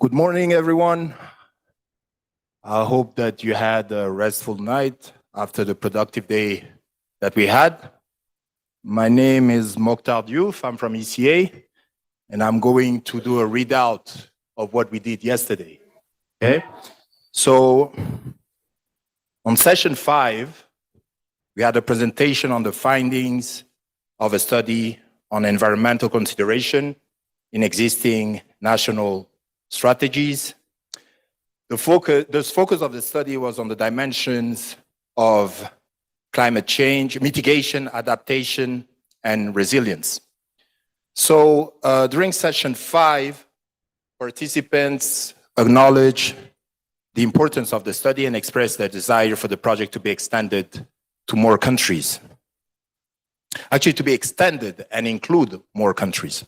Good morning, everyone. I hope that you had a restful night after the productive day that we had. My name is Mokhtar Diouf. I'm from ECA, and I'm going to do a readout of what we did yesterday. Okay? So, on session 5, we had a presentation on the findings of a study on environmental consideration in existing national strategies. The focus of the study was on the dimensions of climate change, mitigation, adaptation, and resilience. So during session 5, participants acknowledged the importance of the study and expressed their desire for the project to be extended to more countries. Actually, to be extended and include more countries.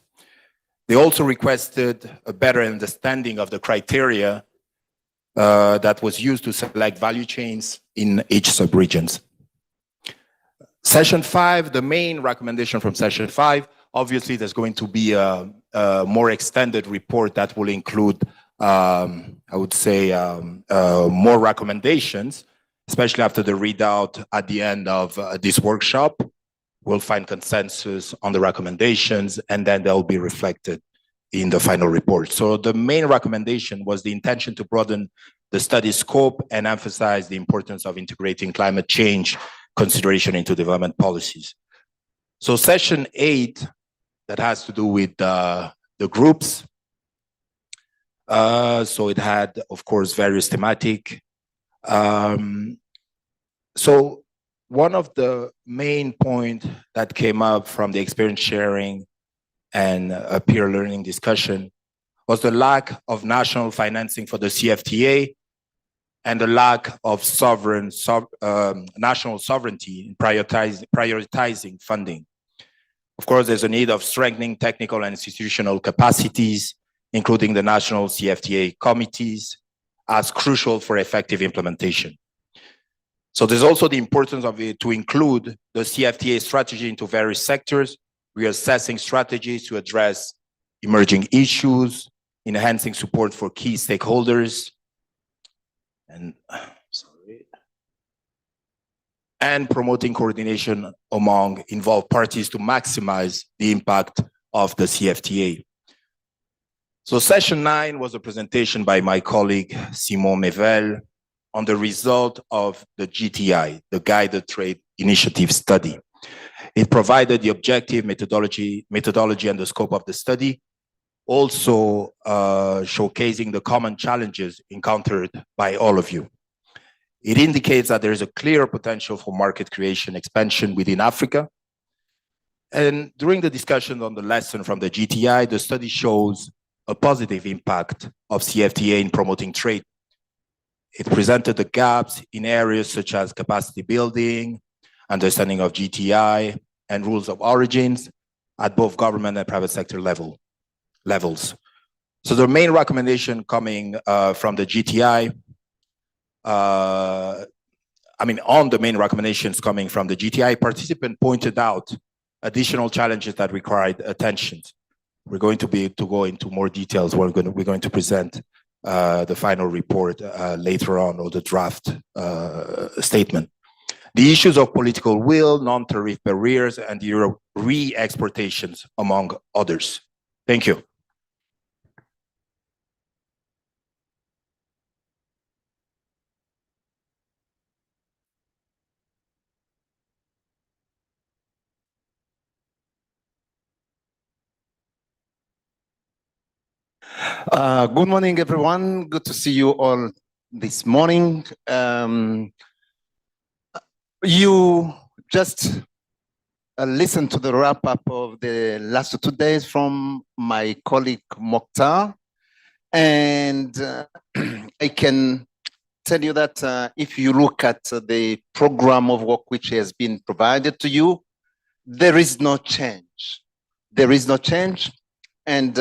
They also requested a better understanding of the criteria that was used to select value chains in each subregions. Session 5, the main recommendation from session 5, obviously there's going to be a more extended report that will include, I would say, more recommendations, especially after the readout at the end of this workshop. We'll find consensus on the recommendations, and then they'll be reflected in the final report. So the main recommendation was the intention to broaden the study scope and emphasize the importance of integrating climate change consideration into development policies. So session 8, that has to do with the groups. So it had, of course, various thematic. So one of the main points that came up from the experience sharing and a peer learning discussion was the lack of national financing for the CFTA and the lack of national sovereignty in prioritizing funding. Of course, there's a need of strengthening technical and institutional capacities, including the national CFTA committees, as crucial for effective implementation. So there's also the importance of it to include the CFTA strategy into various sectors, reassessing strategies to address emerging issues, enhancing support for key stakeholders, and promoting coordination among involved parties to maximize the impact of the CFTA. So session 9 was a presentation by my colleague Simon Mevel on the result of the GTI, the Guided Trade Initiative study. It provided the objective methodology and the scope of the study, also showcasing the common challenges encountered by all of you. It indicates that there is a clear potential for market creation expansion within Africa. And during the discussion on the lesson from the GTI, the study shows a positive impact of CFTA in promoting trade. It presented the gaps in areas such as capacity building, understanding of GTI, and rules of origins at both government and private sector levels. So the main recommendation coming from the GTI, on the main recommendations coming from the GTI, participant pointed out additional challenges that required attention. We're going to go into more details. We're going to present the final report later on, or the draft statement. The issues of political will, non-tariff barriers, and the re-exportations, among others. Thank you. Good morning, everyone. Good to see you all this morning. You just listened to the wrap-up of the last 2 days from my colleague Mokhtar. And I can tell you that if you look at the program of work which has been provided to you, there is no change. There is no change. And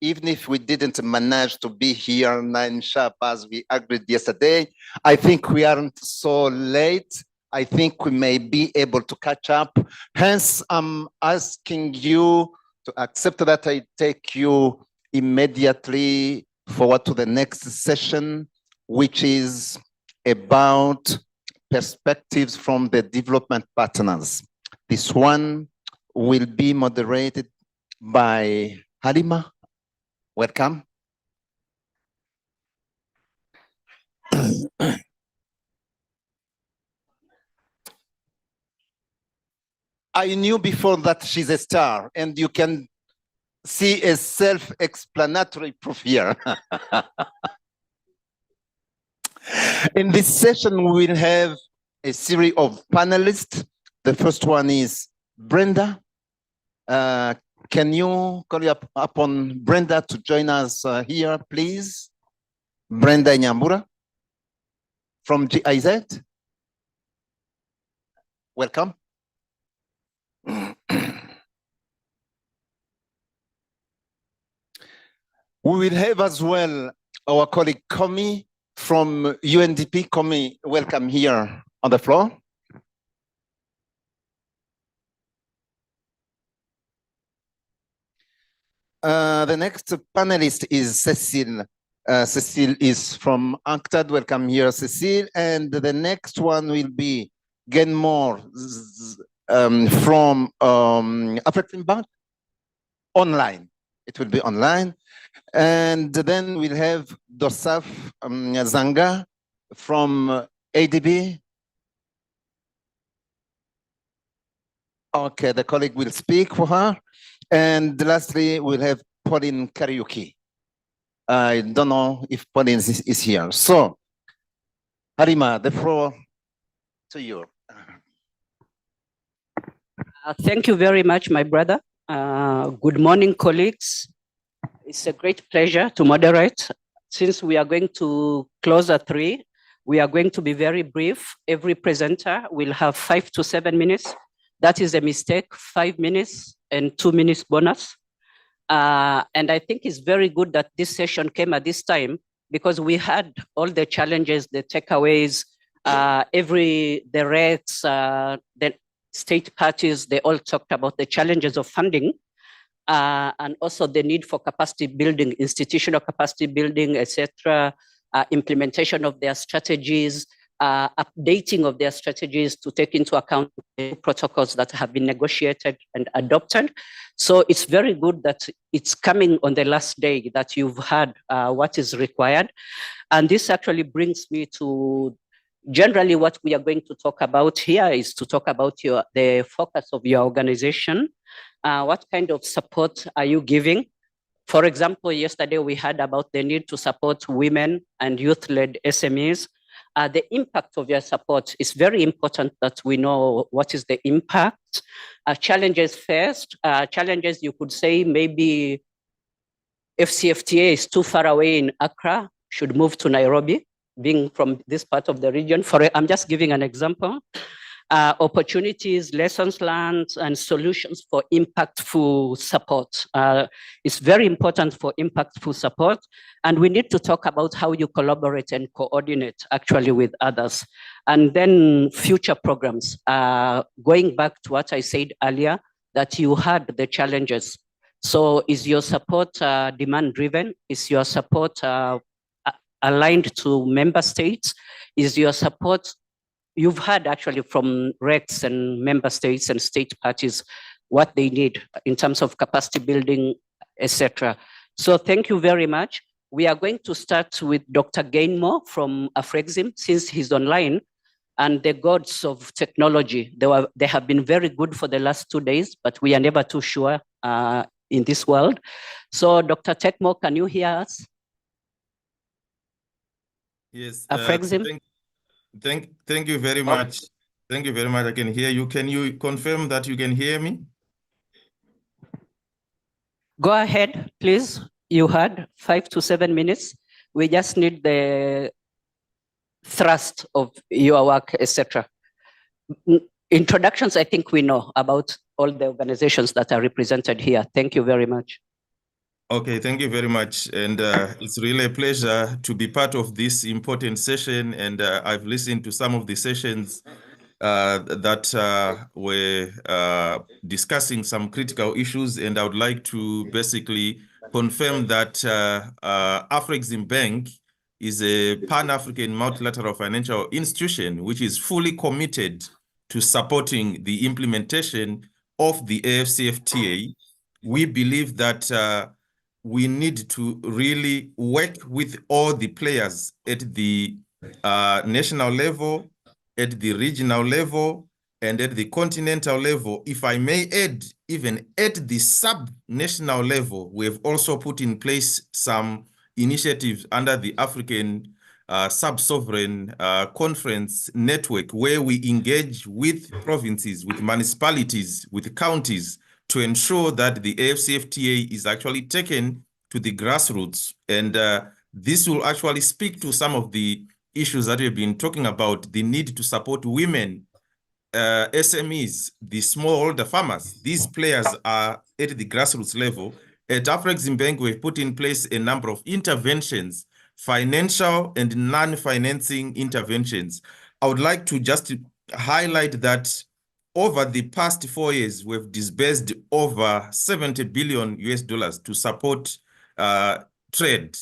even if we didn't manage to be here 9 sharp as we agreed yesterday, I think we aren't so late. I think we may be able to catch up. Hence, I'm asking you to accept that I take you immediately forward to the next session, which is about perspectives from the development partners. This one will be moderated by Halima. Welcome. I knew before that she's a star, and you can see a self-explanatory proof here. In this session, we will have a series of panelists. The first one is Brenda. Can you call upon Brenda to join us here, please? Brenda Nyambura from GIZ. Welcome. We will have as well our colleague Komi from UNDP. Komi, welcome here on the floor. The next panelist is Cecile. Cecile is from UNCTAD. Welcome here, Cecile. And the next one will be Genmore from African Bank. Online. It will be online. And then we'll have Dorsaf Zanga from ADB. Okay, the colleague will speak for her. And lastly, we'll have Pauline Kariuki. I don't know if Pauline is here. So, Harima, the floor to you. Thank you very much, my brother. Good morning, colleagues. It's a great pleasure to moderate. Since we are going to close at 3, we are going to be very brief. Every presenter will have 5 to 7 minutes. That is a mistake, 5 minutes and 2 minutes bonus. And I think it's very good that this session came at this time because we had all the challenges, the takeaways, the rates, the state parties, they all talked about the challenges of funding and also the need for capacity building, institutional capacity building, etc., implementation of their strategies, updating of their strategies to take into account the protocols that have been negotiated and adopted. So it's very good that it's coming on the last day that you've had what is required. And this actually brings me to generally what we are going to talk about here is to talk about the focus of your organization. What kind of support are you giving? For example, yesterday we heard about the need to support women and youth-led SMEs. The impact of your support is very important that we know what is the impact. Challenges first. Challenges you could say maybe AfCFTA is too far away in Accra, should move to Nairobi, being from this part of the region. I'm just giving an example. Opportunities, lessons learned, and solutions for impactful support. It's very important for impactful support. And we need to talk about how you collaborate and coordinate actually with others. And then future programs. Going back to what I said earlier, that you had the challenges. So is your support demand driven? Is your support aligned to member states? Is your support, you've heard actually from RECs and member states and state parties what they need in terms of capacity building, etc. So thank you very much. We are going to start with Dr. Gainmore from AfCFTA since he's online, and the gods of technology. They have been very good for the last 2 days, but we are never too sure in this world. So Dr. Tekmo, can you hear us? Yes. AfCFTA? Thank you very much. Thank you very much. I can hear you. Can you confirm that you can hear me? Go ahead, please. You had 5 to 7 minutes. We just need the thrust of your work, etc. Introductions, I think we know about all the organizations that are represented here. Thank you very much. Okay, thank you very much. And it's really a pleasure to be part of this important session. And I've listened to some of the sessions that were discussing some critical issues. And I would like to basically confirm that AfCFTA Bank is a Pan-African multilateral financial institution which is fully committed to supporting the implementation of the AfCFTA. We believe that we need to really work with all the players at the national level, at the regional level, and at the continental level. If I may add, even at the sub-national level, we have also put in place some initiatives under the African Sub-Sovereign Conference Network, where we engage with provinces, with municipalities, with counties, to ensure that the AfCFTA is actually taken to the grassroots. And this will actually speak to some of the issues that we've been talking about, the need to support women, SMEs, the smallholder farmers. These players are at the grassroots level. At AfCFTA Bank, we've put in place a number of interventions, financial and non-financing interventions. I would like to just highlight that over the past 4 years, we've disbursed over $70 billion to support trade.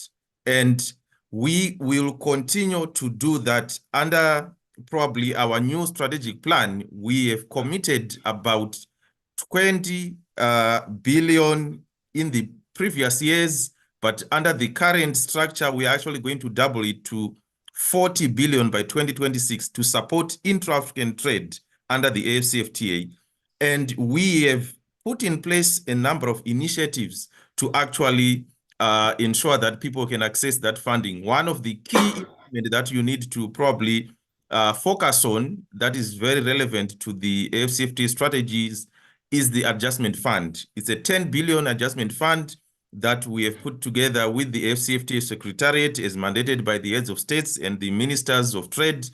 And we will continue to do that under probably our new strategic plan. We have committed about 20 billion in the previous years, but under the current structure, we are actually going to double it to 40 billion by 2026 to support intra-African trade under the AfCFTA. And we have put in place a number of initiatives to actually ensure that people can access that funding. One of the key that you need to probably focus on, that is very relevant to the AfCFTA strategies, is the adjustment fund. It's a 10 billion adjustment fund that we have put together with the AfCFTA Secretariat as mandated by the heads of states and the ministers of trade.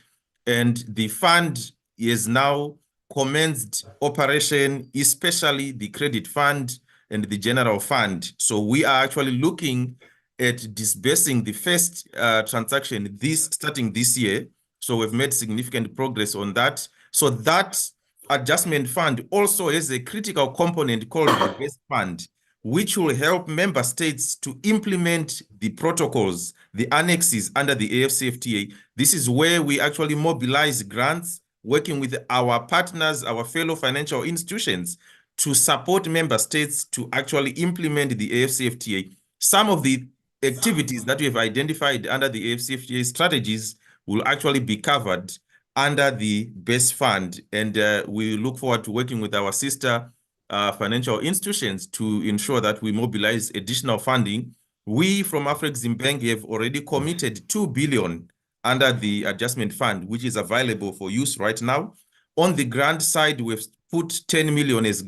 And the fund is now commenced operation, especially the credit fund and the general fund. So we are actually looking at disbursing the first transaction starting this year. So we've made significant progress on that. So that adjustment fund also has a critical component called the base fund, which will help member states to implement the protocols, the annexes under the AfCFTA. This is where we actually mobilize grants, working with our partners, our fellow financial institutions, to support member states to actually implement the AfCFTA. Some of the activities that we have identified under the AfCFTA strategies will actually be covered under the base fund. And we look forward to working with our sister financial institutions to ensure that we mobilize additional funding. We from AfCFTA Bank have already committed 2 billion under the adjustment fund, which is available for use right now. On the grant side, we've put 10 million as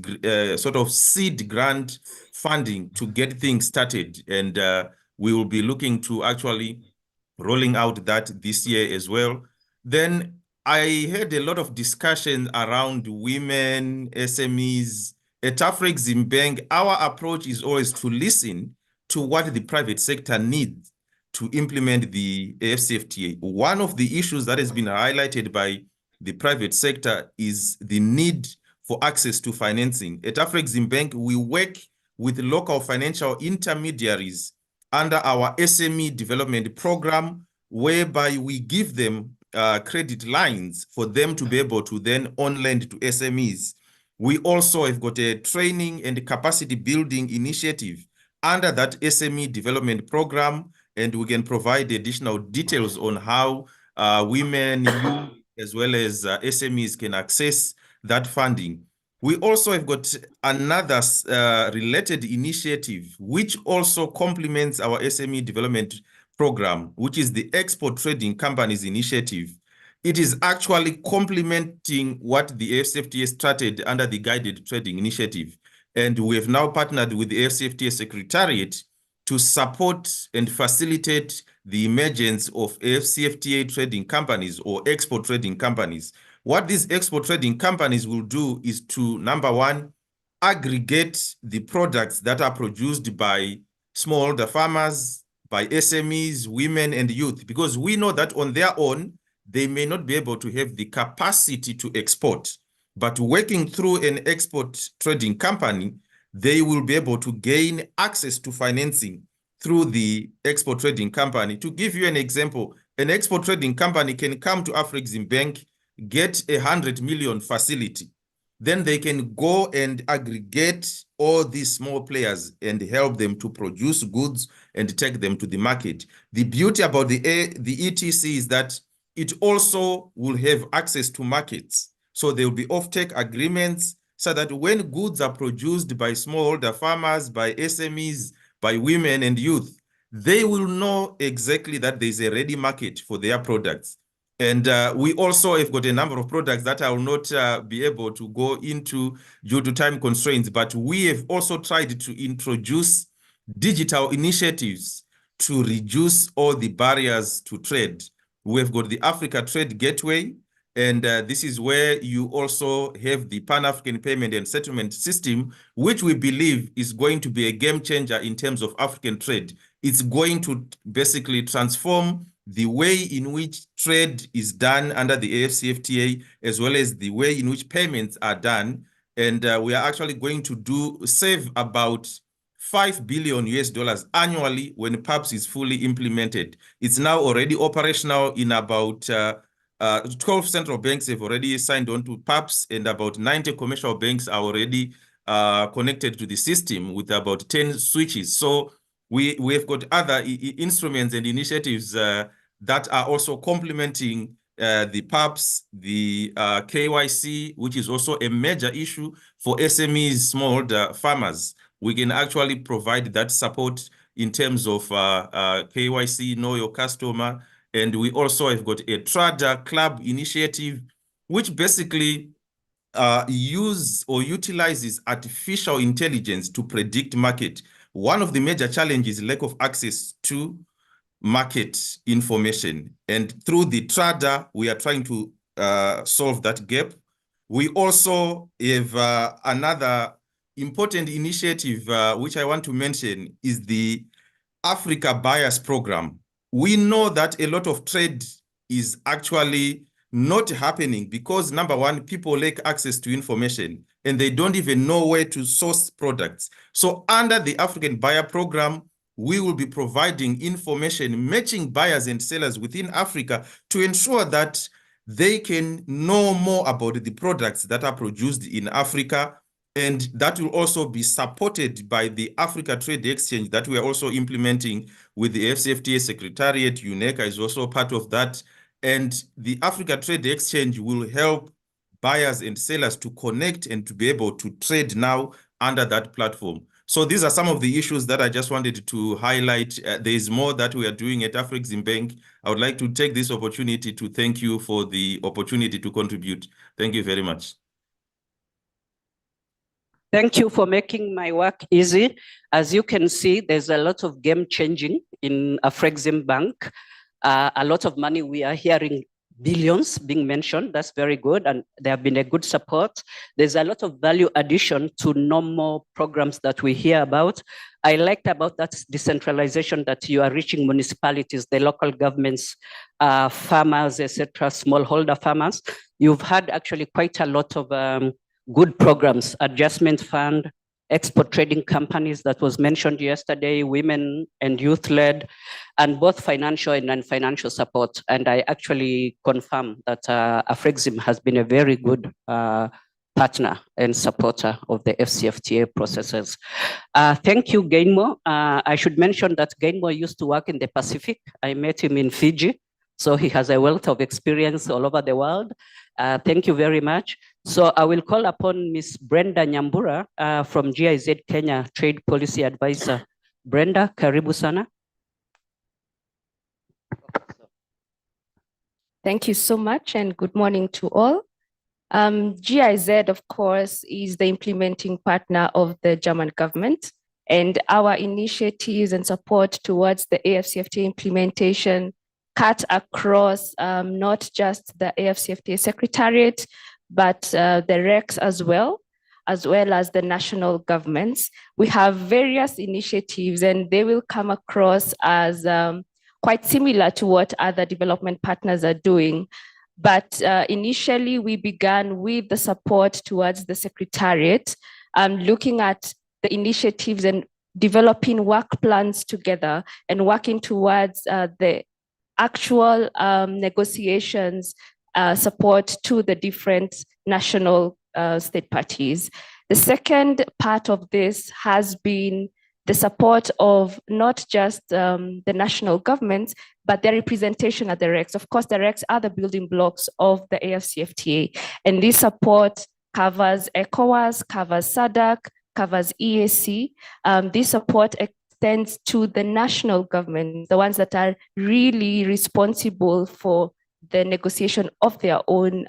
sort of seed grant funding to get things started. And we will be looking to actually rolling out that this year as well. Then I had a lot of discussion around women, SMEs. At AfCFTA Bank, our approach is always to listen to what the private sector needs to implement the AfCFTA. One of the issues that has been highlighted by the private sector is the need for access to financing. At AfCFTA Bank, we work with local financial intermediaries under our SME development program, whereby we give them credit lines for them to be able to then on-lend to SMEs. We also have got a training and capacity building initiative under that SME development program, and we can provide additional details on how women, youth, as well as SMEs can access that funding. We also have got another related initiative, which also complements our SME development program, which is the Export Trading Companies Initiative. It is actually complementing what the AfCFTA started under the Guided Trading Initiative. And we have now partnered with the AfCFTA Secretariat to support and facilitate the emergence of AfCFTA trading companies or export trading companies. What these export trading companies will do is to, number one, aggregate the products that are produced by smallholder farmers, by SMEs, women, and youth, because we know that on their own, they may not be able to have the capacity to export. But working through an export trading company, they will be able to gain access to financing through the export trading company. To give you an example, an export trading company can come to AfrEximBank, get 100 million facility. Then they can go and aggregate all these small players and help them to produce goods and take them to the market. The beauty about the ETC is that it also will have access to markets. So there will be offtake agreements so that when goods are produced by smallholder farmers, by SMEs, by women and youth, they will know exactly that there's a ready market for their products. And we also have got a number of products that I will not be able to go into due to time constraints, but we have also tried to introduce digital initiatives to reduce all the barriers to trade. We've got the Africa Trade Gateway, and this is where you also have the Pan-African Payment and Settlement System, which we believe is going to be a game changer in terms of African trade. It's going to basically transform the way in which trade is done under the AfCFTA, as well as the way in which payments are done. And we are actually going to save about $5 billion annually when PAPS is fully implemented. It's now already operational in about 12 central banks have already signed on to PAPS, and about 90 commercial banks are already connected to the system with about 10 switches. So we have got other instruments and initiatives that are also complementing the PAPS, the KYC, which is also a major issue for SMEs, smallholder farmers. We can actually provide that support in terms of KYC, know your customer. And we also have got a Trader Club initiative, which basically utilizes artificial intelligence to predict market. One of the major challenges is lack of access to market information. And through the Trader, we are trying to solve that gap. We also have another important initiative, which I want to mention, is the Africa Buyers Program. We know that a lot of trade is actually not happening because, number one, people lack access to information and they don't even know where to source products. So under the African Buyer Program, we will be providing information, matching buyers and sellers within Africa to ensure that they can know more about the products that are produced in Africa. And that will also be supported by the Africa Trade Exchange that we are also implementing with the AfCFTA Secretariat. UNECA is also part of that. And the Africa Trade Exchange will help buyers and sellers to connect and to be able to trade now under that platform. So these are some of the issues that I just wanted to highlight. There is more that we are doing at AfrEximBank. I would like to take this opportunity to thank you for the opportunity to contribute. Thank you very much. Thank you for making my work easy. As you can see, there's a lot of game changing in AfrEximBank. A lot of money, we are hearing billions being mentioned. That's very good. And there have been a good support. There's a lot of value addition to normal programs that we hear about. I liked about that decentralization that you are reaching municipalities, the local governments, farmers, etc., smallholder farmers. You've had actually quite a lot of good programs, adjustment fund, export trading companies that was mentioned yesterday, women and youth-led, and both financial and non-financial support. And I actually confirm that AfrExim has been a very good partner and supporter of the AfCFTA processes. Thank you, Gainmo. I should mention that Gainmo used to work in the Pacific. I met him in Fiji. So he has a wealth of experience all over the world. Thank you very much. So I will call upon Ms. Brenda Nyambura from GIZ Kenya Trade Policy Advisor. Brenda, karibu sana. Thank you so much and good morning to all. GIZ, of course, is the implementing partner of the German government, and our initiatives and support towards the AfCFTA implementation cut across not just the AfCFTA Secretariat, but the RECs as well as the national governments. We have various initiatives and they will come across as quite similar to what other development partners are doing. But initially we began with the support towards the Secretariat, looking at the initiatives and developing work plans together and working towards the actual negotiations support to the different national state parties. The second part of this has been the support of not just the national governments, but their representation at the RECs. Of course, the RECs are the building blocks of the AfCFTA, and this support covers ECOWAS, covers SADC, covers EAC. This support extends to the national government, the ones that are really responsible for the negotiation of their own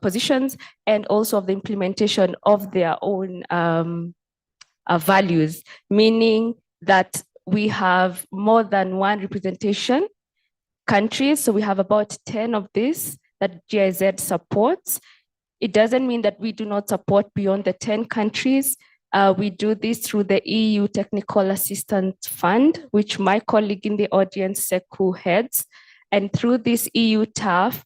positions, and also of the implementation of their own values, meaning that we have more than one representation countries. So we have about 10 of these that GIZ supports. It doesn't mean that we do not support beyond the 10 countries. We do this through the EU Technical Assistance Fund, which my colleague in the audience, Seku, heads. And through this EU TAF,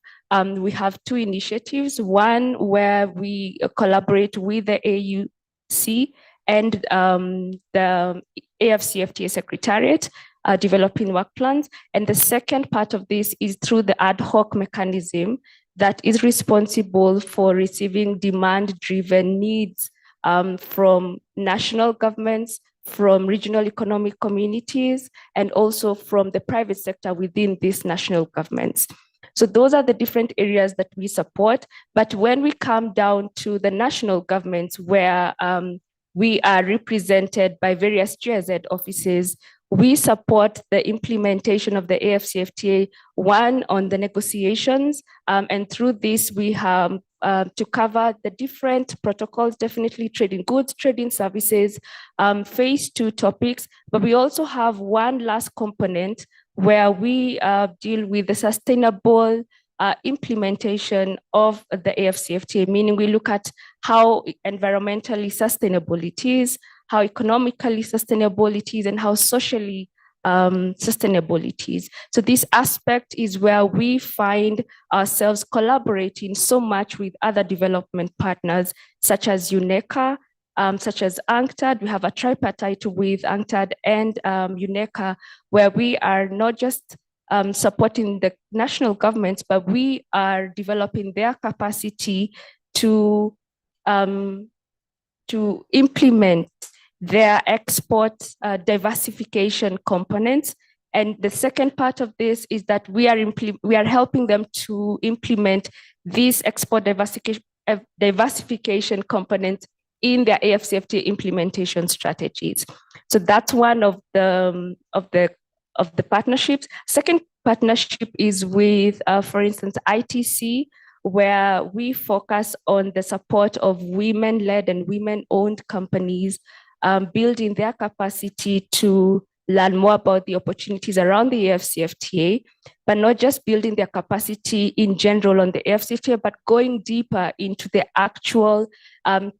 we have two initiatives. One where we collaborate with the AUC and the AfCFTA Secretariat, developing work plans. And the second part of this is through the ad hoc mechanism that is responsible for receiving demand-driven needs from national governments, from regional economic communities, and also from the private sector within these national governments. So those are the different areas that we support. But when we come down to the national governments where we are represented by various GIZ offices, we support the implementation of the AfCFTA, one on the negotiations, and through this we have to cover the different protocols, definitely trading goods, trading services, phase 2 topics, but we also have one last component where we deal with the sustainable implementation of the AfCFTA, meaning we look at how environmentally sustainable it is, how economically sustainable it is, and how socially sustainable it is. So this aspect is where we find ourselves collaborating so much with other development partners, such as UNECA, such as UNCTAD. We have a tripartite with UNCTAD and UNECA, where we are not just supporting the national governments, but we are developing their capacity to implement their export diversification components. And the second part of this is that we are helping them to implement these export diversification components in their AfCFTA implementation strategies. So that's one of the partnerships. Second partnership is with, for instance, ITC, where we focus on the support of women-led and women-owned companies, building their capacity to learn more about the opportunities around the AfCFTA, but not just building their capacity in general on the AfCFTA, but going deeper into the actual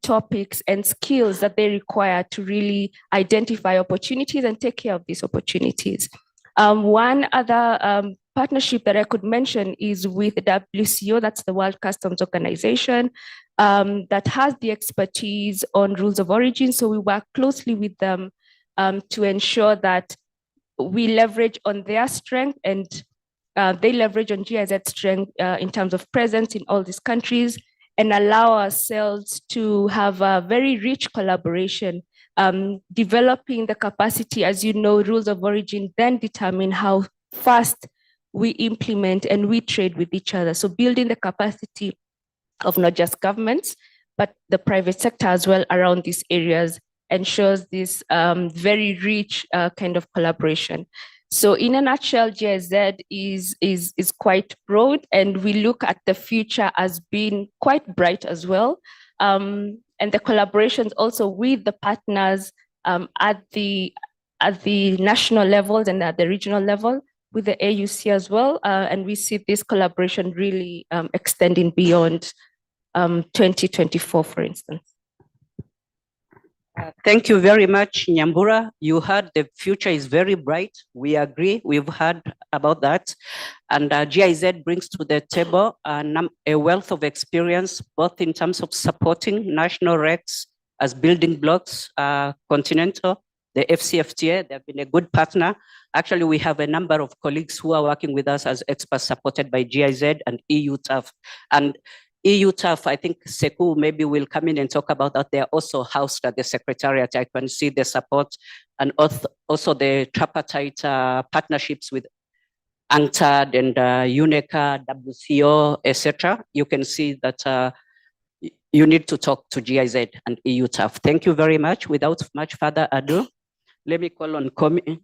topics and skills that they require to really identify opportunities and take care of these opportunities. One other partnership that I could mention is with the WCO, that's the World Customs Organization, that has the expertise on rules of origin. So we work closely with them to ensure that we leverage on their strength and they leverage on GIZ's strength in terms of presence in all these countries, and allow ourselves to have a very rich collaboration, developing the capacity. As you know, rules of origin then determine how fast we implement and we trade with each other. So building the capacity of not just governments, but the private sector as well around these areas ensures this very rich kind of collaboration. So in a nutshell, GIZ is quite broad, and we look at the future as being quite bright as well. And the collaborations also with the partners at the national levels and at the regional level with the AUC as well. And we see this collaboration really extending beyond 2024, for instance. Thank you very much, Nyambura. You heard the future is very bright. We agree. We've heard about that. And GIZ brings to the table a wealth of experience, both in terms of supporting national RECs as building blocks, Continental, the AfCFTA, they've been a good partner. Actually, we have a number of colleagues who are working with us as experts supported by GIZ and EU TAF. And EU TAF, I think Sekou maybe will come in and talk about that. They're also housed at the Secretariat. I can see the support and also the tripartite partnerships with UNCTAD and UNECA, WCO, etc. You can see that you need to talk to GIZ and EU TAF. Thank you very much. Without much further ado, let me call on Komi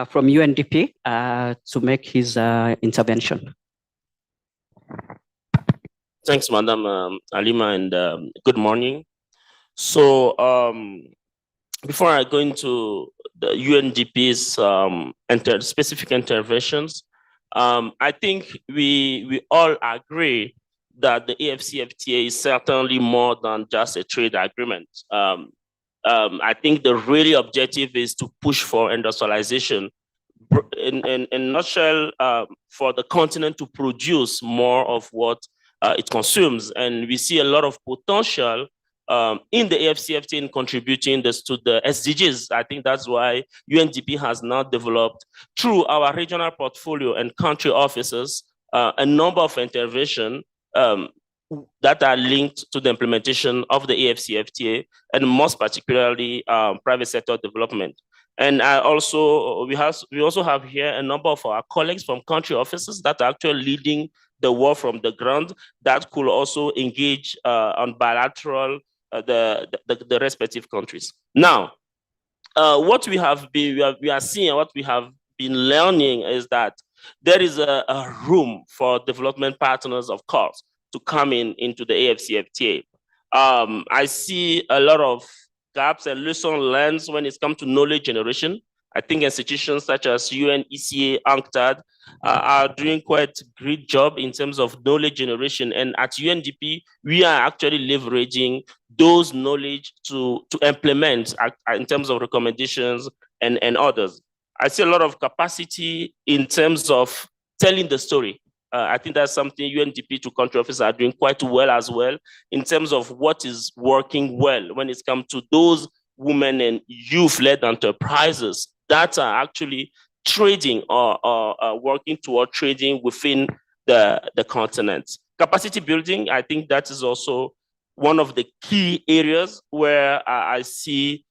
from UNDP to make his intervention. Thanks, Madam Alima, and good morning. So before I go into the UNDP's specific interventions, I think we all agree that the AfCFTA is certainly more than just a trade agreement. I think the really objective is to push for industrialization in a nutshell, for the continent to produce more of what it consumes. And we see a lot of potential in the AfCFTA in contributing this to the SDGs. I think that's why UNDP has now developed, through our regional portfolio and country offices, a number of interventions that are linked to the implementation of the AfCFTA, and most particularly private sector development. And we also have here a number of our colleagues from country offices that are actually leading the work from the ground that could also engage on bilateral the respective countries. Now, what we are seeing, what we have been learning is that there is a room for development partners, of course, to come into the AfCFTA. I see a lot of gaps and lessons learned when it comes to knowledge generation. I think institutions such as UNECA, UNCTAD are doing quite a great job in terms of knowledge generation. And at UNDP, we are actually leveraging those knowledge to implement in terms of recommendations and others. I see a lot of capacity in terms of telling the story. I think that's something UNDP to country officers are doing quite well as well in terms of what is working well when it comes to those women and youth-led enterprises that are actually trading or working toward trading within the continent. Capacity building, I think that is also one of the key areas where I see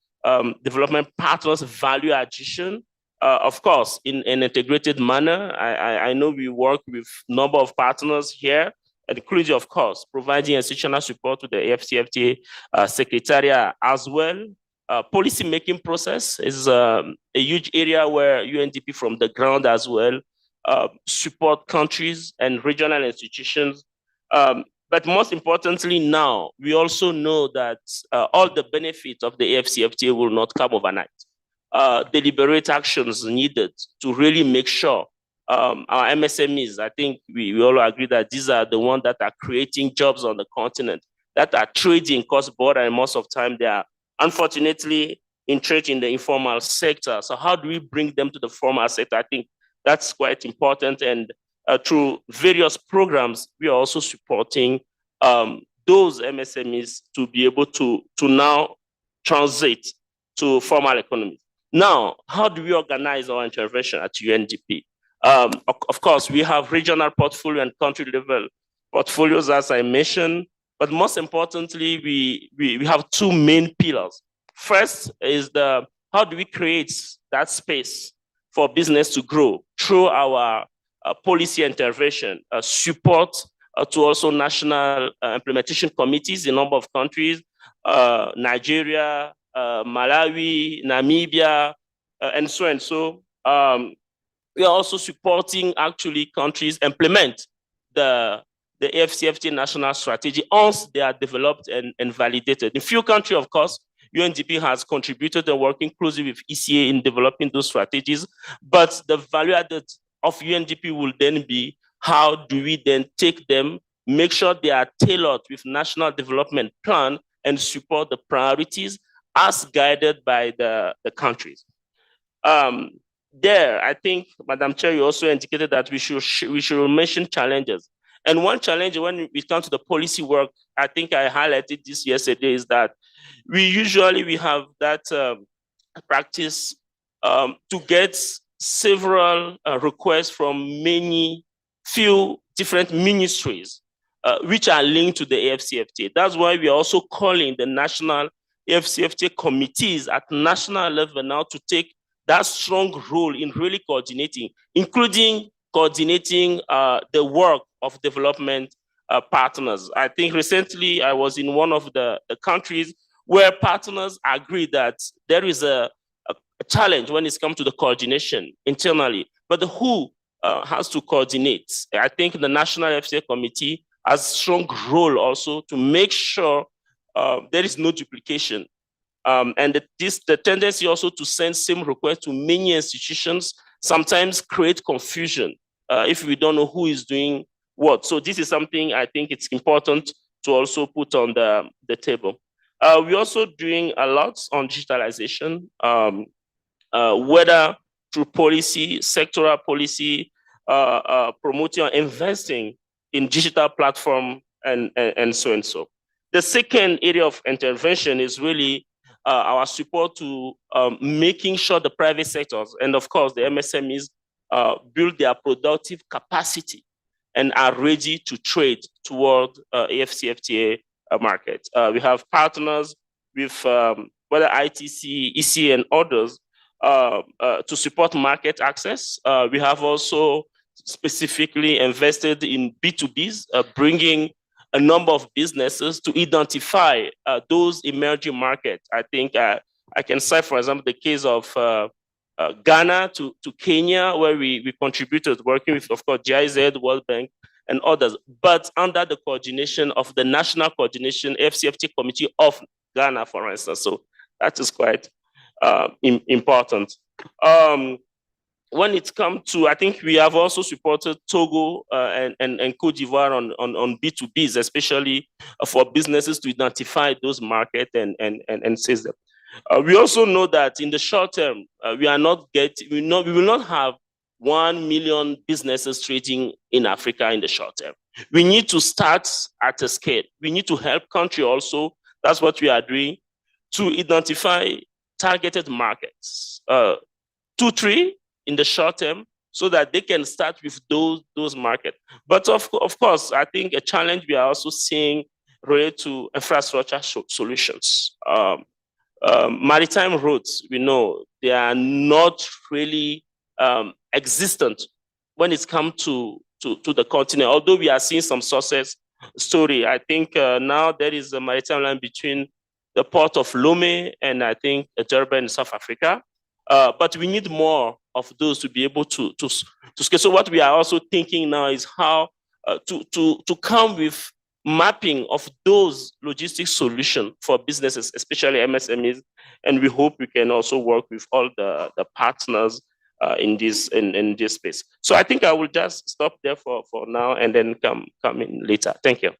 development partners value addition. Of course, in an integrated manner. I know we work with a number of partners here, including, of course, providing institutional support to the AfCFTA Secretariat as well. Policy making process is a huge area where UNDP from the ground as well support countries and regional institutions. But most importantly now, we also know that all the benefits of the AfCFTA will not come overnight. Deliberate actions needed to really make sure our MSMEs, I think we all agree that these are the ones that are creating jobs on the continent, that are trading cross-border, and most of the time they are unfortunately entrenched in the informal sector. So how do we bring them to the formal sector? I think that's quite important. And through various programs, we are also supporting those MSMEs to be able to now transit to formal economy. Now, how do we organize our intervention at UNDP? Of course, we have regional portfolio and country level portfolios, as I mentioned, but most importantly, we have two main pillars. First is how do we create that space for business to grow through our policy intervention, support to also national implementation committees in a number of countries, Nigeria, Malawi, Namibia, and so and so. We are also supporting actually countries implement the AfCFTA national strategy once they are developed and validated. In few countries, of course, UNDP has contributed and working closely with ECA in developing those strategies, but the value added of UNDP will then be how do we then take them, make sure they are tailored with national development plan and support the priorities as guided by the countries. There, I think, Madam Chair, you also indicated that we should mention challenges. And one challenge when we come to the policy work, I think I highlighted this yesterday, is that we have that practice to get several requests from few different ministries, which are linked to the AfCFTA. That's why we are also calling the national AfCFTA committees at national level now to take that strong role in really coordinating, including coordinating the work of development partners. I think recently I was in one of the countries where partners agree that there is a challenge when it's come to the coordination internally, but the who has to coordinate. I think the National FTA Committee has a strong role also to make sure there is no duplication. And the tendency also to send same request to many institutions sometimes create confusion if we don't know who is doing what. So this is something I think it's important to also put on the table. We're also doing a lot on digitalization, whether through policy, sectoral policy, promoting or investing in digital platform and so and so. The second area of intervention is really our support to making sure the private sectors and of course the MSMEs build their productive capacity and are ready to trade toward AfCFTA market. We have partners with whether ITC, EC, and others to support market access. We have also specifically invested in B2Bs, bringing a number of businesses to identify those emerging markets. I think I can cite, for example, the case of Ghana to Kenya, where we contributed working with, of course, GIZ, World Bank, and others, but under the coordination of the National Coordination AfCFTA Committee of Ghana, for instance. So that is quite important. When it comes to, I think we have also supported Togo and Cote d'Ivoire on B2Bs, especially for businesses to identify those markets and seize them. We also know that in the short term, we will not have 1 million businesses trading in Africa in the short term. We need to start at a scale. We need to help country also. That's what we are doing to identify targeted markets, 2-3 in the short term, so that they can start with those markets. But of course, I think a challenge we are also seeing related to infrastructure solutions. Maritime roads, we know they are not really existent when it's come to the continent, although we are seeing some success story. I think now there is a maritime line between the port of Lomé and I think Durban in South Africa. But we need more of those to be able to scale. So what we are also thinking now is how to come with mapping of those logistics solutions for businesses, especially MSMEs, and we hope we can also work with all the partners in this space. So I think I will just stop there for now and then come in later. Thank you.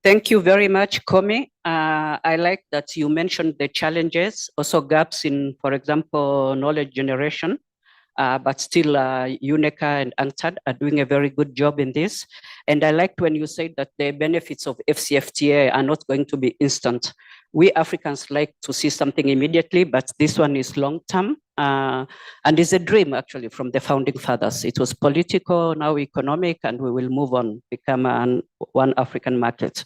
Thank you very much, Komi. I like that you mentioned the challenges, also gaps in, for example, knowledge generation, but still UNECA and UNCTAD are doing a very good job in this. And I liked when you said that the benefits of AfCFTA are not going to be instant. We Africans like to see something immediately, but this one is long-term. And it's a dream actually from the founding fathers. It was political, now economic, and we will move on, become one African market.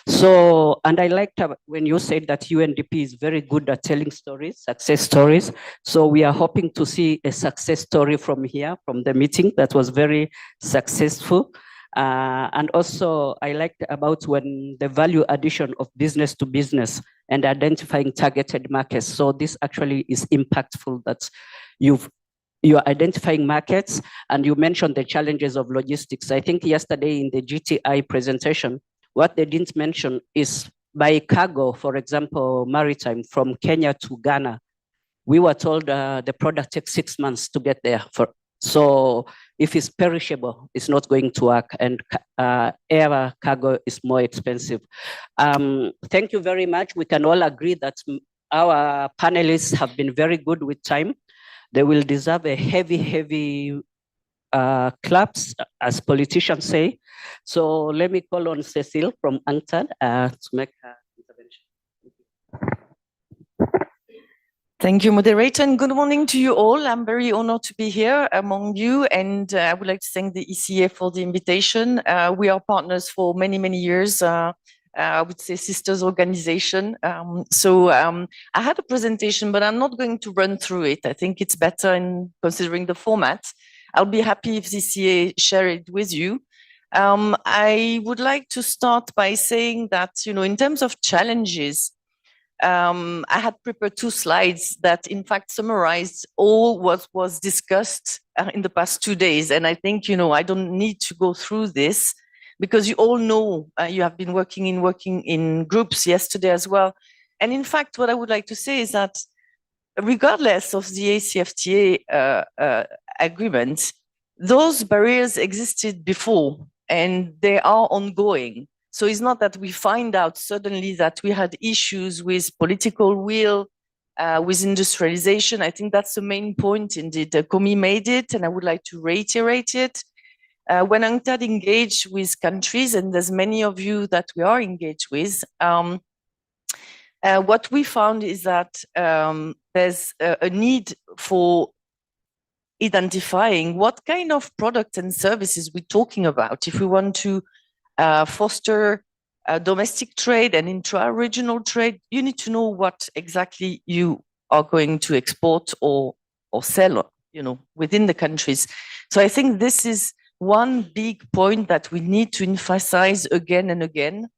So, and I liked when you said that UNDP is very good at telling stories, success stories. So we are hoping to see a success story from here, from the meeting that was very successful. And also I liked about when the value addition of business to business and identifying targeted markets. So this actually is impactful that you're identifying markets, and you mentioned the challenges of logistics. I think yesterday in the GTI presentation, what they didn't mention is by cargo, for example, maritime from Kenya to Ghana, we were told the product takes 6 months to get there. So if it's perishable, it's not going to work, and air cargo is more expensive. Thank you very much. We can all agree that our panelists have been very good with time. They will deserve a heavy claps, as politicians say. So let me call on Cecile from UNCTAD to make her intervention. Thank you, moderator, and good morning to you all. I'm very honored to be here among you, and I would like to thank the ECA for the invitation. We are partners for many, many years. I would say sisters organization. I had a presentation, but I'm not going to run through it. I think it's better in considering the format. I'll be happy if the ECA share it with you. I would like to start by saying that, in terms of challenges, I had prepared 2 slides that in fact summarized all what was discussed in the past 2 days. And I think, I don't need to go through this because you all know you have been working in groups yesterday as well. And in fact, what I would like to say is that regardless of the AfCFTA agreement, those barriers existed before and they are ongoing. So it's not that we find out suddenly that we had issues with political will, with industrialization. I think that's the main point indeed. Komi made it, and I would like to reiterate it. When UNCTAD engaged with countries, and there's many of you that we are engaged with, what we found is that there's a need for identifying what kind of products and services we're talking about. If we want to foster domestic trade and intra-regional trade, you need to know what exactly you are going to export or sell, within the countries. So I think this is one big point that we need to emphasize again and again.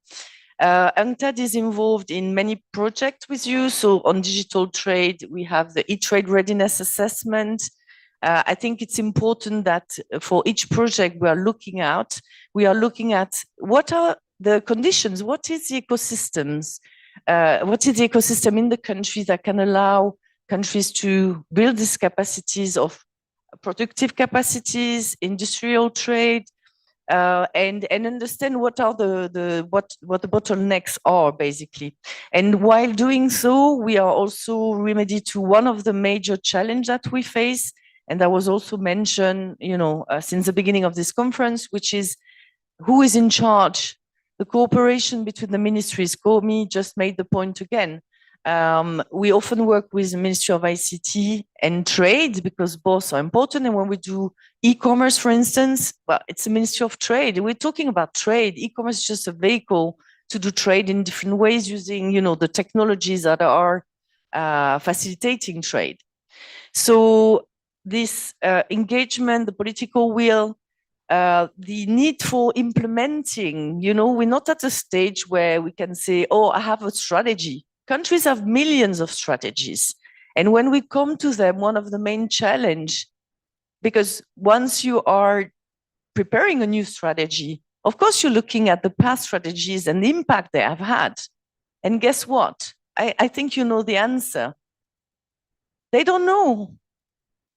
UNCTAD is involved in many projects with you. So on digital trade, we have the e-trade readiness assessment. I think it's important that for each project we are looking at what are the conditions, what is the ecosystems, what is the ecosystem in the country that can allow countries to build these capacities of productive capacities, industrial trade, and understand what are the bottlenecks are basically. And while doing so, we are also remedy to one of the major challenges that we face, and that was also mentioned, since the beginning of this conference, which is who is in charge? The cooperation between the ministries. Komi just made the point again. We often work with the Ministry of ICT and Trade because both are important. And when we do e-commerce, for instance, well, it's the Ministry of Trade. We're talking about trade. E-commerce is just a vehicle to do trade in different ways using, the technologies that are facilitating trade. So this engagement, the political will, the need for implementing, we're not at a stage where we can say, oh, I have a strategy. Countries have millions of strategies. And when we come to them, one of the main challenge, because once you are preparing a new strategy, of course, you're looking at the past strategies and the impact they have had. And guess what? I think you know the answer. They don't know.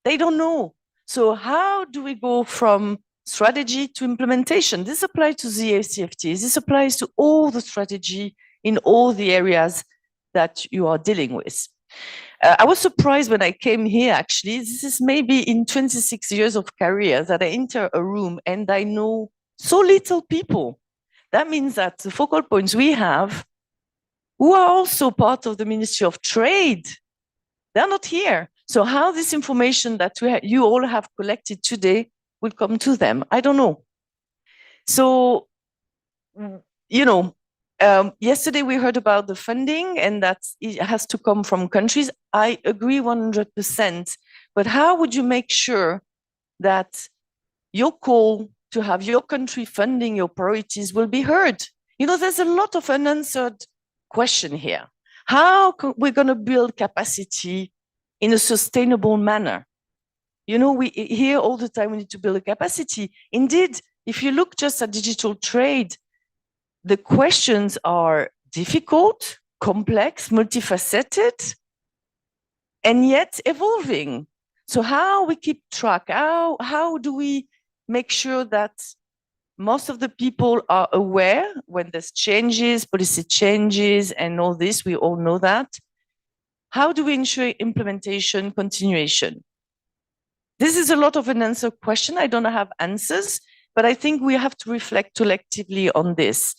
They don't know. So how do we go from strategy to implementation? This applies to the AfCFTA. This applies to all the strategy in all the areas that you are dealing with. I was surprised when I came here, actually. This is maybe in 26 years of career that I enter a room and I know so little people. That means that the focal points we have, who are also part of the Ministry of Trade, they're not here. So how this information that you all have collected today will come to them, I don't know. So, yesterday we heard about the funding and that it has to come from countries. I agree 100%, but how would you make sure that your call to have your country funding your priorities will be heard? There's a lot of unanswered question here. How we're going to build capacity in a sustainable manner? We hear all the time we need to build a capacity. Indeed, if you look just at digital trade, the questions are difficult, complex, multifaceted, and yet evolving. So how we keep track? How do we make sure that most of the people are aware when there's changes, policy changes, and all this? We all know that. How do we ensure implementation, continuation? This is a lot of an answer question. I don't have answers, but I think we have to reflect collectively on this.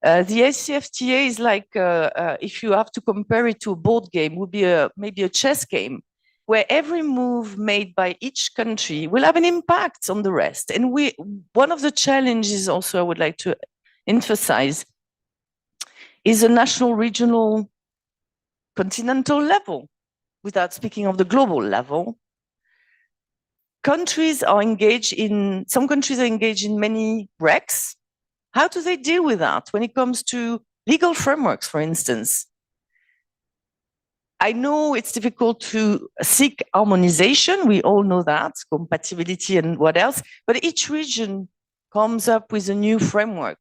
The AfCFTA is like, if you have to compare it to a board game, would be maybe a chess game, where every move made by each country will have an impact on the rest. And one of the challenges also I would like to emphasize is a national, regional, continental level, without speaking of the global level. Countries are engaged in, some countries are engaged in many RECs. How do they deal with that when it comes to legal frameworks, for instance? I know it's difficult to seek harmonization. We all know that, compatibility and what else, but each region comes up with a new framework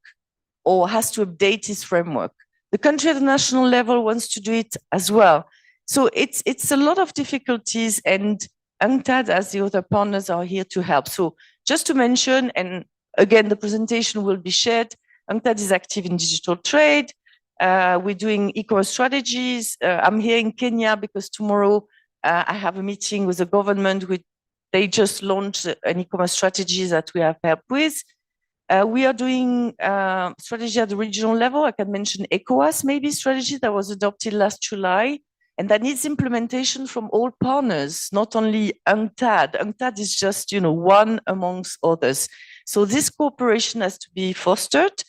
or has to update its framework. The country at the national level wants to do it as well. So it's a lot of difficulties, and UNCTAD, as the other partners, are here to help. So just to mention, and again, the presentation will be shared, UNCTAD is active in digital trade. We're doing e-commerce strategies. I'm here in Kenya because tomorrow I have a meeting with the government. They just launched an e-commerce strategy that we have helped with. We are doing strategy at the regional level. I can mention ECOWAS, maybe strategy that was adopted last July, and that needs implementation from all partners, not only UNCTAD. UNCTAD is just, one amongst others. So this cooperation has to be fostered.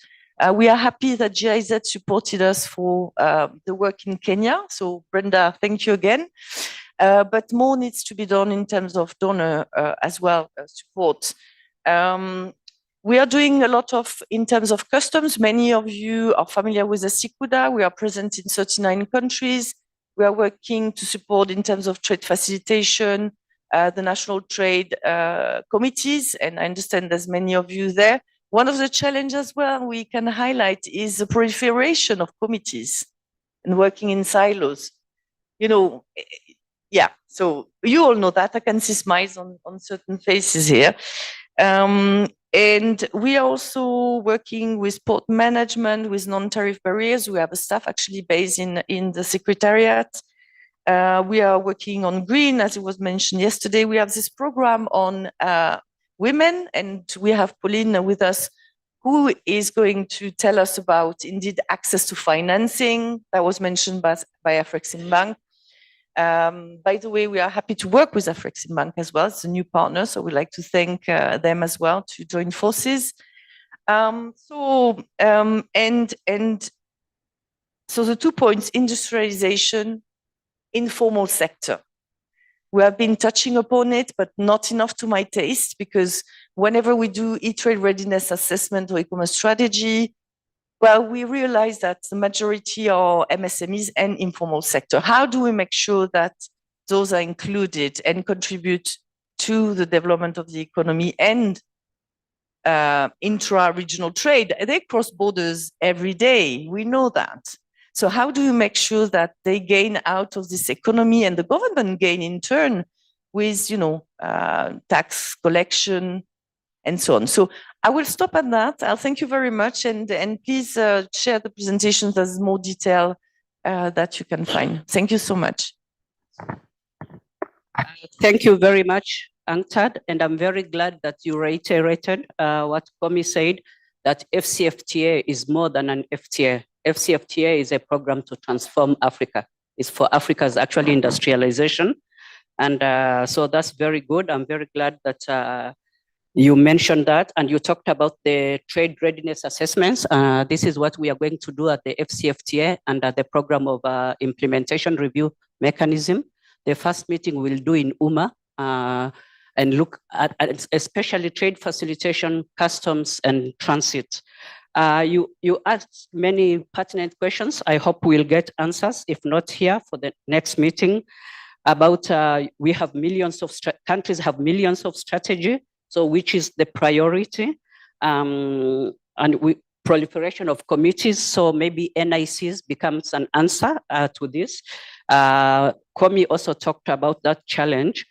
We are happy that GIZ supported us for the work in Kenya. So Brenda, thank you again. But more needs to be done in terms of donor as well support. We are doing a lot in terms of customs. Many of you are familiar with the SICUDA. We are present in 39 countries. We are working to support in terms of trade facilitation, the national trade committees, and I understand there's many of you there. One of the challenges as well we can highlight is the proliferation of committees and working in silos. Yeah, so you all know that. I can see smiles on certain faces here. And we are also working with port management, with non-tariff barriers. We have a staff actually based in the Secretariat. We are working on green, as it was mentioned yesterday. We have this program on women, and we have Pauline with us, who is going to tell us about, indeed, access to financing. That was mentioned by AfCFTA. By the way, we are happy to work with AfCFTA as well. It's a new partner, so we'd like to thank them as well to join forces. So the 2 points: industrialization, informal sector. We have been touching upon it, but not enough to my taste, because whenever we do e-trade readiness assessment or e-commerce strategy, well, we realize that the majority are MSMEs and informal sector. How do we make sure that those are included and contribute to the development of the economy and intra-regional trade? They cross borders every day. We know that. So how do you make sure that they gain out of this economy and the government gain in turn with, tax collection and so on? So I will stop at that. I'll thank you very much, and please share the presentations. There's more detail that you can find. Thank you so much. Thank you very much, UNCTAD, and I'm very glad that you reiterated what Komi said, that AfCFTA is more than an FTA. AfCFTA is a program to transform Africa. It's for Africa's actually industrialization. And so that's very good. I'm very glad that you mentioned that, and you talked about the trade readiness assessments. This is what we are going to do at the AfCFTA under the program of implementation review mechanism. The first meeting we'll do in UMA and look at especially trade facilitation, customs, and transit. You asked many pertinent questions. I hope we'll get answers, if not here, for the next meeting. About we have millions of countries have millions of strategy. So which is the priority? And proliferation of committees. So maybe NICs becomes an answer to this. Komi also talked about that challenge.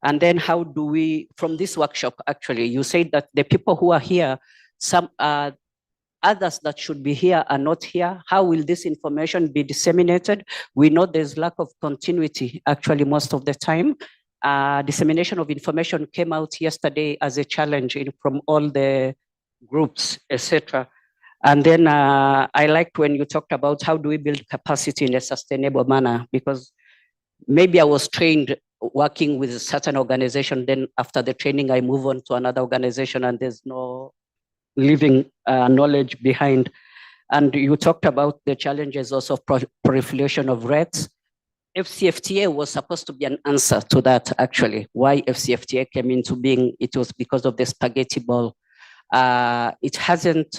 And then how do we, from this workshop, actually, you said that the people who are here, some others that should be here are not here. How will this information be disseminated? We know there's lack of continuity, actually, most of the time. Dissemination of information came out yesterday as a challenge from all the groups, etc. And then I liked when you talked about how do we build capacity in a sustainable manner, because maybe I was trained working with a certain organization, then after the training, I move on to another organization and there's no living knowledge behind. And you talked about the challenges also of proliferation of REITs. AfCFTA was supposed to be an answer to that, actually. Why AfCFTA came into being, it was because of the spaghetti ball. It hasn't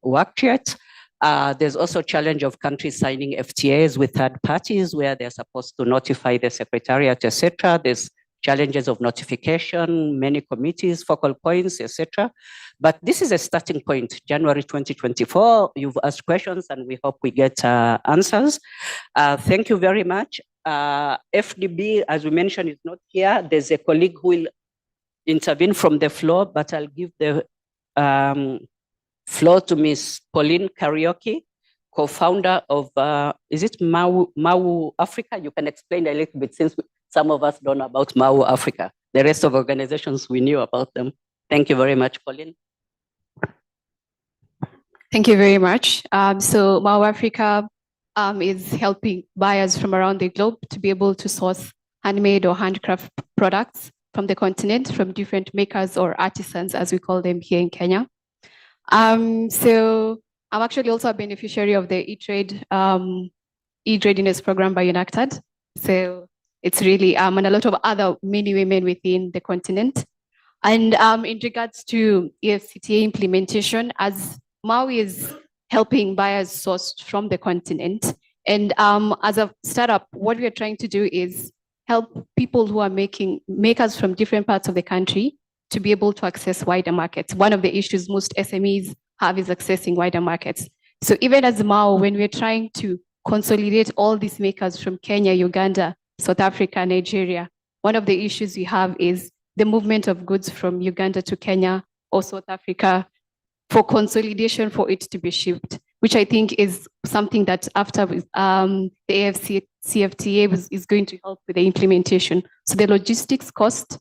worked yet. There's also a challenge of countries signing FTAs with third parties where they're supposed to notify the secretariat, etc. There's challenges of notification, many committees, focal points, etc. But this is a starting point, January 2024. You've asked questions and we hope we get answers. Thank you very much. FDB, as we mentioned, is not here. There's a colleague who will intervene from the floor, but I'll give the floor to Ms. Pauline Karaoke, co-founder of, is it Mau Africa? You can explain a little bit since some of us don't know about Mau Africa. The rest of organizations, we knew about them. Thank you very much, Pauline. Thank you very much. So Mau Africa is helping buyers from around the globe to be able to source handmade or handcraft products from the continent, from different makers or artisans, as we call them here in Kenya. So I'm actually also a beneficiary of the e-readiness program by UNACTAD. So it's really, and a lot of other many women within the continent. And in regards to AfCFTA implementation, as Mau is helping buyers sourced from the continent, and as a startup, what we are trying to do is help people who are makers from different parts of the country to be able to access wider markets. One of the issues most SMEs have is accessing wider markets. So even as Mau, when we're trying to consolidate all these makers from Kenya, Uganda, South Africa, Nigeria, one of the issues we have is the movement of goods from Uganda to Kenya or South Africa for consolidation for it to be shipped, which I think is something that after the AfCFTA is going to help with the implementation. So the logistics cost,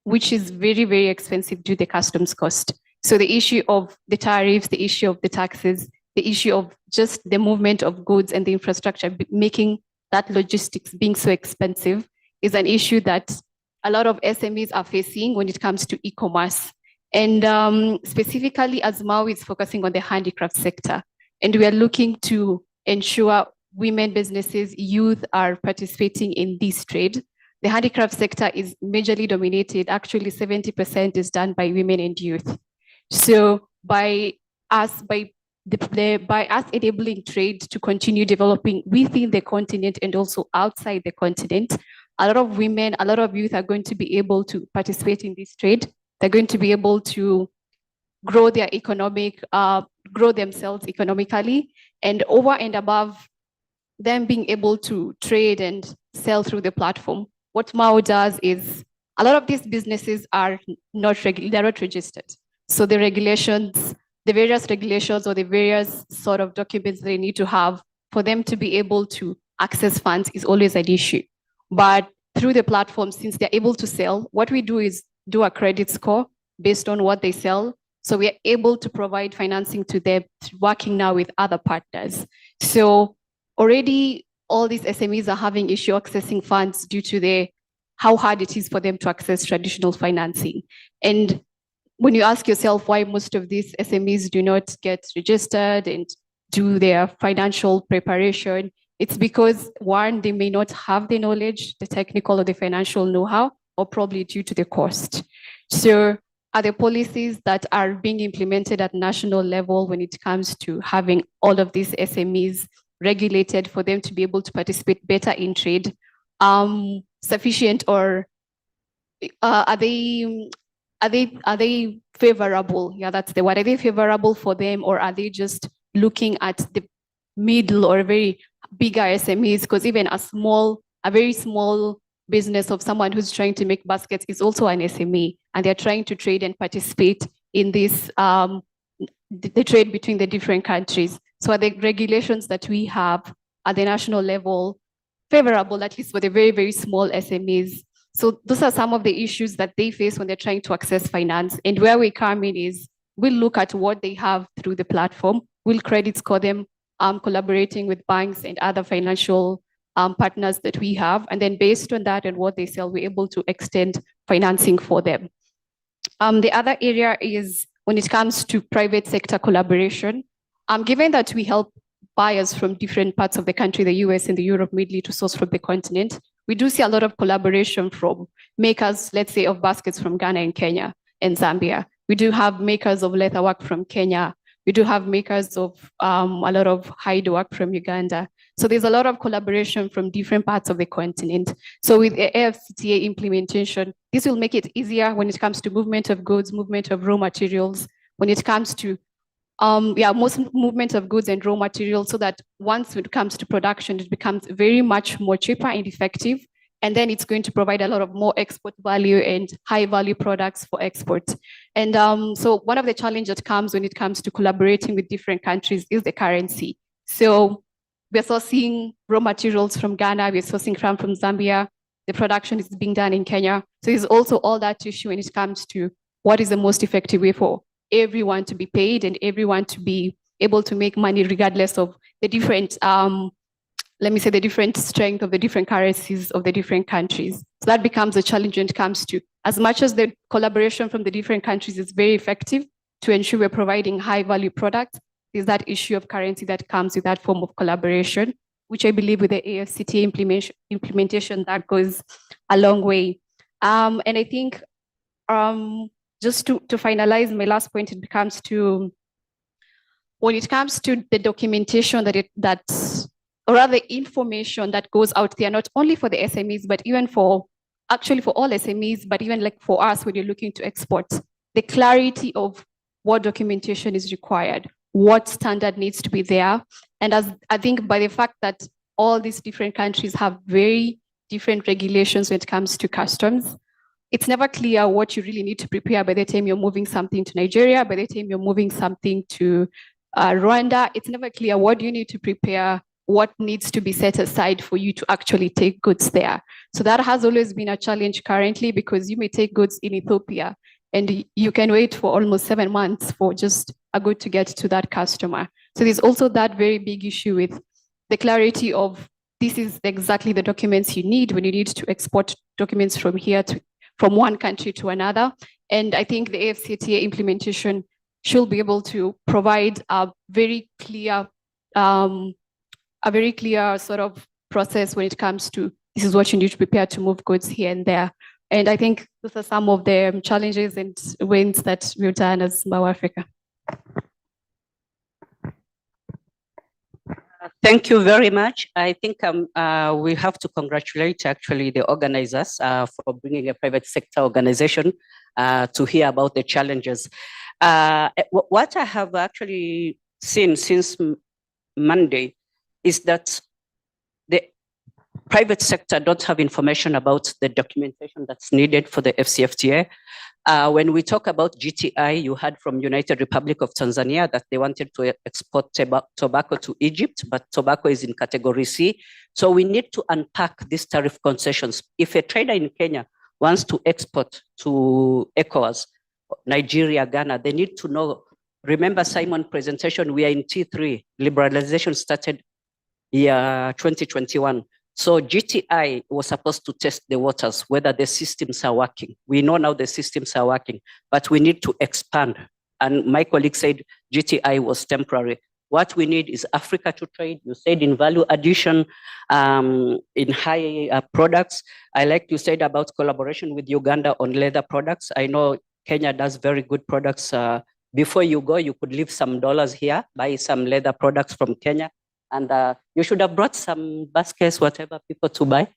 which is very, very expensive due to the customs cost. So the issue of the tariffs, the issue of the taxes, the issue of just the movement of goods and the infrastructure, making that logistics being so expensive is an issue that a lot of SMEs are facing when it comes to e-commerce. And specifically as Mau is focusing on the handicraft sector, and we are looking to ensure women businesses, youth are participating in this trade. The handicraft sector is majorly dominated. Actually, 70% is done by women and youth. So by us enabling trade to continue developing within the continent and also outside the continent, a lot of women, a lot of youth are going to be able to participate in this trade. They're going to be able to grow their grow themselves economically, and over and above them being able to trade and sell through the platform. What Mau does is a lot of these businesses are not registered. So the regulations, the various regulations or the various sort of documents they need to have for them to be able to access funds is always an issue. But through the platform, since they're able to sell, what we do is do a credit score based on what they sell. So we are able to provide financing to them, working now with other partners. So already all these SMEs are having issue accessing funds due to how hard it is for them to access traditional financing. And when you ask yourself why most of these SMEs do not get registered and do their financial preparation, it's because one, they may not have the knowledge, the technical or the financial know-how, or probably due to the cost. So are there policies that are being implemented at national level when it comes to having all of these SMEs regulated for them to be able to participate better in trade sufficient, or are they favorable? Yeah, that's the word. Are they favorable for them, or are they just looking at the middle or very bigger SMEs? Because even a very small business of someone who's trying to make baskets is also an SME, and they're trying to trade and participate in this the trade between the different countries. So are the regulations that we have at the national level favorable, at least for the very, very small SMEs? So those are some of the issues that they face when they're trying to access finance. And where we come in is we'll look at what they have through the platform, we'll credit score them, collaborating with banks and other financial partners that we have. And then based on that and what they sell, we're able to extend financing for them. The other area is when it comes to private sector collaboration. Given that we help buyers from different parts of the country, the US and the Europe, mainly to source from the continent, we do see a lot of collaboration from makers, let's say, of baskets from Ghana and Kenya and Zambia. We do have makers of leatherwork from Kenya. We do have makers of a lot of hide work from Uganda. So there's a lot of collaboration from different parts of the continent. So with AfCFTA implementation, this will make it easier when it comes to movement of goods, movement of raw materials, when it comes to most movement of goods and raw materials, so that once it comes to production, it becomes very much more cheaper and effective. And then it's going to provide a lot of more export value and high value products for export. And so one of the challenges that comes when it comes to collaborating with different countries is the currency. So we're sourcing raw materials from Ghana, we're sourcing from Zambia, the production is being done in Kenya. So there's also all that issue when it comes to what is the most effective way for everyone to be paid and everyone to be able to make money regardless of the different, let me say, the different strength of the different currencies of the different countries. So that becomes a challenge when it comes to, as much as the collaboration from the different countries is very effective to ensure we're providing high value products, there's that issue of currency that comes with that form of collaboration, which I believe with the AfCFTA implementation, that goes a long way. And I think just to finalize my last point, it becomes to, when it comes to the documentation or rather information that goes out there, not only for the SMEs, but even for all SMEs, but even like for us when you're looking to export, the clarity of what documentation is required, what standard needs to be there. And as I think by the fact that all these different countries have very different regulations when it comes to customs, it's never clear what you really need to prepare by the time you're moving something to Nigeria, by the time you're moving something to Rwanda. It's never clear what you need to prepare, what needs to be set aside for you to actually take goods there. So that has always been a challenge currently, because you may take goods in Ethiopia and you can wait for almost 7 months for just a good to get to that customer. So there's also that very big issue with the clarity of this is exactly the documents you need when you need to export documents from one country to another. And I think the AfCFTA implementation should be able to provide a very clear sort of process when it comes to this is what you need to prepare to move goods here and there. And I think those are some of the challenges and wins that we've done as Mbawa Africa. Thank you very much. I think we have to congratulate actually the organizers for bringing a private sector organization to hear about the challenges. What I have actually seen since Monday is that the private sector don't have information about the documentation that's needed for the AfCFTA. When we talk about GTI, you heard from United Republic of Tanzania that they wanted to export tobacco to Egypt, but tobacco is in category C. So we need to unpack these tariff concessions. If a trader in Kenya wants to export to ECOWAS, Nigeria, Ghana, they need to know. Remember Simon's presentation, we are in T3, liberalization started year 2021. So GTI was supposed to test the waters, whether the systems are working. We know now the systems are working, but we need to expand. And my colleague said GTI was temporary. What we need is Africa to trade. You said in value addition, in high products. I like you said about collaboration with Uganda on leather products. I know Kenya does very good products. Before you go, you could leave some dollars here, buy some leather products from Kenya. And you should have brought some baskets, whatever, people to buy.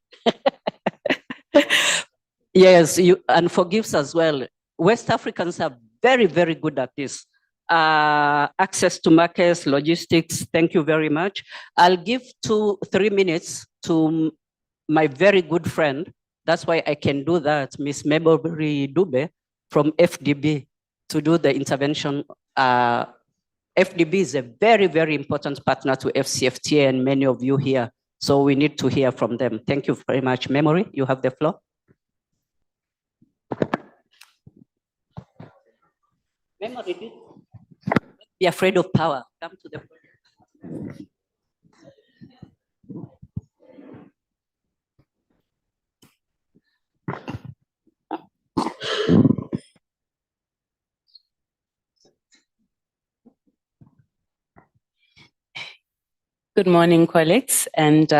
Yes, and for gifts as well. West Africans are very, very good at this. Access to markets, logistics, thank you very much. I'll give 2-3 minutes to my very good friend. That's why I can do that, Miss Mabelberry Dube from FDB, to do the intervention. FDB is a very, very important partner to AfCFTA and many of you here. So we need to hear from them. Thank you very much. Memory, you have the floor. Memory, be afraid of power. Come to the point. Good morning, colleagues. And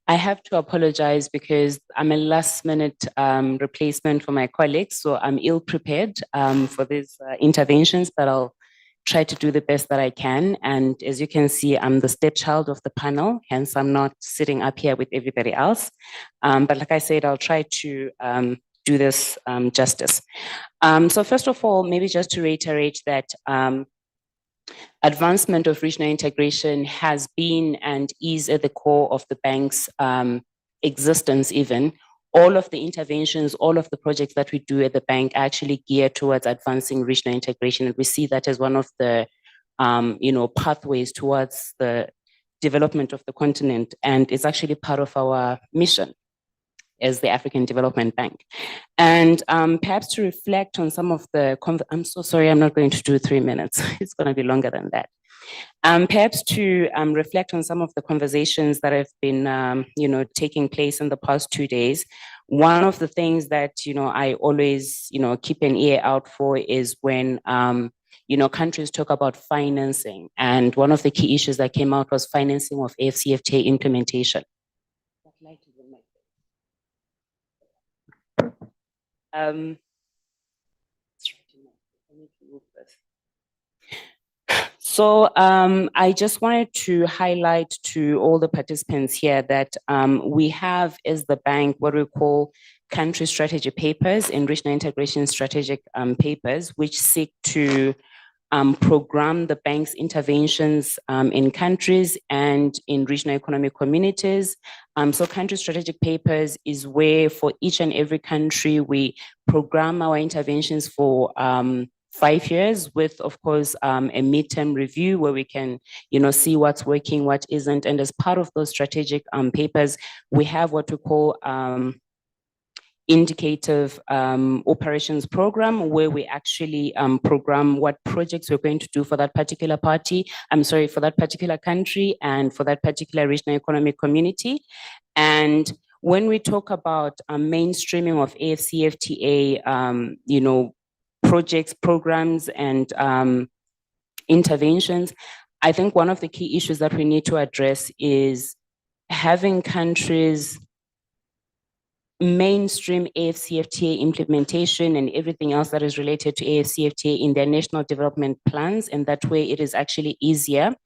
I have to apologize because I'm a last-minute replacement for my colleagues, so I'm ill-prepared for these interventions, but I'll try to do the best that I can. And as you can see, I'm the stepchild of the panel, hence I'm not sitting up here with everybody else. But like I said, I'll try to do this justice. So first of all, maybe just to reiterate that advancement of regional integration has been and is at the core of the bank's existence even. All of the interventions, all of the projects that we do at the bank actually gear towards advancing regional integration. And we see that as one of the pathways towards the development of the continent. And it's actually part of our mission as the African Development Bank. And perhaps to reflect on some of the, I'm so sorry, I'm not going to do 3 minutes. It's going to be longer than that. Perhaps to reflect on some of the conversations that have been, taking place in the past 2 days. One of the things that, I always, keep an ear out for is when, countries talk about financing. And one of the key issues that came out was financing of AfCFTA implementation. So I just wanted to highlight to all the participants here that we have as the bank what we call country strategy papers and regional integration strategic papers, which seek to program the bank's interventions in countries and in regional economic communities. So country strategic papers is where for each and every country, we program our interventions for 5 years with, of course, a midterm review where we can, see what's working, what isn't. And as part of those strategic papers, we have what we call indicative operations program, where we actually program what projects we're going to do for that particular for that particular country and for that particular regional economic community. And when we talk about mainstreaming of AfCFTA, projects, programs, and interventions, I think one of the key issues that we need to address is having countries mainstream AfCFTA implementation and everything else that is related to AfCFTA in their national development plans. And that way it is actually easier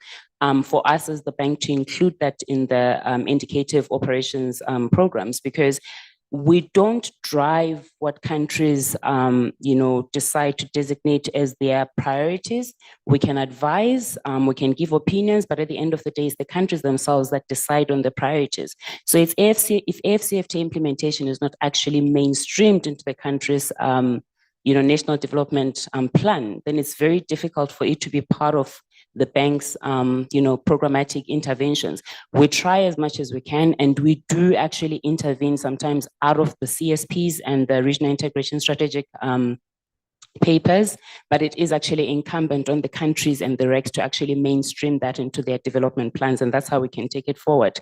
for us as the bank to include that in the indicative operations programs, because we don't drive what countries, decide to designate as their priorities. We can advise, we can give opinions, but at the end of the day, it's the countries themselves that decide on the priorities. So if AfCFTA implementation is not actually mainstreamed into the country's, national development plan, then it's very difficult for it to be part of the bank's, programmatic interventions. We try as much as we can, and we do actually intervene sometimes out of the CSPs and the regional integration strategic papers, but it is actually incumbent on the countries and the regs to actually mainstream that into their development plans, and that's how we can take it forward.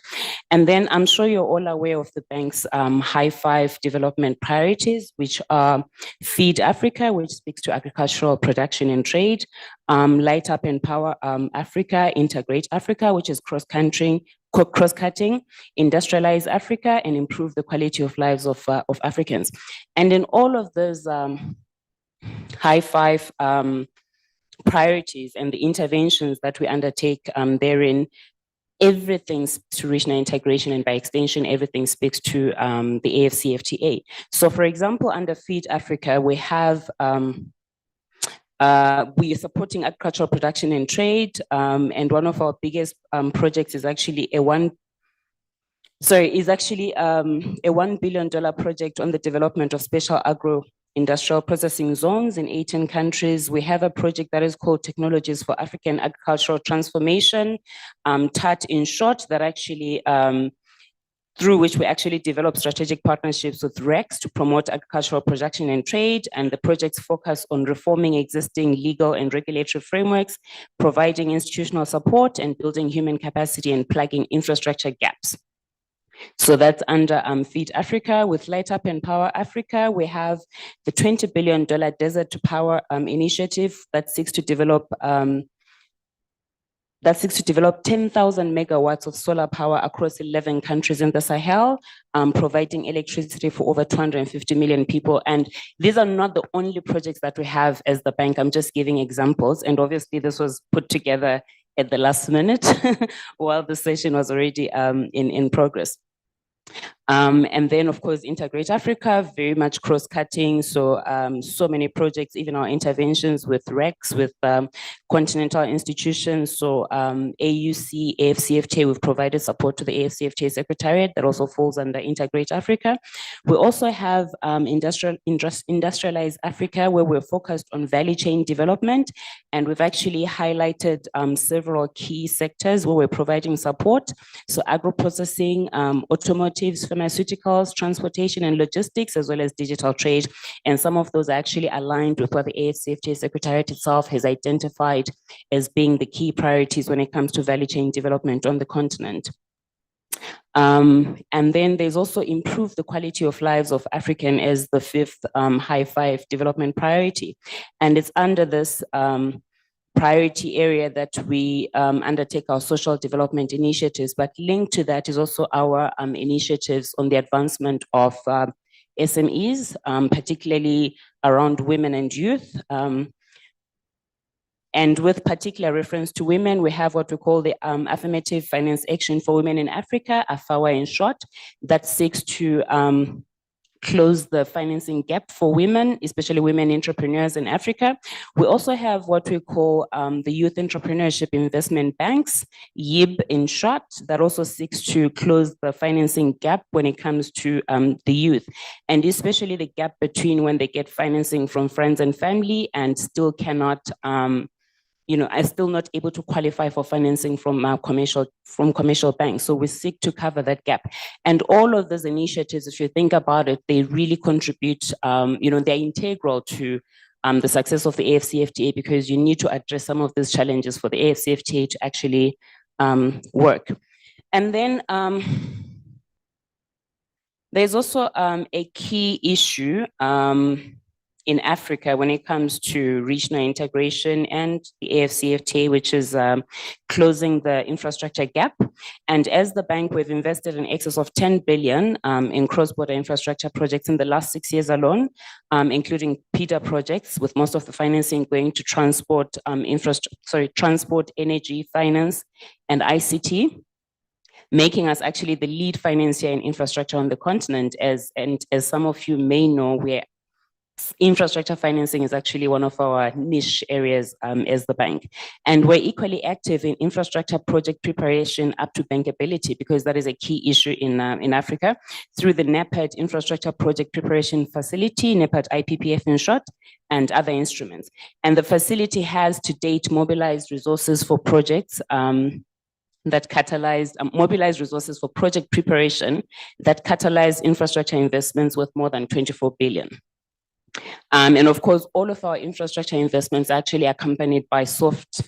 And then I'm sure you're all aware of the bank's high 5 development priorities, which are Feed Africa, which speaks to agricultural production and trade, Light Up and Power Africa, Integrate Africa, which is cross-cutting, Industrialize Africa, and improve the quality of lives of Africans. And in all of those high 5 priorities and the interventions that we undertake therein, everything speaks to regional integration, and by extension, everything speaks to the AfCFTA. So for example, under Feed Africa, we have we are supporting agricultural production and trade, and one of our biggest projects is actually a $1 billion project on the development of special agro-industrial processing zones in 18 countries. We have a project that is called Technologies for African Agricultural Transformation, TAT in short, that actually through which we actually develop strategic partnerships with RECs to promote agricultural production and trade. And the projects focus on reforming existing legal and regulatory frameworks, providing institutional support, and building human capacity and plugging infrastructure gaps. So that's under Feed Africa. With Light Up and Power Africa, we have the $20 billion Desert to Power initiative that seeks to develop 10,000 megawatts of solar power across 11 countries in the Sahel, providing electricity for over 250 million people. And these are not the only projects that we have as the bank. I'm just giving examples. And obviously this was put together at the last minute while the session was already in progress. And then, of course, Integrate Africa, very much cross-cutting. So, so many projects, even our interventions with RECs, with continental institutions. So, AUC, AfCFTA, we've provided support to the AfCFTA Secretariat that also falls under Integrate Africa. We also have Industrialize Africa, where we're focused on value chain development. And we've actually highlighted several key sectors where we're providing support. So, agro-processing, automotives, pharmaceuticals, transportation and logistics, as well as digital trade. And some of those are actually aligned with what the AfCFTA Secretariat itself has identified as being the key priorities when it comes to value chain development on the continent. And then there's also improve the quality of lives of African as the fifth high five development priority. And it's under this priority area that we undertake our social development initiatives, but linked to that is also our initiatives on the advancement of SMEs, particularly around women and youth. And with particular reference to women, we have what we call the Affirmative Finance Action for Women in Africa, AFAWA in short, that seeks to close the financing gap for women, especially women entrepreneurs in Africa. We also have what we call the Youth Entrepreneurship Investment Banks, YIB in short, that also seeks to close the financing gap when it comes to the youth, and especially the gap between when they get financing from friends and family and still cannot are still not able to qualify for financing from commercial banks. So we seek to cover that gap. And all of those initiatives, if you think about it, they really contribute, they're integral to the success of the AfCFTA, because you need to address some of these challenges for the AfCFTA to actually work. And then there's also a key issue in Africa when it comes to regional integration and the AfCFTA, which is closing the infrastructure gap. And as the bank, we've invested in excess of 10 billion in cross-border infrastructure projects in the last 6 years alone, including PIDA projects, with most of the financing going to transport, transport, energy, finance, and ICT, making us actually the lead financier in infrastructure on the continent. As some of you may know, infrastructure financing is actually one of our niche areas as the bank. And we're equally active in infrastructure project preparation up to bankability, because that is a key issue in Africa, through the NEPAD Infrastructure Project Preparation Facility, NEPAD IPPF in short, and other instruments. And the facility has to date mobilized resources for projects that catalyzed, mobilized resources for project preparation that catalyzed infrastructure investments worth more than 24 billion. And of course, all of our infrastructure investments are actually accompanied by soft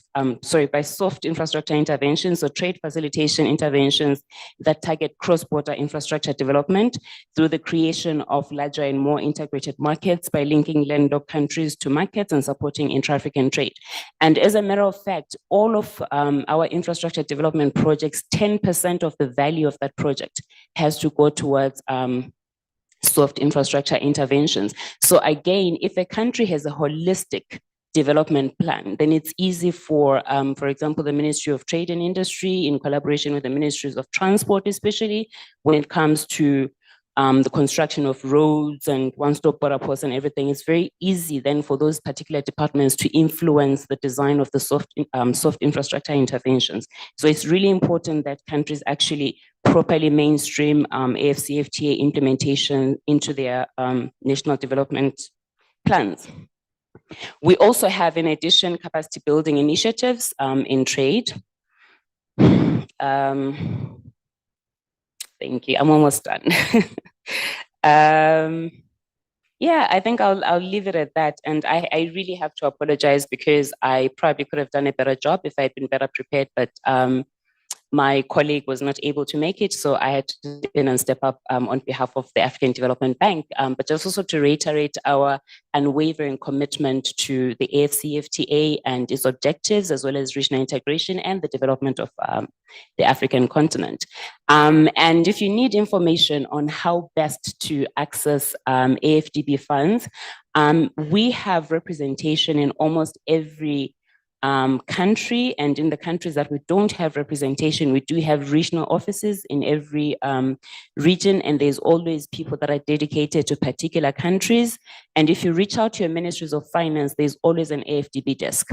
infrastructure interventions, or trade facilitation interventions that target cross-border infrastructure development through the creation of larger and more integrated markets by linking landlocked countries to markets and supporting intra-African trade. And as a matter of fact, all of our infrastructure development projects, 10% of the value of that project has to go towards soft infrastructure interventions. So again, if a country has a holistic development plan, then it's easy for example, the Ministry of Trade and Industry, in collaboration with the Ministries of Transport, especially when it comes to the construction of roads and one-stop border ports and everything, it's very easy then for those particular departments to influence the design of the soft infrastructure interventions. So it's really important that countries actually properly mainstream AfCFTA implementation into their national development plans. We also have, in addition, capacity building initiatives in trade. Thank Thank you. I'm almost done. Yeah, I think I'll leave it at that. And I really have to apologize because I probably could have done a better job if I'd been better prepared, but my colleague was not able to make it, so I had to step in and step up on behalf of the African Development Bank. But just also to reiterate our unwavering commitment to the AfCFTA and its objectives, as well as regional integration and the development of the African continent. And if you need information on how best to access AFDB funds, we have representation in almost every country, and in the countries that we don't have representation, we do have regional offices in every region, and there's always people that are dedicated to particular countries. And if you reach out to your ministries of finance, there's always an AFDB desk.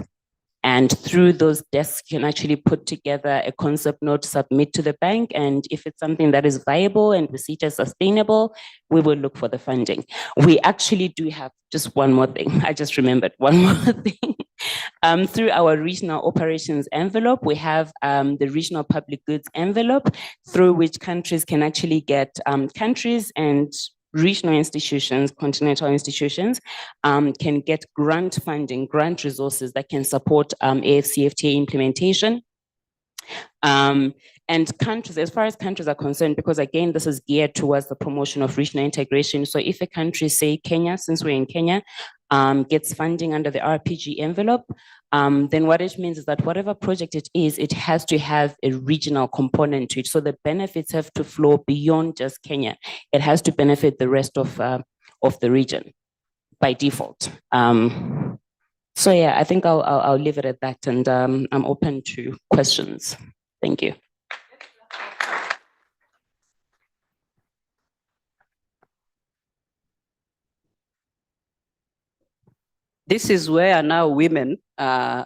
And through those desks, you can actually put together a concept note, submit to the bank. And if it's something that is viable and we see it as sustainable, we will look for the funding. We actually do have just one more thing. I just remembered one more thing. Through our regional operations envelope, we have the regional public goods envelope, through which countries can actually get countries and regional institutions, continental institutions, can get grant funding, grant resources that can support AfCFTA implementation. And countries, as far as countries are concerned, because again, this is geared towards the promotion of regional integration. So if a country, say Kenya, since we're in Kenya, gets funding under the RPG envelope, then what it means is that whatever project it is, it has to have a regional component to it. So the benefits have to flow beyond just Kenya. It has to benefit the rest of the region by default. So yeah, I think I'll leave it at that, and I'm open to questions. Thank you. This is where now women,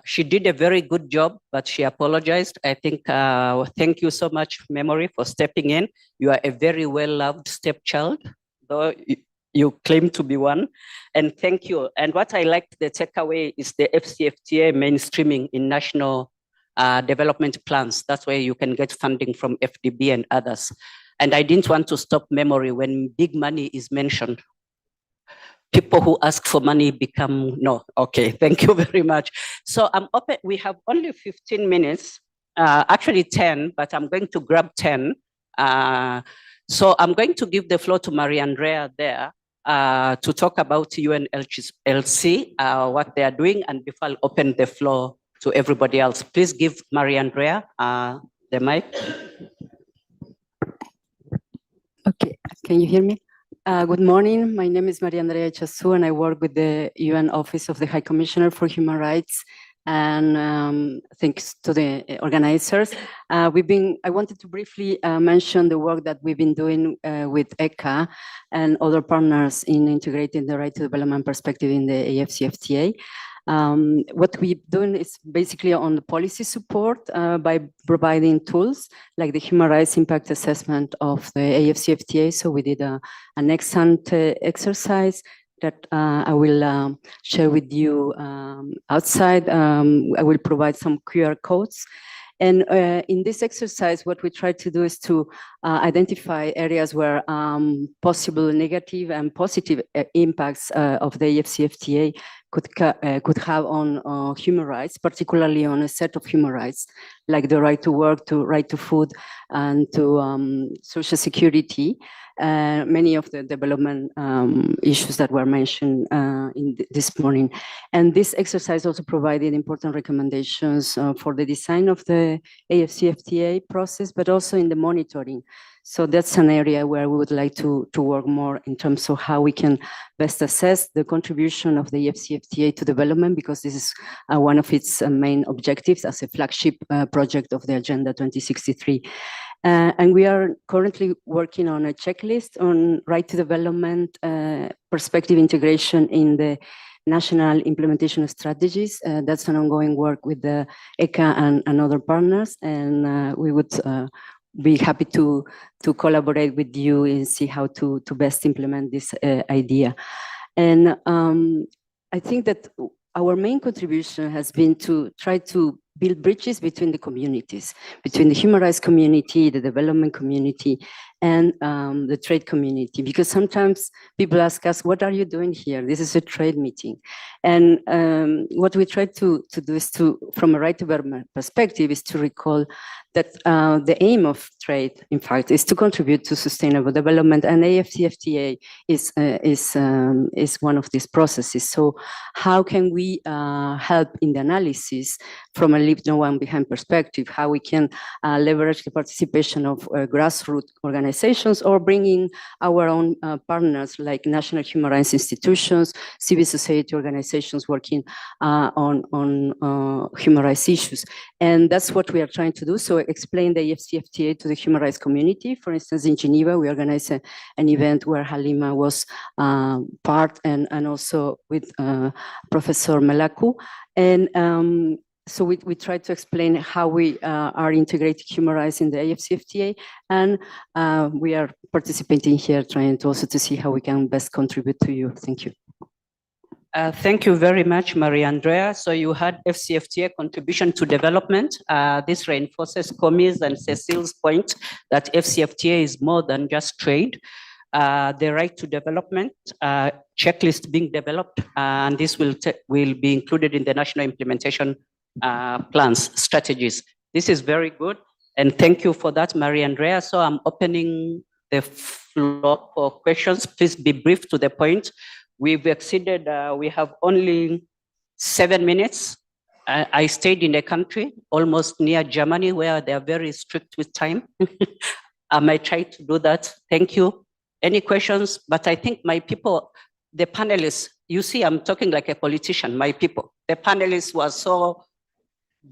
she did a very good job, but she apologized. I think, thank you so much, Memory, for stepping in. You are a very well-loved stepchild, though you claim to be one. And thank you. And what I liked, the takeaway is the AfCFTA mainstreaming in national development plans. That's where you can get funding from FDB and others. And I didn't want to stop Memory when big money is mentioned. People who ask for money become no. Okay, thank you very much. So I'm open. We have only 15 minutes, actually 10, but I'm going to grab 10. So I'm going to give the floor to Maria Andrea there to talk about UNLC, what they are doing, and before I'll open the floor to everybody else. Please give Maria Andrea the mic. Okay, can you hear me? Good morning. My name is Maria Andrea Chasu, and I work with the UN Office of the High Commissioner for Human Rights. And thanks to the organizers. I wanted to briefly mention the work that we've been doing with ECA and other partners in integrating the right to development perspective in the AfCFTA. What we're doing is basically on the policy support by providing tools like the human rights impact assessment of the AfCFTA. So we did an ex-ante exercise that I will share with you outside. I will provide some QR codes. And in this exercise, what we try to do is to identify areas where possible negative and positive impacts of the AfCFTA could have on human rights, particularly on a set of human rights, like the right to work, to right to food, and to social security. Many of the development issues that were mentioned this morning. And this exercise also provided important recommendations for the design of the AfCFTA process, but also in the monitoring. So that's an area where we would like to work more in terms of how we can best assess the contribution of the AfCFTA to development, because this is one of its main objectives as a flagship project of the Agenda 2063. And we are currently working on a checklist on right to development perspective integration in the national implementation strategies. That's an ongoing work with the ECA and other partners, and we would be happy to collaborate with you and see how to best implement this idea. And I think that our main contribution has been to try to build bridges between the communities, between the human rights community, the development community, and the trade community, because sometimes people ask us, what are you doing here? This is a trade meeting. And what we try to do is to, from a right development perspective, is to recall that the aim of trade, in fact, is to contribute to sustainable development, and AfCFTA is one of these processes. So how can we help in the analysis from a leave no one behind perspective, how we can leverage the participation of grassroots organizations, or bring in our own partners like national human rights institutions, civil society organizations working on human rights issues. And that's what we are trying to do. So explain the AfCFTA to the human rights community. For instance, in Geneva, we organized an event where Halima was part, and also with Professor Melaku. And so we try to explain how we are integrating human rights in the AfCFTA, and we are participating here, trying to also to see how we can best contribute to you. Thank you. Thank you very much, Maria Andrea. So you had AfCFTA contribution to development. This reinforces Komi's and Cecile's point that AfCFTA is more than just trade. The right to development checklist being developed, and this will be included in the national implementation plans, strategies. This is very good, and thank you for that, Maria Andrea. So I'm opening the floor for questions. Please be brief to the point. We've exceeded, we have only 7 minutes. I stayed in a country almost near Germany where they are very strict with time. I might try to do that. Thank you. Any questions? But I think my people, the panelists, you see, I'm talking like a politician, my people. The panelists were so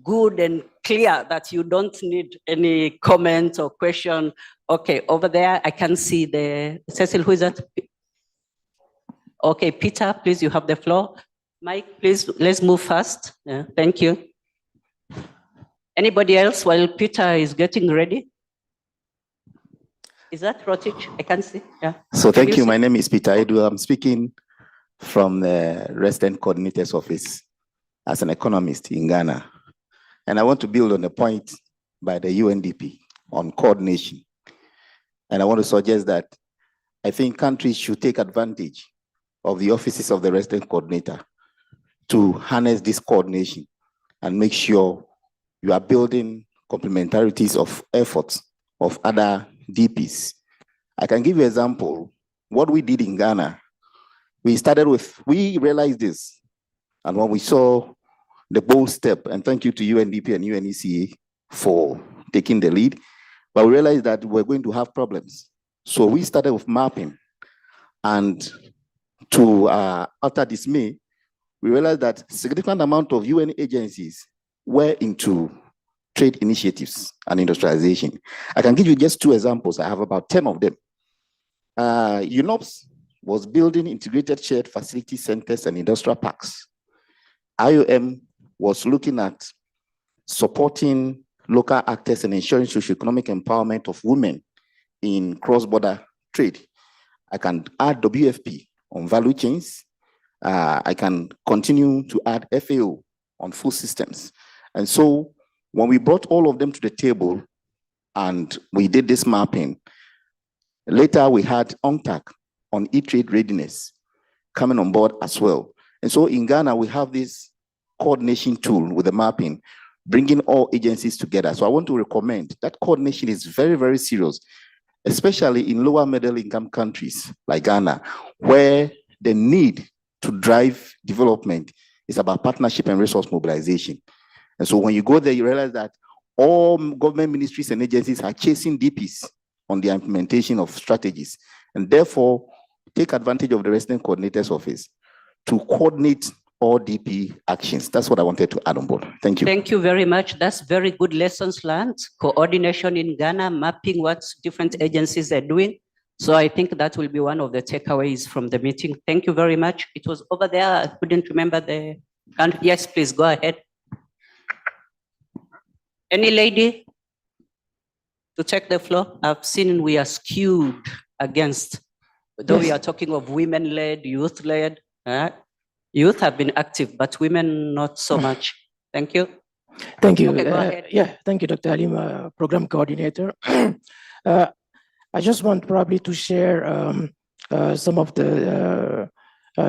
good and clear that you don't need any comment or question. Okay, over there, I can see the, Cecil, who is that? Okay, Peter, please, you have the floor. Mike, please, let's move fast. Yeah, thank you. Anybody else while Peter is getting ready? Is that Rotich? I can see. Yeah. So thank you. My name is Peter Edu. I'm speaking from the Resident Coordinator's Office as an economist in Ghana. And I want to build on the point by the UNDP on coordination. And I want to suggest that I think countries should take advantage of the offices of the resident coordinator to harness this coordination and make sure you are building complementarities of efforts of other DPs. I can give you an example. What we did in Ghana, we realized this, and when we saw the bold step, and thank you to UNDP and UNECA for taking the lead, but we realized that we're going to have problems. So we started with mapping, and to utter dismay, we realized that a significant amount of UN agencies were into trade initiatives and industrialization. I can give you just 2 examples. I have about 10 of them. UNOPS was building integrated shared facility centers and industrial parks. IOM was looking at supporting local actors and ensuring socioeconomic empowerment of women in cross-border trade. I can add WFP on value chains. I can continue to add FAO on food systems. And so when we brought all of them to the table and we did this mapping, later we had UNCTAD on e-trade readiness coming on board as well. And so in Ghana, we have this coordination tool with the mapping, bringing all agencies together. So I want to recommend that coordination is very, very serious, especially in lower middle income countries like Ghana, where the need to drive development is about partnership and resource mobilization. And so when you go there, you realize that all government ministries and agencies are chasing DPs on the implementation of strategies, and therefore take advantage of the resident coordinator's office to coordinate all DP actions. That's what I wanted to add on board. Thank you. Thank you very much. That's very good lessons learned. Coordination in Ghana, mapping what different agencies are doing. So I think that will be one of the takeaways from the meeting. Thank you very much. It was over there. I couldn't remember the, yes, please go ahead. Any lady to take the floor? I've seen we are skewed against, though we are talking of women-led, youth-led. Youth have been active, but women not so much. Thank you. Thank you. Okay, go ahead. Yeah, thank you, Dr. Halima, Program Coordinator. I just want probably to share some of the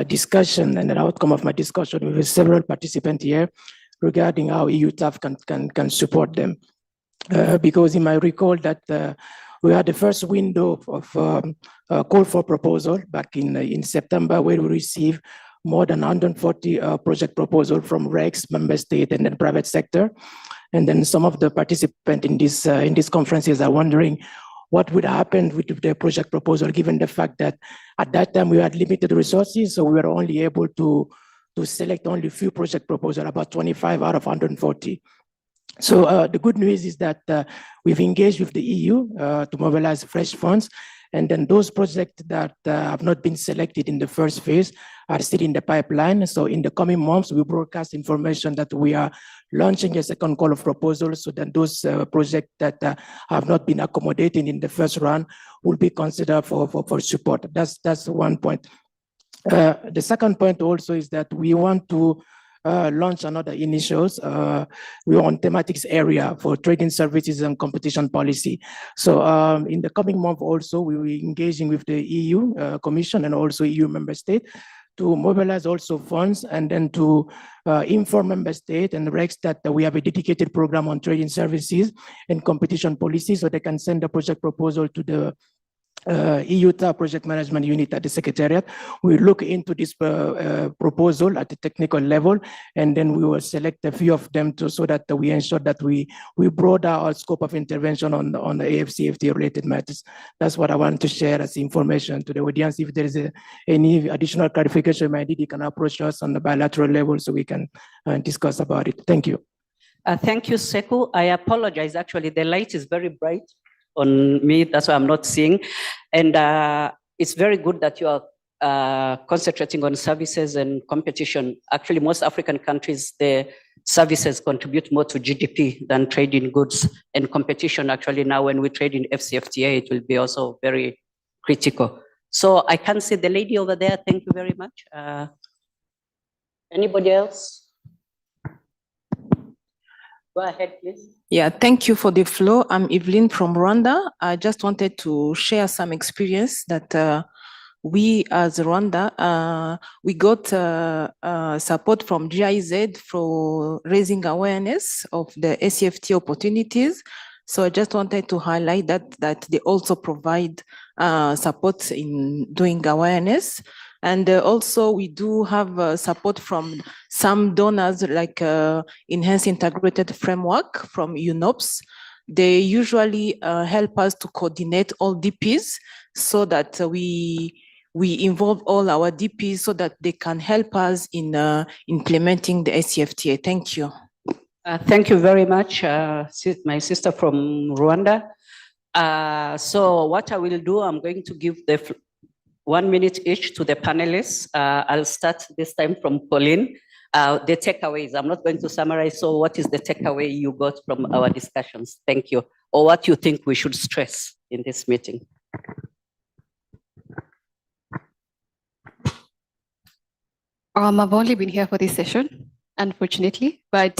discussion and an outcome of my discussion with several participants here regarding how EU TAF can support them. Because you might recall that we had the first window of call for proposal back in September, where we received more than 140 project proposals from REX, member state, and then private sector. And then some of the participants in these conferences are wondering what would happen with the project proposal, given the fact that at that time we had limited resources, so we were only able to select only a few project proposals, about 25 out of 140. So the good news is that we've engaged with the EU to mobilize fresh funds, and then those projects that have not been selected in the first phase are still in the pipeline. So in the coming months, we broadcast information that we are launching a second call of proposals, so that those projects that have not been accommodated in the first round will be considered for support. That's one point. The second point also is that we want to launch another initials. We're on thematics area for trading services and competition policy. So in the coming month also, we will be engaging with the EU Commission and also EU member state to mobilize also funds, and then to inform member state and REX that we have a dedicated program on trading services and competition policy, so they can send a project proposal to the EU TAF project management unit at the secretariat. We look into this proposal at the technical level, and then we will select a few of them so that we ensure that we broaden our scope of intervention on the AfCFTA related matters. That's what I want to share as information to the audience. If there is any additional clarification you need, you can approach us on the bilateral level so we can discuss about it. Thank you. Thank you, Sekou. I apologize. Actually, the light is very bright on me, that's why I'm not seeing. And it's very good that you are concentrating on services and competition. Actually, most African countries, the services contribute more to GDP than trading goods, and competition actually now when we trade in AfCFTA, it will be also very critical. So I can see the lady over there. Thank you very much. Anybody else? Go ahead, please. Yeah, thank you for the floor. I'm Evelyn from Rwanda. I just wanted to share some experience that we as Rwanda, we got support from GIZ for raising awareness of the AfCFTA opportunities. So I just wanted to highlight that they also provide support in doing awareness. And also we do have support from some donors like Enhanced Integrated Framework from UNOPS. They usually help us to coordinate all DPs so that we involve all our DPs so that they can help us in implementing the AfCFTA. Thank you. Thank you very much, my sister from Rwanda. So what I will do, I'm going to give the 1 minute each to the panelists. I'll start this time from Pauline. The takeaways, I'm not going to summarize. So what is the takeaway you got from our discussions? Thank you. Or what you think we should stress in this meeting? I've only been here for this session, unfortunately, but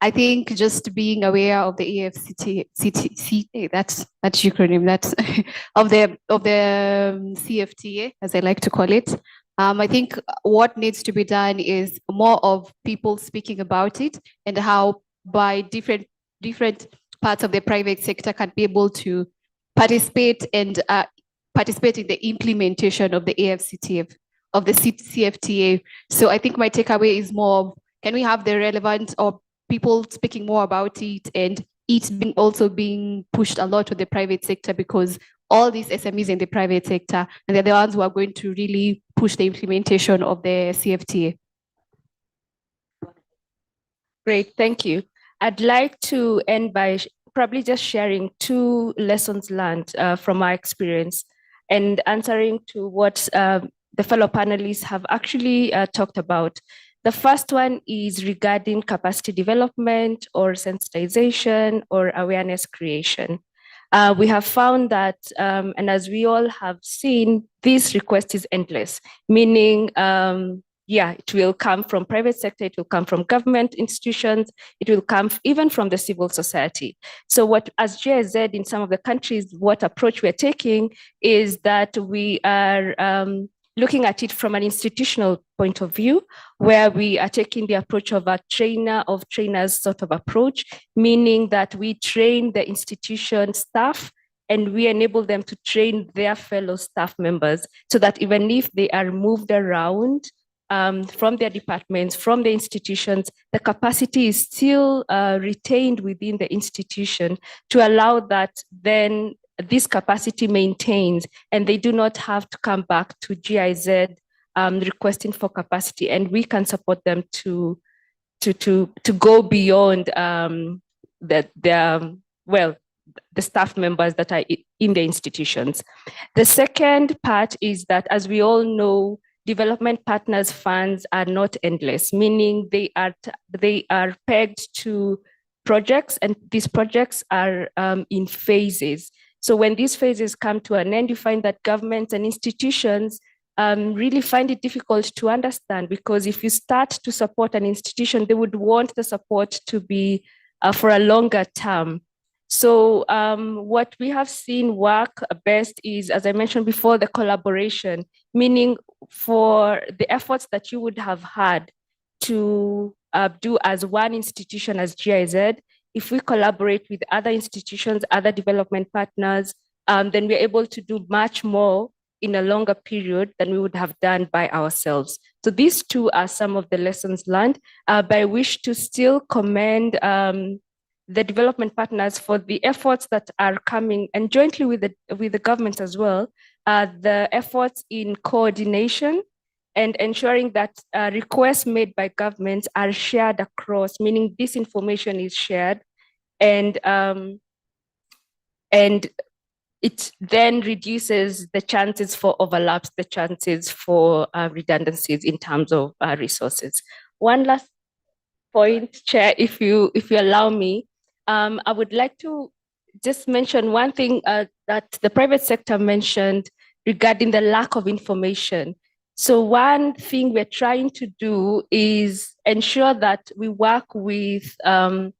I think just being aware of the AfCFTA, that's acronym, that's of the CFTA, as I like to call it. I think what needs to be done is more of people speaking about it, and how by different parts of the private sector can be able to participate and participate in the implementation of the AfCFTA, of the CFTA. So I think my takeaway is more of, can we have the relevant or people speaking more about it, and it also being pushed a lot to the private sector, because all these SMEs in the private sector, and they're the ones who are going to really push the implementation of the CFTA. Great, thank you. I'd like to end by probably just sharing 2 lessons learned from my experience and answering to what the fellow panelists have actually talked about. The first one is regarding capacity development or sensitization or awareness creation. We have found that, and as we all have seen, this request is endless, meaning yeah, it will come from private sector, it will come from government institutions, it will come even from the civil society. So what, as Jay said, in some of the countries, what approach we're taking is that we are looking at it from an institutional point of view, where we are taking the approach of a trainer of trainers sort of approach, meaning that we train the institution staff and we enable them to train their fellow staff members, so that even if they are moved around from their departments, from the institutions, the capacity is still retained within the institution to allow that then this capacity maintains and they do not have to come back to GIZ requesting for capacity, and we can support them to go beyond the staff members that are in the institutions. The second part is that, as we all know, development partners funds are not endless, meaning they are pegged to projects, and these projects are in phases. So when these phases come to an end, you find that governments and institutions really find it difficult to understand, because if you start to support an institution, they would want the support to be for a longer term. So what we have seen work best is, as I mentioned before, the collaboration, meaning for the efforts that you would have had to do as one institution, as GIZ, if we collaborate with other institutions, other development partners, then we're able to do much more in a longer period than we would have done by ourselves. So these two are some of the lessons learned. But I wish to still commend the development partners for the efforts that are coming, and jointly with the governments as well, the efforts in coordination and ensuring that requests made by governments are shared across, meaning this information is shared, and it then reduces the chances for overlaps, the chances for redundancies in terms of resources. One last point, Chair, if you allow me, I would like to just mention one thing that the private sector mentioned regarding the lack of information. So one thing we're trying to do is ensure that we work with our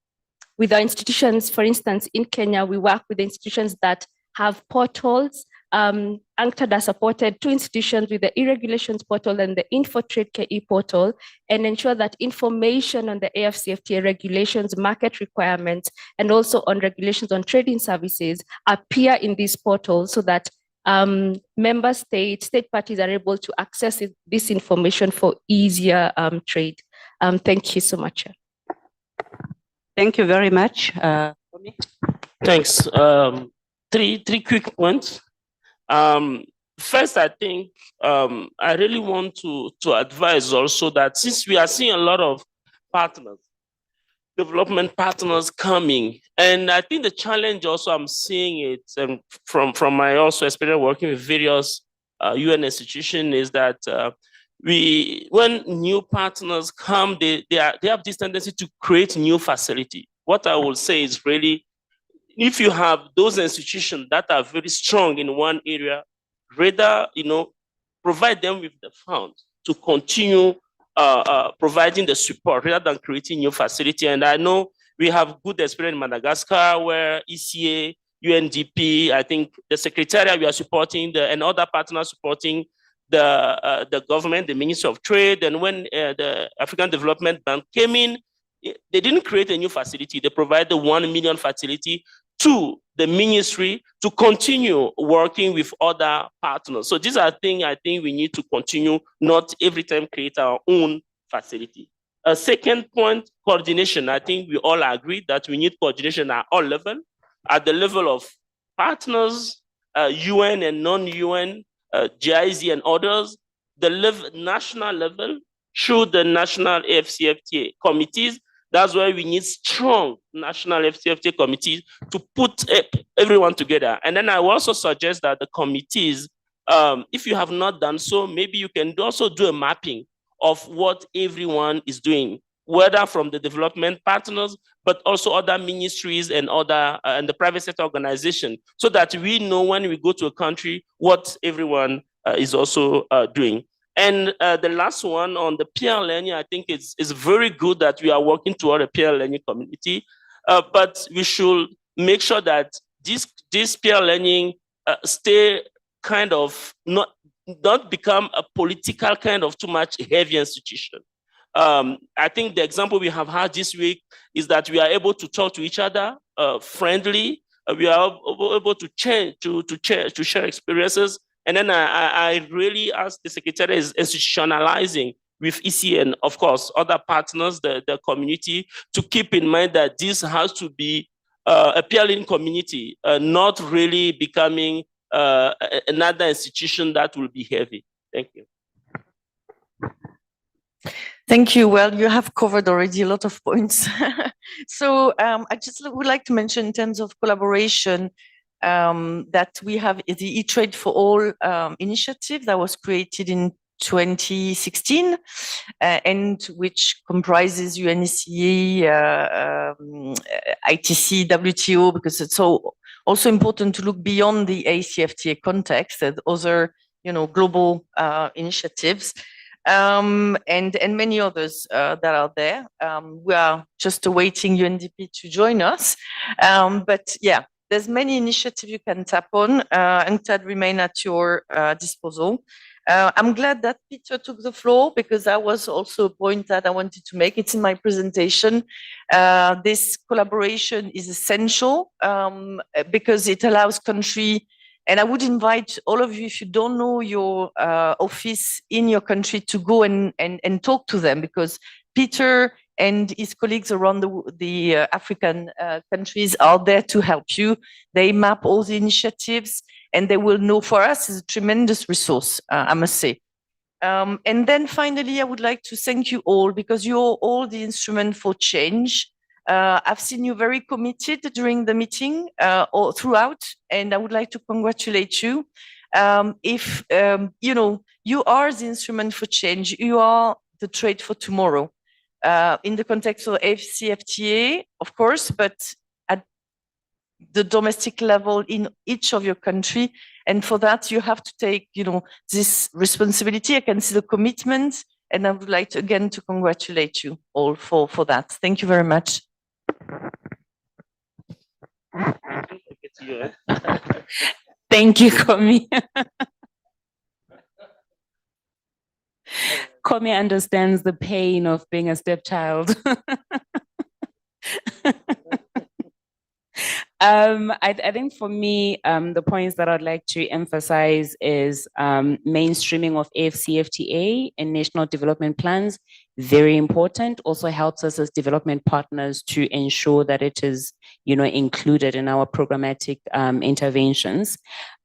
institutions. For instance, in Kenya, we work with institutions that have portals. UNCTAD supported 2 institutions with the e-regulations portal and the InfoTrade KE portal, and ensure that information on the AfCFTA regulations, market requirements, and also on regulations on trading services appear in these portals, so that member state parties are able to access this information for easier trade. Thank you so much. Thank you very much. Thanks. Three quick points. First, I think I really want to advise also that, since we are seeing a lot of partners, development partners coming, and I think the challenge also I'm seeing it from my also experience working with various UN institutions is that when new partners come, they have this tendency to create new facility. What I will say is, really, if you have those institutions that are very strong in one area, rather, provide them with the funds to continue providing the support rather than creating new facility. And I know we have good experience in Madagascar, where ECA, UNDP, I think the Secretariat we are supporting, and other partners supporting the government, the Ministry of Trade. And when the African Development Bank came in, they didn't create a new facility. They provided the 1 million facility to the ministry to continue working with other partners. So these are things I think we need to continue, not every time create our own facility. A second point, coordination. I think we all agree that we need coordination at all levels, at the level of partners, UN and non-UN, GIZ and others, the national level, through the national AfCFTA committees. That's why we need strong national AfCFTA committees to put everyone together. And then I will also suggest that the committees, if you have not done so, maybe you can also do a mapping of what everyone is doing, whether from the development partners, but also other ministries and and the private sector organization, so that we know when we go to a country what everyone is also doing. And the last one on the peer learning, I think it's very good that we are working toward a peer learning community, but we should make sure that this peer learning stay kind of not become a political kind of too much heavy institution. I think the example we have had this week is that we are able to talk to each other friendly. We are able to share experiences. And then I really ask the Secretary is institutionalizing with EC and of course other partners, the community, to keep in mind that this has to be a peer learning community, not really becoming another institution that will be heavy. Thank you. Thank you. Well, you have covered already a lot of points. So I just would like to mention in terms of collaboration that we have the E-Trade for All initiative that was created in 2016 and which comprises UNECE, ITC, WTO, because it's also important to look beyond the AfCFTA context and other, global initiatives. And many others that are there. We are just awaiting UNDP to join us. But yeah, there's many initiatives you can tap on and that remain at your disposal. I'm glad that Peter took the floor because that was also a point that I wanted to make. It's in my presentation. This collaboration is essential because it allows country. And I would invite all of you, if you don't know your office in your country, to go and talk to them, because Peter and his colleagues around the African countries are there to help you. They map all the initiatives and they will know. For us, it's a tremendous resource, I must say. And then finally, I would like to thank you all because you're all the instrument for change. I've seen you very committed during the meeting or throughout, and I would like to congratulate you. You are the instrument for change. You are the trade for tomorrow in the context of AfCFTA, of course, but at the domestic level in each of your country. And for that, you have to take, this responsibility. I can see the commitment, and I would like to, again, to congratulate you all for that. Thank you very much. Thank you, Komi. Komi understands the pain of being a stepchild. I think for me, the points that I'd like to emphasize is mainstreaming of AfCFTA and national development plans, very important. Also helps us as development partners to ensure that it is, included in our programmatic interventions.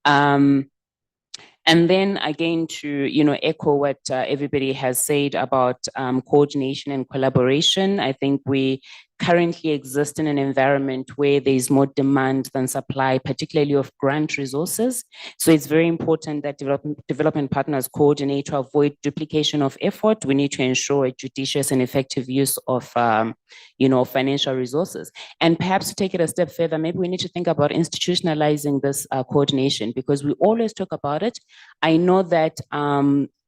And then again, to echo what everybody has said about coordination and collaboration. I think we currently exist in an environment where there is more demand than supply, particularly of grant resources. So it's very important that development partners coordinate to avoid duplication of effort. We need to ensure a judicious and effective use of financial resources. And perhaps to take it a step further, maybe we need to think about institutionalizing this coordination, because we always talk about it. I know that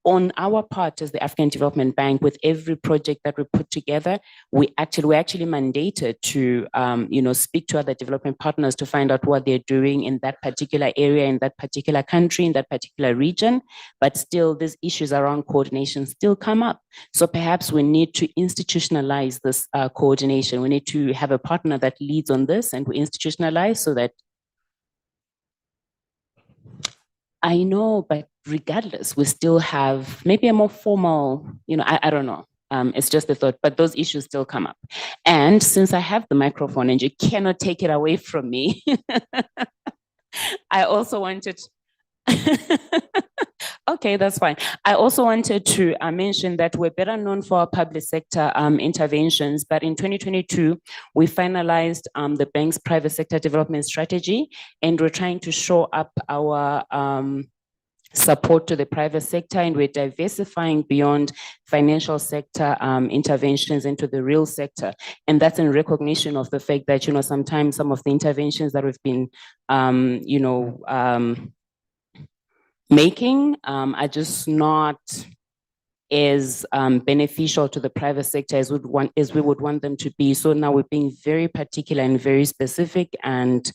on our part as the African Development Bank, with every project that we put together, we're actually mandated to speak to other development partners to find out what they're doing in that particular area, in that particular country, in that particular region. But still, these issues around coordination still come up. So perhaps we need to institutionalize this coordination. We need to have a partner that leads on this, and we institutionalize so that I know, but regardless, we still have maybe a more formal, I don't know. It's just a thought, but those issues still come up. And since I have the microphone and you cannot take it away from me, I also wanted, okay, that's fine. I also wanted to mention that we're better known for our public sector interventions, but in 2022, we finalized the bank's private sector development strategy, and we're trying to show up our support to the private sector, and we're diversifying beyond financial sector interventions into the real sector. And that's in recognition of the fact that, sometimes some of the interventions that we've been, making are just not as beneficial to the private sector as we would want them to be. So now we're being very particular and very specific and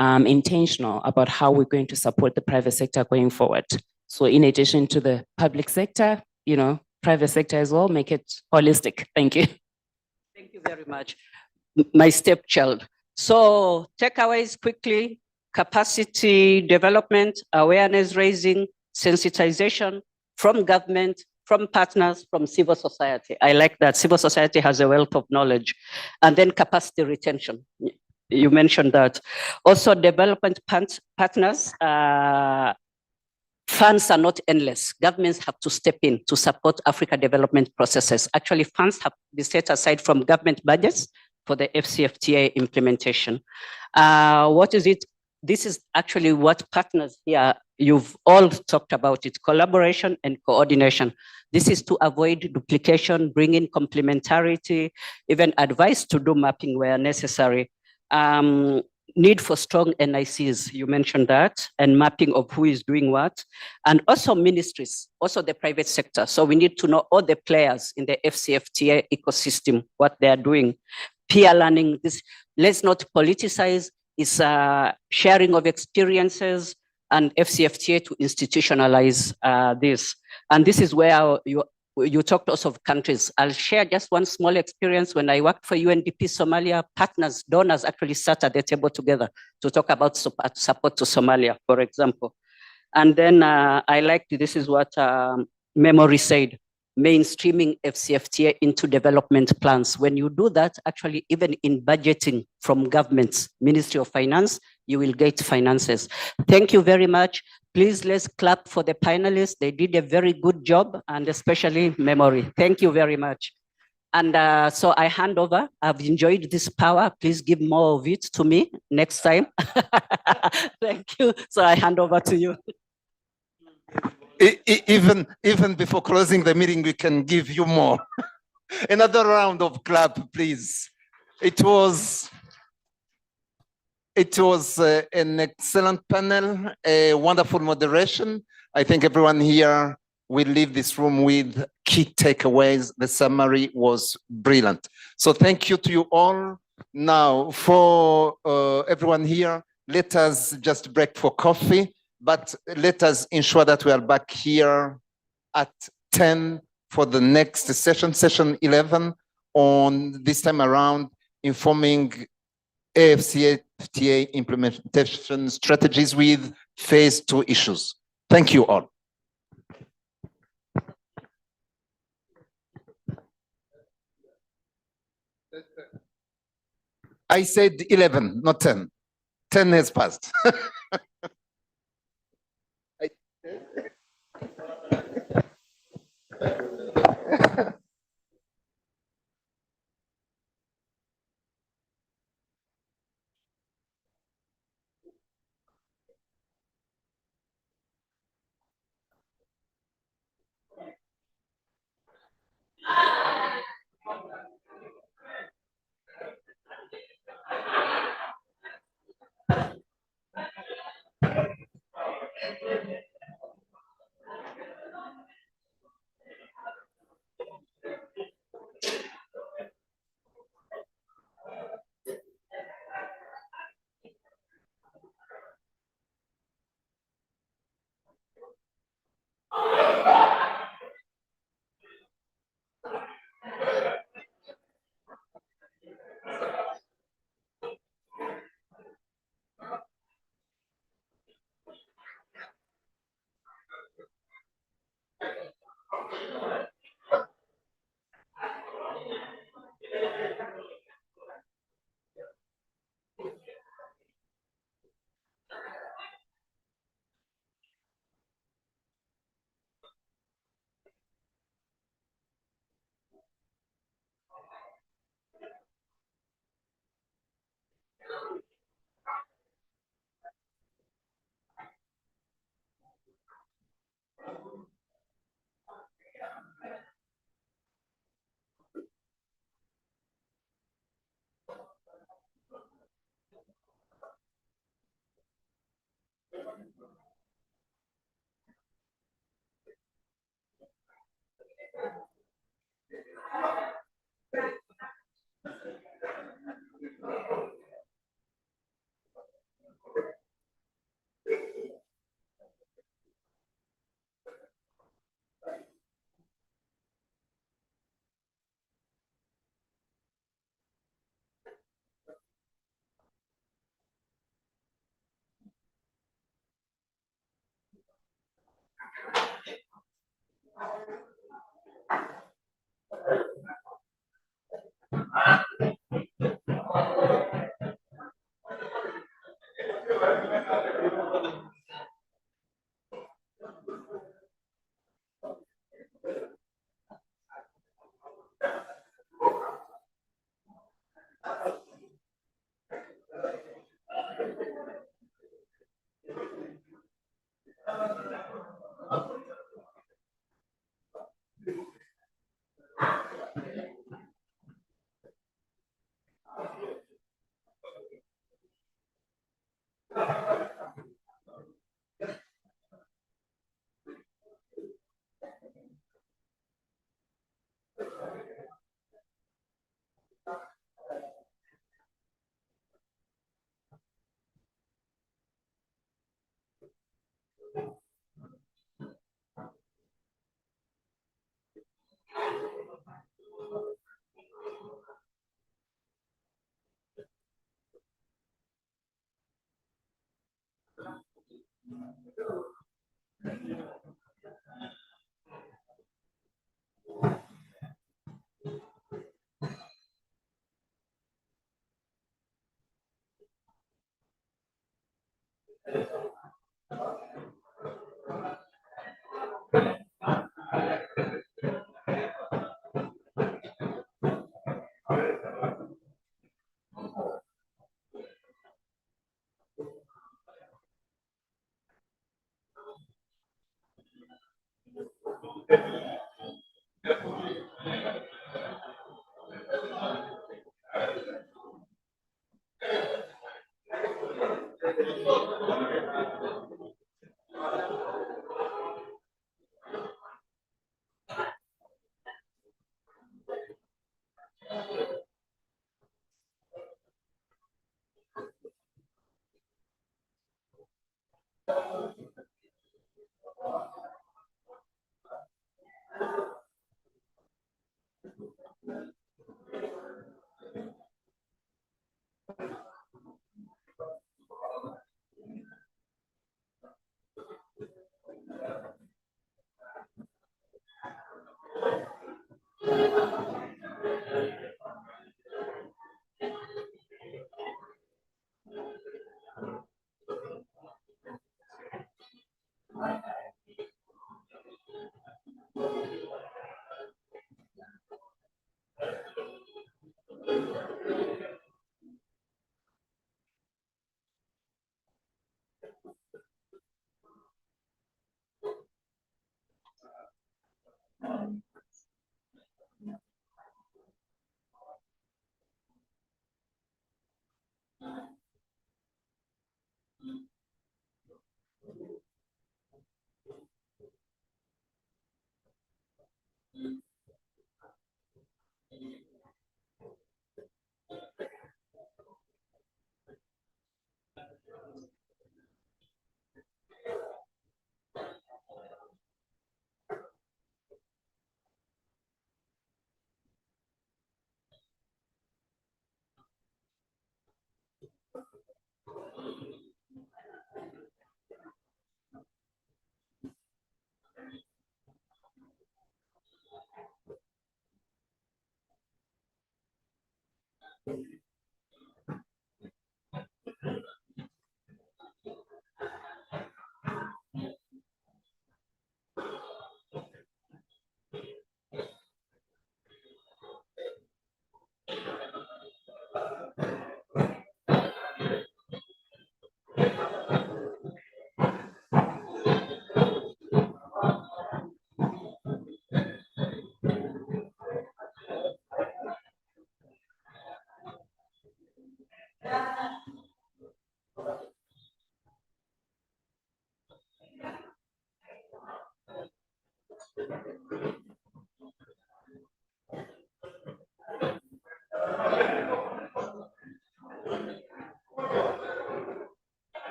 intentional about how we're going to support the private sector going forward. So in addition to the public sector, private sector as well, make it holistic. Thank you. Thank you very much. My stepchild. So takeaways quickly: capacity development, awareness raising, sensitization from government, from partners, from civil society. I like that. Civil society has a wealth of knowledge. And then capacity retention. You mentioned that. Also development partners, funds are not endless. Governments have to step in to support Africa development processes. Actually, funds have to be set aside from government budgets for the AfCFTA implementation. What is it? This is actually what partners here, you've all talked about it, collaboration and coordination. This is to avoid duplication, bring in complementarity, even advice to do mapping where necessary. Need for strong NICs, you mentioned that, and mapping of who is doing what, and also ministries, also the private sector. So we need to know all the players in the AfCFTA ecosystem, what they are doing. Peer learning, this, let's not politicize, is sharing of experiences and AfCFTA to institutionalize this. And this is where you talked also of countries. I'll share just one small experience. When I worked for UNDP Somalia, partners, donors actually sat at the table together to talk about support to Somalia, for example. And then I liked, this is what Memory said, mainstreaming AfCFTA into development plans. When you do that, actually, even in budgeting from governments, Ministry of Finance, you will get finances. Thank you very much. Please, let's clap for the panelists. They did a very good job, and especially Memory. Thank you very much. And so I hand over. I've enjoyed this power. Please give more of it to me next time. Thank you. So I hand over to you. Even before closing the meeting, we can give you more. Another round of clap, please. It was an excellent panel, a wonderful moderation. I think everyone here will leave this room with key takeaways. The summary was brilliant. So thank you to you all. Now, for everyone here, let us just break for coffee, but let us ensure that we are back here at 10 for the next session, session 11, on this time around, informing AfCFTA implementation strategies with phase 2 issues. Thank you all. I said 11, not 10. 10 has passed.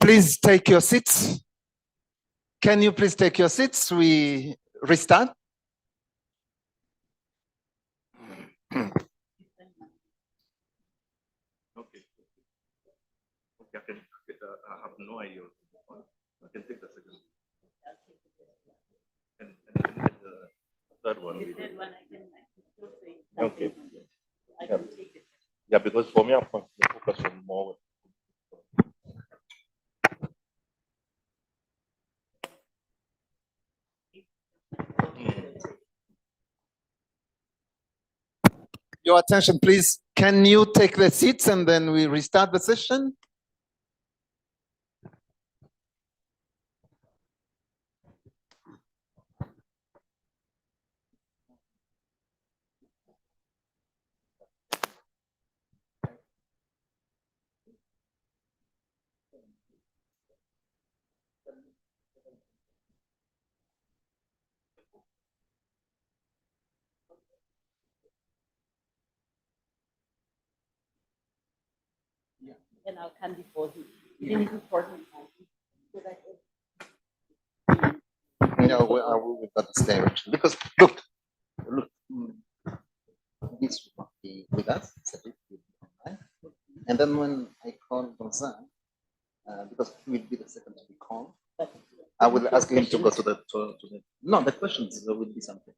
Please take your seats. Can you please take your seats? We restart. Okay. Okay, I have no idea. I can take the second. And the third one. Okay. Yeah, because for me, I'm focused on more. Your attention, please. Can you take the seats and then we restart the session? And I'll come before him. Before him. No, we've got this direction. Because look, this will be with us, and then when I call Gonzalo, because he will be the second to be called, I will ask him to go to the no, the questions will be something.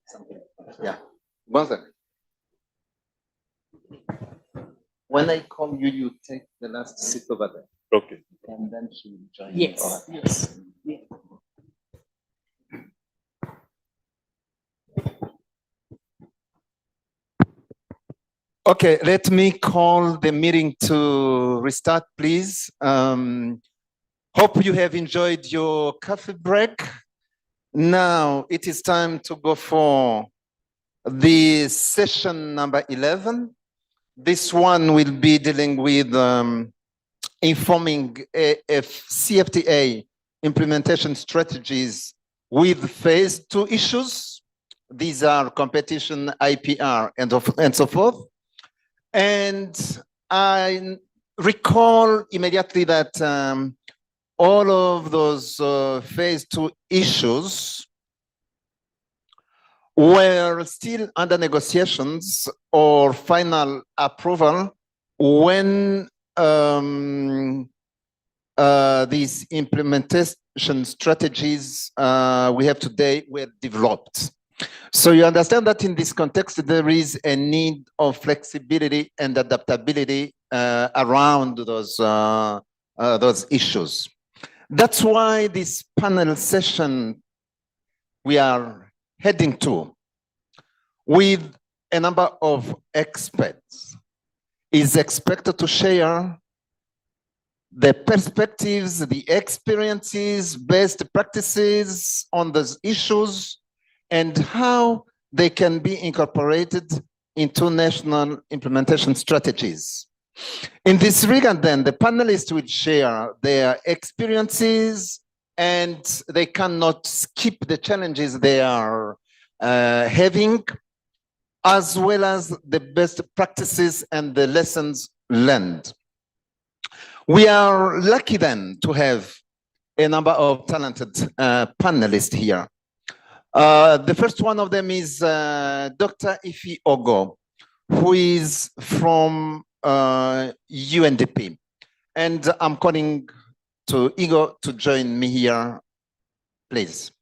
Yeah. Gonzalo. When I call you, you take the last seat over there. Okay. And then she will join Yes. me. Yes. Okay, let me call the meeting to restart, please. Hope you have enjoyed your coffee break. Now it is time to go for the session number 11. This one will be dealing with informing AfCFTA implementation strategies with phase 2 issues. These are competition, IPR, and so forth. And I recall immediately that all of those phase 2 issues were still under negotiations or final approval when these implementation strategies we have today were developed. So you understand that in this context, there is a need of flexibility and adaptability around those issues. That's why this panel session we are heading to with a number of experts is expected to share the perspectives, the experiences, best practices on those issues, and how they can be incorporated into national implementation strategies. In this regard, then, the panelists will share their experiences, and they cannot skip the challenges they are having, as well as the best practices and the lessons learned. We are lucky then to have a number of talented panelists here. The first one of them is Dr. Ifi Ogo, who is from UNDP. And I'm calling to Igor to join me here, please.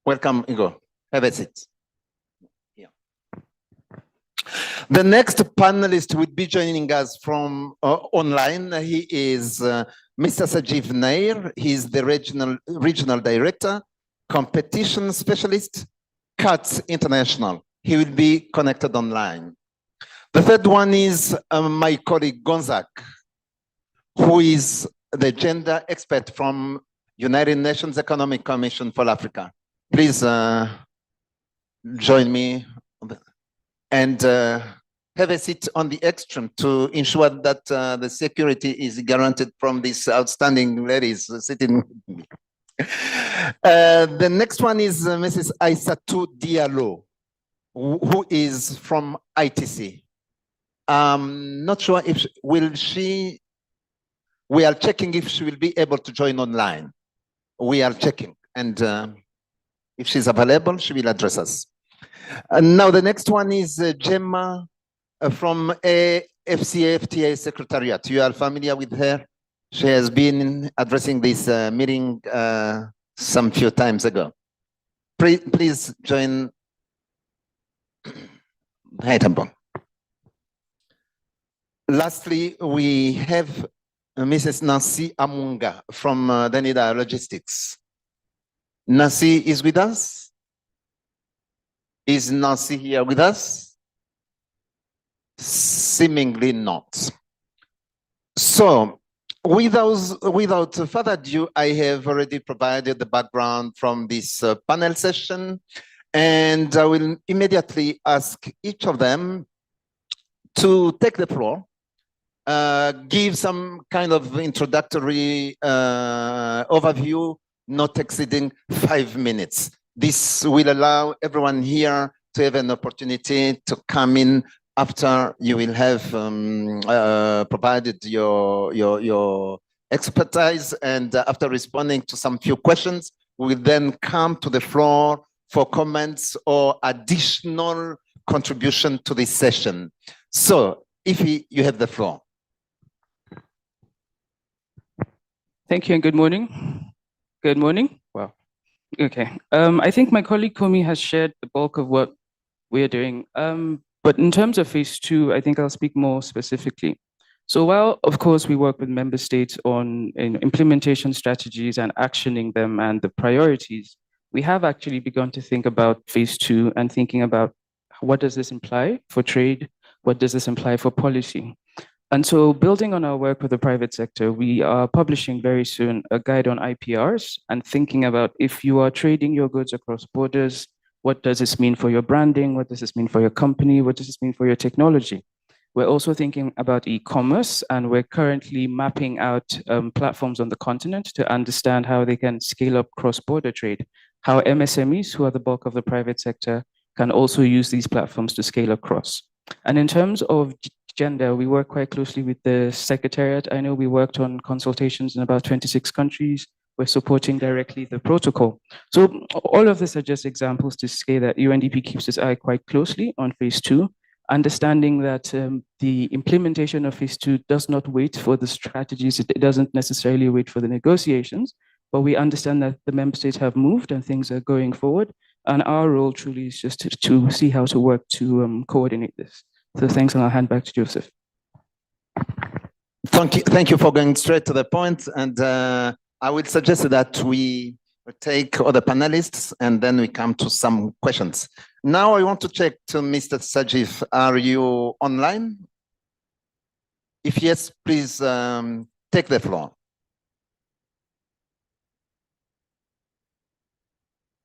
Welcome, Igor. Have a seat. Yeah. The next panelist will be joining us from online. He is Mr. Sajiv Nair. He's the regional director, competition specialist, CATS International. He will be connected online. The third one is my colleague Gonzak, who is the gender expert from United Nations Economic Commission for Africa. Please join me and have a seat on the extreme to ensure that the security is guaranteed from these outstanding ladies sitting with me. The next one is Mrs. Aissatou Diallo, who is from ITC. I'm not sure if will she We are checking if she will be able to join online. We are checking, and if she's available, she will address us. And now the next one is Gemma from AfCFTA Secretariat. You are familiar with her? She has been addressing this meeting some few times ago. Please join. Lastly, we have Mrs. Nancy Amunga from Danida Logistics. Nancy is with us? Is Nancy here with us? Seemingly not. So, without further ado, I have already provided the background from this panel session, and I will immediately ask each of them to take the floor, give some kind of introductory overview, not exceeding 5 minutes. This will allow everyone here to have an opportunity to come in after you will have provided your expertise, and after responding to some few questions, we will then come to the floor for comments or additional contribution to this session. So, Ify, you have the floor. Thank you and good morning. Good morning. Wow. Okay. I think my colleague Kumi has shared the bulk of what we're doing. But in terms of phase 2, I think I'll speak more specifically. So while, of course, we work with member states on implementation strategies and actioning them and the priorities, we have actually begun to think about phase 2 and thinking about what does this imply for trade? What does this imply for policy? And so building on our work with the private sector, we are publishing very soon a guide on IPRs and thinking about if you are trading your goods across borders, what does this mean for your branding? What does this mean for your company? What does this mean for your technology? We're also thinking about e-commerce, and we're currently mapping out platforms on the continent to understand how they can scale up cross-border trade, how MSMEs, who are the bulk of the private sector, can also use these platforms to scale across. And in terms of gender, we work quite closely with the Secretariat. I know we worked on consultations in about 26 countries. We're supporting directly the protocol. So all of this are just examples to say that UNDP keeps its eye quite closely on phase 2, understanding that the implementation of phase 2 does not wait for the strategies. It doesn't necessarily wait for the negotiations, but we understand that the member states have moved and things are going forward. And our role truly is just to see how to work to coordinate this. So thanks, and I'll hand back to Joseph. Thank you for going straight to the point. And I would suggest that we take other panelists and then we come to some questions. Now I want to check to Mr. Sajif. Are you online? If yes, please take the floor.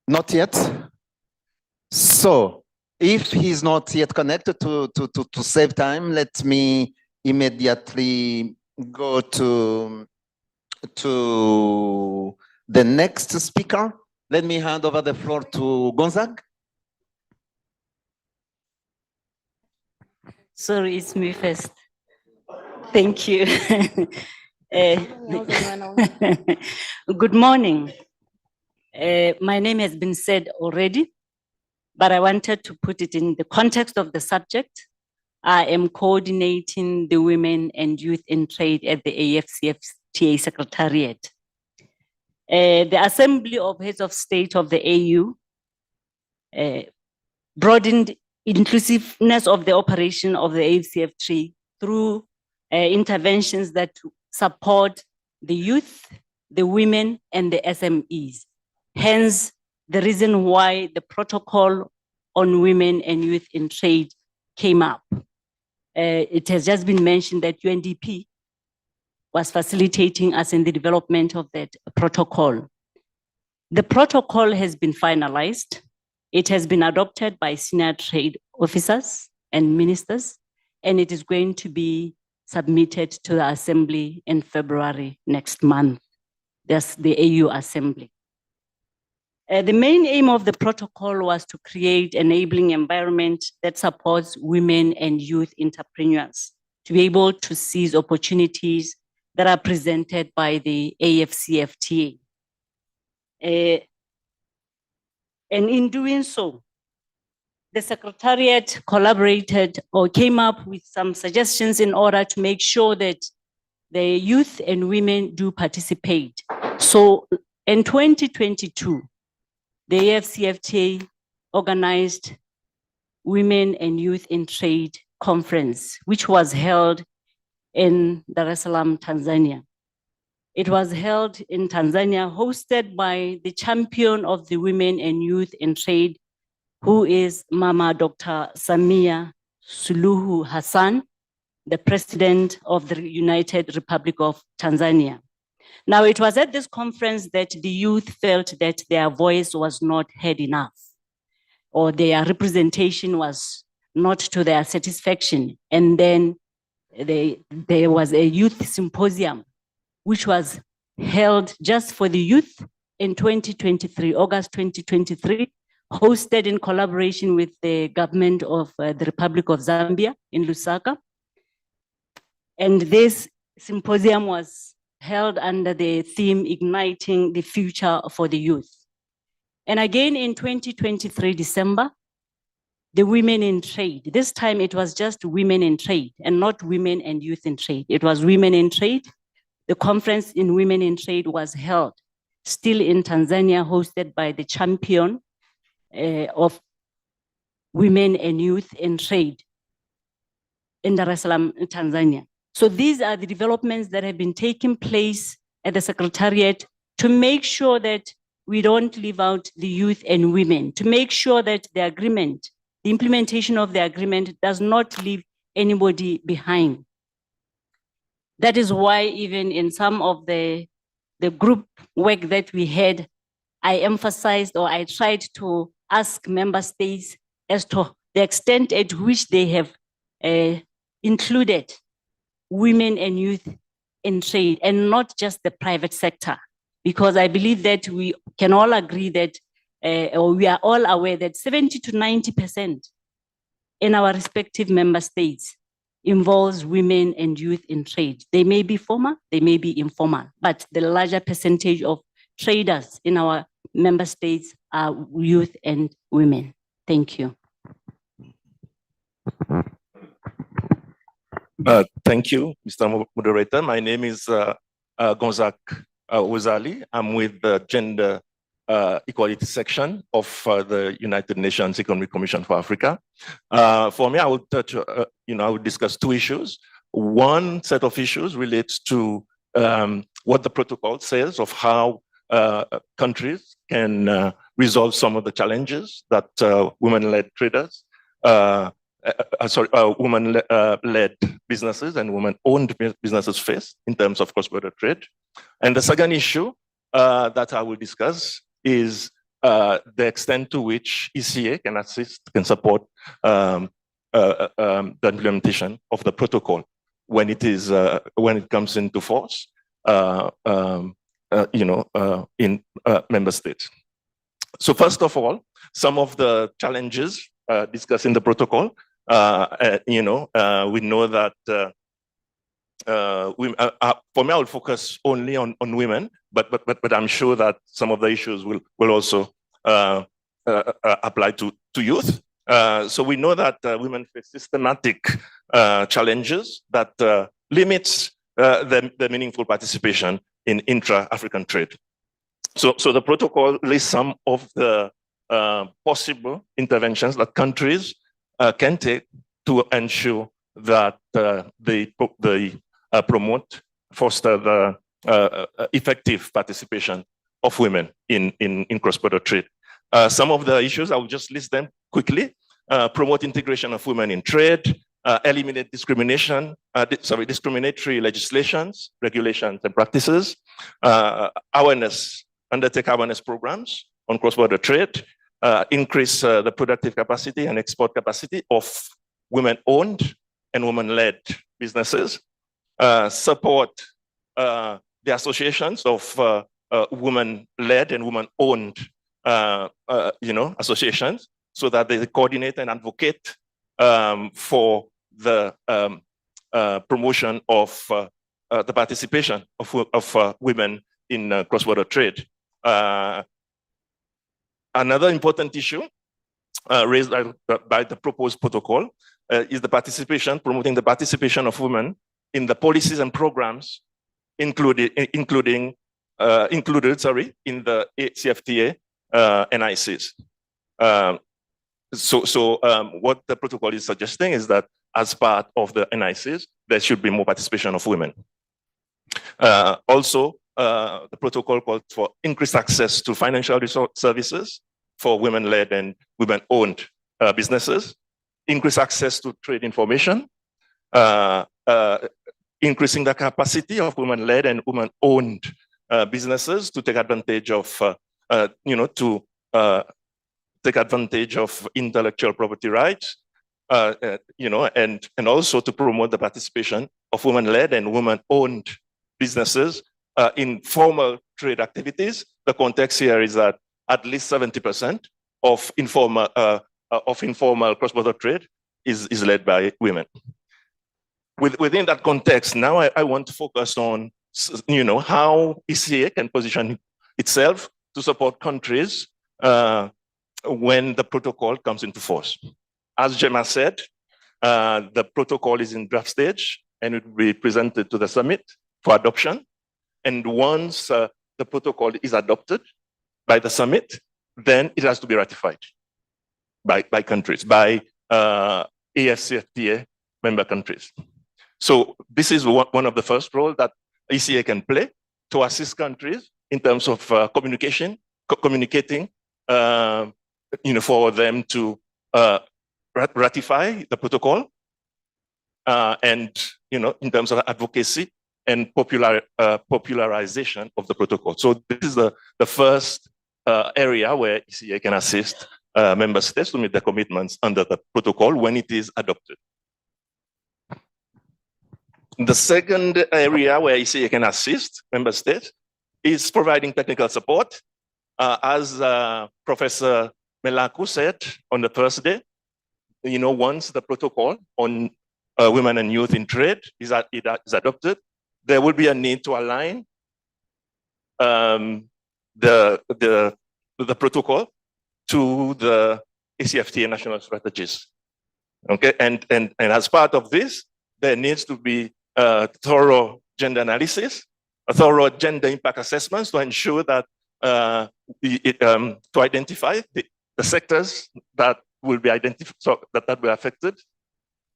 Not yet. So if he's not yet connected, to save time, let me immediately go to the next speaker. Let me hand over the floor to Gonzag. Sorry, it's me first. Thank you. Good morning. My name has been said already, but I wanted to put it in the context of the subject. I am coordinating the women and youth in trade at the AfCFTA Secretariat. The Assembly of Heads of State of the AU broadened inclusiveness of the operation of the AfCFTA through interventions that support the youth, the women, and the SMEs. Hence, the reason why the protocol on women and youth in trade came up. It has just been mentioned that UNDP was facilitating us in the development of that protocol. The protocol has been finalized. It has been adopted by senior trade officers and ministers, and it is going to be submitted to the Assembly in February next month. That's the AU Assembly. The main aim of the protocol was to create an enabling environment that supports women and youth entrepreneurs to be able to seize opportunities that are presented by the AfCFTA. And in doing so, the Secretariat collaborated or came up with some suggestions in order to make sure that the youth and women do participate. So in 2022, the AfCFTA organized Women and Youth in Trade Conference, which was held in Dar es Salaam, Tanzania. It was held in Tanzania, hosted by the champion of the women and youth in trade, who is Mama Dr. Samia Suluhu Hassan, the president of the United Republic of Tanzania. Now, it was at this conference that the youth felt that their voice was not heard enough, or their representation was not to their satisfaction. And then there was a youth symposium, which was held just for the youth in 2023, August 2023, hosted in collaboration with the government of the Republic of Zambia in Lusaka. And this symposium was held under the theme, Igniting the Future for the Youth. And again in 2023, December, the Women in Trade. This time it was just Women in Trade and not Women and Youth in Trade. It was Women in Trade. The conference in Women in Trade was held still in Tanzania, hosted by the champion of Women and Youth in Trade in Dar es Salaam, Tanzania. So these are the developments that have been taking place at the Secretariat to make sure that we don't leave out the youth and women, to make sure that the agreement, the implementation of the agreement does not leave anybody behind. That is why even in some of the group work that we had, I emphasized, or I tried to ask member states as to the extent at which they have included women and youth in trade, and not just the private sector. Because I believe that we can all agree that, or we are all aware that 70 to 90% in our respective member states involves women and youth in trade. They may be formal, they may be informal, but the larger percentage of traders in our member states are youth and women. Thank you. Thank you, Mr. Moderator. My name is Gonzak Wazali. I'm with the Gender Equality Section of the United Nations Economic Commission for Africa. For me, I will touch, I will discuss two issues. One set of issues relates to what the protocol says of how countries can resolve some of the challenges that women-led traders, women-led businesses and women-owned businesses face in terms of cross-border trade. And the second issue that I will discuss is the extent to which ECA can assist, can support the implementation of the protocol when it is when it comes into force, in member states. So first of all, some of the challenges discussed in the protocol. We know that for me, I will focus only on women, but I'm sure that some of the issues will also apply to youth. So we know that women face systematic challenges that limits the meaningful participation in intra-African trade. So the protocol lists some of the possible interventions that countries can take to ensure that they promote, foster the effective participation of women in cross-border trade. Some of the issues, I will just list them quickly. Promote integration of women in trade, eliminate discriminatory legislations, regulations, and practices, undertake awareness programs on cross-border trade, increase the productive capacity and export capacity of women-owned and women-led businesses, support the associations of women-led and women-owned associations so that they coordinate and advocate for the promotion of the participation of women in cross-border trade. Another important issue raised by the proposed protocol is the promoting the participation of women in the policies and programs included in the AfCFTA NICs. What the protocol is suggesting is that as part of the NICs, there should be more participation of women. Also, the protocol called for increased access to financial services for women-led and women-owned businesses, increased access to trade information, increasing the capacity of women-led and women-owned businesses to take advantage of, take advantage of intellectual property rights, and also to promote the participation of women-led and women-owned businesses in formal trade activities. The context here is that at least 70% of informal cross-border trade is led by women. Within that context, now I want to focus on, how ECA can position itself to support countries when the protocol comes into force. As Gemma said, the protocol is in draft stage and it will be presented to the summit for adoption. And once the protocol is adopted by the summit, then it has to be ratified by countries, by AfCFTA member countries. So this is one of the first roles that ECA can play to assist countries in terms of communicating, for them to ratify the protocol, and in terms of advocacy and popularization of the protocol. So this is the first area where ECA can assist member states to meet their commitments under the protocol when it is adopted. The second area where ECA can assist member states is providing technical support. As Professor Melaku said on the first day, once the protocol on women and youth in trade is adopted, there will be a need to align the protocol to the AfCFTA national strategies. Okay, and as part of this, there needs to be thorough gender analysis, a thorough gender impact assessments to ensure that to identify the sectors that will be identified, so that will be affected,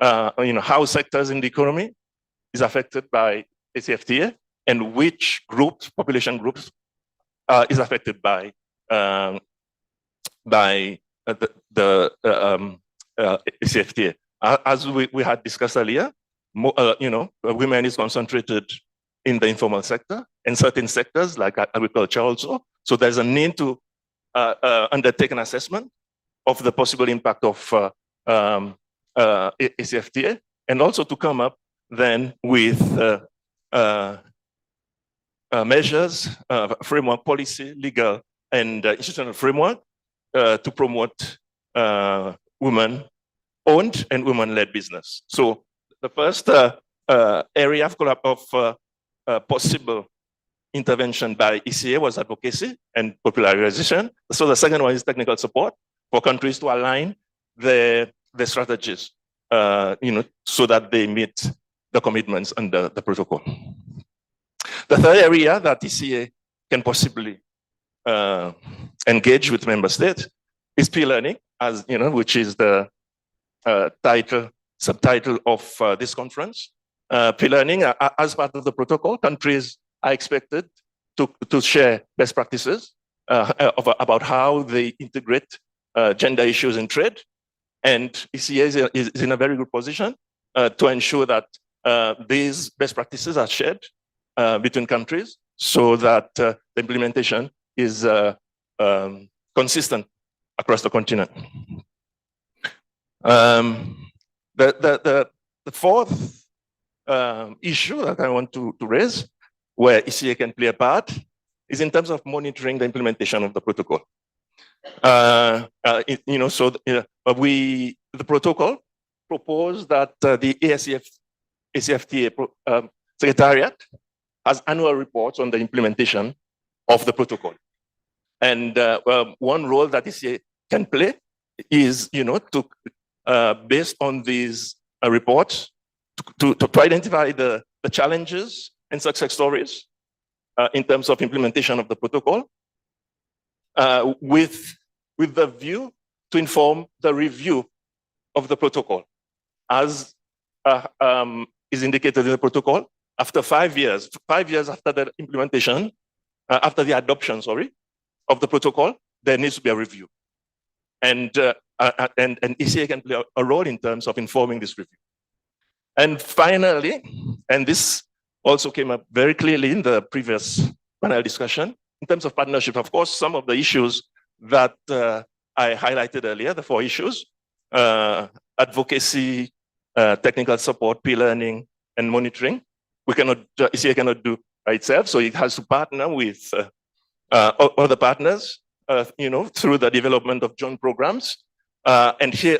how sectors in the economy is affected by AfCFTA and which groups, population groups, is affected by the AfCFTA. As we had discussed earlier, women is concentrated in the informal sector and certain sectors like agriculture also. So there's a need to undertake an assessment of the possible impact of AfCFTA and also to come up then with measures, framework, policy, legal, and institutional framework to promote women-owned and women-led business. So the first area of possible intervention by ECA was advocacy and popularization. So the second one is technical support for countries to align their strategies, so that they meet the commitments under the protocol. The third area that ECA can possibly engage with member states is peer learning, as which is the subtitle of this conference. Peer learning, as part of the protocol, countries are expected to share best practices about how they integrate gender issues in trade. And ECA is in a very good position to ensure that these best practices are shared between countries so that the implementation is consistent across the continent. The fourth issue that I want to raise, where ECA can play a part, is in terms of monitoring the implementation of the protocol. The protocol proposed that the AfCFTA Secretariat has annual reports on the implementation of the protocol. And one role that ECA can play is, to based on these reports, to identify the challenges and success stories in terms of implementation of the protocol, with the view to inform the review of the protocol, as is indicated in the protocol. After 5 years after the implementation, after the adoption, of the protocol, there needs to be a review. And ECA can play a role in terms of informing this review. And finally, and this also came up very clearly in the previous panel discussion, in terms of partnership, of course, some of the issues that I highlighted earlier, the 4 issues, advocacy, technical support, peer learning, and monitoring, ECA cannot do by itself, so it has to partner with other partners, through the development of joint programs. And here,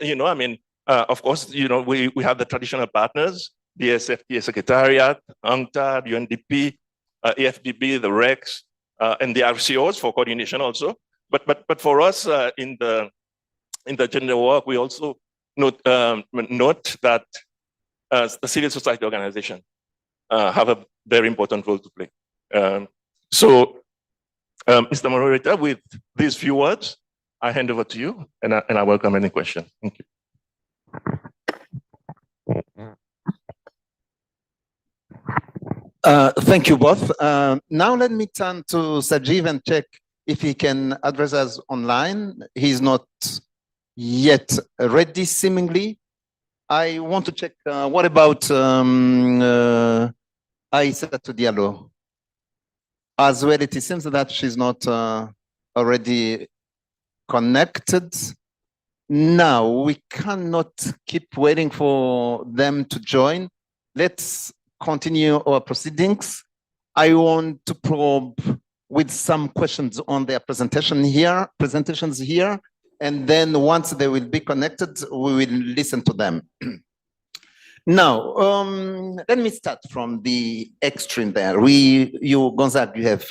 of course, we have the traditional partners, the AfCFTA Secretariat, UNCTAD, UNDP, AFDB, the RECs, and the RCOs for coordination also. But for us in the gender work, we also note that the civil society organization have a very important role to play. Mr. Moderator, with these few words, I hand over to you, and I welcome any question. Thank you. Thank you both. Now let me turn to Sajiv and check if he can address us online. He's not yet ready, seemingly. I want to check, what about Aissatou Diallo? As well, it seems that she's not already connected. Now, we cannot keep waiting for them to join. Let's continue our proceedings. I want to probe with some questions on their presentations here, and then once they will be connected, we will listen to them. Now, let me start from the extreme there. Gonzague, you have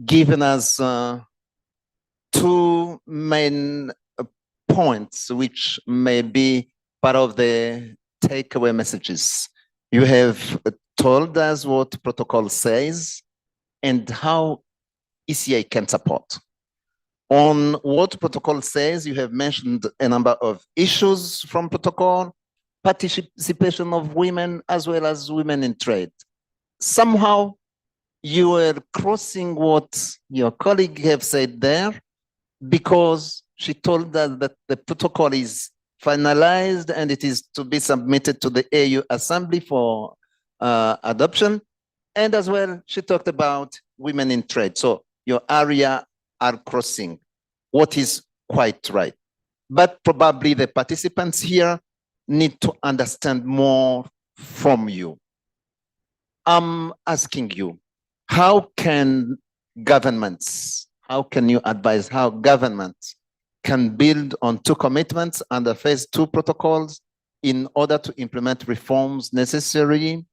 given us 2 main points, which may be part of the takeaway messages. You have told us what protocol says and how ECA can support. On what protocol says, you have mentioned a number of issues from protocol, participation of women as well as women in trade. Somehow you were crossing what your colleague have said there, because she told us that the protocol is finalized and it is to be submitted to the AU Assembly for adoption. And as well, she talked about women in trade. So your area are crossing, what is quite right. But probably the participants here need to understand more from you. I'm asking you, how can you advise how governments can build on 2 commitments under phase 2 protocols in order to implement reforms necessary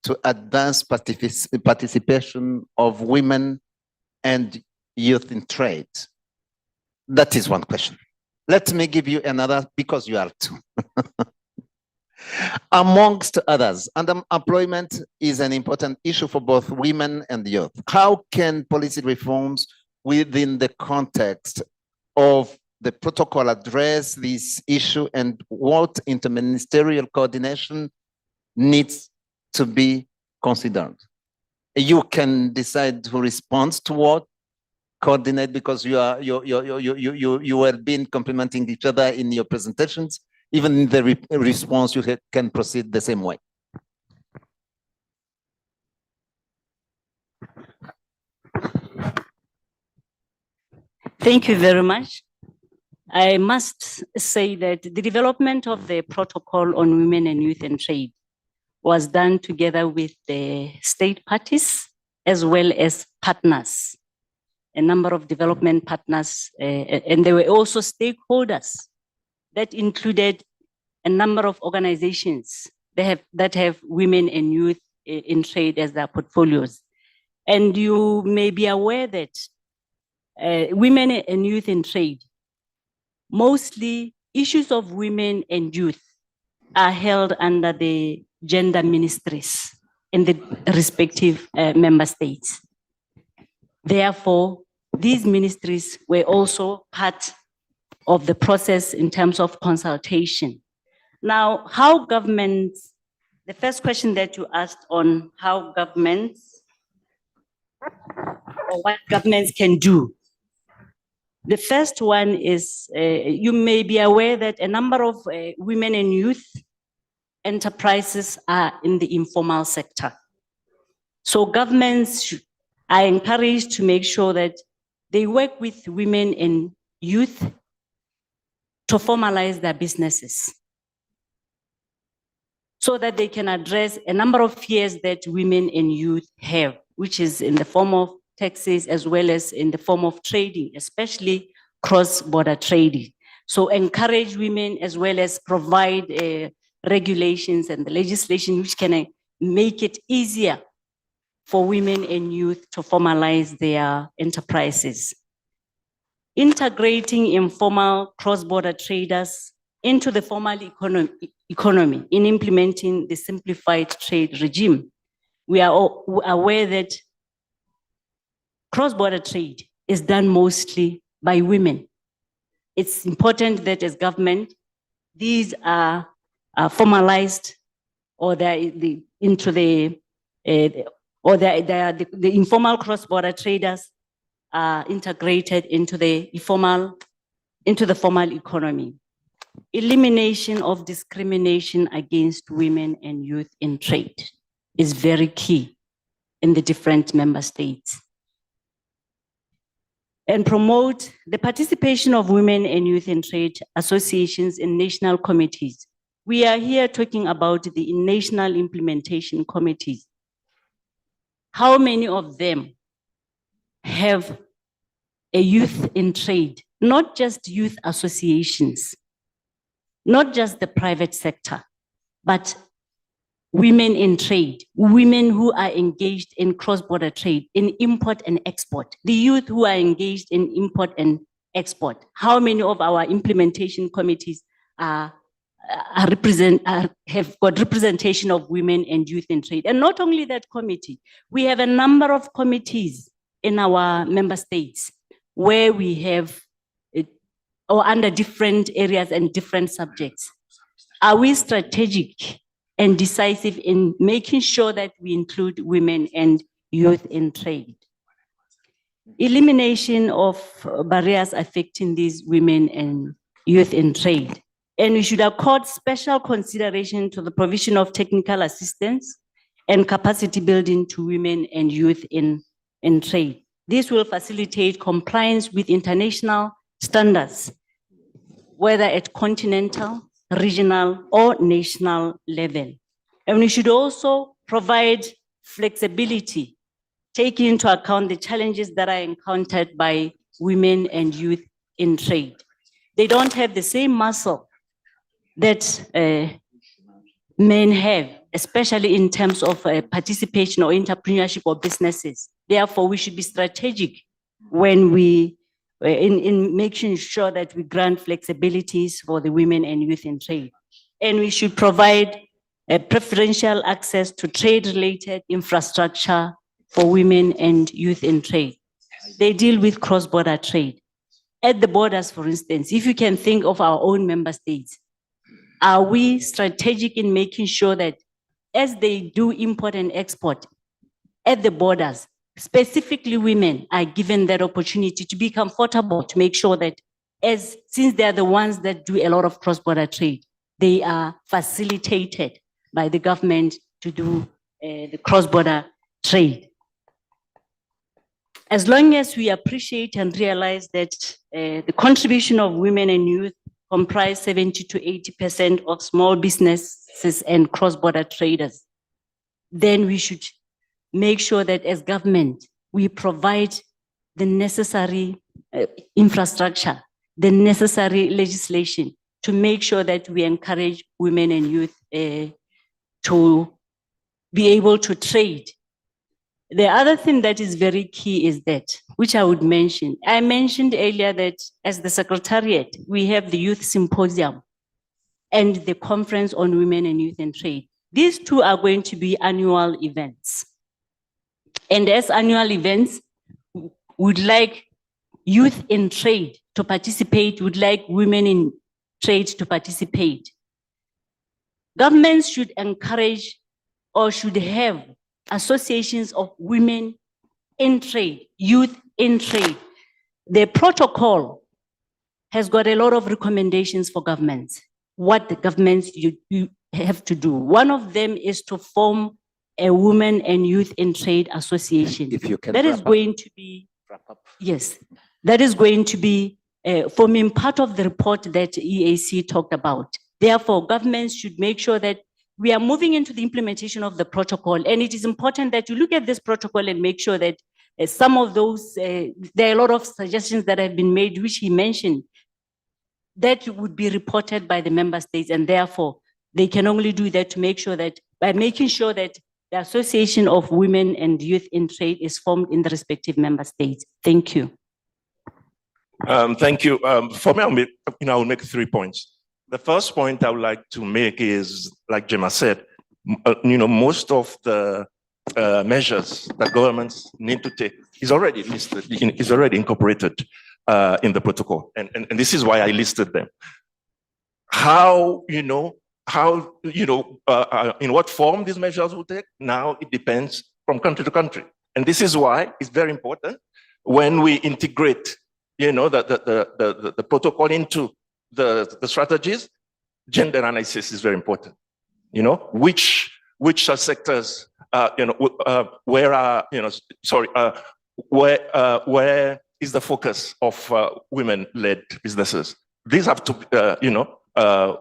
to advance participation of women and youth in trade? That is one question. Let me give you another, because you are 2. Amongst others, underemployment is an important issue for both women and youth. How can policy reforms within the context of the protocol address this issue, and what interministerial coordination needs to be considered? You can decide who responds to what, coordinate, because you were been complementing each other in your presentations. Even in the response, you can proceed the same way. Thank you very much. I must say that the development of the protocol on women and youth and trade was done together with the state parties as well as partners, a number of development partners, and there were also stakeholders that included a number of organizations that have women and youth in trade as their portfolios. And you may be aware that women and youth in trade, mostly issues of women and youth are held under the gender ministries in the respective member states. Therefore, these ministries were also part of the process in terms of consultation. Now, how governments, the first question that you asked on how governments, or what governments can do. The first one is, you may be aware that a number of women and youth enterprises are in the informal sector. So governments are encouraged to make sure that they work with women and youth to formalize their businesses, so that they can address a number of fears that women and youth have, which is in the form of taxes as well as in the form of trading, especially cross-border trading. So encourage women as well as provide regulations and the legislation which can make it easier for women and youth to formalize their enterprises. Integrating informal cross-border traders into the formal economy in implementing the simplified trade regime. We are all aware that cross-border trade is done mostly by women. It's important that as government, these are formalized, or the informal cross-border traders are integrated into the formal economy. Elimination of discrimination against women and youth in trade is very key in the different member states. And promote the participation of women and youth in trade associations and national committees. We are here talking about the national implementation committees. How many of them have a youth in trade? Not just youth associations, not just the private sector, but women in trade, women who are engaged in cross-border trade, in import and export, the youth who are engaged in import and export. How many of our implementation committees have got representation of women and youth in trade? And not only that committee, we have a number of committees in our member states where we have, or under different areas and different subjects. Are we strategic and decisive in making sure that we include women and youth in trade? Elimination of barriers affecting these women and youth in trade. And we should accord special consideration to the provision of technical assistance and capacity building to women and youth in trade. This will facilitate compliance with international standards, whether at continental, regional, or national level. And we should also provide flexibility, taking into account the challenges that are encountered by women and youth in trade. They don't have the same muscle that men have, especially in terms of participation or entrepreneurship or businesses. Therefore, we should be strategic when we, in making sure that we grant flexibilities for the women and youth in trade. And we should provide preferential access to trade-related infrastructure for women and youth in trade. They deal with cross-border trade. At the borders, for instance, if you can think of our own member states, are we strategic in making sure that as they do import and export at the borders, specifically women are given that opportunity to be comfortable, to make sure that since they're the ones that do a lot of cross-border trade, they are facilitated by the government to do the cross-border trade. As long as we appreciate and realize that the contribution of women and youth comprise 70 to 80% of small businesses and cross-border traders, then we should make sure that as government, we provide the necessary infrastructure, the necessary legislation to make sure that we encourage women and youth to be able to trade. The other thing that is very key is that, which I would mention, I mentioned earlier that as the Secretariat, we have the Youth Symposium and the Conference on Women and Youth and Trade. These two are going to be annual events. And as annual events, we'd like youth in trade to participate, would like women in trade to participate. Governments should encourage or should have associations of women in trade, youth in trade. The protocol has got a lot of recommendations for governments, what the governments you have to do. One of them is to form a women and youth in trade association. If you can that is going to be, yes, that is going to be forming part of the report that EAC talked about. Therefore, governments should make sure that we are moving into the implementation of the protocol. And it is important that you look at this protocol and make sure that some of those, there are a lot of suggestions that have been made, which he mentioned, that would be reported by the member states. And therefore, they can only do that to make sure that, by making sure that the Association of Women and Youth in Trade is formed in the respective member states. Thank you. Thank you. For me, I'll make 3 points. The first point I would like to make is, like Gemma said, most of the measures that governments need to take is already listed, is already incorporated in the protocol, and this is why I listed them. How, in what form these measures will take, now it depends from country to country, and this is why it's very important when we integrate, the protocol into the strategies. Gender analysis is very important. Which sectors, where is the focus of women-led businesses? These have to,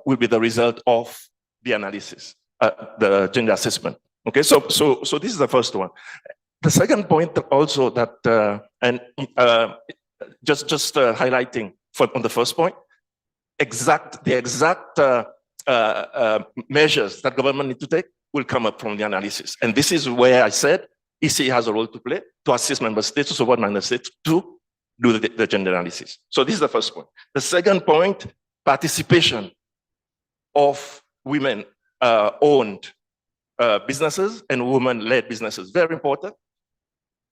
will be the result of the analysis, the gender assessment. Okay, so this is the first one. The second point also that, just highlighting on the first point, the exact measures that government need to take will come up from the analysis. And this is where I said EC has a role to play to assist member states, to support member states to do the gender analysis. So this is the first point. The second point, participation of women-owned businesses and women-led businesses. Very important,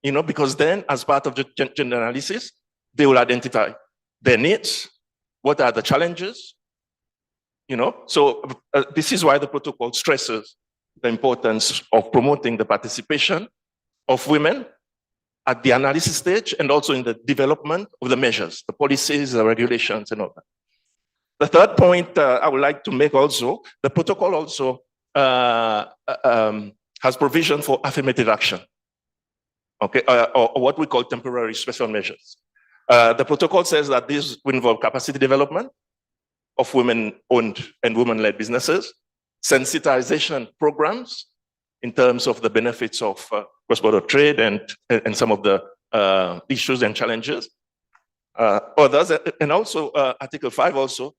because then as part of the gender analysis, they will identify their needs, what are the challenges, So this is why the protocol stresses the importance of promoting the participation of women at the analysis stage and also in the development of the measures, the policies, the regulations, and all that. The third point I would like to make also, the protocol also has provision for affirmative action, okay, or what we call temporary special measures. The protocol says that these will involve capacity development of women-owned and women-led businesses, sensitization programs in terms of the benefits of cross-border trade and some of the issues and challenges. Others, and also Article 5 also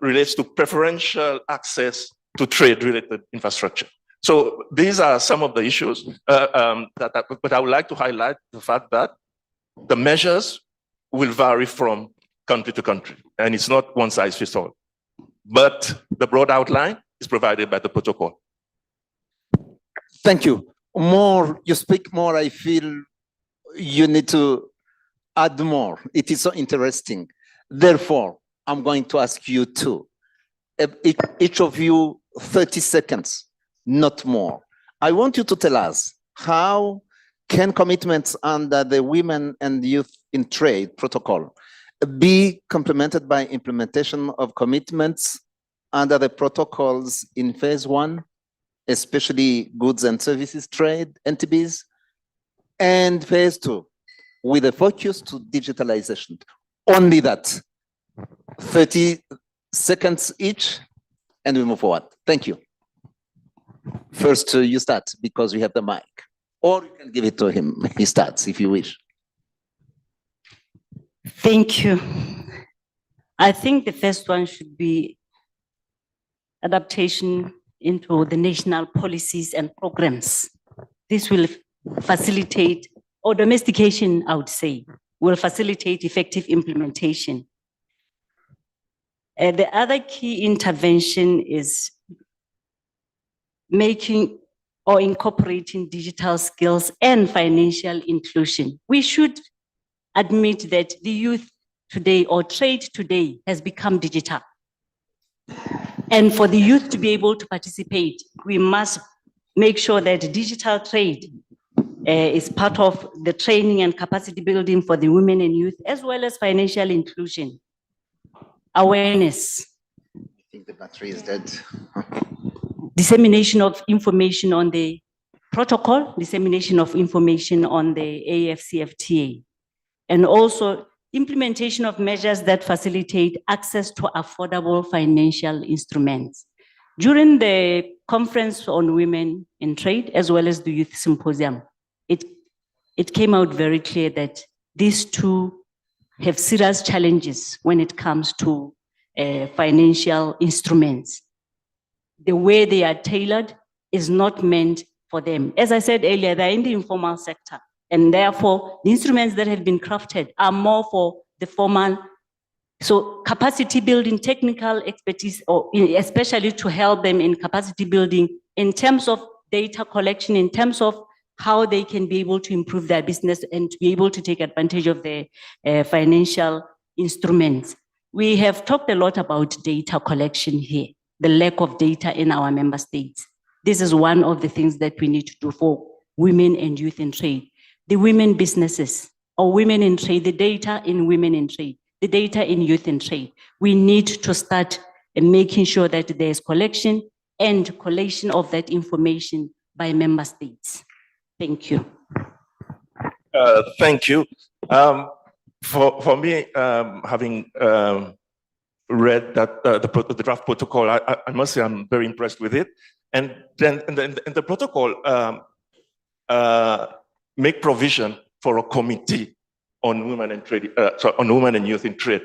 relates to preferential access to trade-related infrastructure. So these are some of the issues, but I would like to highlight the fact that the measures will vary from country to country, and it's not one size fits all. But the broad outline is provided by the protocol. Thank you. More you speak more, I feel you need to add more. It is so interesting. Therefore, I'm going to ask you two. Each of you 30 seconds, not more. I want you to tell us how can commitments under the Women and Youth in Trade protocol be complemented by implementation of commitments under the protocols in phase 1, especially goods and services trade, NTBs, and phase 2, with a focus to digitalization. Only that. 30 seconds each, and we move forward. Thank you. First, you start because we have the mic. Or you can give it to him. He starts if you wish. Thank you. I think the first one should be adaptation into the national policies and programs. This will facilitate, or domestication, I would say, will facilitate effective implementation. The other key intervention is making or incorporating digital skills and financial inclusion. We should admit that the youth today, or trade today, has become digital. And for the youth to be able to participate, we must make sure that digital trade is part of the training and capacity building for the women and youth, as well as financial inclusion. Awareness. I think the battery is dead. Dissemination of information on the protocol, dissemination of information on the AfCFTA, and also implementation of measures that facilitate access to affordable financial instruments. During the conference on women in trade, as well as the youth symposium, it came out very clear that these two have serious challenges when it comes to financial instruments. The way they are tailored is not meant for them. As I said earlier, they're in the informal sector, and therefore the instruments that have been crafted are more for the formal. So capacity building, technical expertise, or especially to help them in capacity building in terms of data collection, in terms of how they can be able to improve their business and to be able to take advantage of the financial instruments. We have talked a lot about data collection here, the lack of data in our member states. This is one of the things that we need to do for women and youth in trade. The women businesses, or women in trade, the data in women in trade, the data in youth in trade. We need to start making sure that there's collection and collation of that information by member states. Thank you. Thank you. For me, having read that the draft protocol, I must say I'm very impressed with it. And then the protocol make provision for a committee on women and trade, on women and youth in trade,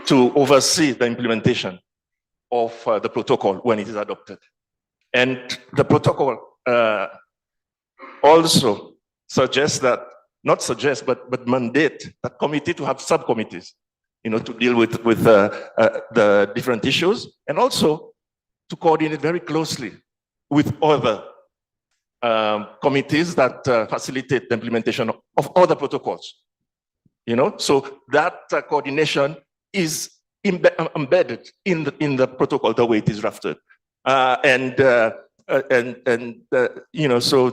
to oversee the implementation of the protocol when it is adopted. And the protocol also suggests that, not suggest, but mandate that committee to have subcommittees, to deal with the different issues, and also to coordinate very closely with other committees that facilitate the implementation of other protocols. So that coordination is embedded in the protocol the way it is drafted, so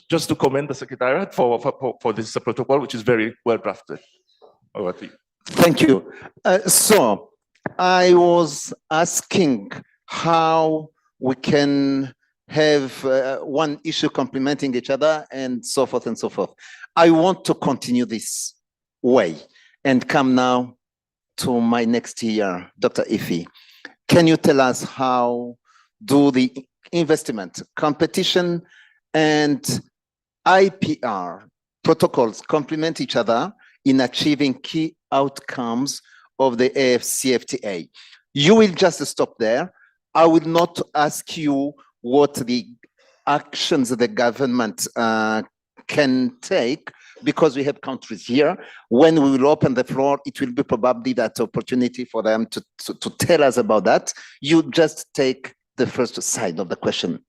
just to commend the Secretariat for this protocol, which is very well drafted. Over to you. Thank you. So I was asking how we can have one issue complementing each other and so forth and so forth. I want to continue this way and come now to my next year, Dr. Ife. Can you tell us how do the investment, competition, and IPR protocols complement each other in achieving key outcomes of the AfCFTA? You will just stop there. I will not ask you what the actions the government can take, because we have countries here. When we will open the floor, it will be probably that opportunity for them to tell us about that. You just take the first side of the question.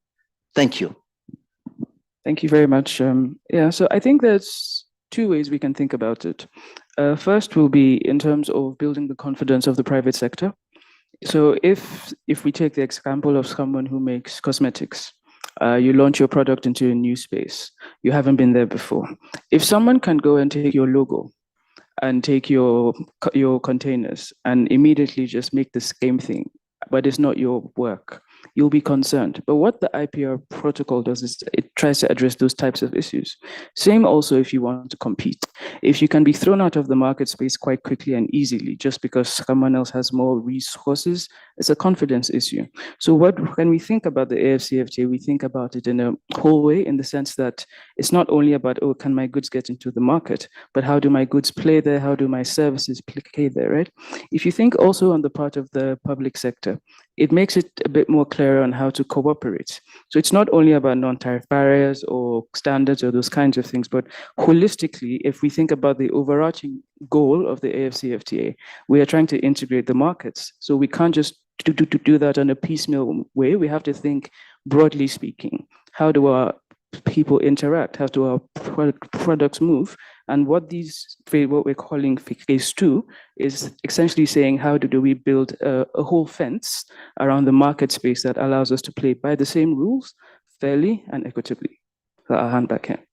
Thank you. Thank you very much. So I think there's two ways we can think about it. First will be in terms of building the confidence of the private sector. So if we take the example of someone who makes cosmetics, you launch your product into a new space. You haven't been there before. If someone can go and take your logo and take your containers and immediately just make the same thing, but it's not your work, you'll be concerned. But what the IPR protocol does is it tries to address those types of issues. Same also if you want to compete. If you can be thrown out of the market space quite quickly and easily just because someone else has more resources, it's a confidence issue. So when we think about the AfCFTA, we think about it in a whole way, in the sense that it's not only about, oh, can my goods get into the market, but how do my goods play there? How do my services play there, right? If you think also on the part of the public sector, it makes it a bit more clear on how to cooperate. So it's not only about non-tariff barriers or standards or those kinds of things, but holistically, if we think about the overarching goal of the AfCFTA, we are trying to integrate the markets. So we can't just do that in a piecemeal way. We have to think broadly speaking. How do our people interact? How do our products move? And what we're calling phase 2 is essentially saying, how do we build a whole fence around the market space that allows us to play by the same rules, fairly and equitably? So I'll hand back here.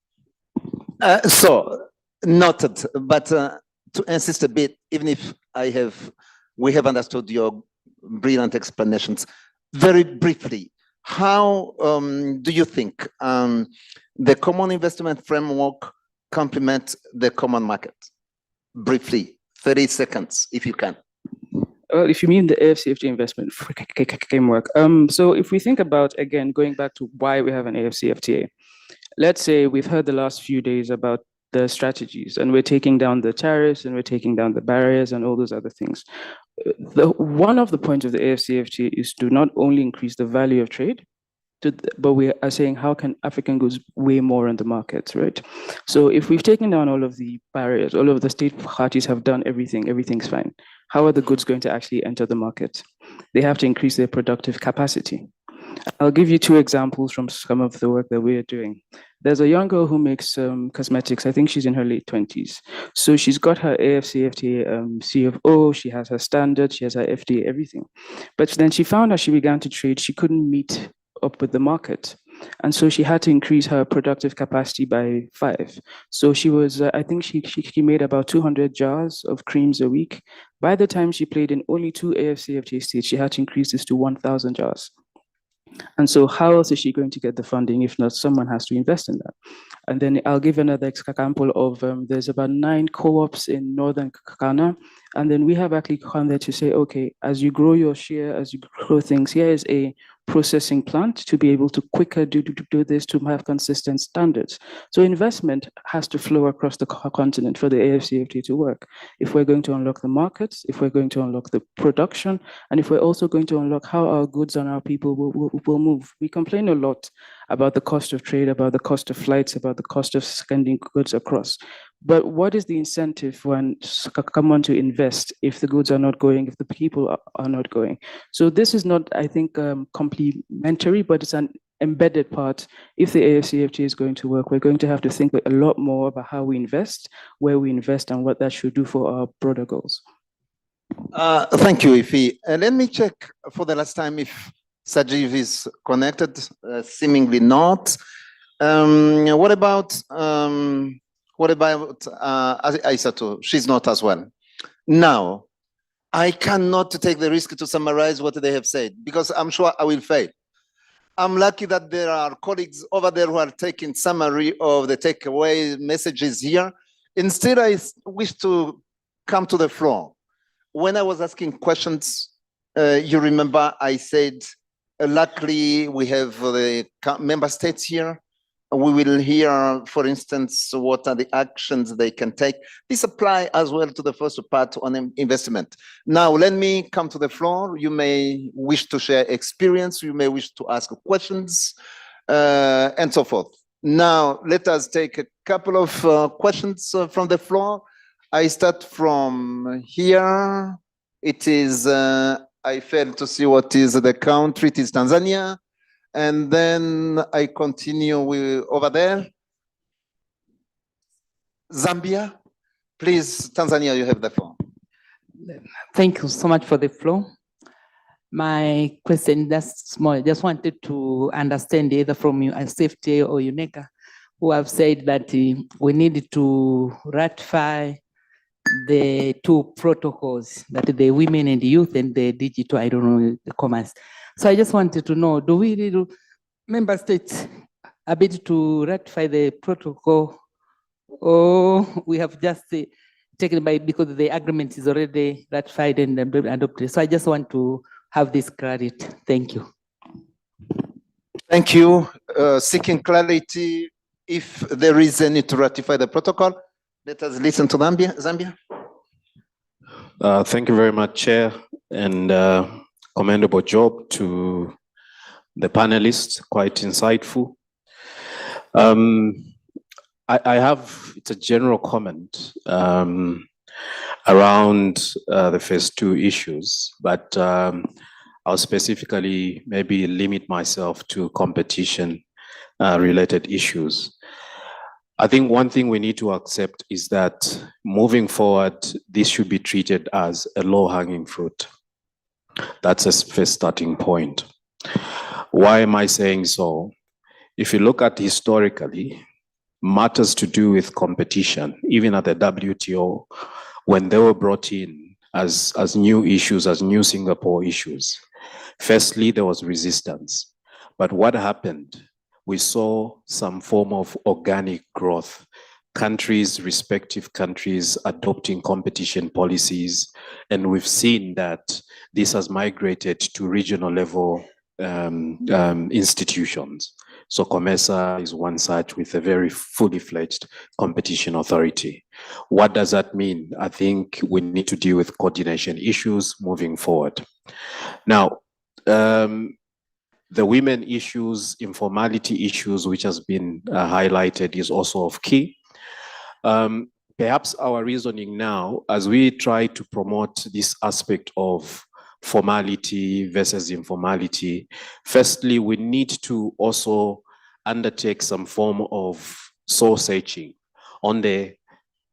So noted, but to insist a bit, even if we have understood your brilliant explanations, very briefly, how do you think the common investment framework complement the common market? Briefly, 30 seconds, if you can. Well, if you mean the AfCFTA investment framework, so if we think about, again, going back to why we have an AfCFTA, let's say we've heard the last few days about the strategies, and we're taking down the tariffs and we're taking down the barriers and all those other things. One of the points of the AfCFTA is to not only increase the value of trade, but we are saying, how can African goods weigh more on the markets, right? So if we've taken down all of the barriers, all of the state parties have done everything, everything's fine. How are the goods going to actually enter the market? They have to increase their productive capacity. I'll give you 2 examples from some of the work that we're doing. There's a young girl who makes cosmetics. I think she's in her late 20s. So she's got her AfCFTA CFO, she has her standard, she has her FDA, everything. But then she found as she began to trade, she couldn't meet up with the market. And so she had to increase her productive capacity by 5. So she was, I think she made about 200 jars of creams a week. By the time she played in only 2 AfCFTA states, she had to increase this to 1,000 jars. And so how else is she going to get the funding if not someone has to invest in that? And then I'll give another example of there's about 9 co-ops in northern Ghana. And then we have actually come there to say, okay, as you grow your share, as you grow things, here is a processing plant to be able to quicker do this, to have consistent standards. So investment has to flow across the continent for the AfCFTA to work. If we're going to unlock the markets, if we're going to unlock the production, and if we're also going to unlock how our goods and our people will move. We complain a lot about the cost of trade, about the cost of flights, about the cost of sending goods across. But what is the incentive when someone to invest if the goods are not going, if the people are not going? So this is not, I think, complementary, but it's an embedded part. If the AfCFTA is going to work, we're going to have to think a lot more about how we invest, where we invest, and what that should do for our broader goals. Thank you, Ifi. Let me check for the last time if Sajiv is connected. Seemingly not. What about Aissatou? She's not as well. Now, I cannot take the risk to summarize what they have said because I'm sure I will fail. I'm lucky that there are colleagues over there who are taking summary of the takeaway messages here. Instead, I wish to come to the floor. When I was asking questions, you remember I said, luckily we have the member states here. We will hear, for instance, what are the actions they can take. This applies as well to the first part on investment. Now, let me come to the floor. You may wish to share experience. You may wish to ask questions and so forth. Now, let us take a couple of questions from the floor. I start from here. It is, I failed to see what is the country. It is Tanzania. And then I continue with over there. Zambia. Please, Tanzania, you have the floor. Thank you so much for the floor. My question, that's small. I just wanted to understand either from you, AfCFTA or UNECA, who have said that we need to ratify the 2 protocols, that the women and the youth and the digital, I don't know, the commerce. So I just wanted to know, do we need member states ability to ratify the protocol or we have just taken by because the agreement is already ratified and adopted. So I just want to have this clarity. Thank you. Thank you. Seeking clarity, if there is any to ratify the protocol, let us listen to Zambia. Thank you very much, Chair, and commendable job to the panelists, quite insightful. I have, it's a general comment around the first two issues, but I'll specifically maybe limit myself to competition related issues. I think one thing we need to accept is that moving forward, this should be treated as a low-hanging fruit. That's a first starting point. Why am I saying so? If you look at historically, matters to do with competition, even at the WTO, when they were brought in as new issues, as new Singapore issues, firstly, there was resistance. But what happened? We saw some form of organic growth, respective countries adopting competition policies, and we've seen that this has migrated to regional level institutions. So COMESA is one such with a very fully fledged competition authority. What does that mean? I think we need to deal with coordination issues moving forward. Now, the women issues, informality issues, which has been highlighted, is also of key. Perhaps our reasoning now, as we try to promote this aspect of formality versus informality, firstly, we need to also undertake some form of soul searching on the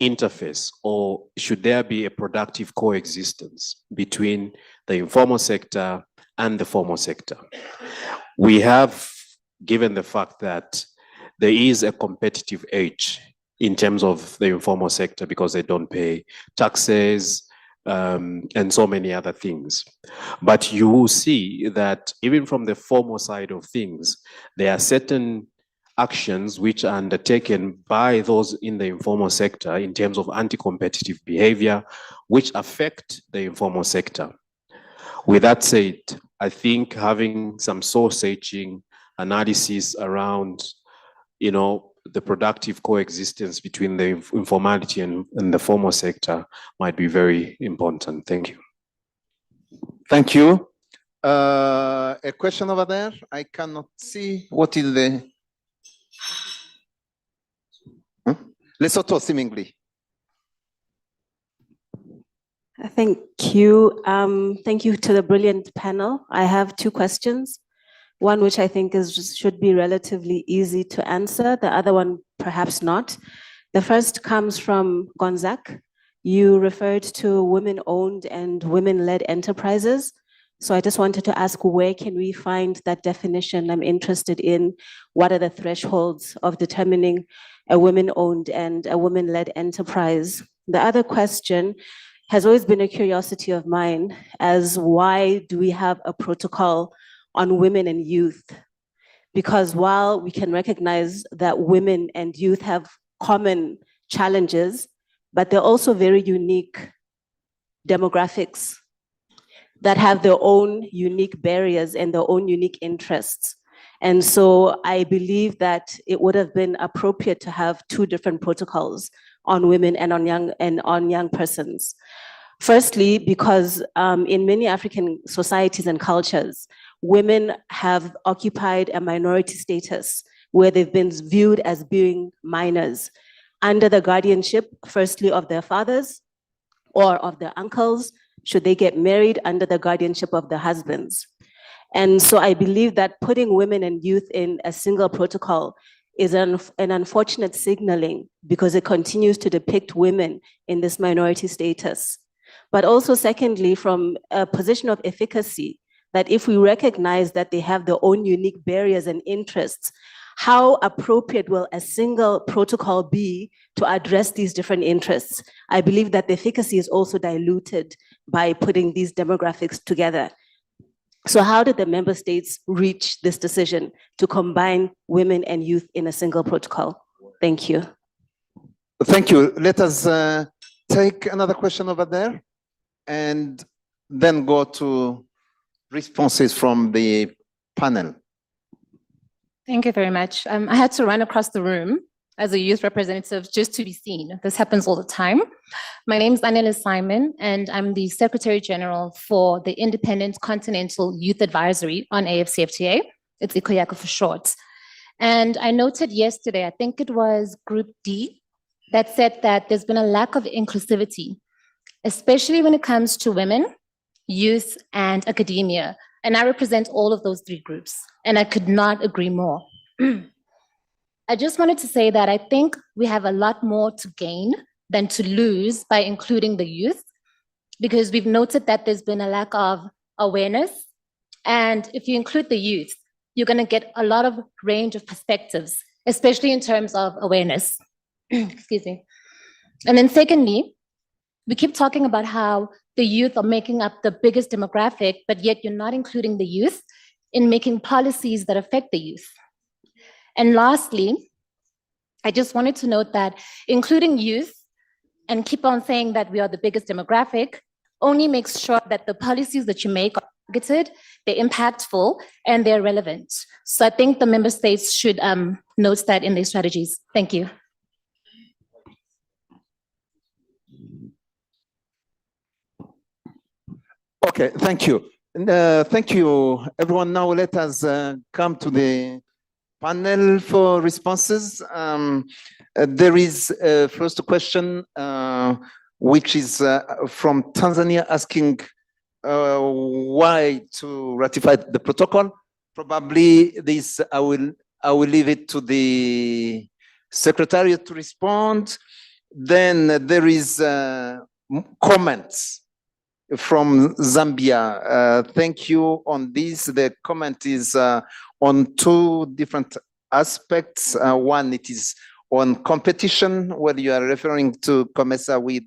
interface, or should there be a productive coexistence between the informal sector and the formal sector. We have, given the fact that there is a competitive edge in terms of the informal sector because they don't pay taxes and so many other things. But you will see that even from the formal side of things, there are certain actions which are undertaken by those in the informal sector in terms of anti-competitive behavior, which affect the informal sector. With that said, I think having some soul-searching analysis around, the productive coexistence between the informality and the formal sector might be very important. Thank you. Thank you. A question over there. I cannot see. What is the... Lesotho, seemingly. Thank you. Thank you to the brilliant panel. I have two questions. One which I think should be relatively easy to answer. The other one, perhaps not. The first comes from Gonzak. You referred to women-owned and women-led enterprises. So I just wanted to ask, where can we find that definition? I'm interested in what are the thresholds of determining a women-owned and a women-led enterprise. The other question has always been a curiosity of mine, as why do we have a protocol on women and youth? Because while we can recognize that women and youth have common challenges, but they're also very unique demographics that have their own unique barriers and their own unique interests. And so I believe that it would have been appropriate to have two different protocols on women and on young persons. Firstly, because in many African societies and cultures, women have occupied a minority status where they've been viewed as being minors under the guardianship, firstly, of their fathers or of their uncles, should they get married, under the guardianship of their husbands. And so I believe that putting women and youth in a single protocol is an unfortunate signaling, because it continues to depict women in this minority status. But also secondly, from a position of efficacy, that if we recognize that they have their own unique barriers and interests, how appropriate will a single protocol be to address these different interests? I believe that the efficacy is also diluted by putting these demographics together. So how did the member states reach this decision to combine women and youth in a single protocol? Thank you. Thank you. Let us take another question over there and then go to responses from the panel. Thank you very much. I had to run across the room as a youth representative just to be seen. This happens all the time. My name is Anela Simon, and I'm the Secretary General for the Independent Continental Youth Advisory on AfCFTA. It's ICOYACO for short. And I noted yesterday, I think it was Group D, that said that there's been a lack of inclusivity, especially when it comes to women, youth, and academia. And I represent all of those three groups, and I could not agree more. I just wanted to say that I think we have a lot more to gain than to lose by including the youth, because we've noted that there's been a lack of awareness. And if you include the youth, you're going to get a lot of range of perspectives, especially in terms of awareness. Excuse me. And then secondly, we keep talking about how the youth are making up the biggest demographic, but yet you're not including the youth in making policies that affect the youth. And lastly, I just wanted to note that including youth and keep on saying that we are the biggest demographic only makes sure that the policies that you make are targeted, they're impactful, and they're relevant. So I think the member states should note that in their strategies. Thank you. Okay, thank you. Thank you, everyone. Now let us come to the panel for responses. There is a first question, which is from Tanzania, asking why to ratify the protocol. Probably this, I will leave it to the Secretariat to respond. Then there is comments from Zambia. Thank you on this. The comment is on two different aspects. One, it is on competition, where you are referring to COMESA with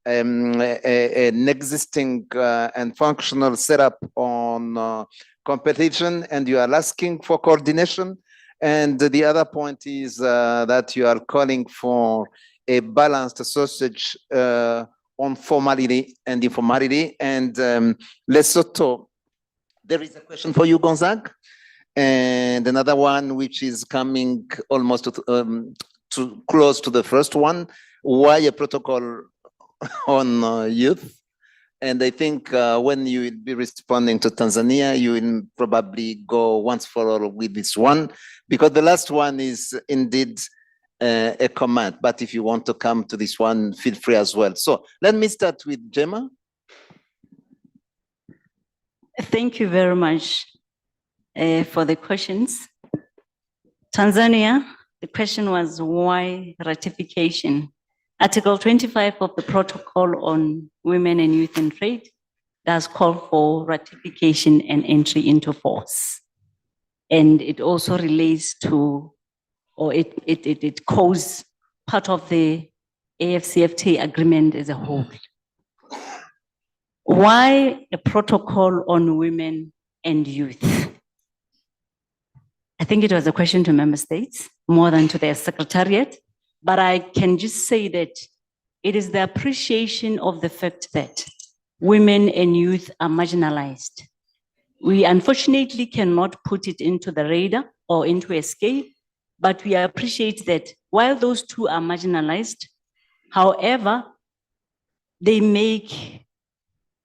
an existing and functional setup on competition, and you are asking for coordination. And the other point is that you are calling for a balanced sausage on formality and informality. And Lesotho, there is a question for you, Gonzague, and another one which is coming almost to close to the first one. Why a protocol on youth? And I think when you will be responding to Tanzania, you will probably go once for all with this one, because the last one is indeed a comment. But if you want to come to this one, feel free as well. So let me start with Gemma. Thank you very much for the questions. Tanzania, the question was why ratification? Article 25 of the Protocol on Women and Youth in Trade does call for ratification and entry into force. And it also relates to, or it calls part of the AfCFTA agreement as a whole. Why a protocol on women and youth? I think it was a question to member states more than to their secretariat, but I can just say that it is the appreciation of the fact that women and youth are marginalized. We unfortunately cannot put it into the radar or into a scale, but we appreciate that while those two are marginalized, however, they make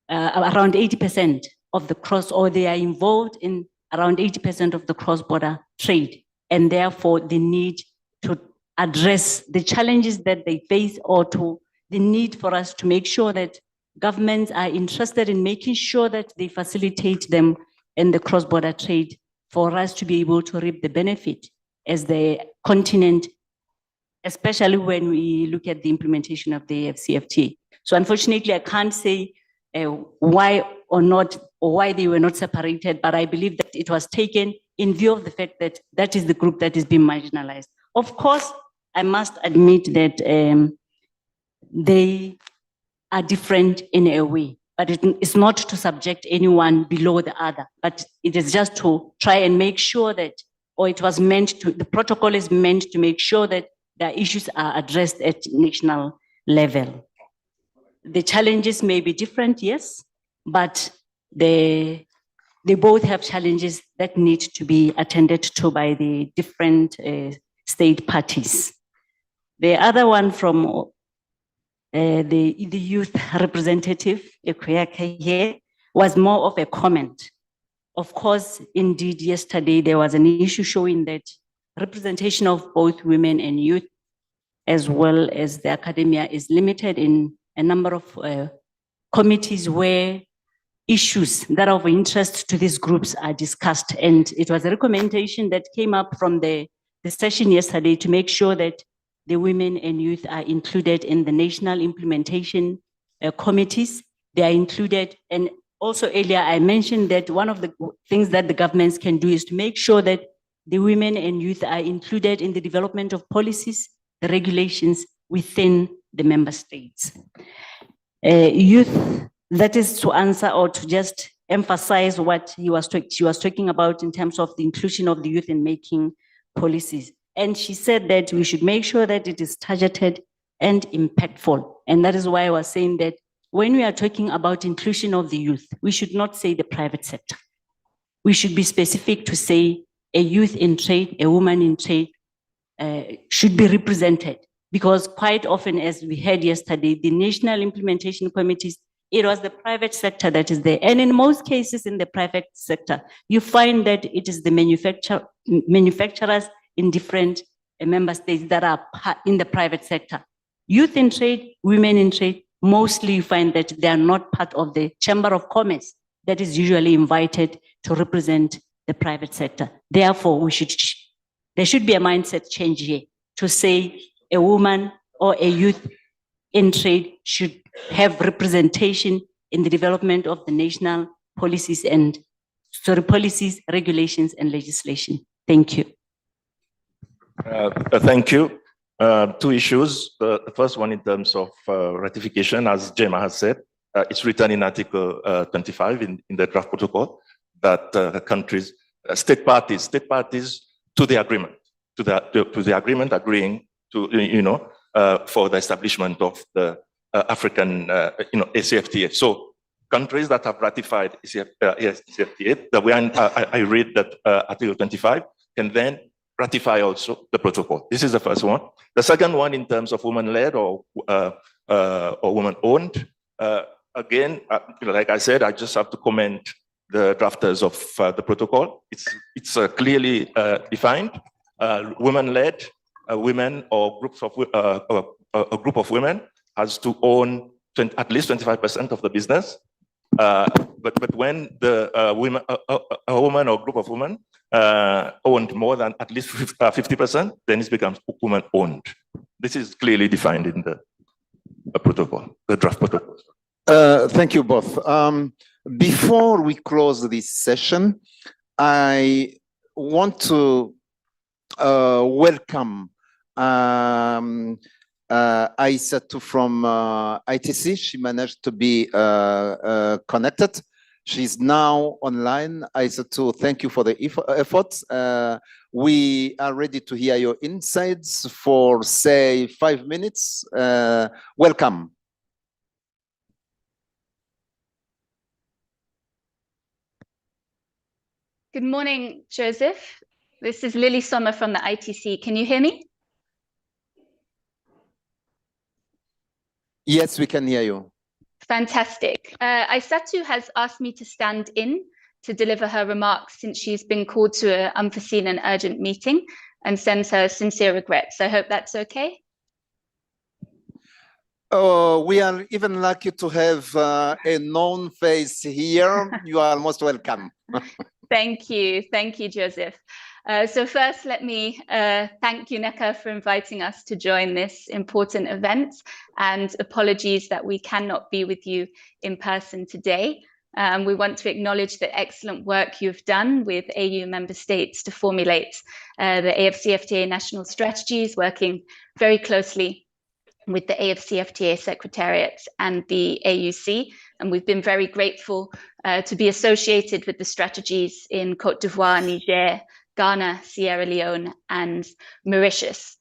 around 80% of the cross, or they are involved in around 80% of the cross-border trade, and therefore the need to address the challenges that they face, or to the need for us to make sure that governments are interested in making sure that they facilitate them in the cross-border trade for us to be able to reap the benefit as the continent, especially when we look at the implementation of the AfCFTA. So unfortunately, I can't say why or not, or why they were not separated, but I believe that it was taken in view of the fact that that is the group that is being marginalized. Of course, I must admit that they are different in a way, but it's not to subject anyone below the other, but it is just to try and make sure that, or it was meant to, the protocol is meant to make sure that their issues are addressed at national level. The challenges may be different, yes, but they both have challenges that need to be attended to by the different state parties. The other one from the youth representative, Ekuyake here, was more of a comment. Of course, indeed, yesterday there was an issue showing that representation of both women and youth, as well as the academia, is limited in a number of committees where issues that are of interest to these groups are discussed. And it was a recommendation that came up from the session yesterday to make sure that the women and youth are included in the national implementation committees. They are included. And also earlier, I mentioned that one of the things that the governments can do is to make sure that the women and youth are included in the development of policies, the regulations within the member states. Youth, that is to answer or to just emphasize what she was talking about in terms of the inclusion of the youth in making policies. And she said that we should make sure that it is targeted and impactful. And that is why I was saying that when we are talking about inclusion of the youth, we should not say the private sector. We should be specific to say a youth in trade, a woman in trade should be represented. Because quite often, as we heard yesterday, the national implementation committees, it was the private sector that is there. And in most cases in the private sector, you find that it is the manufacturers in different member states that are in the private sector. Youth in trade, women in trade, mostly you find that they are not part of the Chamber of Commerce that is usually invited to represent the private sector. Therefore, there should be a mindset change here to say a woman or a youth in trade should have representation in the development of the national policies, regulations, and legislation. Thank you. Thank you. Two issues. The first one in terms of ratification, as Gemma has said, it's written in Article 25 in the draft protocol that countries, state parties to the agreement, to the agreement agreeing to, for the establishment of the African, AfCFTA. So countries that have ratified AfCFTA, the way I read that Article 25, can then ratify also the protocol. This is the first one. The second one, in terms of woman-led or woman-owned, again, like I said, I just have to commend the drafters of the protocol. It's clearly defined. Women-led, women or groups of a group of women has to own at least 25% of the business. But when the a woman or group of women owned more than at least 50%, then it becomes woman-owned. This is clearly defined in the protocol, the draft protocol. Thank you both. Before we close this session, I want to welcome Aissatou from ITC. She managed to be connected. She's now online. Aissatou, thank you for the efforts. We are ready to hear your insights for, say, 5 minutes. Welcome. Good morning, Joseph. This is Lily Sommer from the ITC. Can you hear me? Yes, we can hear you. Fantastic. Aissatou has asked me to stand in to deliver her remarks since she's been called to an unforeseen and urgent meeting, and sends her sincere regrets. I hope that's okay. Oh, we are even lucky to have a known face here. You are most welcome. Thank you, Joseph. So first, let me thank UNECA for inviting us to join this important event, and apologies that we cannot be with you in person today. We want to acknowledge the excellent work you've done with AU member states to formulate the AfCFTA national strategies, working very closely with the AfCFTA Secretariat and the AUC. And we've been very grateful to be associated with the strategies in Côte d'Ivoire, Niger, Ghana, Sierra Leone, and Mauritius.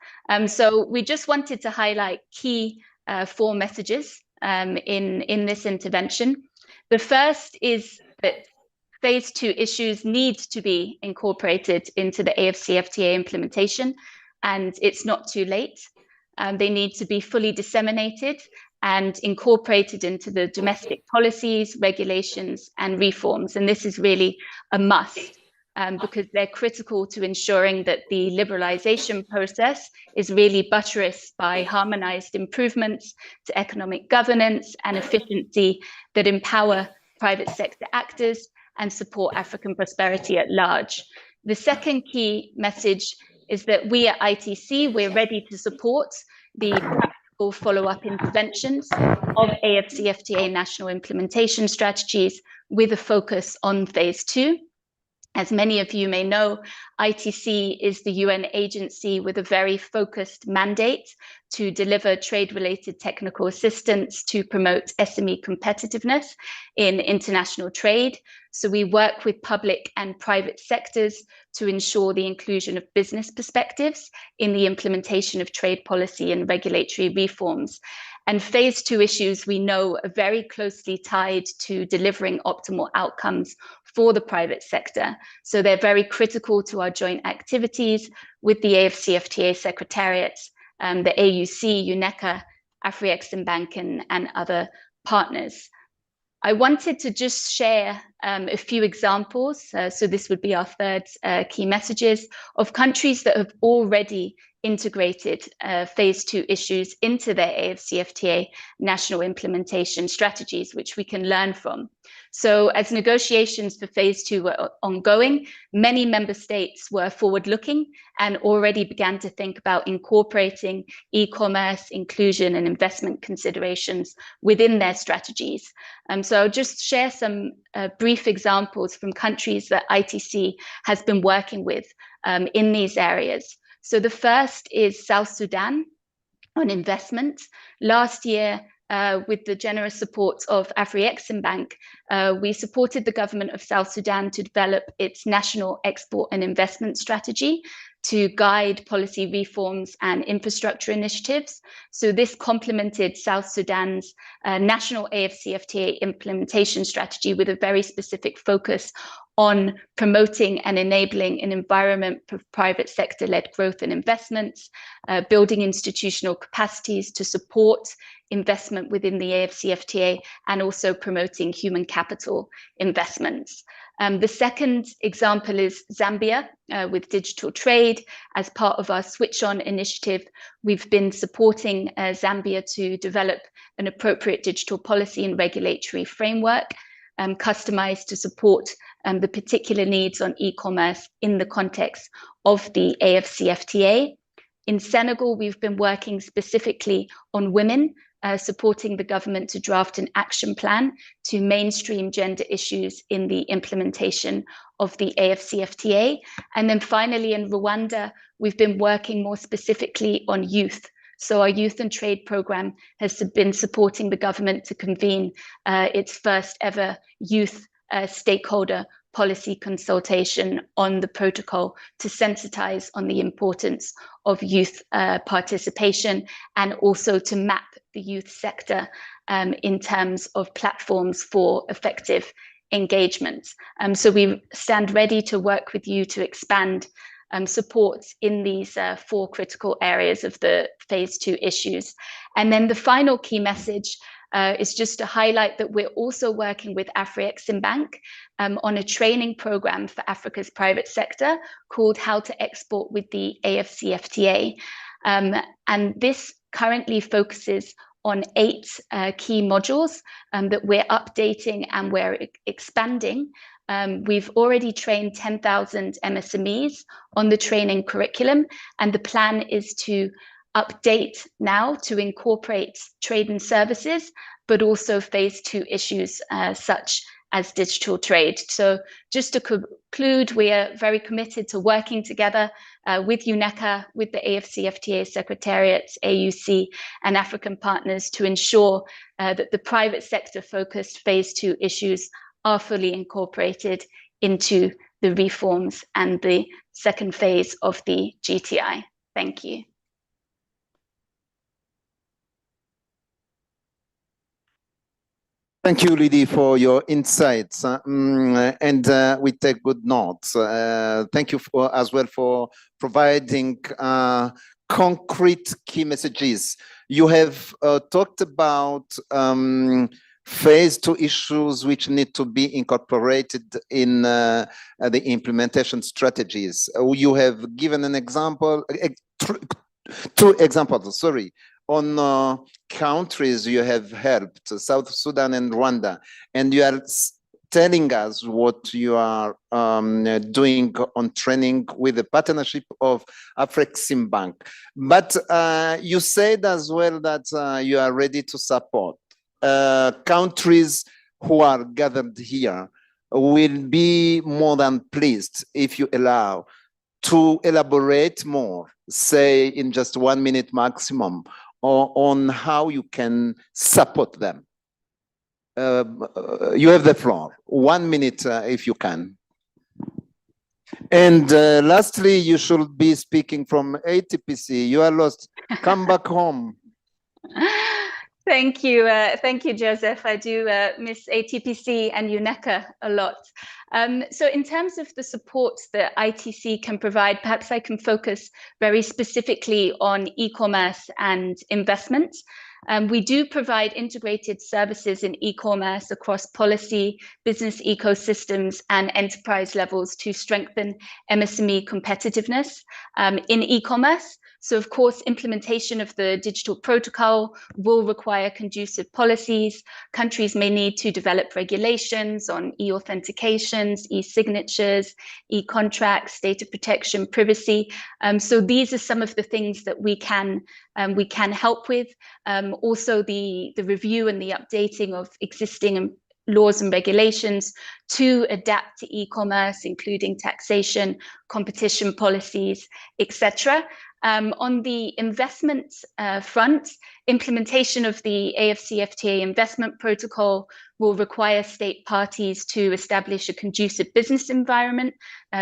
So we just wanted to highlight key 4 messages in this intervention. The first is that phase 2 issues need to be incorporated into the AfCFTA implementation, and it's not too late. They need to be fully disseminated and incorporated into the domestic policies, regulations, and reforms. And this is really a must because they're critical to ensuring that the liberalization process is really buttressed by harmonized improvements to economic governance and efficiency that empower private sector actors and support African prosperity at large. The second key message is that we at ITC, we're ready to support the practical follow-up interventions of AfCFTA national implementation strategies with a focus on phase 2. As many of you may know, ITC is the UN agency with a very focused mandate to deliver trade-related technical assistance to promote SME competitiveness in international trade. So we work with public and private sectors to ensure the inclusion of business perspectives in the implementation of trade policy and regulatory reforms. And phase 2 issues we know are very closely tied to delivering optimal outcomes for the private sector. So they're very critical to our joint activities with the AfCFTA secretariats, the AUC, UNECA, AfriEximbank, and other partners. I wanted to just share a few examples. So this would be our third key messages of countries that have already integrated phase 2 issues into their AfCFTA national implementation strategies, which we can learn from. So as negotiations for phase 2 were ongoing, many member states were forward-looking and already began to think about incorporating e-commerce, inclusion, and investment considerations within their strategies. So I'll just share some brief examples from countries that ITC has been working with in these areas. So the first is South Sudan on investment. Last year, with the generous support of AfriEximbank, we supported the government of South Sudan to develop its national export and investment strategy to guide policy reforms and infrastructure initiatives. So this complemented South Sudan's national AfCFTA implementation strategy with a very specific focus on promoting and enabling an environment for private sector-led growth and investments, building institutional capacities to support investment within the AfCFTA, and also promoting human capital investments. The second example is Zambia with digital trade. As part of our Switch On initiative, we've been supporting Zambia to develop an appropriate digital policy and regulatory framework customized to support the particular needs on e-commerce in the context of the AfCFTA. In Senegal, we've been working specifically on women, supporting the government to draft an action plan to mainstream gender issues in the implementation of the AfCFTA. And then finally, in Rwanda, we've been working more specifically on youth. So our Youth and Trade Programme has been supporting the government to convene its first ever youth stakeholder policy consultation on the protocol to sensitize on the importance of youth participation, and also to map the youth sector in terms of platforms for effective engagement. So we stand ready to work with you to expand support in these 4 critical areas of the phase 2 issues. And then the final key message is just to highlight that we're also working with AfriEximbank on a training program for Africa's private sector called How to Export with the AfCFTA. And this currently focuses on 8 key modules that we're updating and we're expanding. We've already trained 10,000 MSMEs on the training curriculum, and the plan is to update now to incorporate trade and services, but also phase 2 issues such as digital trade. So just to conclude, we are very committed to working together with UNECA, with the AfCFTA Secretariat, AUC, and African partners to ensure that the private sector focused phase 2 issues are fully incorporated into the reforms and the second phase of the GTI. Thank you. Thank you, Lydie, for your insights, and we take good notes. Thank you as well for providing concrete key messages. You have talked about phase 2 issues which need to be incorporated in the implementation strategies. You have given an example, two examples, sorry, on countries you have helped, South Sudan and Rwanda, and you are telling us what you are doing on training with the partnership of AfCFTA. But you said as well that you are ready to support countries who are gathered here. Will be more than pleased if you allow to elaborate more, say in just 1 minute maximum, on how you can support them. You have the floor. 1 minute if you can. And lastly, you should be speaking from ATPC. You are lost. Come back home. Thank you, Joseph. I do miss ATPC and UNECA a lot. So in terms of the support that ITC can provide, perhaps I can focus very specifically on e-commerce and investment. We do provide integrated services in e-commerce across policy, business ecosystems, and enterprise levels to strengthen MSME competitiveness in e-commerce. So of course, implementation of the digital protocol will require conducive policies. Countries may need to develop regulations on e-authentications, e-signatures, e-contracts, data protection, privacy. So these are some of the things that we can help with. Also the review and the updating of existing laws and regulations to adapt to e-commerce, including taxation, competition policies, etc. On the investment front, implementation of the AfCFTA investment protocol will require state parties to establish a conducive business environment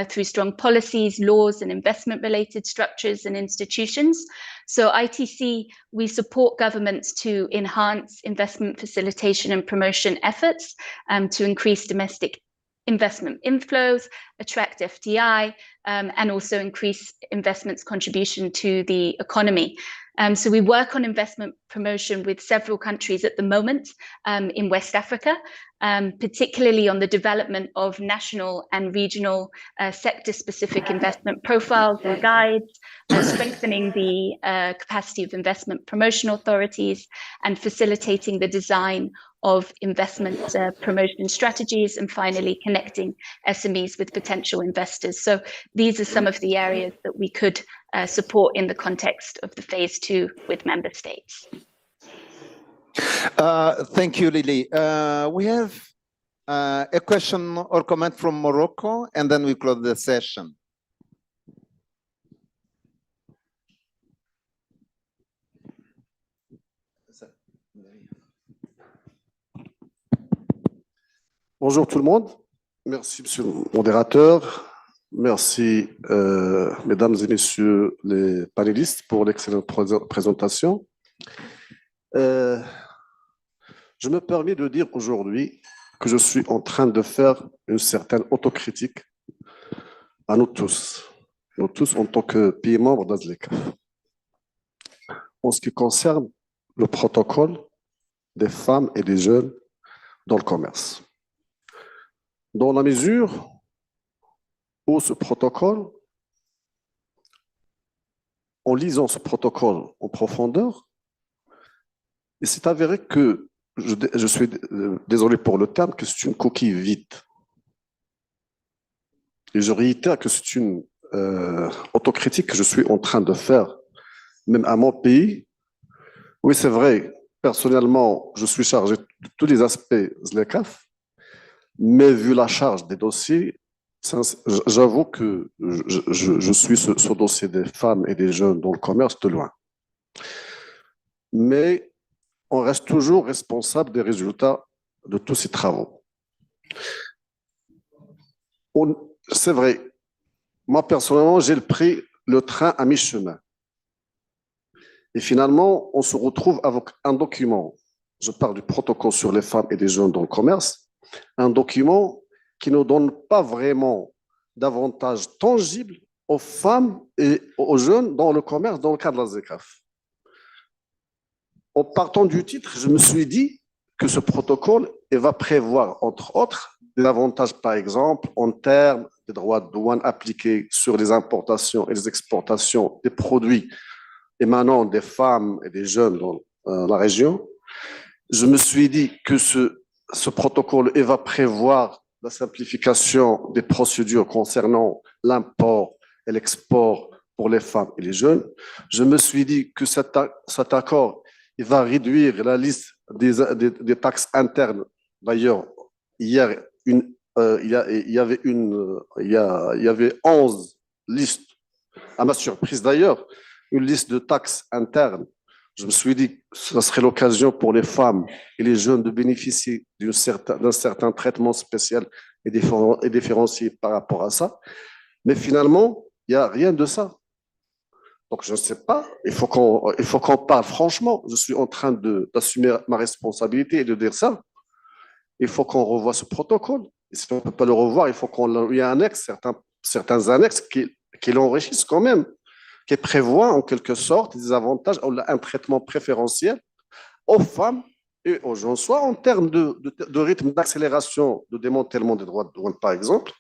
through strong policies, laws, and investment-related structures and institutions. So ITC, we support governments to enhance investment facilitation and promotion efforts to increase domestic investment inflows, attract FDI, and also increase investment's contribution to the economy. So we work on investment promotion with several countries at the moment in West Africa, particularly on the development of national and regional sector-specific investment profiles and guides, strengthening the capacity of investment promotion authorities, and facilitating the design of investment promotion strategies, and finally connecting SMEs with potential investors. So these are some of the areas that we could support in the context of the phase 2 with member states. Thank you, Lily. We have a question or comment from Morocco, and then we close the session. Bonjour tout le monde. Merci, monsieur le modérateur. Merci, mesdames et messieurs les panélistes, pour l'excellente présentation. Je me permets de dire aujourd'hui que je suis en train de faire une certaine autocritique à nous tous en tant que pays membre d'AfCFTA. En ce qui concerne le protocole des femmes et des jeunes dans le commerce. Dans la mesure où ce protocole, en lisant ce protocole en profondeur, il s'est avéré que, je suis désolé pour le terme, que c'est une coquille vide. Et je réitère que c'est une autocritique que je suis en train de faire, même à mon pays. Oui, c'est vrai, personnellement, je suis chargé de tous les aspects ZLECAf, mais vu la charge des dossiers, j'avoue que je suis ce dossier des femmes et des jeunes dans le commerce de loin. Mais on reste toujours responsable des résultats de tous ces travaux. c'est vrai, moi personnellement, j'ai pris le train à mi-chemin. Et finalement, on se retrouve avec un document. Je parle du protocole sur les femmes et les jeunes dans le commerce. Un document qui ne donne pas vraiment d'avantages tangibles aux femmes et aux jeunes dans le commerce, dans le cadre de la ZECAF. En partant du titre, je me suis dit que ce protocole va prévoir, entre autres, des avantages, par exemple, en termes de droits de douane appliqués sur les importations et les exportations des produits émanant des femmes et des jeunes dans la région. Je me suis dit que ce protocole va prévoir la simplification des procédures concernant l'import et l'export pour les femmes et les jeunes. Je me suis dit que cet accord va réduire la liste des taxes internes. D'ailleurs, hier, il y avait 11 listes, à ma surprise d'ailleurs, une liste de taxes internes. Je me suis dit que ce serait l'occasion pour les femmes et les jeunes de bénéficier d'un certain traitement spécial et différencié par rapport à ça. Mais finalement, il n'y a rien de ça. Donc, je ne sais pas, il faut qu'on parle franchement. Je suis en train d'assumer ma responsabilité et de dire ça. Il faut qu'on revoie ce protocole. Et si on ne peut pas le revoir, il faut qu'on lui annexe certains annexes qui l'enrichissent quand même, qui prévoient en quelque sorte des avantages, un traitement préférentiel aux femmes et aux gens, soit en termes de rythme d'accélération, de démantèlement des droits de douane, par exemple,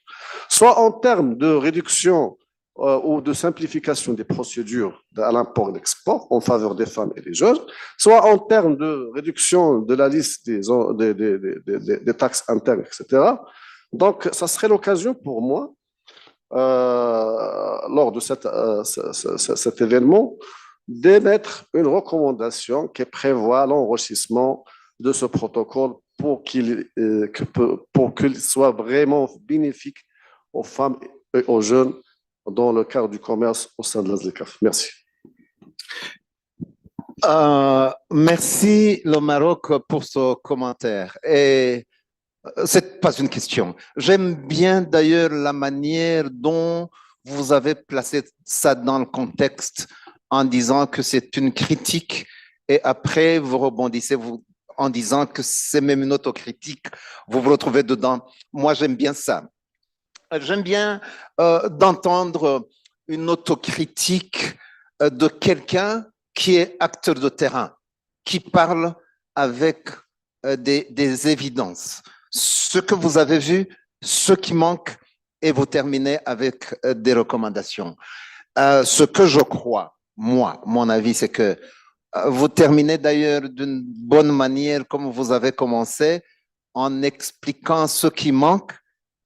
soit en termes de réduction ou de simplification des procédures à l'import et l'export en faveur des femmes et des jeunes, soit en termes de réduction de la liste des taxes internes, etc. Donc, ça serait l'occasion pour moi, lors de cet événement, d'émettre une recommandation qui prévoit l'enrichissement de ce protocole pour qu'il soit vraiment bénéfique aux femmes et aux jeunes dans le cadre du commerce au sein de la ZECAF. Merci. Merci le Maroc pour ce commentaire. Et c'est pas une question. J'aime bien d'ailleurs la manière dont vous avez placé ça dans le contexte en disant que c'est une critique et après vous rebondissez en disant que c'est même une autocritique. Vous vous retrouvez dedans. Moi, j'aime bien ça. J'aime bien d'entendre une autocritique de quelqu'un qui est acteur de terrain, qui parle avec des évidences. Ce que vous avez vu, ce qui manque, et vous terminez avec des recommandations. Ce que je crois, moi, mon avis, c'est que vous terminez d'ailleurs d'une bonne manière, comme vous avez commencé, en expliquant ce qui manque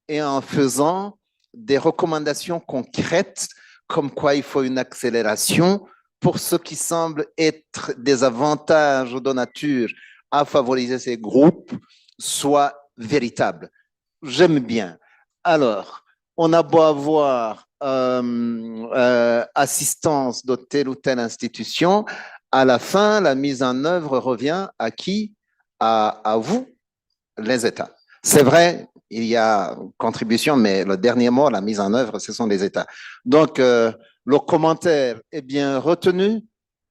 et en faisant des recommandations concrètes, comme quoi il faut une accélération pour ce qui semble être des avantages de nature à favoriser ces groupes, soit véritable. J'aime bien. Alors, on a beau avoir assistance de telle ou telle institution, à la fin, la mise en œuvre revient à qui? À vous, les États. C'est vrai, il y a contribution, mais le dernier mot, la mise en œuvre, ce sont les États. Donc, le commentaire est bien retenu.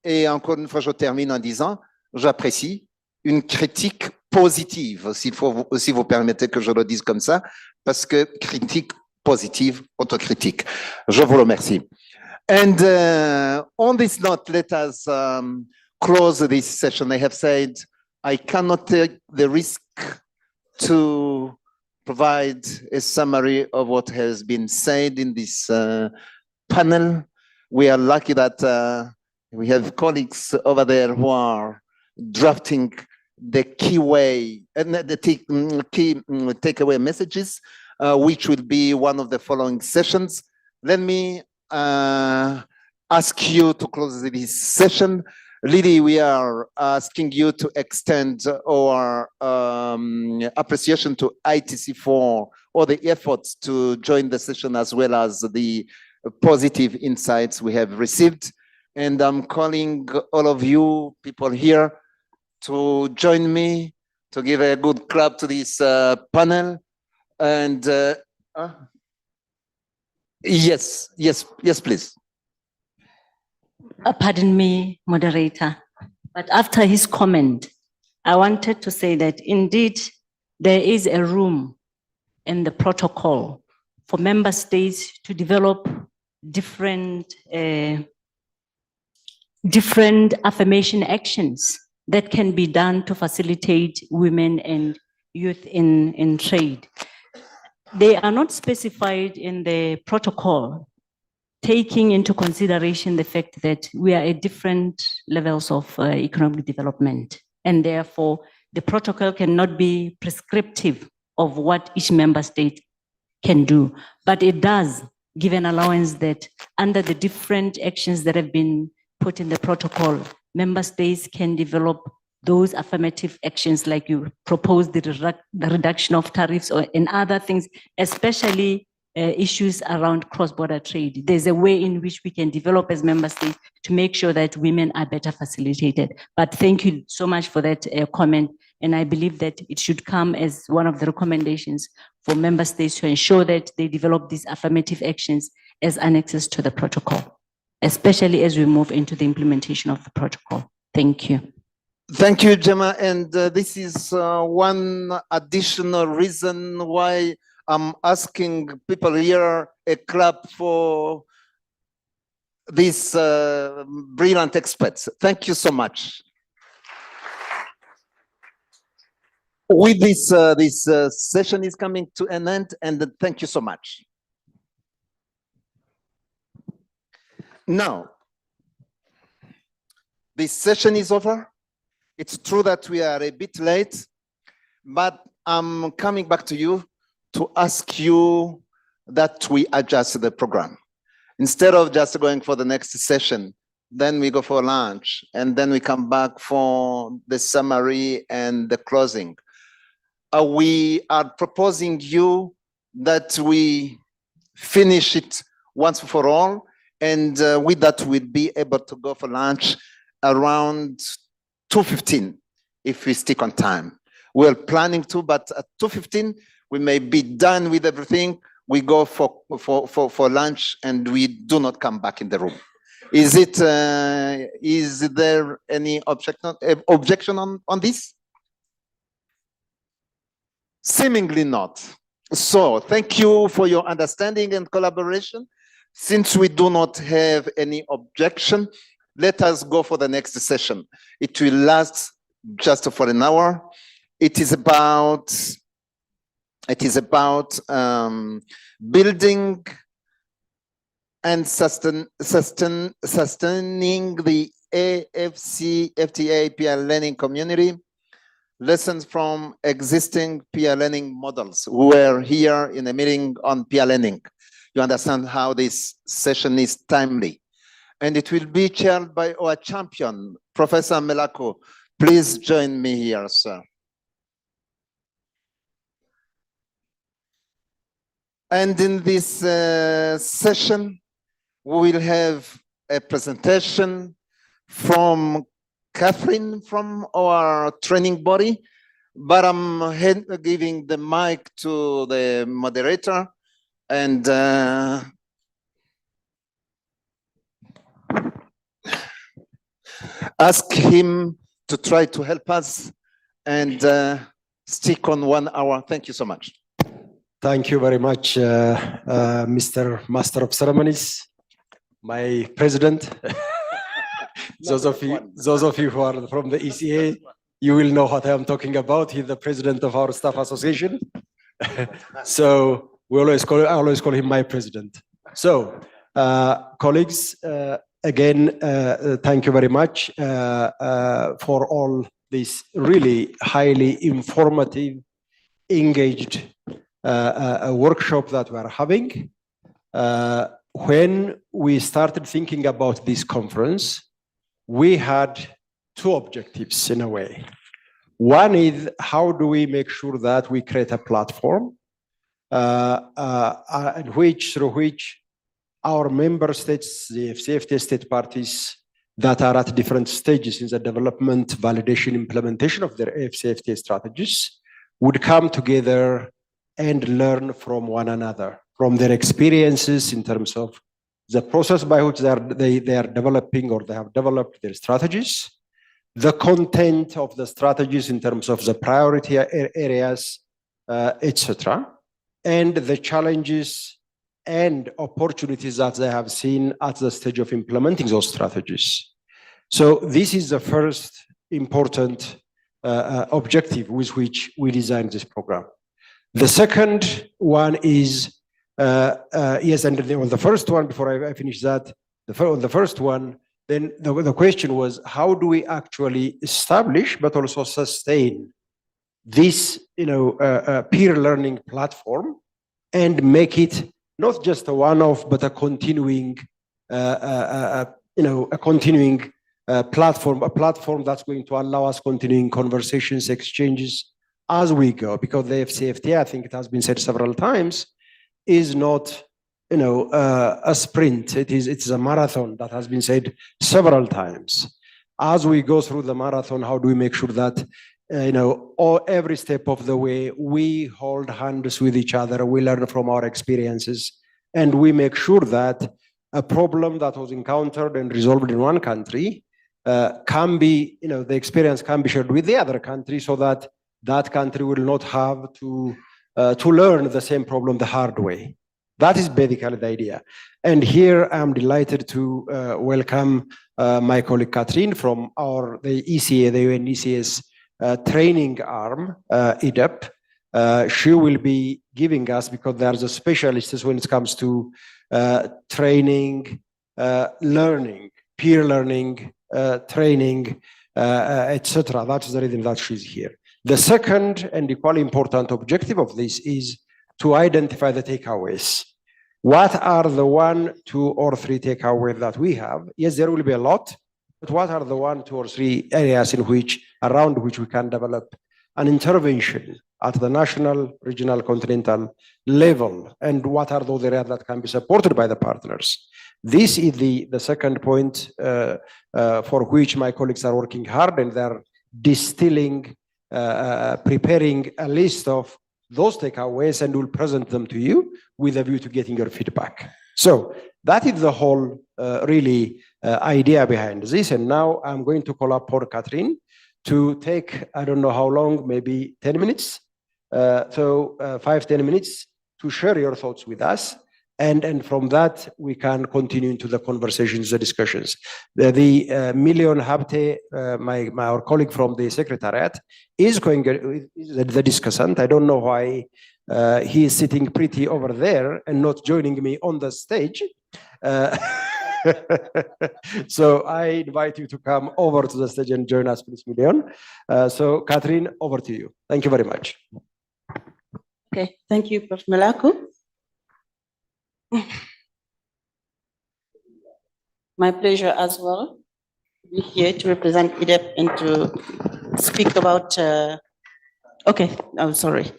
Et encore une fois, je termine en disant, j'apprécie une critique positive, si vous permettez que je le dise comme ça, parce que critique positive, autocritique. Je vous remercie. And on this note, let us close this session. I have said I cannot take the risk to provide a summary of what has been said in this panel. We are lucky that we have colleagues over there who are drafting the key way and the key takeaway messages, which will be one of the following sessions. Let me ask you to close this session. Lily, we are asking you to extend our appreciation to ITC for all the efforts to join the session as well as the positive insights we have received. And I'm calling all of you people here to join me to give a good clap to this panel. And Yes, please. Pardon me, moderator, but after his comment, I wanted to say that indeed there is a room in the protocol for member states to develop different affirmation actions that can be done to facilitate women and youth in trade. They are not specified in the protocol, taking into consideration the fact that we are at different levels of economic development, and therefore the protocol cannot be prescriptive of what each member state can do, but it does give an allowance that under the different actions that have been put in the protocol, member states can develop those affirmative actions like you proposed, the reduction of tariffs or in other things, especially issues around cross-border trade. There's a way in which we can develop as member states to make sure that women are better facilitated. But thank you so much for that comment. And I believe that it should come as one of the recommendations for member states to ensure that they develop these affirmative actions as annexes to the protocol, especially as we move into the implementation of the protocol. Thank you. Thank you, Gemma. And this is one additional reason why I'm asking people here a clap for these brilliant experts. Thank you so much. With this, this session is coming to an end, and thank you so much. Now, this session is over. It's true that we are a bit late, but I'm coming back to you to ask you that we adjust the program. Instead of just going for the next session, then we go for lunch, and then we come back for the summary and the closing. We are proposing you that we finish it once for all, and with that we'll be able to go for lunch around 2:15 if we stick on time. We're planning to, but at 2:15 we may be done with everything. We go for lunch and we do not come back in the room. Is there any objection on this? Seemingly not. So thank you for your understanding and collaboration. Since we do not have any objection, let us go for the next session. It will last just for an hour. It is about building and sustaining the AfCFTA peer learning community. Lessons from existing peer learning models. We were here in a meeting on peer learning. You understand how this session is timely. And it will be chaired by our champion, Professor Melako. Please join me here, sir. And in this session, we will have a presentation from Catherine from our training body, but I'm giving the mic to the moderator and ask him to try to help us and stick on 1 hour. Thank you so much. Thank you very much, Mr. Master of Ceremonies, my president. Those of you who are from the ECA, you will know what I am talking about. He's the president of our staff association. So I always call him my president. So colleagues, again, thank you very much for all this really highly informative, engaged workshop that we are having. When we started thinking about this conference, we had two objectives in a way. One is how do we make sure that we create a platform through which our member states, the AfCFTA state parties that are at different stages in the development, validation, implementation of their AfCFTA strategies would come together and learn from one another. from their experiences in terms of the process by which they are developing or they have developed their strategies, the content of the strategies in terms of the priority areas, etc., and the challenges and opportunities that they have seen at the stage of implementing those strategies. So this is the first important objective with which we designed this program. The second one is, yes, and on the first one, before I finish that, the first one, then the question was, how do we actually establish but also sustain this, peer learning platform and make it not just a one-off, but a continuing, continuing platform, a platform that's going to allow us continuing conversations, exchanges as we go, because the AfCFTA, I think it has been said several times, is not, a sprint. It's a marathon that has been said several times. As we go through the marathon, how do we make sure that, every step of the way, we hold hands with each other, we learn from our experiences, and we make sure that a problem that was encountered and resolved in one country can be, the experience can be shared with the other country so that that country will not have to learn the same problem the hard way. That is basically the idea. And here I'm delighted to welcome my colleague Catherine from the ECA, the UNECA's training arm, EDEP. She will be giving us, because there's a specialist when it comes to training, learning, peer learning, training, etc. That's the reason that she's here. The second and equally important objective of this is to identify the takeaways. What are the 1, 2, or 3 takeaways that we have? Yes, there will be a lot, but what are the 1, 2, or 3 areas around which we can develop an intervention at the national, regional, continental level? And what are those areas that can be supported by the partners? This is the second point for which my colleagues are working hard, and they're distilling, preparing a list of those takeaways, and we'll present them to you with a view to getting your feedback. So that is the whole really idea behind this. And now I'm going to call up poor Catherine to take, I don't know how long, maybe 10 minutes. 5-10 minutes to share your thoughts with us. And from that, we can continue into the conversations, the discussions. The Million Habte, our colleague from the Secretariat, is the discussant. I don't know why he is sitting pretty over there and not joining me on the stage. So I invite you to come over to the stage and join us, please, Million. So Catherine, over to you. Thank you very much. Okay, thank you, Prof. Malaku. My pleasure as well to be here to represent EDEP and to speak about, okay, I'm sorry.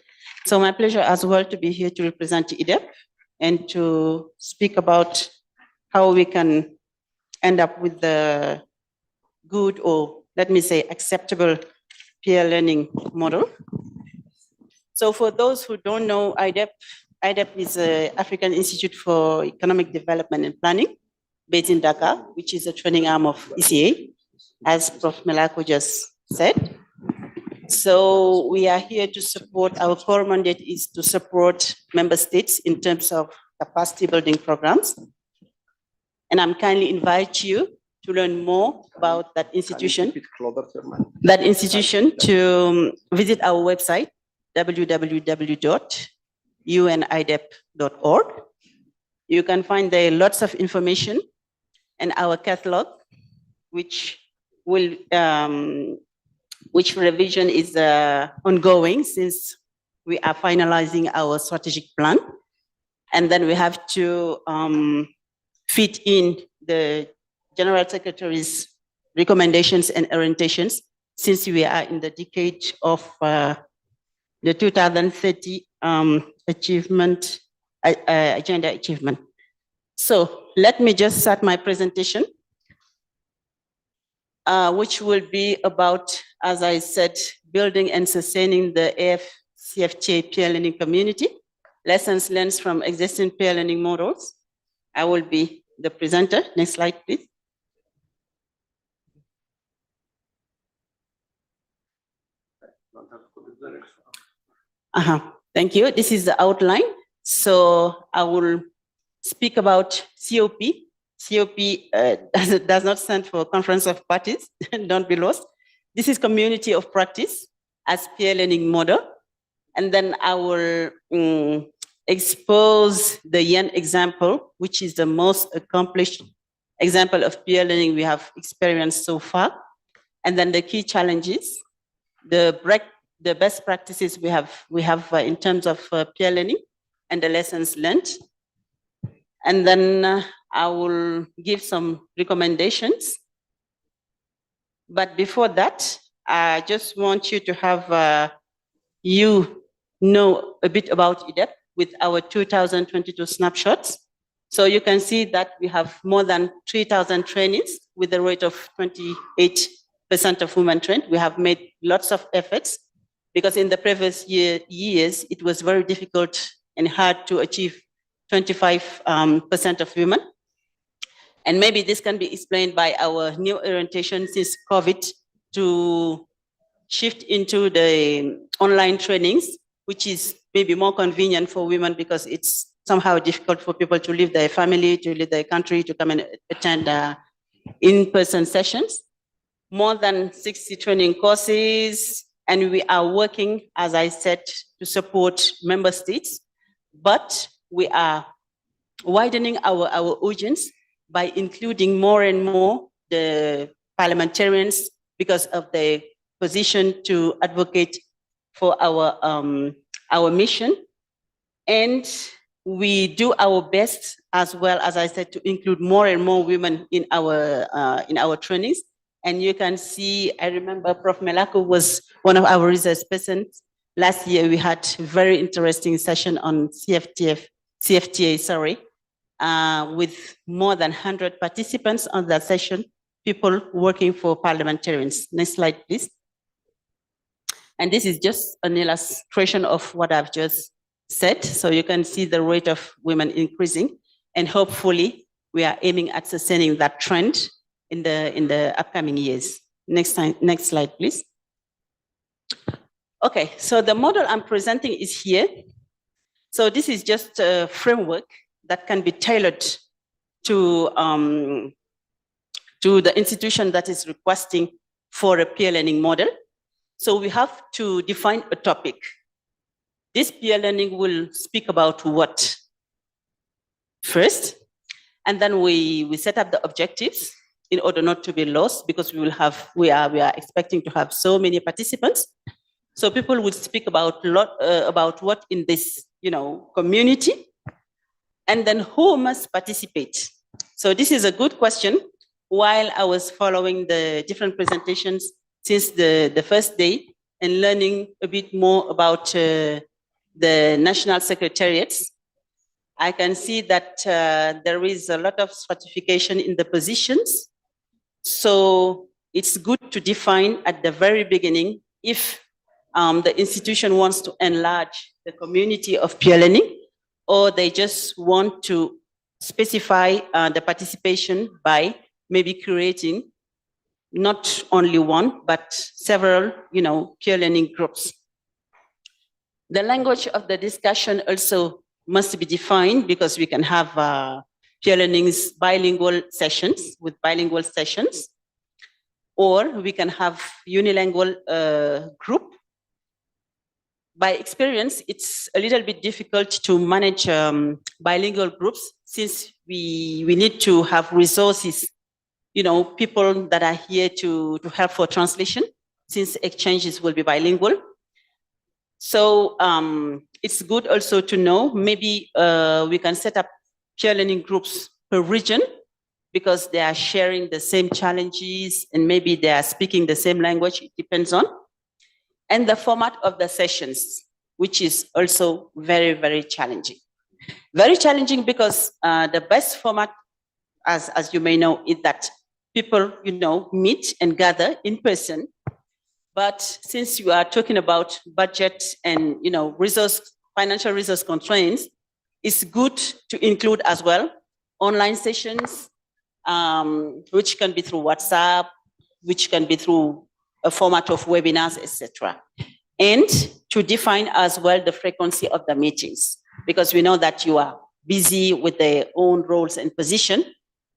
So my pleasure as well to be here to represent EDEP and to speak about how we can end up with the good, or let me say acceptable, peer learning model. So for those who don't know EDEP, EDEP is the African Institute for Economic Development and Planning, based in Dakar, which is a training arm of ECA, as Prof. Malaku just said. So we are here to support, our core mandate is to support member states in terms of capacity building programs. And I'm kindly invite you to learn more about that institution. That institution to visit our website, www.unidep.org. You can find there lots of information and our catalog, which revision is ongoing since we are finalizing our strategic plan. And then we have to fit in the General Secretary's recommendations and orientations, since we are in the decade of the 2030 agenda achievement. So let me just start my presentation, which will be about, as I said, building and sustaining the AfCFTA peer learning community lessons learned from existing peer learning models. I will be the presenter. Next slide, please. Thank you. This is the outline. So I will speak about COP. COP does not stand for Conference of Parties. Don't be lost. This is Community of Practice as peer learning model. And then I will expose the Yen example, which is the most accomplished example of peer learning we have experienced so far. And then the key challenges, the best practices we have in terms of peer learning and the lessons learned. And then I will give some recommendations. But before that, I just want you to have you know a bit about IDEP with our 2022 snapshots. So you can see that we have more than 3,000 trainees with a rate of 28% of women trained. We have made lots of efforts because in the previous years, it was very difficult and hard to achieve 25% of women. And maybe this can be explained by our new orientation since COVID to shift into the online trainings, which is maybe more convenient for women because it's somehow difficult for people to leave their family, to leave their country, to come and attend in-person sessions. More than 60 training courses, and we are working, as I said, to support member states, but we are widening our audience by including more and more the parliamentarians because of the position to advocate for our mission. And we do our best as well, as I said, to include more and more women in our trainings. And you can see, I remember Prof. Melako was one of our research persons. Last year, we had a very interesting session on CFTA, with more than 100 participants on that session, people working for parliamentarians. Next slide, please. And this is just an illustration of what I've just said. So you can see the rate of women increasing, and hopefully we are aiming at sustaining that trend in the upcoming years. Next slide, please. Okay, so the model I'm presenting is here. So this is just a framework that can be tailored to the institution that is requesting for a peer learning model. So we have to define a topic. This peer learning will speak about what first, and then we set up the objectives in order not to be lost, because we are expecting to have so many participants. So people will speak about what in this community, and then who must participate. So this is a good question. While I was following the different presentations since the first day and learning a bit more about the national secretariats, I can see that there is a lot of stratification in the positions. So it's good to define at the very beginning if the institution wants to enlarge the community of peer learning, or they just want to specify the participation by maybe creating not only one, but several, peer learning groups. The language of the discussion also must be defined, because we can have peer learning's bilingual sessions with bilingual sessions, or we can have unilingual group. By experience, it's a little bit difficult to manage bilingual groups, since we need to have resources, people that are here to help for translation, since exchanges will be bilingual. So it's good also to know, maybe we can set up peer learning groups per region, because they are sharing the same challenges and maybe they are speaking the same language, it depends on. And the format of the sessions, which is also very, very challenging. Very challenging because the best format, as you may know, is that people, meet and gather in person. But since you are talking about budget and, resource financial resource constraints, it's good to include as well online sessions, which can be through WhatsApp, which can be through a format of webinars, etc. And to define as well the frequency of the meetings, because we know that you are busy with their own roles and position,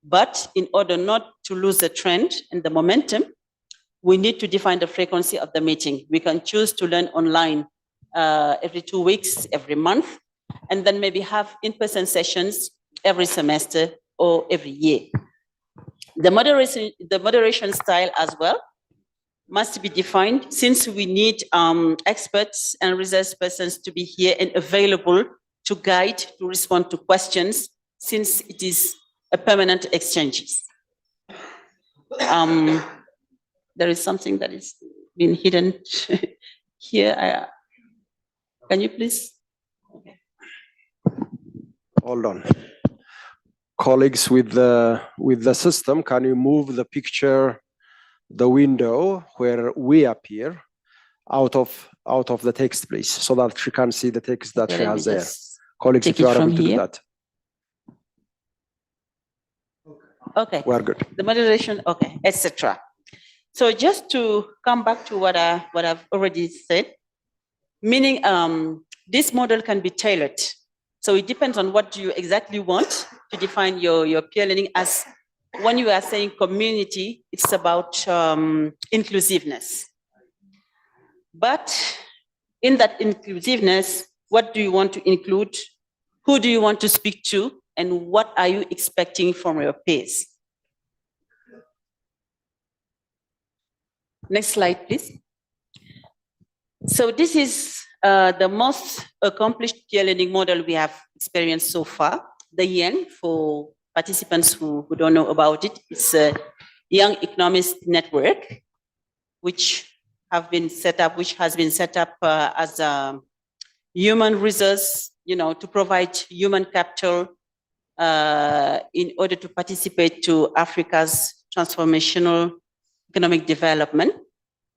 but in order not to lose the trend and the momentum, we need to define the frequency of the meeting. We can choose to learn online every 2 weeks, every month, and then maybe have in-person sessions every semester or every year. The moderation style as well must be defined, since we need experts and research persons to be here and available to guide, to respond to questions, since it is a permanent exchanges. There is something that is been hidden here. Can you please? Hold on. Colleagues with the system, can you move the picture, the window where we appear out of the text, please, so that she can see the text that she has there. Colleagues, if you are able to do that. Okay. We are good. The moderation, okay, etc. So just to come back to what I've already said, meaning this model can be tailored. So it depends on what you exactly want to define your peer learning. As when you are saying community, it's about inclusiveness. But in that inclusiveness, what do you want to include? Who do you want to speak to? And what are you expecting from your peers? Next slide, please. So this is the most accomplished peer learning model we have experienced so far. The YEN, for participants who don't know about it, it's a Young Economist Network, which has been set up as a human resource, to provide human capital in order to participate to Africa's transformational economic development.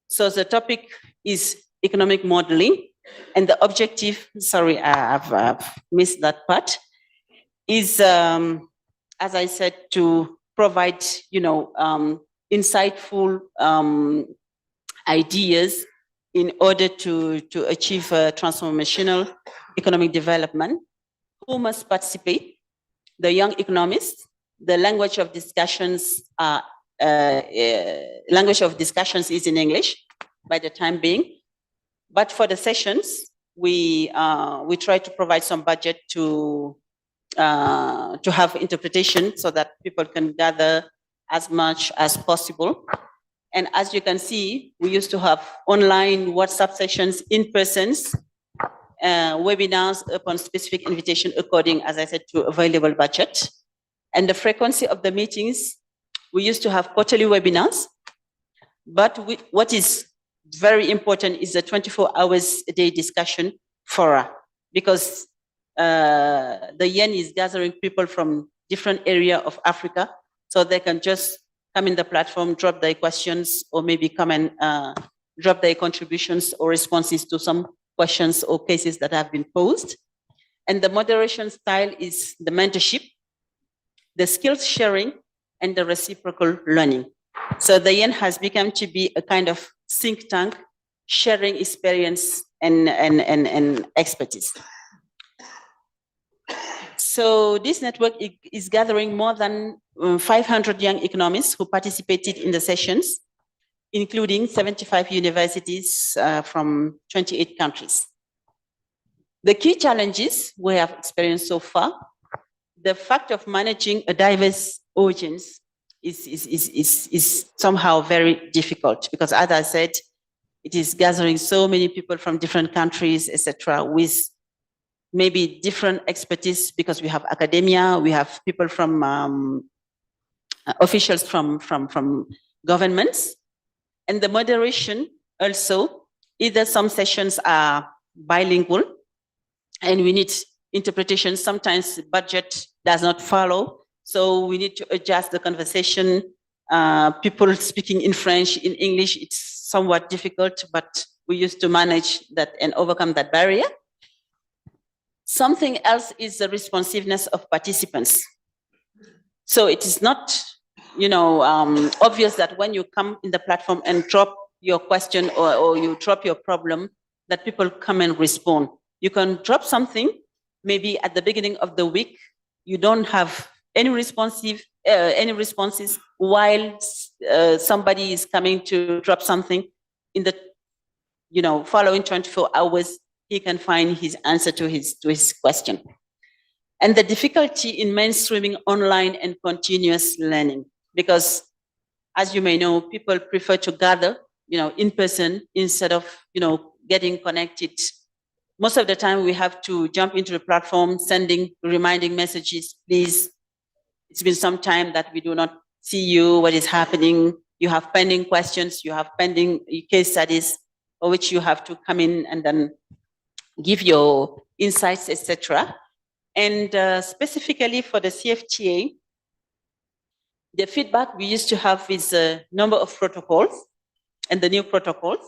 So the topic is economic modeling, and the objective, sorry, I've missed that part, is, as I said, to provide, insightful ideas in order to achieve transformational economic development. Who must participate? The young economists. The language of discussions is in English by the time being. But for the sessions, we try to provide some budget to have interpretation so that people can gather as much as possible. And as you can see, we used to have online WhatsApp sessions, in-persons, webinars upon specific invitation according, as I said, to available budget. And the frequency of the meetings, we used to have quarterly webinars, but what is very important is the 24 hours a day discussion fora, because the YEN is gathering people from different areas of Africa, so they can just come in the platform, drop their questions, or maybe come and drop their contributions or responses to some questions or cases that have been posed. And the moderation style is the mentorship, the skills sharing, and the reciprocal learning. So the YEN has become to be a kind of think tank, sharing experience and expertise. So this network is gathering more than 500 young economists who participated in the sessions, including 75 universities from 28 countries. The key challenges we have experienced so far, the fact of managing a diverse audience is somehow very difficult, because as I said, it is gathering so many people from different countries, etc., with maybe different expertise, because we have academia, we have people from officials from governments, and the moderation also, either some sessions are bilingual and we need interpretation. Sometimes budget does not follow, so we need to adjust the conversation. People speaking in French, in English, it's somewhat difficult, but we used to manage that and overcome that barrier. Something else is the responsiveness of participants. So it is not, obvious that when you come in the platform and drop your question or you drop your problem, that people come and respond. You can drop something, maybe at the beginning of the week, you don't have any responses while somebody is coming to drop something in the following 24 hours, he can find his answer to his question. And the difficulty in mainstreaming online and continuous learning, because as you may know, people prefer to gather, in person instead of, getting connected. Most of the time we have to jump into the platform, sending reminding messages, please, it's been some time that we do not see you, what is happening? You have pending questions, you have pending case studies, for which you have to come in and then give your insights, etc. And specifically for the CFTA, the feedback we used to have is a number of protocols and the new protocols,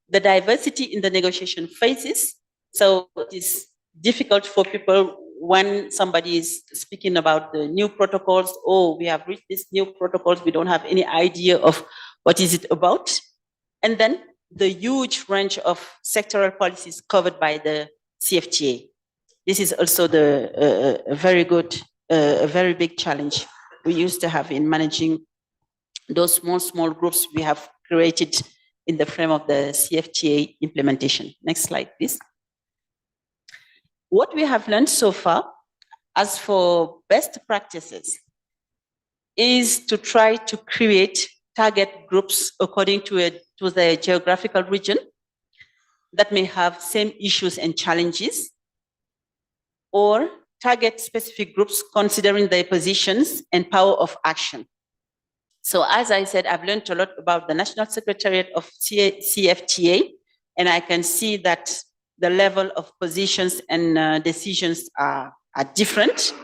the diversity in the negotiation phases. So it is difficult for people when somebody is speaking about the new protocols, oh, we have reached these new protocols, we don't have any idea of what is it about. And then the huge range of sectoral policies covered by the CFTA. This is also a very big challenge we used to have in managing those small groups we have created in the frame of the CFTA implementation. Next slide, please. What we have learned so far, as for best practices, is to try to create target groups according to the geographical region that may have same issues and challenges, or target specific groups considering their positions and power of action. So as I said, I've learned a lot about the National Secretariat of CFTA, and I can see that the level of positions and decisions are different.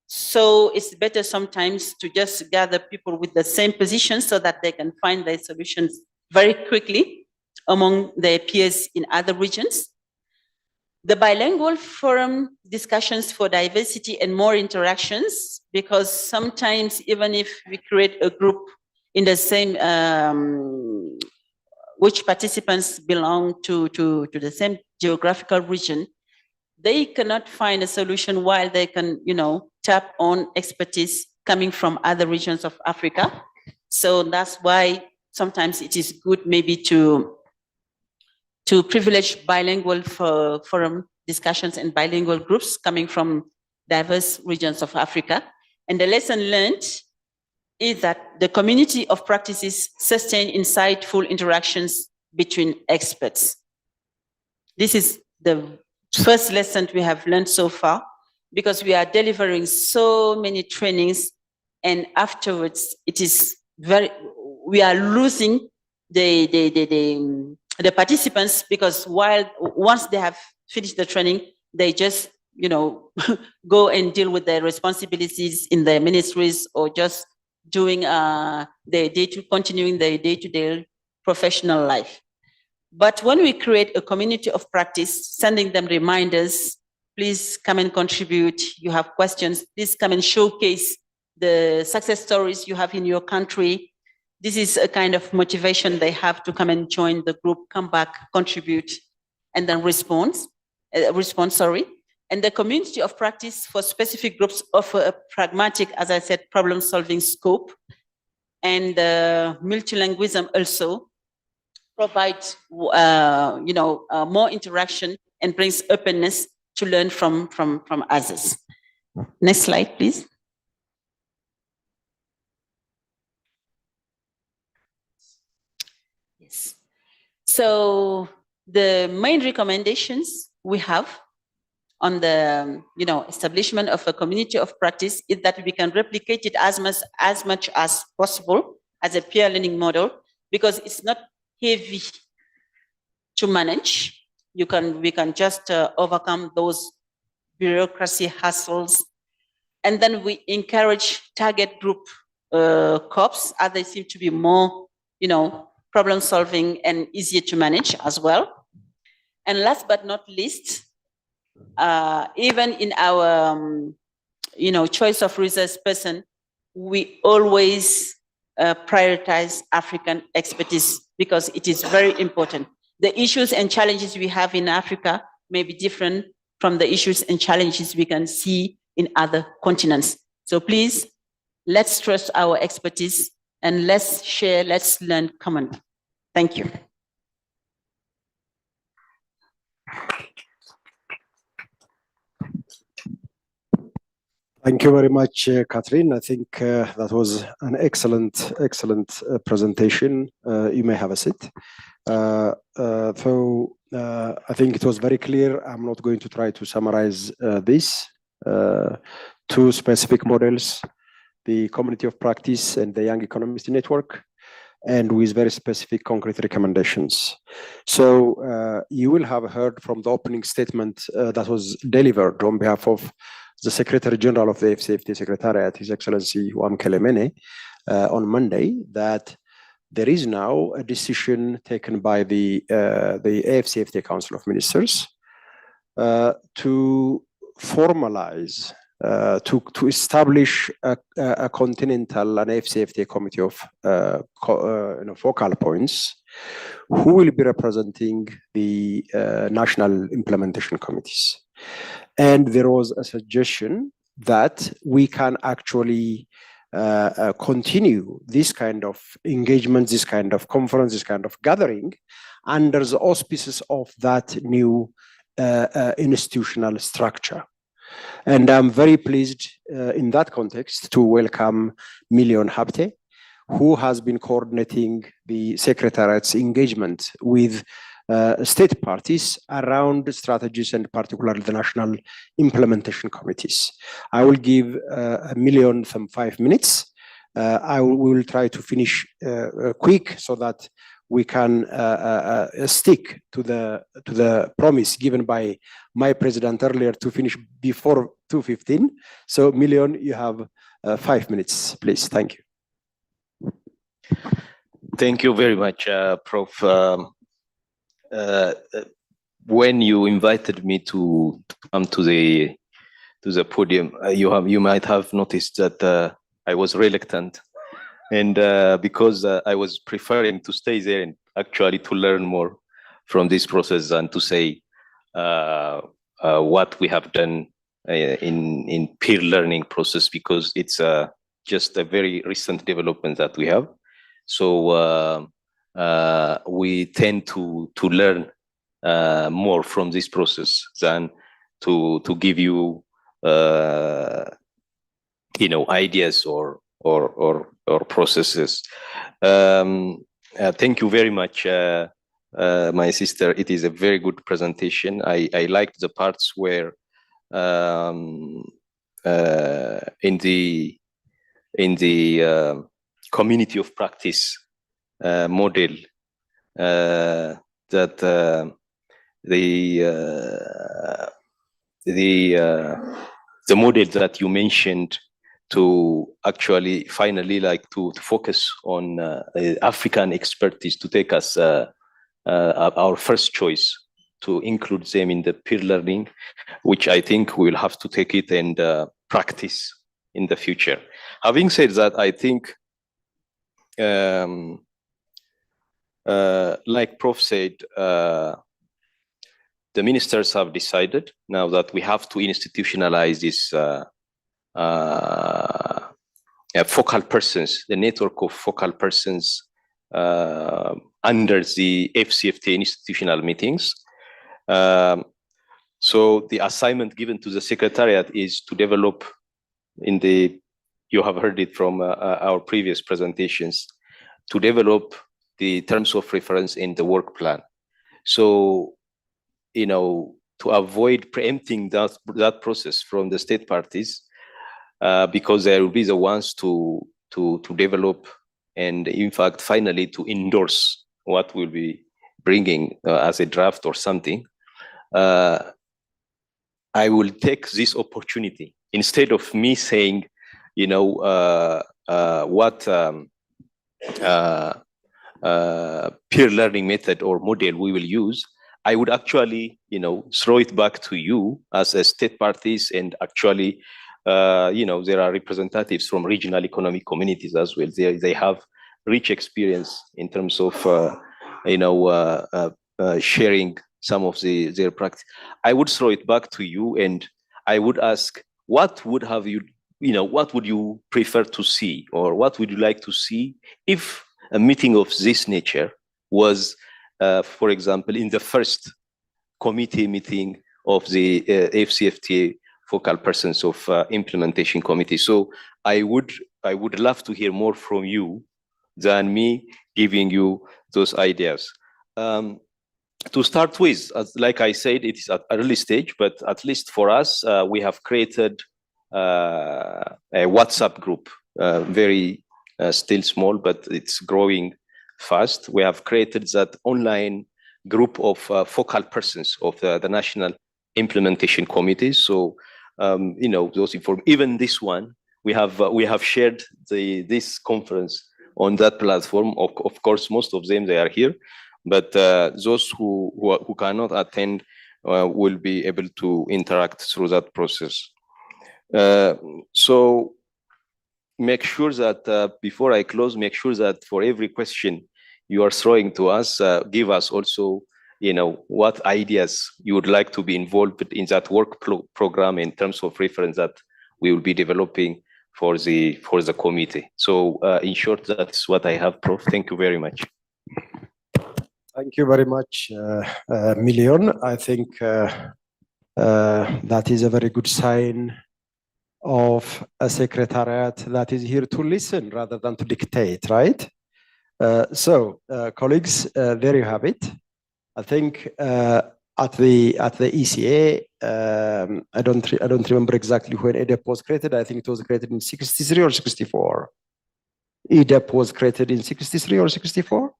So it's better sometimes to just gather people with the same position so that they can find their solutions very quickly among their peers in other regions. The bilingual forum discussions for diversity and more interactions, because sometimes even if we create a group in the same, which participants belong to the same geographical region, they cannot find a solution while they can, tap on expertise coming from other regions of Africa. So that's why sometimes it is good maybe to privilege bilingual forum discussions and bilingual groups coming from diverse regions of Africa. And the lesson learned is that the community of practices sustain insightful interactions between experts. This is the first lesson we have learned so far, because we are delivering so many trainings, and afterwards we are losing the participants, because once they have finished the training, they just go and deal with their responsibilities in their ministries, or just doing continuing their day-to-day professional life. But when we create a community of practice, sending them reminders, please come and contribute. You have questions, please come and showcase the success stories you have in your country. This is a kind of motivation they have to come and join the group, come back, contribute, and then respond. And the community of practice for specific groups offer a pragmatic, as I said, problem-solving scope. And multilingualism also provides, more interaction and brings openness to learn from others. Next slide, please. Yes. So the main recommendations we have on the establishment of a community of practice is that we can replicate it as much as possible as a peer learning model, because it's not heavy to manage. We can just overcome those bureaucracy hassles, and then we encourage target group COPs, as they seem to be more problem solving and easier to manage as well. And last but not least, even in our, choice of resource person, we always prioritize African expertise because it is very important. The issues and challenges we have in Africa may be different from the issues and challenges we can see in other continents. So please, let's trust our expertise and let's share, let's learn common. Thank you. Thank you very much, Catherine. I think that was an excellent presentation. You may have a seat. I think it was very clear. I'm not going to try to summarize this. Two specific models, the community of practice and the Young Economist Network, and with very specific concrete recommendations. So you will have heard from the opening statement that was delivered on behalf of the Secretary General of the AfCFTA Secretariat, His Excellency Wamkele Mene, on Monday, that there is now a decision taken by the AfCFTA Council of Ministers to formalize, to establish a continental and AfCFTA committee of focal points who will be representing the national implementation committees. And there was a suggestion that we can actually continue this kind of engagement, this kind of conference, this kind of gathering under the auspices of that new institutional structure. And I'm very pleased in that context to welcome Million Habte, who has been coordinating the Secretariat's engagement with state parties around strategies and particularly the national implementation committees. I will give Million some 5 minutes. I will try to finish quick so that we can stick to the promise given by my president earlier to finish before 2:15. So Million, you have 5 minutes, please. Thank you. Thank you very much, Prof. When you invited me to come to the podium, you might have noticed that I was reluctant, and because I was preferring to stay there and actually to learn more from this process and to say what we have done in peer learning process, because it's just a very recent development that we have. So we tend to learn more from this process than to give you ideas or processes. Thank you very much, my sister. It is a very good presentation. I liked the parts where in the community of practice model that the model that you mentioned to actually finally like to focus on African expertise to take us our first choice, to include them in the peer learning, which I think we will have to take it and practice in the future. Having said that, I think like Prof said, the ministers have decided now that we have to institutionalize this focal persons, the network of focal persons under the AfCFTA institutional meetings. So the assignment given to the Secretariat is to develop you have heard it from our previous presentations, to develop the terms of reference in the work plan. So, to avoid preempting that process from the state parties, because they will be the ones to develop and, in fact, finally to endorse what we'll be bringing as a draft or something. I will take this opportunity instead of me saying, what peer learning method or model we will use. I would actually, throw it back to you as a state parties, and actually, there are representatives from regional economic communities as well. They have rich experience in terms of, sharing some of their practice. I would throw it back to you, and I would ask, what would you prefer to see, or what would you like to see if a meeting of this nature was, for example, in the first committee meeting of the AfCFTA focal persons of implementation committee? So I would love to hear more from you than me giving you those ideas. To start with, like I said, it is at early stage, but at least for us, we have created a WhatsApp group, very still small, but it's growing fast. We have created that online group of focal persons of the national implementation committees. So, those even this one, we have shared this conference on that platform. Of course, most of them, they are here, but those who cannot attend will be able to interact through that process. So make sure that before I close, make sure that for every question you are throwing to us, give us also, what ideas you would like to be involved in that work program in terms of reference that we will be developing for the committee. So in short, that's what I have, Prof. Thank you very much. Thank you very much, Million. I think that is a very good sign of a secretariat that is here to listen rather than to dictate, right? So, colleagues, there you have it. I think at the ECA, I don't remember exactly when EDEP was created. I think it was created in 63 or 64. EDEP was created in 63 or 64?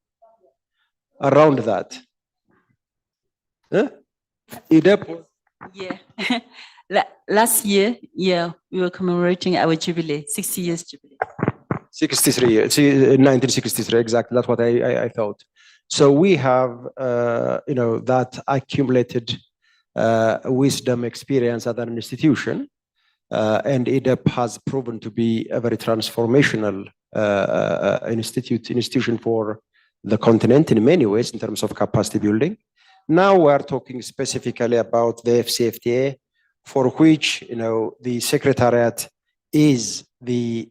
Around that. EDEP? Yeah. Last year, we were commemorating our jubilee, 60 years jubilee. 63, 1963, exactly. That's what I thought. So we have, that accumulated wisdom, experience at an institution, and EDEP has proven to be a very transformational institution for the continent in many ways in terms of capacity building. Now we're talking specifically about the AfCFTA, for which the secretariat is the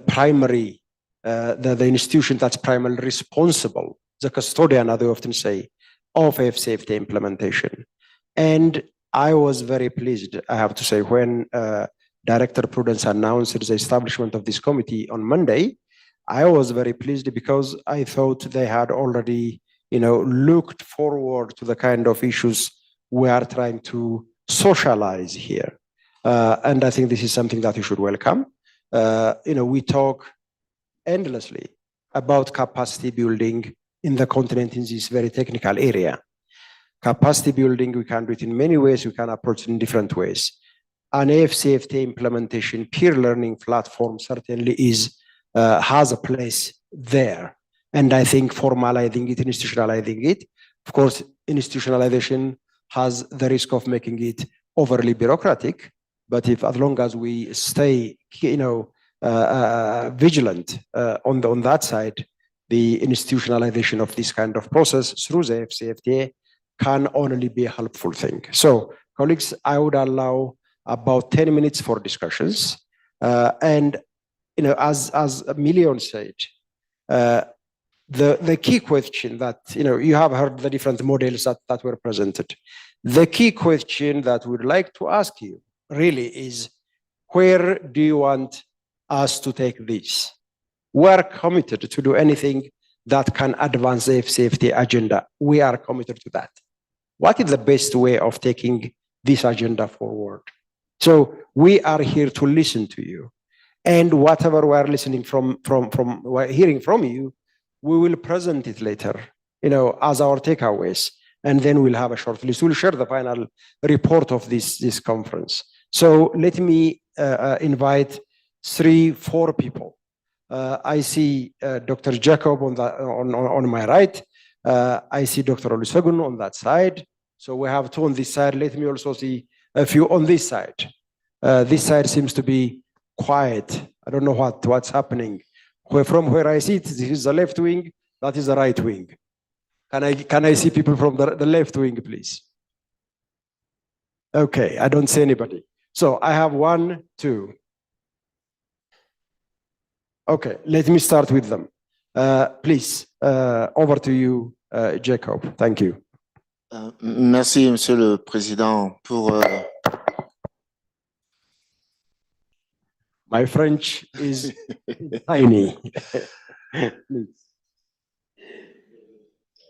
primary, the institution that's primarily responsible, the custodian, as they often say, of AfCFTA implementation. And I was very pleased, I have to say, when Director Prudence announced the establishment of this committee on Monday. I was very pleased because I thought they had already, looked forward to the kind of issues we are trying to socialize here. And I think this is something that you should welcome. We talk endlessly about capacity building in the continent in this very technical area. Capacity building, we can do it in many ways. We can approach it in different ways. An AfCFTA implementation peer learning platform certainly has a place there. And I think formalizing it, institutionalizing it, of course, institutionalization has the risk of making it overly bureaucratic. But as long as we stay, vigilant on that side, the institutionalization of this kind of process through the AfCFTA can only be a helpful thing. So, colleagues, I would allow about 10 minutes for discussions. And as Million said, the key question that, you have heard the different models that were presented. The key question that we'd like to ask you really is, where do you want us to take this? We're committed to do anything that can advance the AfCFTA agenda. We are committed to that. What is the best way of taking this agenda forward? So we are here to listen to you. And whatever we're listening we're hearing from you, we will present it later, as our takeaways. And then we'll have a short list. We'll share the final report of this conference. So let me invite 3-4 people. I see Dr. Jacob on my right, I see Dr. Olusegun on that side. So we have two on this side. Let me also see a few on this side. This side seems to be quiet. I don't know what's happening. From where I sit, this is the left wing, that is the right wing. Can I see people from the left wing, please? Okay, I don't see anybody. So I have 1, 2. Okay, let me start with them. Please, over to you, Jacob. Thank you. Merci, Monsieur le Président, pour... My French is tiny.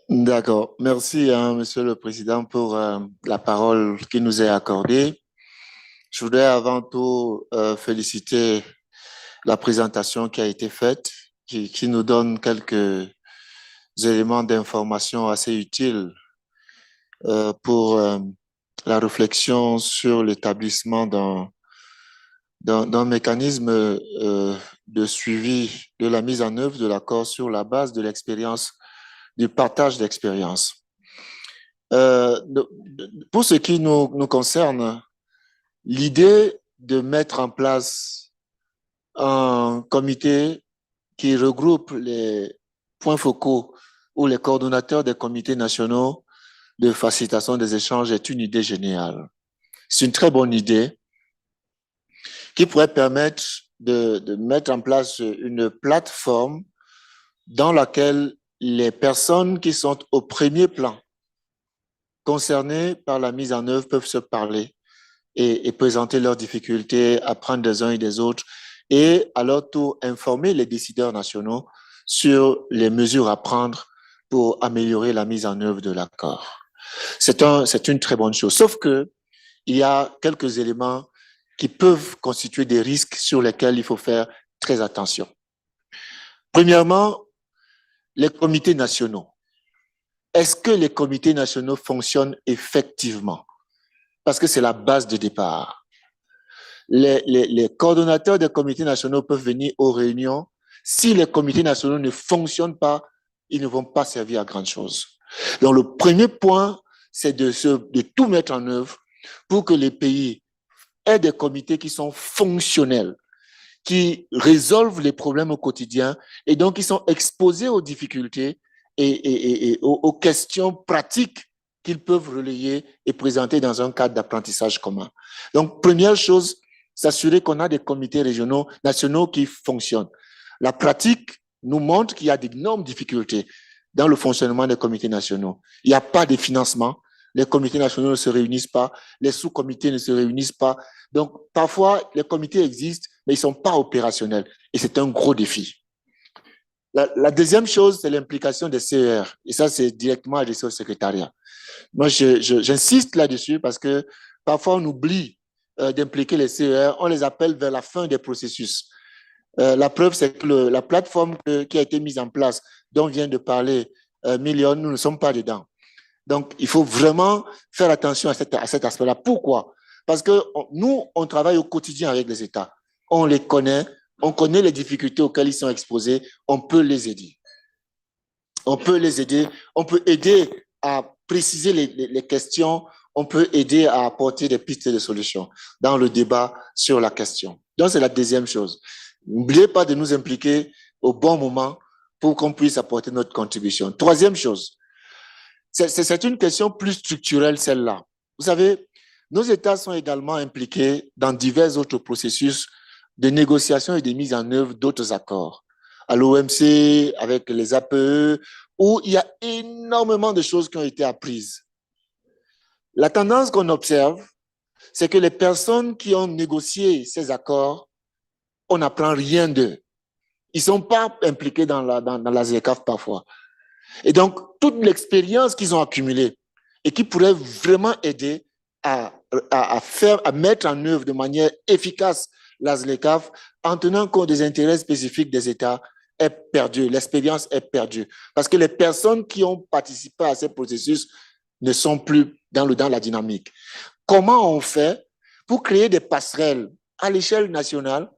D'accord. Merci, Monsieur le Président, pour la parole qui nous est accordée. Je voudrais avant tout féliciter la présentation qui a été faite, qui nous donne quelques éléments d'information assez utiles pour la réflexion sur l'établissement d'un mécanisme de suivi de la mise en œuvre de l'accord sur la base de l'expérience, du partage d'expérience. Pour ce qui nous concerne, l'idée de mettre en place un comité qui regroupe les points focaux ou les coordonnateurs des comités nationaux de facilitation des échanges est une idée géniale. C'est une très bonne idée qui pourrait permettre de mettre en place une plateforme dans laquelle les personnes qui sont au premier plan concernées par la mise en œuvre peuvent se parler et présenter leurs difficultés, apprendre des uns et des autres et à leur tour informer les décideurs nationaux sur les mesures à prendre pour améliorer la mise en œuvre de l'accord. C'est une très bonne chose, sauf que il y a quelques éléments qui peuvent constituer des risques sur lesquels il faut faire très attention. Premièrement, les comités nationaux. Est-ce que les comités nationaux fonctionnent effectivement? Parce que c'est la base de départ. Les coordonnateurs des comités nationaux peuvent venir aux réunions. Si les comités nationaux ne fonctionnent pas, ils ne vont pas servir à grand chose. Donc, le premier point, c'est de tout mettre en œuvre pour que les pays aient des comités qui sont fonctionnels, qui résolvent les problèmes au quotidien et donc qui sont exposés aux difficultés et aux questions pratiques qu'ils peuvent relayer et présenter dans un cadre d'apprentissage commun. Donc, première chose, s'assurer qu'on a des comités régionaux, nationaux qui fonctionnent. La pratique nous montre qu'il y a d'énormes difficultés dans le fonctionnement des comités nationaux. Il n'y a pas de financement, les comités nationaux ne se réunissent pas, les sous-comités ne se réunissent pas. Donc, parfois, les comités existent, mais ils ne sont pas opérationnels. Et c'est un gros défi. La deuxième chose, c'est l'implication des CER. Et ça, c'est directement adressé au secrétariat. Moi, j'insiste là-dessus parce que parfois, on oublie d'impliquer les CER. On les appelle vers la fin des processus. La preuve, c'est que la plateforme qui a été mise en place, dont vient de parler Million, nous ne sommes pas dedans. Donc, il faut vraiment faire attention à cet aspect-là. Pourquoi? Parce que nous, on travaille au quotidien avec les États. On les connaît, on connaît les difficultés auxquelles ils sont exposés, on peut les aider. On peut les aider, on peut aider à préciser les questions, on peut aider à apporter des pistes de solutions dans le débat sur la question. Donc, c'est la deuxième chose. N'oubliez pas de nous impliquer au bon moment pour qu'on puisse apporter notre contribution. Troisième chose, c'est une question plus structurelle, celle-là. Vous savez, nos États sont également impliqués dans divers autres processus de négociation et de mise en œuvre d'autres accords. À l'OMC, avec les APE, où il y a énormément de choses qui ont été apprises. La tendance qu'on observe, c'est que les personnes qui ont négocié ces accords, on n'apprend rien d'eux. Ils ne sont pas impliqués dans la ZECAF parfois. Et donc, toute l'expérience qu'ils ont accumulée et qui pourrait vraiment aider à mettre en œuvre de manière efficace la ZLECAF en tenant compte des intérêts spécifiques des États est perdue. L'expérience est perdue. Parce que les personnes qui ont participé à ces processus ne sont plus dans la dynamique. Comment on fait pour créer des passerelles à l'échelle nationale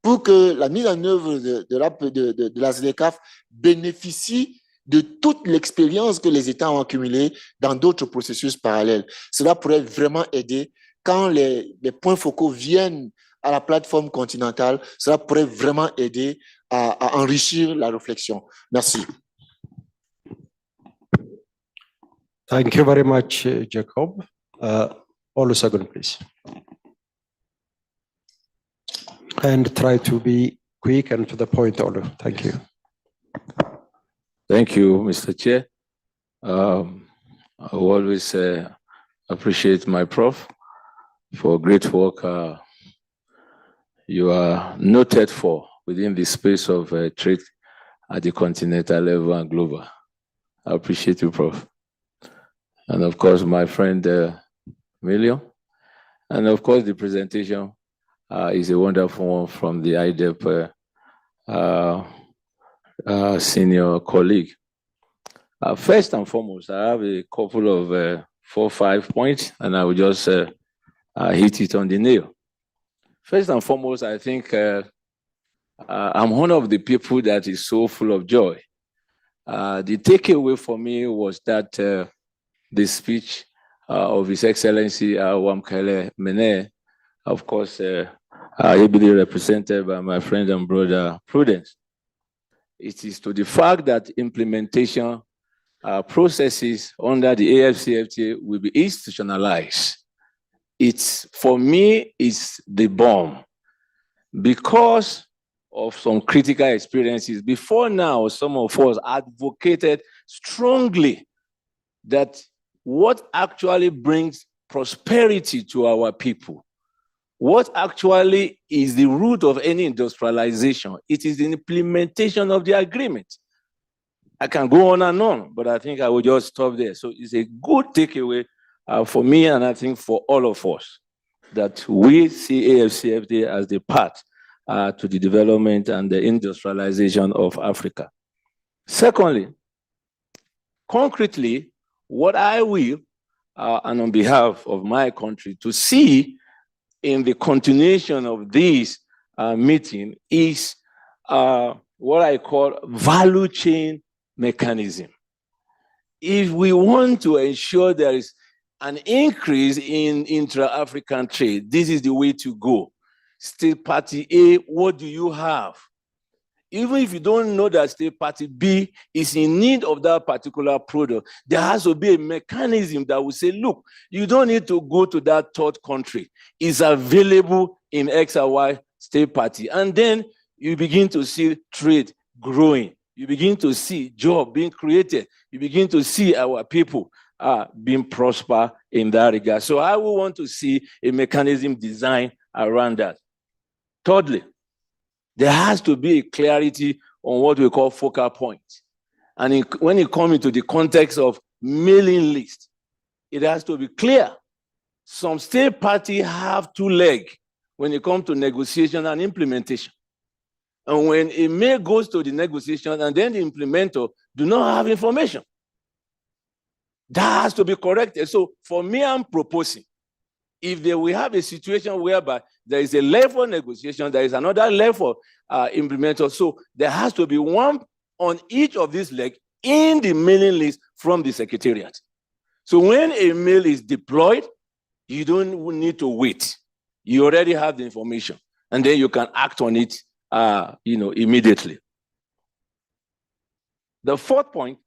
pour que la mise en œuvre de la ZLECAF bénéficie de toute l'expérience que les États ont accumulée dans d'autres processus parallèles. Cela pourrait vraiment aider quand les points focaux viennent à la plateforme continentale. Cela pourrait vraiment aider à enrichir la réflexion. Merci. Thank you very much, Jacob. Olusegun, please. And try to be quick and to the point, Olu. Thank you. Thank you, Mr. Chair. I always appreciate my prof for great work you are noted for within the space of trade at the continental level and global. I appreciate you, Prof. And of course, my friend Emilio. And of course, the presentation is a wonderful one from the IDEP senior colleague. First and foremost, I have a couple of 4 or 5 points, and I will just hit it on the nail. First and foremost, I think I'm one of the people that is so full of joy. The takeaway for me was that the speech of His Excellency Wamkele Mene, of course, ably represented by my friend and brother Prudence. It is to the fact that implementation processes under the AfCFTA will be institutionalized. It's, for me, it's the bomb. Because of some critical experiences, before now, some of us advocated strongly that what actually brings prosperity to our people, what actually is the root of any industrialization, it is the implementation of the agreement. I can go on and on, but I think I will just stop there. So it's a good takeaway for me, and I think for all of us, that we see AfCFTA as the path to the development and the industrialization of Africa. Secondly, concretely, what I will, and on behalf of my country, to see in the continuation of this meeting is what I call value chain mechanism. If we want to ensure there is an increase in intra-African trade, this is the way to go. State party A, what do you have? Even if you don't know that state party B is in need of that particular product, there has to be a mechanism that will say, look, you don't need to go to that third country. It's available in X or Y state party. And then you begin to see trade growing. You begin to see job being created. You begin to see our people being prosper in that regard. So I will want to see a mechanism designed around that. Thirdly, there has to be a clarity on what we call focal points. And when it comes into the context of mailing list, it has to be clear. Some state parties have 2 legs when it comes to negotiation and implementation. And when a mail goes to the negotiation and then the implementer do not have information, that has to be corrected. So for me, I'm proposing, if we have a situation whereby there is a level of negotiation, there is another level implementer, so there has to be one on each of these legs in the mailing list from the secretariat. So when a mail is deployed, you don't need to wait. You already have the information, and then you can act on it immediately. The fourth point,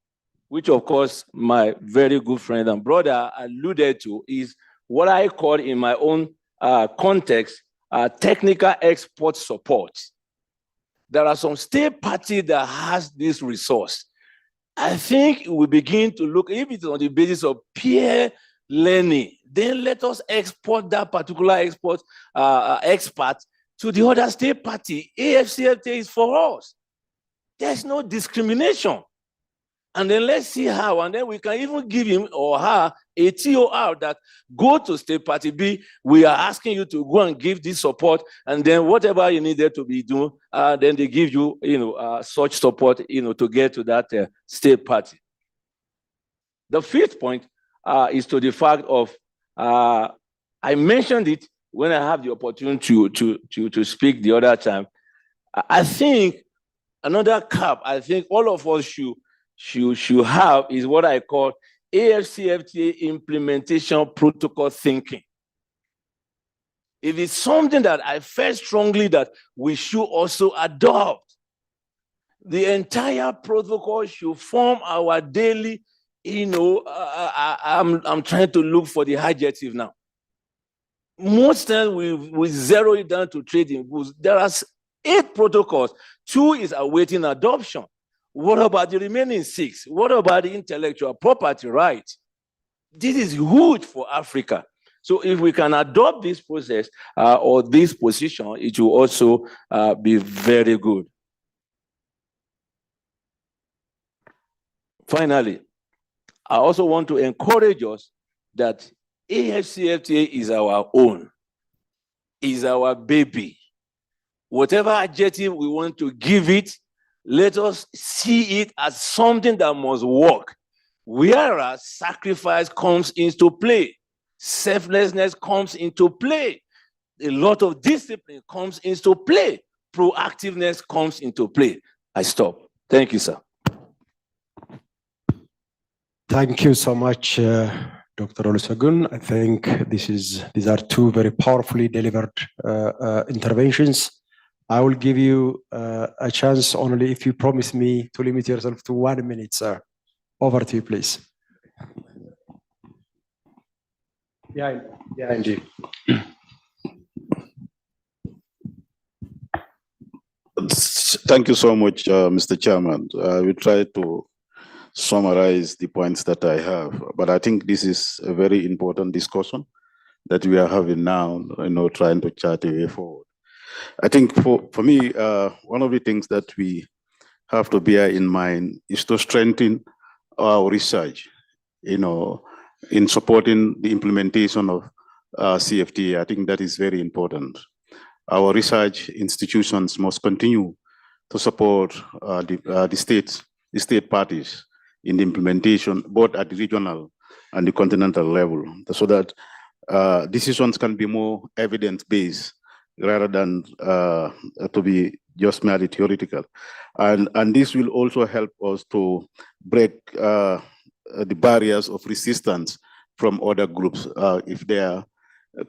which of course my very good friend and brother alluded to, is what I call in my own context, technical export support. There are some state parties that has this resource. I think we begin to look, if it's on the basis of peer learning, then let us export that particular expert to the other state party. AfCFTA is for us. There's no discrimination. And then let's see how, and then we can even give him or her a TOR that go to state party B, we are asking you to go and give this support, and then whatever you needed to be doing, then they give you, such support, to get to that state party. The fifth point is to the fact of, I mentioned it when I have the opportunity to speak the other time. I think another cap, I think all of us should have is what I call AfCFTA implementation protocol thinking. It is something that I felt strongly that we should also adopt. The entire protocol should form our daily, I'm trying to look for the adjective now. Most times we zero it down to trading goods. There are 8 protocols. 2 is awaiting adoption. What about the remaining 6? What about the intellectual property rights? This is huge for Africa. So if we can adopt this process or this position, it will also be very good. Finally, I also want to encourage us that AfCFTA is our own, is our baby. Whatever adjective we want to give it, let us see it as something that must work. Whereas sacrifice comes into play, selflessness comes into play, a lot of discipline comes into play, proactiveness comes into play. I stop. Thank you, sir. Thank you so much, Dr. Olusegun. I think these are 2 very powerfully delivered interventions. I will give you a chance only if you promise me to limit yourself to 1 minute, sir. Over to you, please. Yeah, indeed. Thank you so much, Mr. Chairman. I will try to summarize the points that I have, but I think this is a very important discussion that we are having now, trying to chart a way forward. I think for me, one of the things that we have to bear in mind is to strengthen our research, in supporting the implementation of CFTA. I think that is very important. Our research institutions must continue to support the state parties in the implementation, both at the regional and the continental level, so that decisions can be more evidence-based rather than to be just merely theoretical. And this will also help us to break the barriers of resistance from other groups if they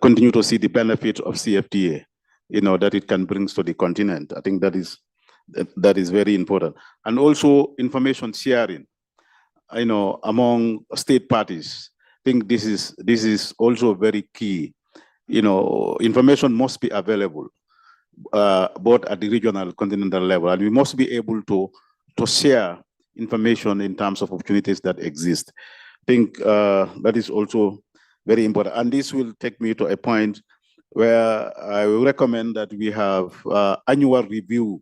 continue to see the benefit of CFTA, that it can bring to the continent. I think that is very important. And also information sharing, among state parties. I think this is also very key. Information must be available both at the regional, continental level, and we must be able to share information in terms of opportunities that exist. I think that is also very important. And this will take me to a point where I will recommend that we have annual review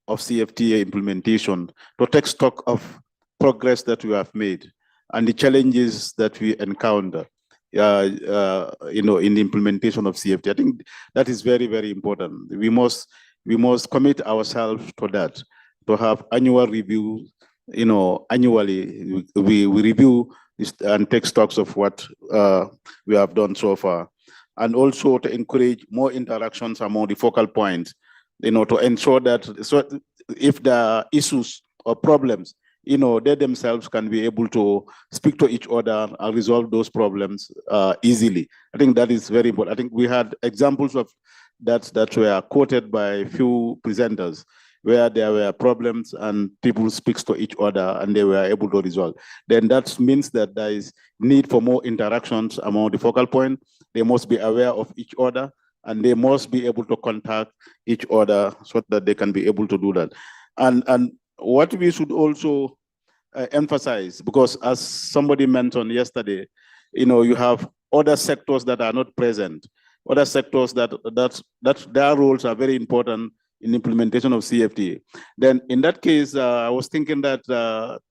of CFTA implementation to take stock of progress that we have made and the challenges that we encounter in the implementation of CFTA. I think that is very, very important. We must commit ourselves to that, to have annual review. Annually we review and take stocks of what we have done so far, and also to encourage more interactions among the focal points, to ensure that if there are issues or problems, they themselves can be able to speak to each other and resolve those problems easily. I think that is very important. I think we had examples of that were quoted by a few presenters, where there were problems and people speak to each other and they were able to resolve. Then that means that there is need for more interactions among the focal point. They must be aware of each other and they must be able to contact each other so that they can be able to do that. And what we should also emphasize, because as somebody mentioned yesterday, you have other sectors that are not present, other sectors that their roles are very important in implementation of CFTA. Then in that case, I was thinking that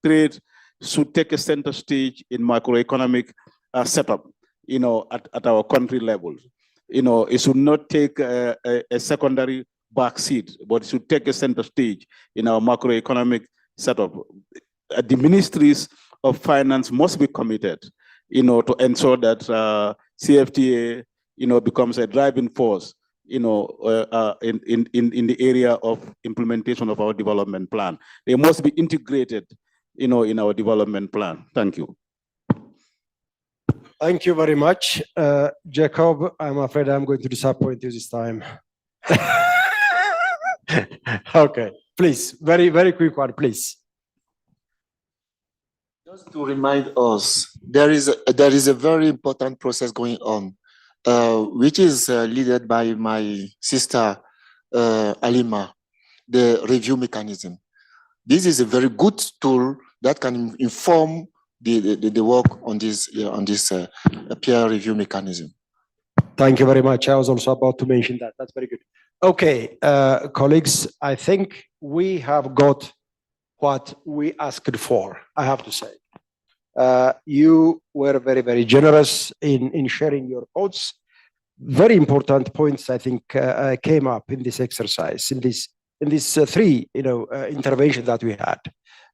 trade should take a center stage in macroeconomic setup, at our country level. It should not take a secondary backseat, but it should take a center stage in our macroeconomic setup. The ministries of finance must be committed, to ensure that CFTA, becomes a driving force, in the area of implementation of our development plan. They must be integrated, in our development plan. Thank you. Thank you very much. Jacob, I'm afraid I'm going to disappoint you this time. Okay, please, very, very quick one, please. Just to remind us, there is a very important process going on, which is led by my sister Alima, the review mechanism. This is a very good tool that can inform the work on this peer review mechanism. Thank you very much. I was also about to mention that. That's very good. Okay, colleagues, I think we have got what we asked for, I have to say. You were very, very generous in sharing your thoughts. Very important points, I think, came up in this exercise, in these three, interventions that we had.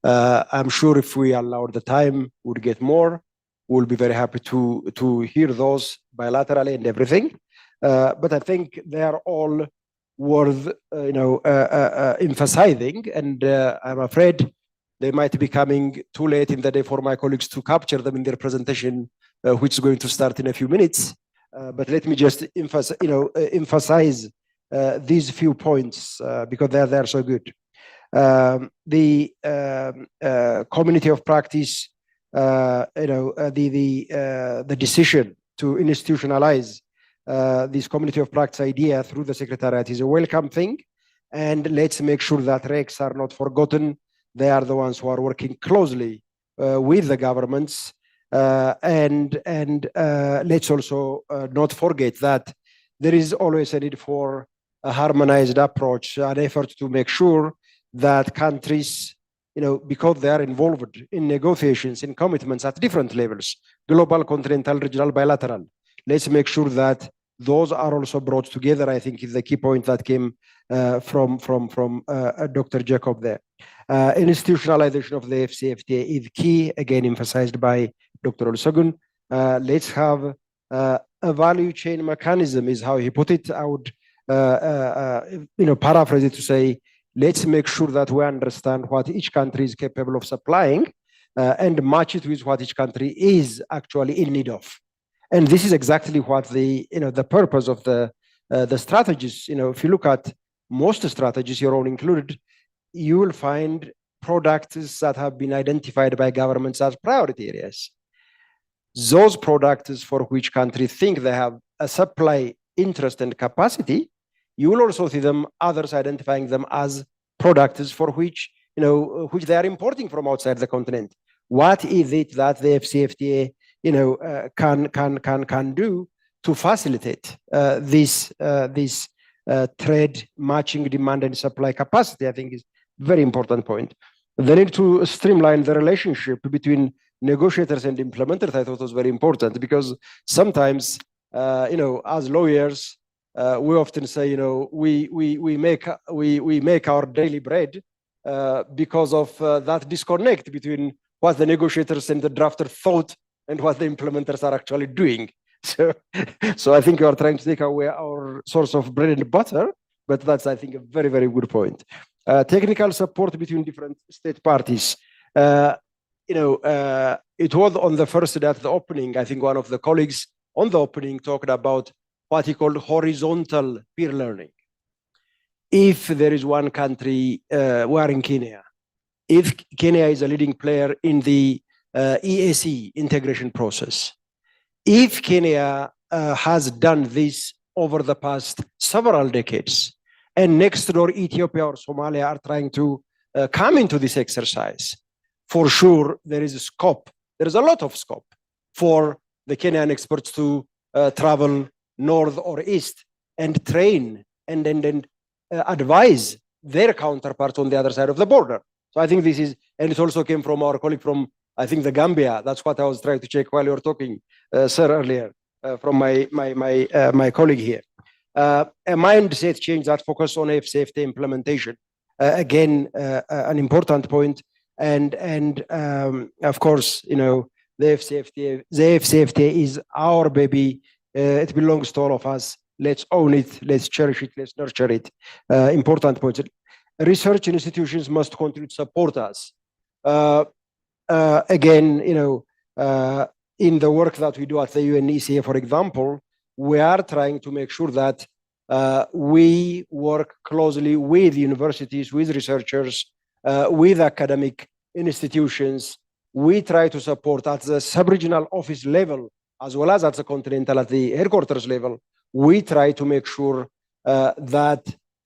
I'm sure if we allowed the time, we'd get more. We'll be very happy to hear those bilaterally and everything. But I think they are all worth, emphasizing, and I'm afraid they might be coming too late in the day for my colleagues to capture them in their presentation, which is going to start in a few minutes. But let me just emphasize these few points because they're so good. The community of practice, the decision to institutionalize this community of practice idea through the Secretariat is a welcome thing. And let's make sure that RECs are not forgotten. They are the ones who are working closely with the governments. And let's also not forget that there is always a need for a harmonized approach, an effort to make sure that countries, because they are involved in negotiations, in commitments at different levels, global, continental, regional, bilateral, let's make sure that those are also brought together, I think is the key point that came from Dr. Jacob there. Institutionalization of the AfCFTA is key, again emphasized by Dr. Olusegun. Let's have a value chain mechanism is how he put it. I would paraphrase it to say, let's make sure that we understand what each country is capable of supplying and match it with what each country is actually in need of. And this is exactly what the purpose of the strategies. If you look at most strategies, your own included, you will find products that have been identified by governments as priority areas. Those products for which countries think they have a supply interest and capacity, you will also see them, others identifying them as products for which, which they are importing from outside the continent. What is it that the AfCFTA, can do to facilitate this trade matching demand and supply capacity? I think is very important point. The need to streamline the relationship between negotiators and implementers, I thought was very important, because sometimes, as lawyers, we often say, we make our daily bread because of that disconnect between what the negotiators and the drafter thought and what the implementers are actually doing. So I think you are trying to take away our source of bread and butter, but that's, I think, a very, very good point. Technical support between different state parties. It was on the first day at the opening, I think one of the colleagues on the opening talked about what he called horizontal peer learning. If there is one country, we are in Kenya. If Kenya is a leading player in the EAC integration process, if Kenya has done this over the past several decades, and next door Ethiopia or Somalia are trying to come into this exercise, for sure there is a scope. There is a lot of scope for the Kenyan experts to travel north or east and train and advise their counterparts on the other side of the border. So I think this is, and it also came from our colleague from, I think, the Gambia. That's what I was trying to check while you were talking, sir, earlier, from my colleague here. A mindset change that focus on AfCFTA implementation. Again, an important point. And of course, the AfCFTA is our baby. It belongs to all of us. Let's own it. Let's cherish it. Let's nurture it. Important point. Research institutions must continue to support us. again, in the work that we do at the UNECA, for example, we are trying to make sure that we work closely with universities, with researchers, with academic institutions. We try to support at the sub-regional office level, as well as at the continental, at the headquarters level. We try to make sure that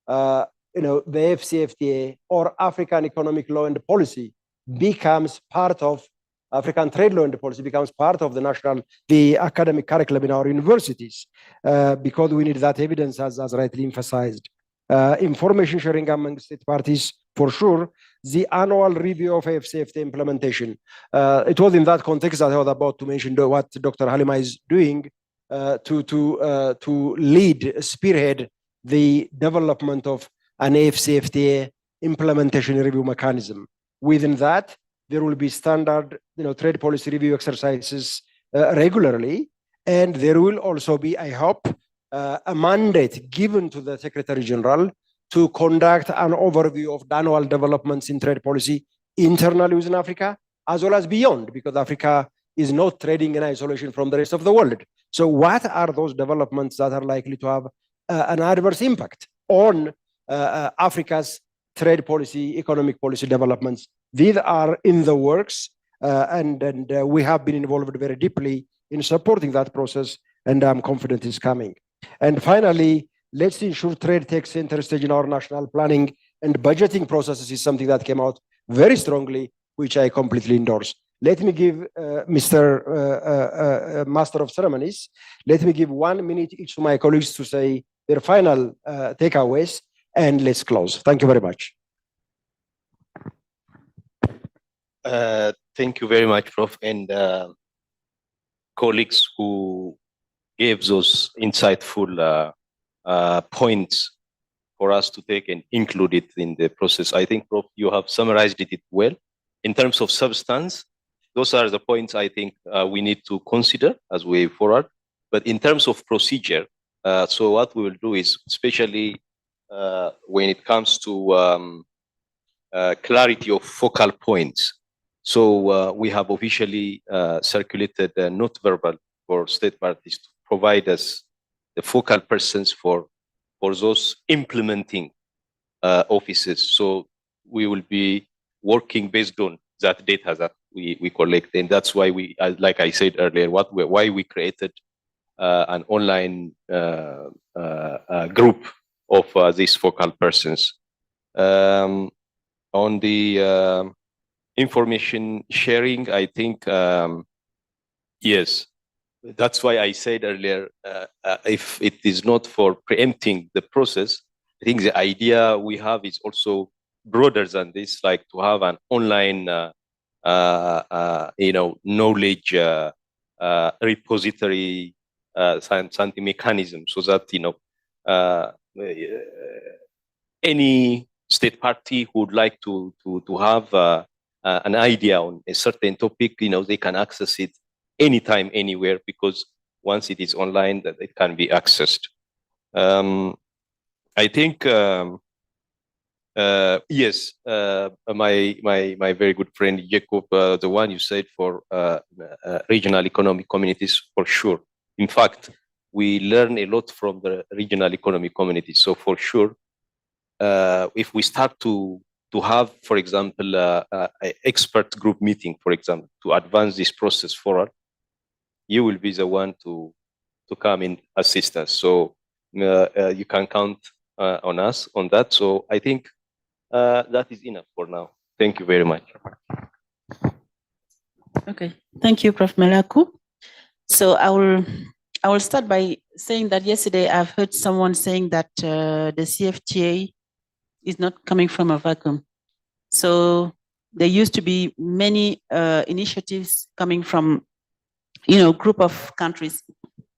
the AfCFTA or African economic law and policy becomes part of African trade law and policy, becomes part of the academic curriculum in our universities, because we need that evidence, as rightly emphasized. Information sharing among state parties, for sure. The annual review of AfCFTA implementation. It was in that context that I was about to mention what Dr. Halima is doing to lead, spearhead the development of an AfCFTA implementation review mechanism. Within that, there will be standard trade policy review exercises regularly, and there will also be, I hope, a mandate given to the Secretary General to conduct an overview of the annual developments in trade policy internally within Africa, as well as beyond, because Africa is not trading in isolation from the rest of the world. So what are those developments that are likely to have an adverse impact on Africa's trade policy, economic policy developments? These are in the works, and we have been involved very deeply in supporting that process, and I'm confident it's coming. And finally, let's ensure trade takes center stage in our national planning and budgeting processes is something that came out very strongly, which I completely endorse. Let me give Mr. Master of Ceremonies, let me give 1 minute each to my colleagues to say their final takeaways, and let's close. Thank you very much. Thank you very much, Prof. And colleagues who gave those insightful points for us to take and include it in the process. I think, Prof, you have summarized it well. In terms of substance, those are the points I think we need to consider as we way forward. But in terms of procedure, so what we will do is, especially when it comes to clarity of focal points. So we have officially circulated a note verbal for state parties to provide us the focal persons for those implementing offices. So we will be working based on that data that we collect, and that's why we, like I said earlier, why we created an online group of these focal persons. On the information sharing, I think yes. That's why I said earlier, if it is not for preempting the process, I think the idea we have is also broader than this, like to have an online, knowledge repository, something mechanism, so that any state party who would like to have an idea on a certain topic, they can access it anytime, anywhere, because once it is online, that it can be accessed. I think yes, my very good friend Jacob, the one you said for regional economic communities, for sure. In fact, we learn a lot from the regional economic communities. So for sure, if we start to have, for example, an expert group meeting, for example, to advance this process forward, you will be the one to come and assist us. So you can count on us on that. So I think that is enough for now. Thank you very much. Okay, thank you, Prof. Melaku. So I will start by saying that yesterday I've heard someone saying that the CFTA is not coming from a vacuum. So there used to be many initiatives coming from group of countries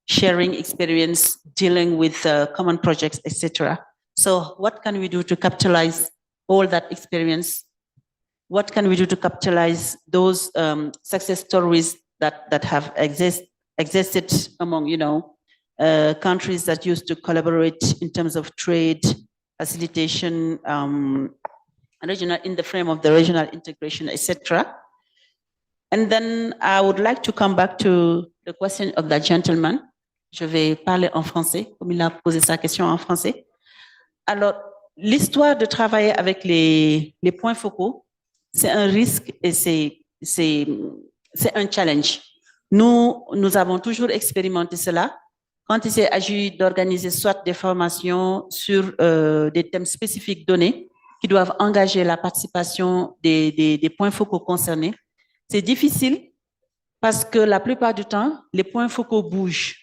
sharing experience, dealing with common projects, etc. So what can we do to capitalize all that experience? What can we do to capitalize those success stories that have existed among countries that used to collaborate in terms of trade, facilitation, regional, in the frame of the regional integration, etc. And then I would like to come back to the question of that gentleman. Je vais parler en français, comme il a posé sa question en français. Alors, l'histoire de travailler avec les points focaux, c'est un risque et c'est un challenge. Nous avons toujours expérimenté cela quand il s'est agi d'organiser soit des formations sur des thèmes spécifiques donnés qui doivent engager la participation des points focaux concernés. C'est difficile parce que la plupart du temps, les points focaux bougent.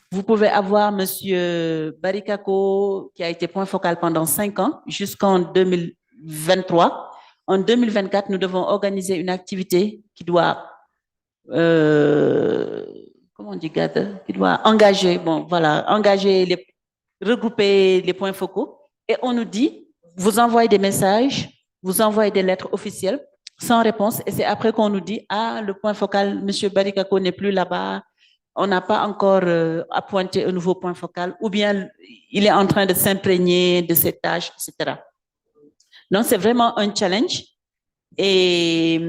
Vous pouvez avoir Monsieur Barikako qui a été point focal pendant 5 ans jusqu'en 2023. En 2024, nous devons organiser une activité qui doit, comment on dit, qui doit engager, regrouper les points focaux. Et on nous dit, vous envoyez des messages, vous envoyez des lettres officielles sans réponse. Et c'est après qu'on nous dit, ah, le point focal, Monsieur Barikako n'est plus là-bas. On n'a pas encore appointé un nouveau point focal, ou bien il est en train de s'imprégner de ses tâches, etc. Donc, c'est vraiment un challenge. Et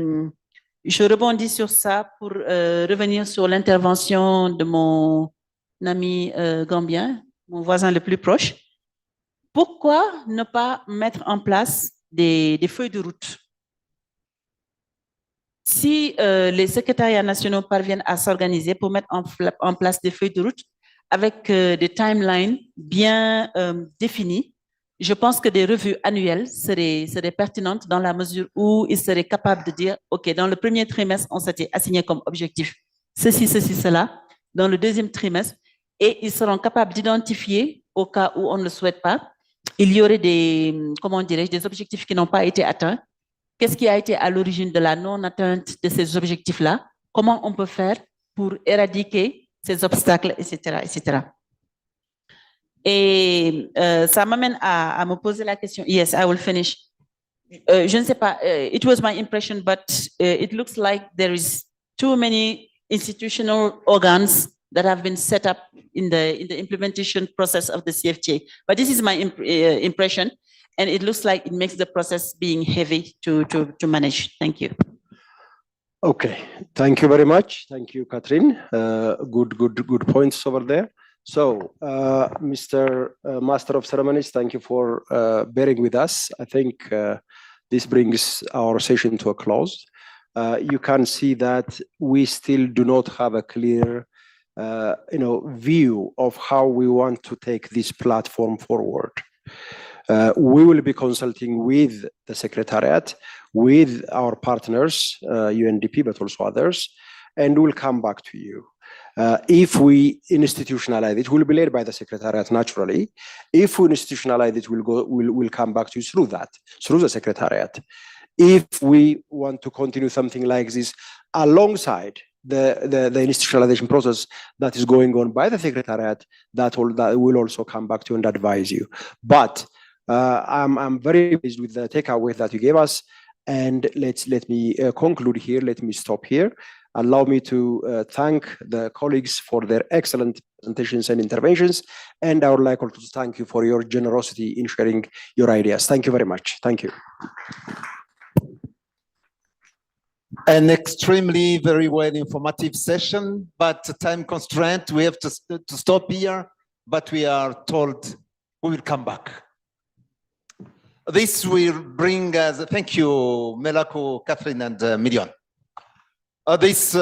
je rebondis sur ça pour revenir sur l'intervention de mon ami gambien, mon voisin le plus proche. Pourquoi ne pas mettre en place des feuilles de route? Si les secrétariats nationaux parviennent à s'organiser pour mettre en place des feuilles de route avec des timelines bien définies, je pense que des revues annuelles seraient pertinentes dans la mesure où ils seraient capables de dire, OK, dans le premier trimestre, on s'était assigné comme objectif ceci, cela, dans le deuxième trimestre, et ils seront capables d'identifier au cas où on ne le souhaite pas, il y aurait des, comment dirais-je, des objectifs qui n'ont pas été atteints. Qu'est-ce qui a été à l'origine de la non-atteinte de ces objectifs-là? Comment on peut faire pour éradiquer ces obstacles, etc., etc. Et ça m'amène à me poser la question. Yes, I will finish. Je ne sais pas, it was my impression, but it looks like there is too many institutional organs that have been set up in the implementation process of the CFTA. But this is my impression. And it looks like it makes the process being heavy to manage. Thank you. Okay, thank you very much. Thank you, Catherine. Good points over there. So, Mr. Master of Ceremonies, thank you for bearing with us. I think this brings our session to a close. You can see that we still do not have a clear view of how we want to take this platform forward. We will be consulting with the Secretariat, with our partners, UNDP, but also others, and we'll come back to you. If we institutionalize it, will be led by the Secretariat naturally. If we institutionalize it, we'll come back to you through the Secretariat. If we want to continue something like this alongside the institutionalization process that is going on by the Secretariat, that will also come back to you and advise you. But I'm very pleased with the takeaway that you gave us, and let me conclude here. Let me stop here. Allow me to thank the colleagues for their excellent presentations and interventions, and I would like also to thank you for your generosity in sharing your ideas. Thank you very much. Thank you. An extremely very well informative session, but time constraint, we have to stop here, but we are told we will come back. This will bring us, thank you, Melako, Catherine, and Million. This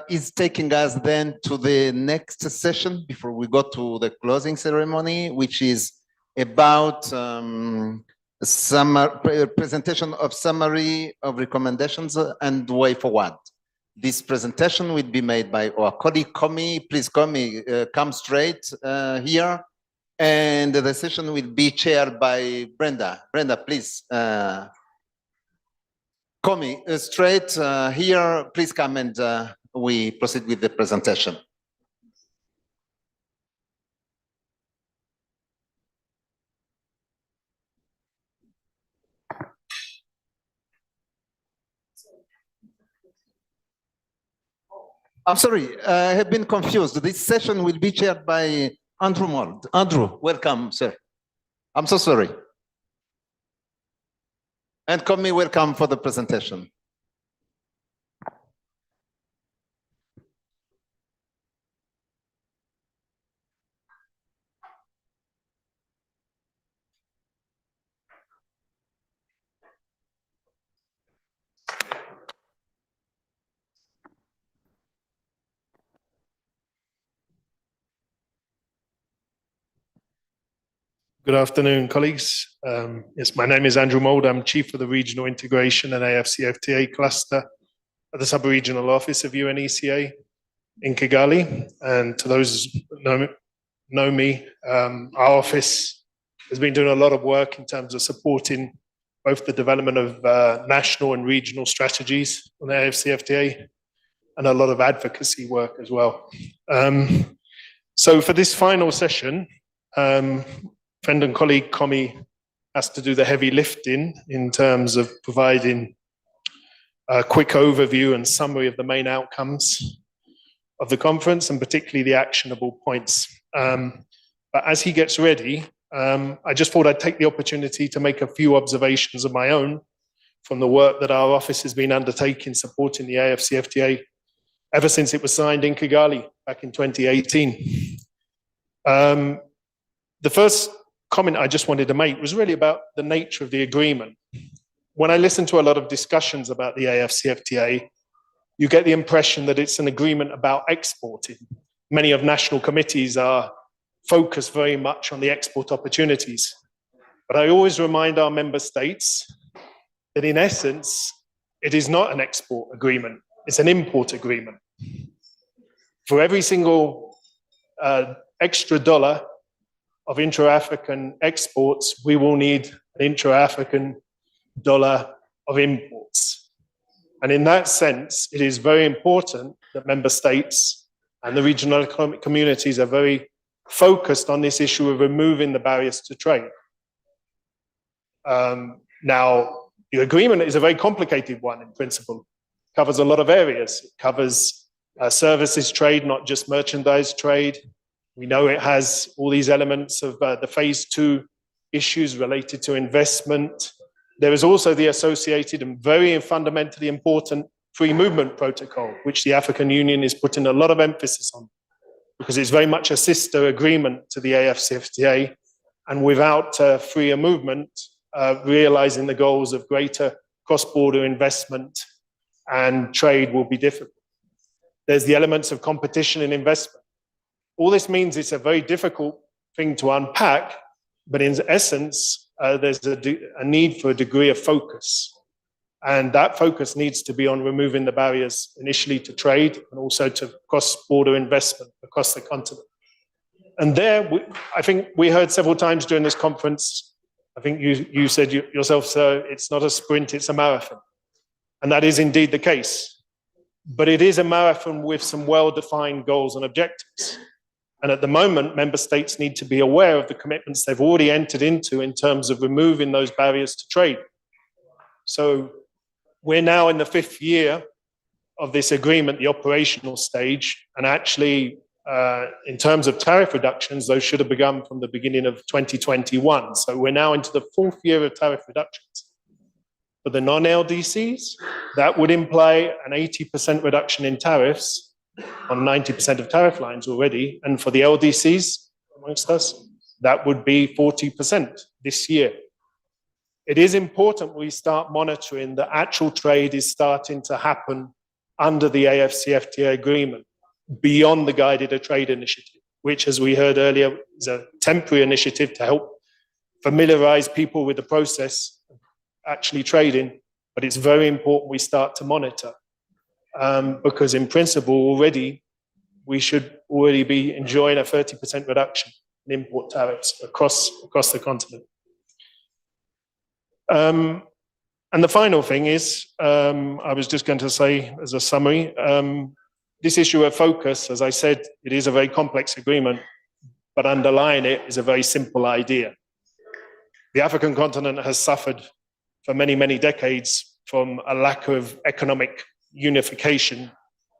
is taking us then to the next session before we go to the closing ceremony, which is about presentation of summary of recommendations and way forward. This presentation will be made by our colleague Komi. Please, Komi, come straight here. And the session will be chaired by Brenda. Brenda, please. Komi, straight here. Please come and we proceed with the presentation. I'm sorry, I have been confused. This session will be chaired by Andrew Mold. Andrew, welcome, sir. I'm so sorry. And Komi, welcome for the presentation. Good afternoon, colleagues. Yes, my name is Andrew Mould. I'm Chief of the Regional Integration and AfCFTA Cluster at the Sub-Regional Office of UNECA in Kigali. And to those who know me, our office has been doing a lot of work in terms of supporting both the development of national and regional strategies on the AfCFTA and a lot of advocacy work as well. So for this final session, friend and colleague Komi has to do the heavy lifting in terms of providing a quick overview and summary of the main outcomes of the conference and particularly the actionable points. But as he gets ready, I just thought I'd take the opportunity to make a few observations of my own from the work that our office has been undertaking supporting the AfCFTA ever since it was signed in Kigali back in 2018. The first comment I just wanted to make was really about the nature of the agreement. When I listen to a lot of discussions about the AfCFTA, you get the impression that it's an agreement about exporting. Many of national committees are focused very much on the export opportunities. But I always remind our member states that in essence, it is not an export agreement, it's an import agreement. For every single extra dollar of intra-African exports, we will need an intra-African dollar of imports. And in that sense, it is very important that member states and the regional economic communities are very focused on this issue of removing the barriers to trade. Now, the agreement is a very complicated one in principle. It covers a lot of areas. It covers services trade, not just merchandise trade. We know it has all these elements of the phase 2 issues related to investment. There is also the associated and very fundamentally important free movement protocol, which the African Union is putting a lot of emphasis on, because it's very much a sister agreement to the AfCFTA. And without freer movement, realizing the goals of greater cross-border investment and trade will be difficult. There's the elements of competition and investment. All this means it's a very difficult thing to unpack, but in essence, there's a need for a degree of focus. And that focus needs to be on removing the barriers initially to trade and also to cross-border investment across the continent. And there, I think we heard several times during this conference, I think you said yourself, sir, it's not a sprint, it's a marathon. And that is indeed the case. But it is a marathon with some well-defined goals and objectives. And at the moment, member states need to be aware of the commitments they've already entered into in terms of removing those barriers to trade. So we're now in the 5th year of this agreement, the operational stage, and actually, in terms of tariff reductions, those should have begun from the beginning of 2021. So we're now into the 4th year of tariff reductions. For the non-LDCs, that would imply an 80% reduction in tariffs on 90% of tariff lines already. And for the LDCs, amongst us, that would be 40% this year. It is important we start monitoring that actual trade is starting to happen under the AfCFTA agreement, beyond the Guided Trade Initiative, which, as we heard earlier, is a temporary initiative to help familiarize people with the process of actually trading. But it's very important we start to monitor. Because in principle, already, we should already be enjoying a 30% reduction in import tariffs across the continent. And the final thing is, I was just going to say as a summary, this issue of focus, as I said, it is a very complex agreement, but underlying it is a very simple idea. The African continent has suffered for many, many decades from a lack of economic unification,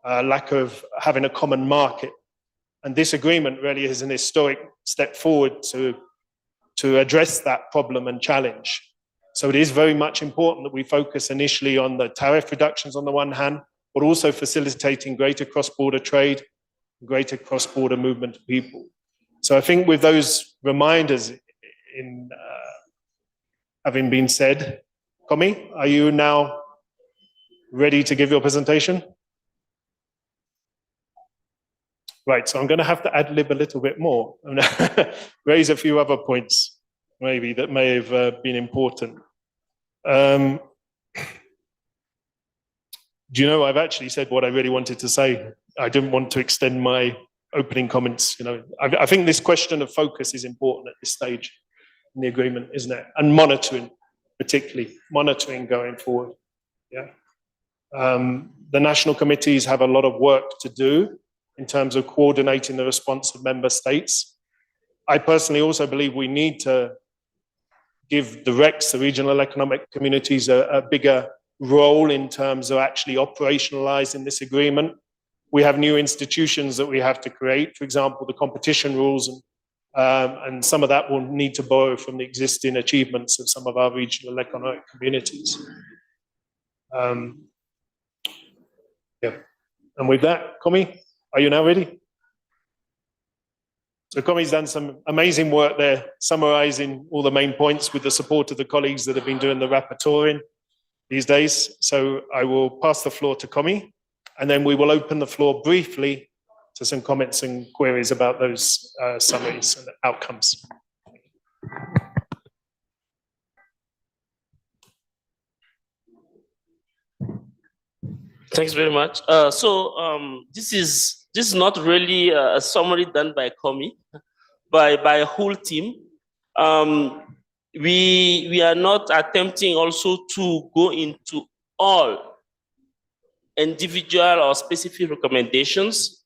lack of having a common market. And this agreement really is an historic step forward to address that problem and challenge. So it is very much important that we focus initially on the tariff reductions on the one hand, but also facilitating greater cross-border trade, greater cross-border movement of people. So I think with those reminders having been said, Komi, are you now ready to give your presentation? Right, so I'm going to have to ad-lib a little bit more and raise a few other points. maybe that may have been important. Do you know, I've actually said what I really wanted to say. I didn't want to extend my opening comments. You know, I think this question of focus is important at this stage in the agreement, isn't it? And monitoring, particularly monitoring going forward. Yeah. The national committees have a lot of work to do in terms of coordinating the response of member states. I personally also believe we need to give the RECs, the regional economic communities, a bigger role in terms of actually operationalizing this agreement. We have new institutions that we have to create, for example, the competition rules, and some of that will need to borrow from the existing achievements of some of our regional economic communities. Yeah. And with that, Komi, are you now ready? So Komi's done some amazing work there, summarizing all the main points with the support of the colleagues that have been doing the rapporteuring these days. So I will pass the floor to Komi, and then we will open the floor briefly to some comments and queries about those summaries and outcomes. Thanks very much. This is not really a summary done by Komi, by a whole team. We are not attempting also to go into all individual or specific recommendations.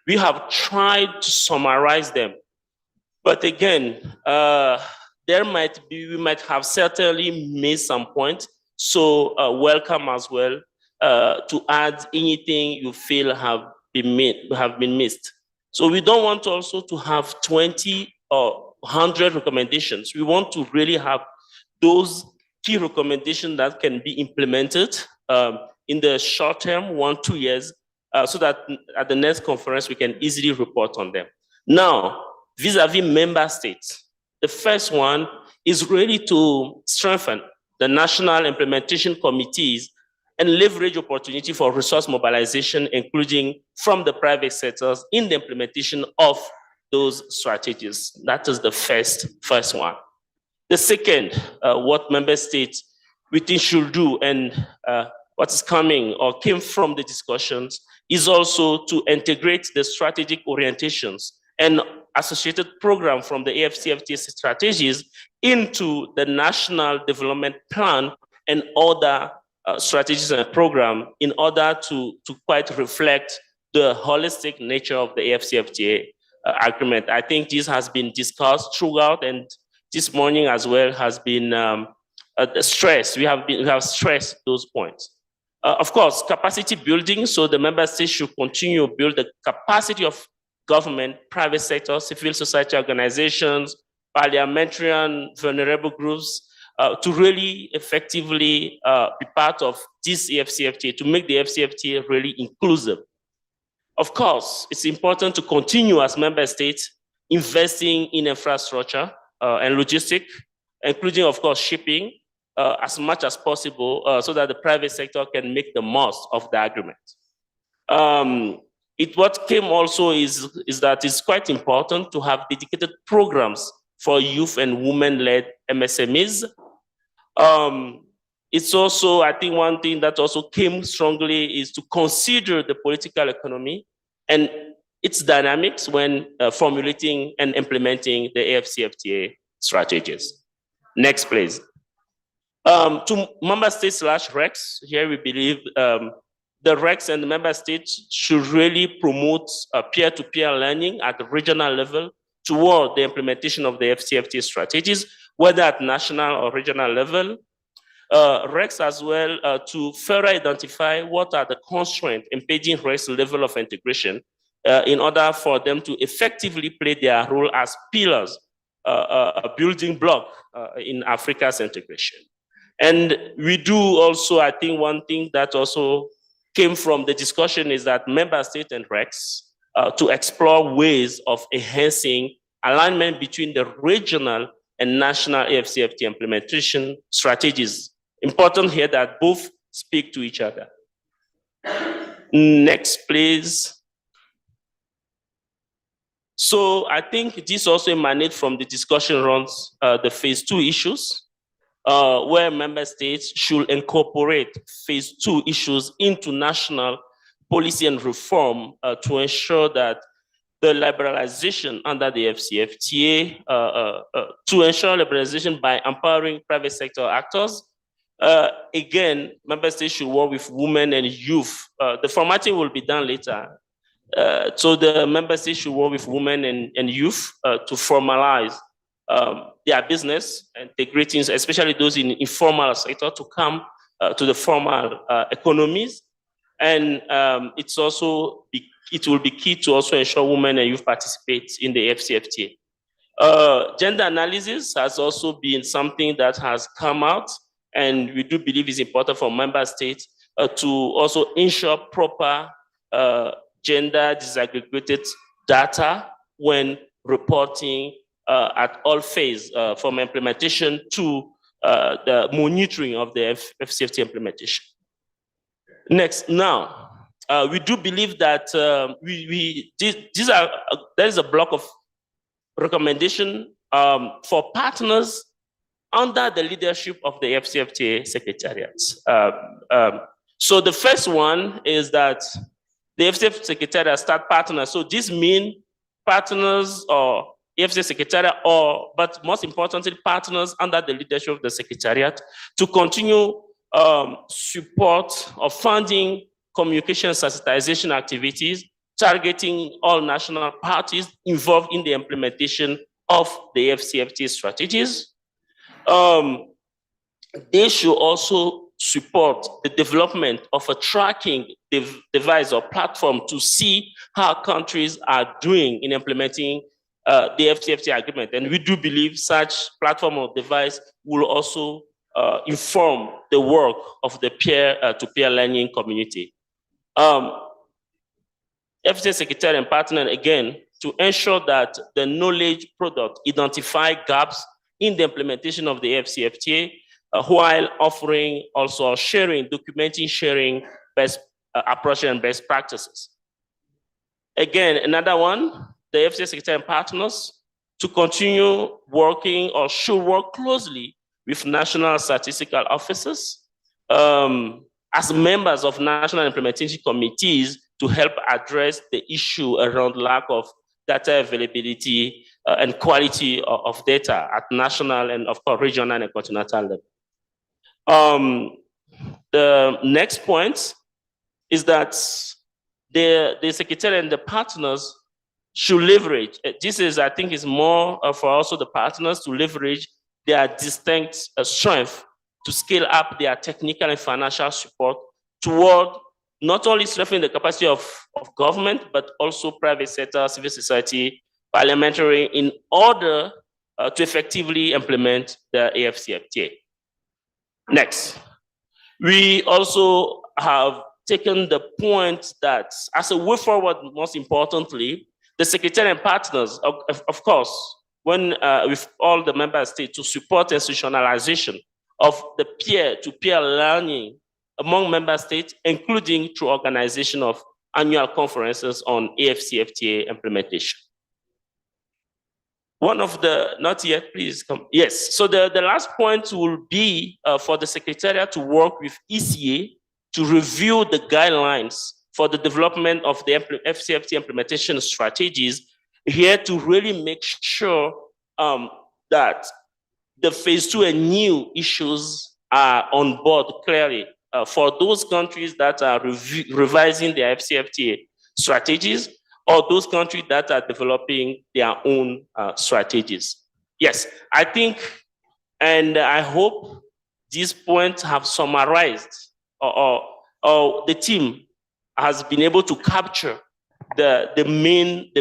We have tried to summarize them, but again, we might have certainly missed some points. So welcome as well to add anything you feel have been missed. So we don't want also to have 20 or 100 recommendations. We want to really have those key recommendations that can be implemented in the short term, 1-2 years, so that at the next conference we can easily report on them. Now, vis-a-vis member states, the first one is really to strengthen the national implementation committees and leverage opportunity for resource mobilization, including from the private sectors in the implementation of those strategies. That is the first one. The second, what member states we think should do, and what is coming or came from the discussions, is also to integrate the strategic orientations and associated program from the AfCFTA strategies into the national development plan and other strategies and program in order to quite reflect the holistic nature of the AfCFTA agreement. I think this has been discussed throughout, and this morning as well has been stressed. We have stressed those points. Of course, capacity building. So the member states should continue to build the capacity of government, private sector, civil society organizations, parliamentarian, vulnerable groups, to really effectively be part of this AfCFTA, to make the AfCFTA really inclusive. Of course, it's important to continue as member states investing in infrastructure and logistics, including, of course, shipping, as much as possible, so that the private sector can make the most of the agreement. What came also is that it's quite important to have dedicated programs for youth and women-led MSMEs. It's also, I think one thing that also came strongly is to consider the political economy and its dynamics when formulating and implementing the AfCFTA strategies. Next, please. To member states / RECs, here we believe the RECs and the member states should really promote peer-to-peer learning at the regional level toward the implementation of the AfCFTA strategies, whether at national or regional level. RECs as well to further identify what are the constraints impeding RECs level of integration in order for them to effectively play their role as pillars, a building block in Africa's integration. And we do also, I think one thing that also came from the discussion is that member states and RECs to explore ways of enhancing alignment between the regional and national AfCFTA implementation strategies. Important here that both speak to each other. Next, please. So I think this also emanates from the discussion around the phase 2 issues, where member states should incorporate phase 2 issues into national policy and reform to ensure that the liberalization under the AfCFTA, to ensure liberalization by empowering private sector actors. Again, member states should work with women and youth. The formatting will be done later. So the member states should work with women and youth to formalize their business and take greetings, especially those in informal sector, to come to the formal economies. And it will be key to also ensure women and youth participate in the AfCFTA. Gender analysis has also been something that has come out, and we do believe is important for member states to also ensure proper gender disaggregated data when reporting at all phases, from implementation to the monitoring of the AfCFTA implementation. Next, now, we do believe that there is a block of recommendation for partners under the leadership of the AfCFTA secretariats. So the first one is that the AfCFTA secretariat start partners. So this means partners or AfCFTA secretariat, but most importantly, partners under the leadership of the secretariat to continue support or funding communication sensitization activities, targeting all national parties involved in the implementation of the AfCFTA strategies. They should also support the development of a tracking device or platform to see how countries are doing in implementing the AfCFTA agreement. And we do believe such platform or device will also inform the work of the peer-to-peer learning community. AfCFTA secretary and partner, again, to ensure that the knowledge product identify gaps in the implementation of the AfCFTA, while offering also documenting sharing best approach and best practices. Again, another one, the AfCFTA secretary and partners to continue working or should work closely with national statistical offices as members of national implementation committees to help address the issue around lack of data availability and quality of data at national and of course regional and continental level. The next point is that the secretary and the partners should leverage. This is, I think, is more for also the partners to leverage their distinct strength to scale up their technical and financial support toward not only strengthening the capacity of government, but also private sector, civil society, parliamentary, in order to effectively implement the AfCFTA. Next, we also have taken the point that as a way forward, most importantly, the secretary and partners, of course, when with all the member states to support institutionalization of the peer-to-peer learning among member states, including through organization of annual conferences on AfCFTA implementation. One of the, not yet, please come. Yes, so the last point will be for the Secretariat to work with ECA to review the guidelines for the development of the AfCFTA implementation strategies here to really make sure that the phase 2 and new issues are on board clearly for those countries that are revising their AfCFTA strategies or those countries that are developing their own strategies. Yes, I think, and I hope these points have summarized or the team has been able to capture the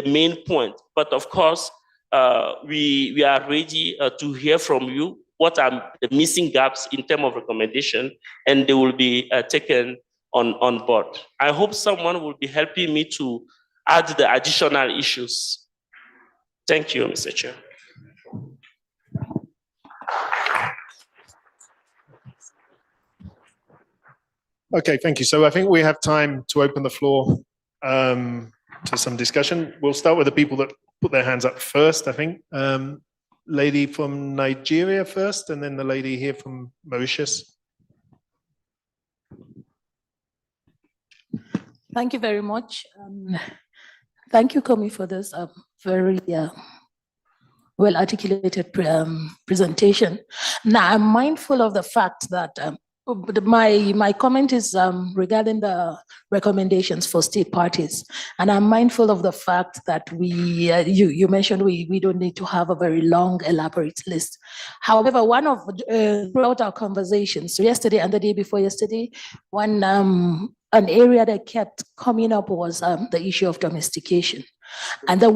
main point. But of course, we are ready to hear from you what are the missing gaps in terms of recommendation, and they will be taken on board. I hope someone will be helping me to add the additional issues. Thank you, Mr. Chair. Okay, thank you. So I think we have time to open the floor to some discussion. We'll start with the people that put their hands up first, I think. Lady from Nigeria first, and then the lady here from Mauritius. Thank you very much. Thank you, Komi, for this very well-articulated presentation. Now, I'm mindful of the fact that my comment is regarding the recommendations for state parties. And I'm mindful of the fact that you mentioned we don't need to have a very long, elaborate list. However, throughout our conversations, yesterday and the day before yesterday, an area that kept coming up was the issue of domestication. And then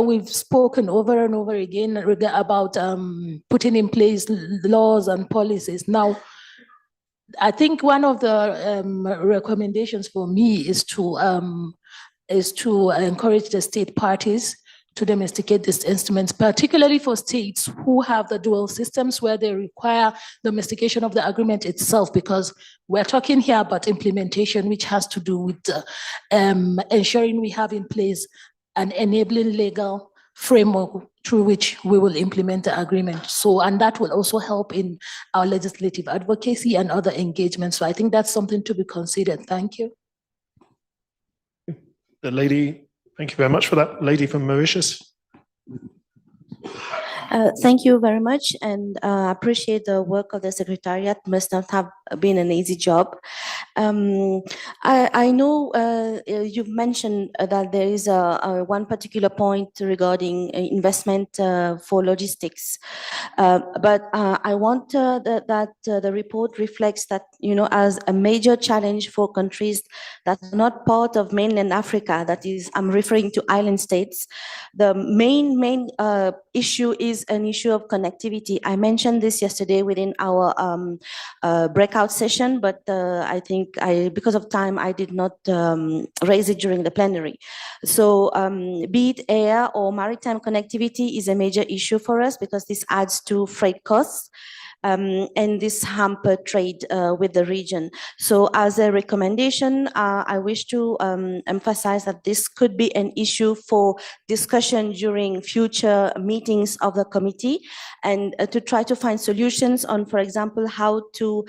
we've spoken over and over again about putting in place laws and policies. Now, I think one of the recommendations for me is to encourage the state parties to domesticate these instruments, particularly for states who have the dual systems where they require domestication of the agreement itself, because we're talking here about implementation, which has to do with ensuring we have in place an enabling legal framework through which we will implement the agreement. And that will also help in our legislative advocacy and other engagements. So I think that's something to be considered. Thank you. The lady. Thank you very much for that. Lady from Mauritius. Thank you very much, and appreciate the work of the Secretariat. Must not have been an easy job. I know you've mentioned that there is one particular point regarding investment for logistics, but I want that the report reflects that, as a major challenge for countries that are not part of mainland Africa, that is, I'm referring to island states, the main issue is an issue of connectivity. I mentioned this yesterday within our breakout session, but I think because of time, I did not raise it during the plenary. So be it air or maritime connectivity is a major issue for us because this adds to freight costs. And this hamper trade with the region. So as a recommendation, I wish to emphasize that this could be an issue for discussion during future meetings of the committee, and to try to find solutions on, for example, how to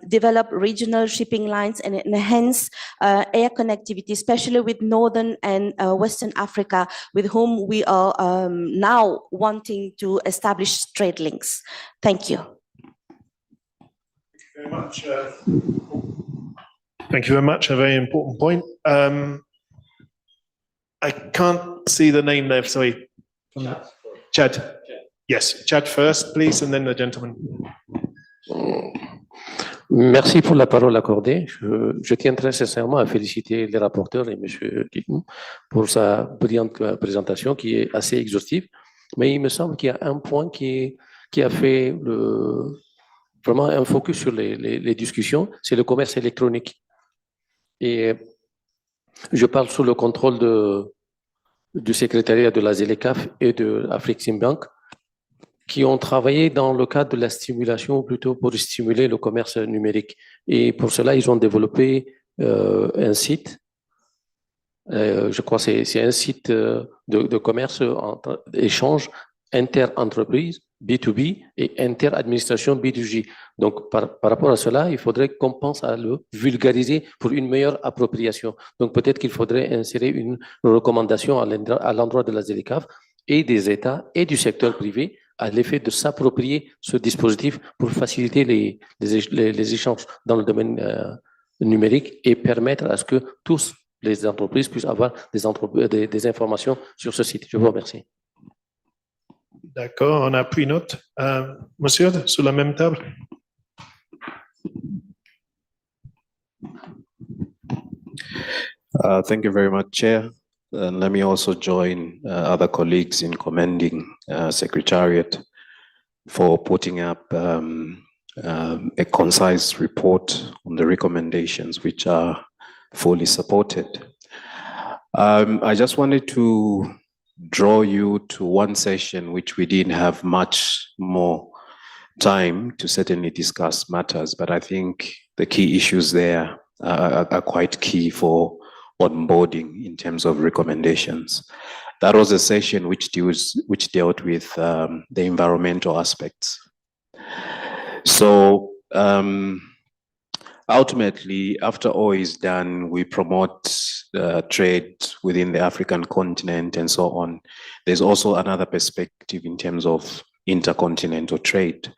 develop regional shipping lines and enhance air connectivity, especially with Northern and Western Africa, with whom we are now wanting to establish trade links. Thank you. Very much. Thank you very much. A very important point. I can't see the name there. Sorry. Chad. Yes, Chad first, please, and then the gentleman. Merci pour la parole accordée. Je tiens très sincèrement à féliciter les rapporteurs et M. Kikou pour sa brillante présentation qui est assez exhaustive. Mais il me semble qu'il y a un point qui a fait vraiment un focus sur les discussions, c'est le commerce électronique. Et je parle sous le contrôle du secrétariat de la ZLECAf et de Afreximbank, qui ont travaillé dans le cadre de la stimulation, plutôt pour stimuler le commerce numérique. Et pour cela, ils ont développé un site, je crois que c'est un site de commerce, d'échange inter-entreprise, B2B, et inter-administration, B2G. Donc, par rapport à cela, il faudrait qu'on pense à le vulgariser pour une meilleure appropriation. Donc, peut-être qu'il faudrait insérer une recommandation à l'endroit de la ZLECAf et des États et du secteur privé à l'effet de s'approprier ce dispositif pour faciliter les échanges dans le domaine numérique et permettre à ce que tous les entreprises puissent avoir des informations sur ce site. Je vous remercie. D'accord, on a pris note. Monsieur, sur la même table. Thank you very much, Chair. And let me also join other colleagues in commending Secretariat for putting up a concise report on the recommendations, which are fully supported. I just wanted to draw you to one session which we didn't have much more time to certainly discuss matters, but I think the key issues there are quite key for onboarding in terms of recommendations. That was a session which dealt with the environmental aspects. So ultimately, after all is done, we promote trade within the African continent and so on. There's also another perspective in terms of intercontinental trade.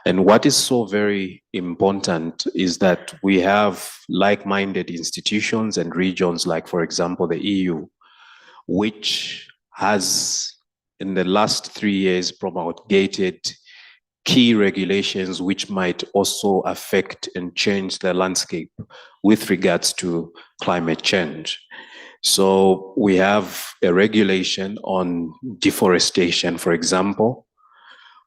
And what is so very important is that we have like-minded institutions and regions, like, for example, the EU, which has, in the last 3 years, promulgated key regulations which might also affect and change the landscape with regards to climate change. So we have a regulation on deforestation, for example,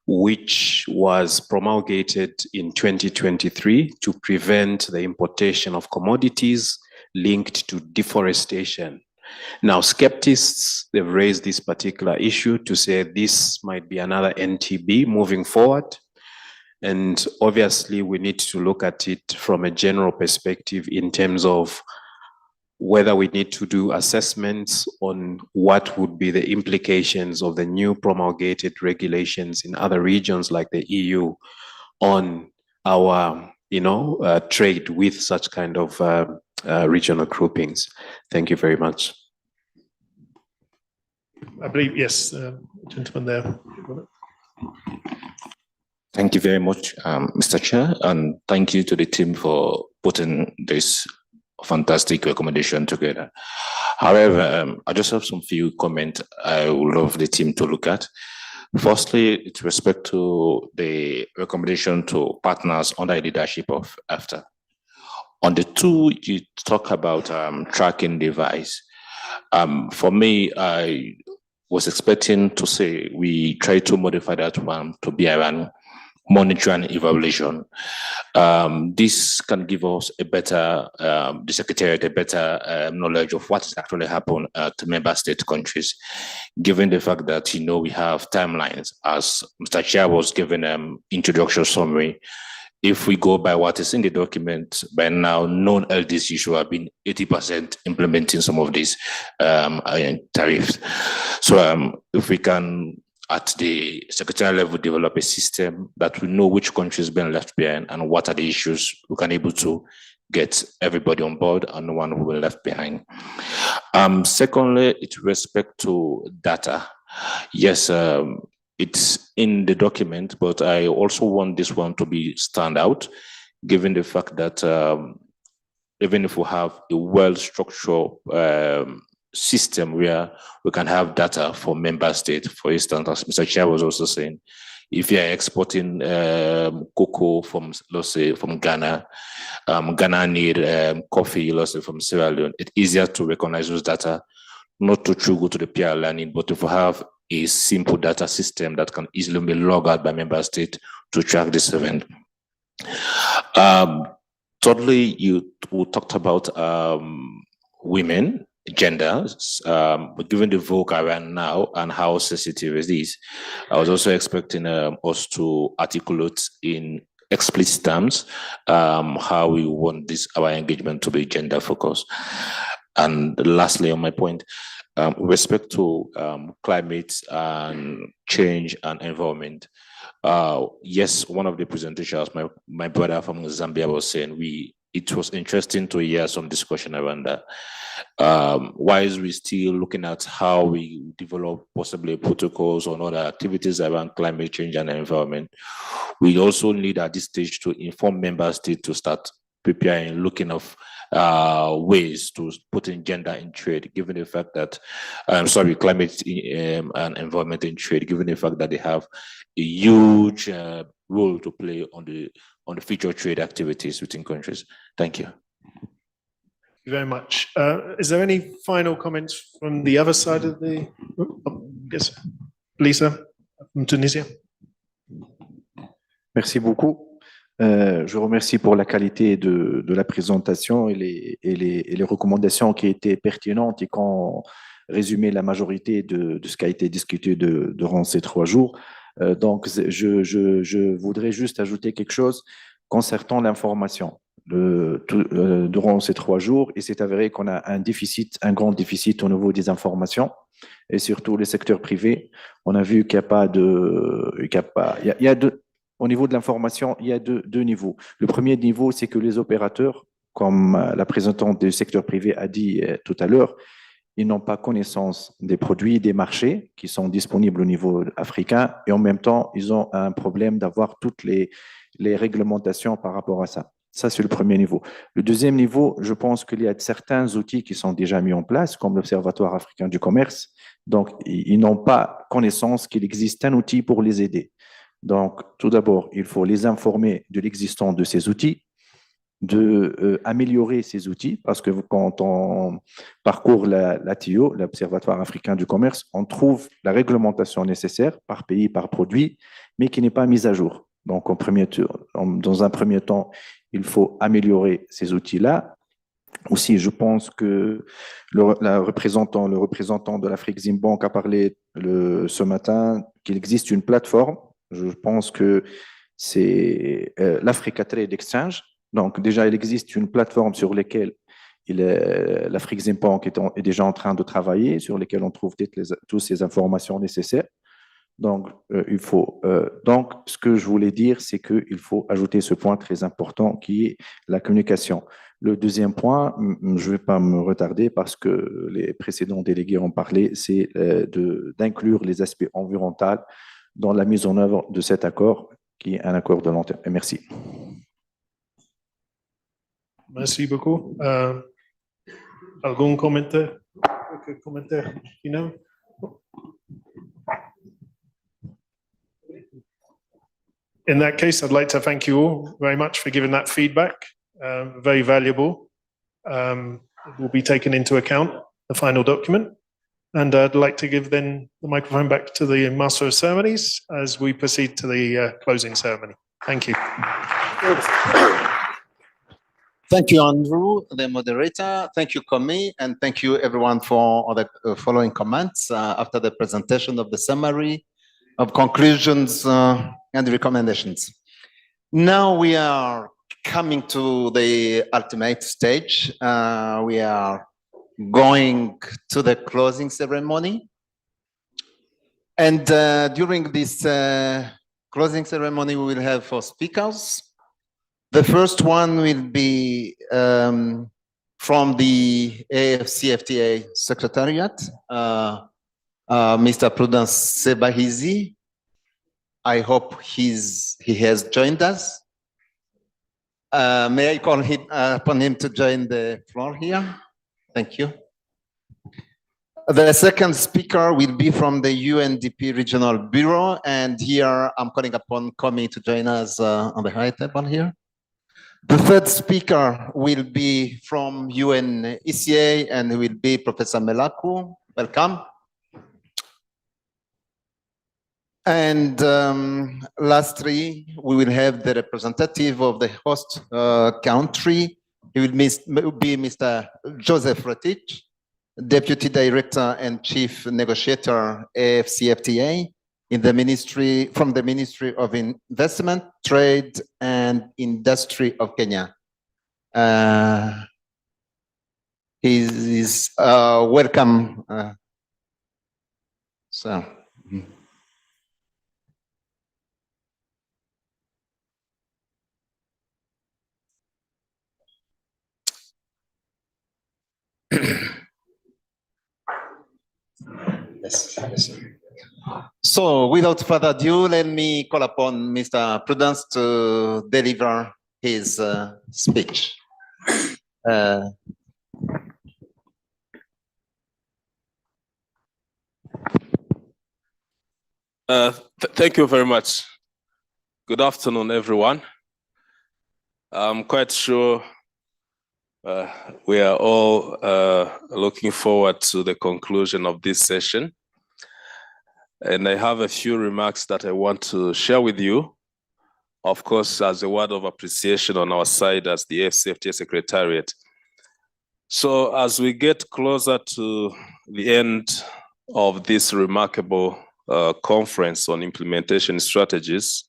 which was promulgated in 2023 to prevent the importation of commodities linked to deforestation. Now, skeptics, they've raised this particular issue to say this might be another NTB moving forward. And obviously, we need to look at it from a general perspective in terms of whether we need to do assessments on what would be the implications of the new promulgated regulations in other regions like the EU on our, trade with such kind of regional groupings. Thank you very much. I believe, yes, gentleman there. Thank you very much, Mr. Chair, and thank you to the team for putting this fantastic recommendation together. However, I just have some few comments I would love the team to look at. Firstly, with respect to the recommendation to partners under the leadership of AfCFTA. On the two, you talk about tracking device. For me, I was expecting to say we try to modify that one to be around monitoring and evaluation. This can give us a better, the Secretariat, a better knowledge of what has actually happened to member state countries, given the fact that, we have timelines, as Mr. Chair was given introduction summary. If we go by what is in the document, by now, non-LDC should have been 80% implementing some of these tariffs. So if we can, at the secretarial level, develop a system that we know which countries been left behind and what are the issues, we can able to get everybody on board and no one who will left behind. Secondly, with respect to data, yes, it's in the document, but I also want this one to be stand out, given the fact that even if we have a well-structured system where we can have data for member states, for instance, as Mr. Chair was also saying, if you're exporting cocoa from, let's say, from Ghana, Ghana need coffee, let's say, from Sierra Leone, it's easier to recognize those data, not to go to the peer learning, but if we have a simple data system that can easily be logged out by member state to track this event. Thirdly, you talked about women, gender, but given the vogue around now and how sensitive is this, I was also expecting us to articulate in explicit terms how we want our engagement to be gender focused. And lastly, on my point, with respect to climate and change and environment, yes, one of the presentations, my brother from Zambia was saying, it was interesting to hear some discussion around that. Why is we still looking at how we develop possibly protocols on other activities around climate change and environment? We also need at this stage to inform member states to start preparing, looking of ways to put in gender in trade, given the fact that, climate and environment in trade, given the fact that they have a huge role to play on the future trade activities within countries. Thank you. Thank you very much. Is there any final comments from the other side of the room? Yes, Lisa from Tunisia. Merci beaucoup. Je remercie pour la qualité de la présentation et les recommandations qui étaient pertinentes et qui ont résumé la majorité de ce qui a été discuté durant ces 3 jours. Donc, je voudrais juste ajouter quelque chose concernant l'information. durant ces 3 jours et c'est avéré qu'on a un grand déficit au niveau des informations et surtout le secteur privé. On a vu qu'il n'y a pas de, au niveau de l'information, il y a deux niveaux. Le premier niveau, c'est que les opérateurs, comme la représentante du secteur privé a dit tout à l'heure, ils n'ont pas connaissance des produits, des marchés qui sont disponibles au niveau africain et en même temps, ils ont un problème d'avoir toutes les réglementations par rapport à ça. Ça, c'est le premier niveau. Le deuxième niveau, je pense qu'il y a certains outils qui sont déjà mis en place, comme l'Observatoire africain du commerce. Donc, ils n'ont pas connaissance qu'il existe un outil pour les aider. Donc, tout d'abord, il faut les informer de l'existence de ces outils, d'améliorer ces outils, parce que quand on parcourt l'ATO, l'Observatoire africain du commerce, on trouve la réglementation nécessaire par pays, par produit, mais qui n'est pas mise à jour. Donc, dans un premier temps, il faut améliorer ces outils-là. Aussi, je pense que le représentant de l'Afrique Bank a parlé ce matin qu'il existe une plateforme. Je pense que c'est l'Africa Trade Exchange. Donc, déjà, il existe une plateforme sur laquelle l'Afrique Bank est déjà en train de travailler, sur laquelle on trouve toutes ces informations nécessaires. Donc, donc, ce que je voulais dire, c'est qu'il faut ajouter ce point très important qui est la communication. Le deuxième point, je ne vais pas me retarder parce que les précédents délégués ont parlé, c'est d'inclure les aspects environnementaux dans la mise en œuvre de cet accord, qui est un accord de long terme. Merci. Merci beaucoup. Algún commentaire? Quelques commentaires finaux? In that case, I'd like to thank you all very much for giving that feedback. Very valuable. It will be taken into account, the final document. And I'd like to give then the microphone back to the Master of Ceremonies as we proceed to the closing ceremony. Thank you. Thank you, Andrew, the moderator. Thank you, Komi, and thank you everyone for the following comments after the presentation of the summary of conclusions and recommendations. Now we are coming to the ultimate stage. We are going to the closing ceremony. And during this closing ceremony, we will have 4 speakers. The first one will be from the AfCFTA Secretariat, Mr. Prudence Sebahizi. I hope he has joined us. May I call upon him to join the floor here? Thank you. The second speaker will be from the UNDP Regional Bureau, and here I'm calling upon Komi to join us on the high table here. The third speaker will be from UNECA, and it will be Professor Melaku. Welcome. And lastly, we will have the representative of the host country. He will be Mr. Joseph Rotich, Deputy Director and Chief Negotiator AfCFTA in the Ministry, from the Ministry of Investment, Trade and Industry of Kenya. He is welcome. So without further ado, let me call upon Mr. Prudence to deliver his speech. Thank you very much. Good afternoon, everyone. I'm quite sure we are all looking forward to the conclusion of this session. And I have a few remarks that I want to share with you, of course, as a word of appreciation on our side as the AfCFTA Secretariat. So as we get closer to the end of this remarkable conference on implementation strategies,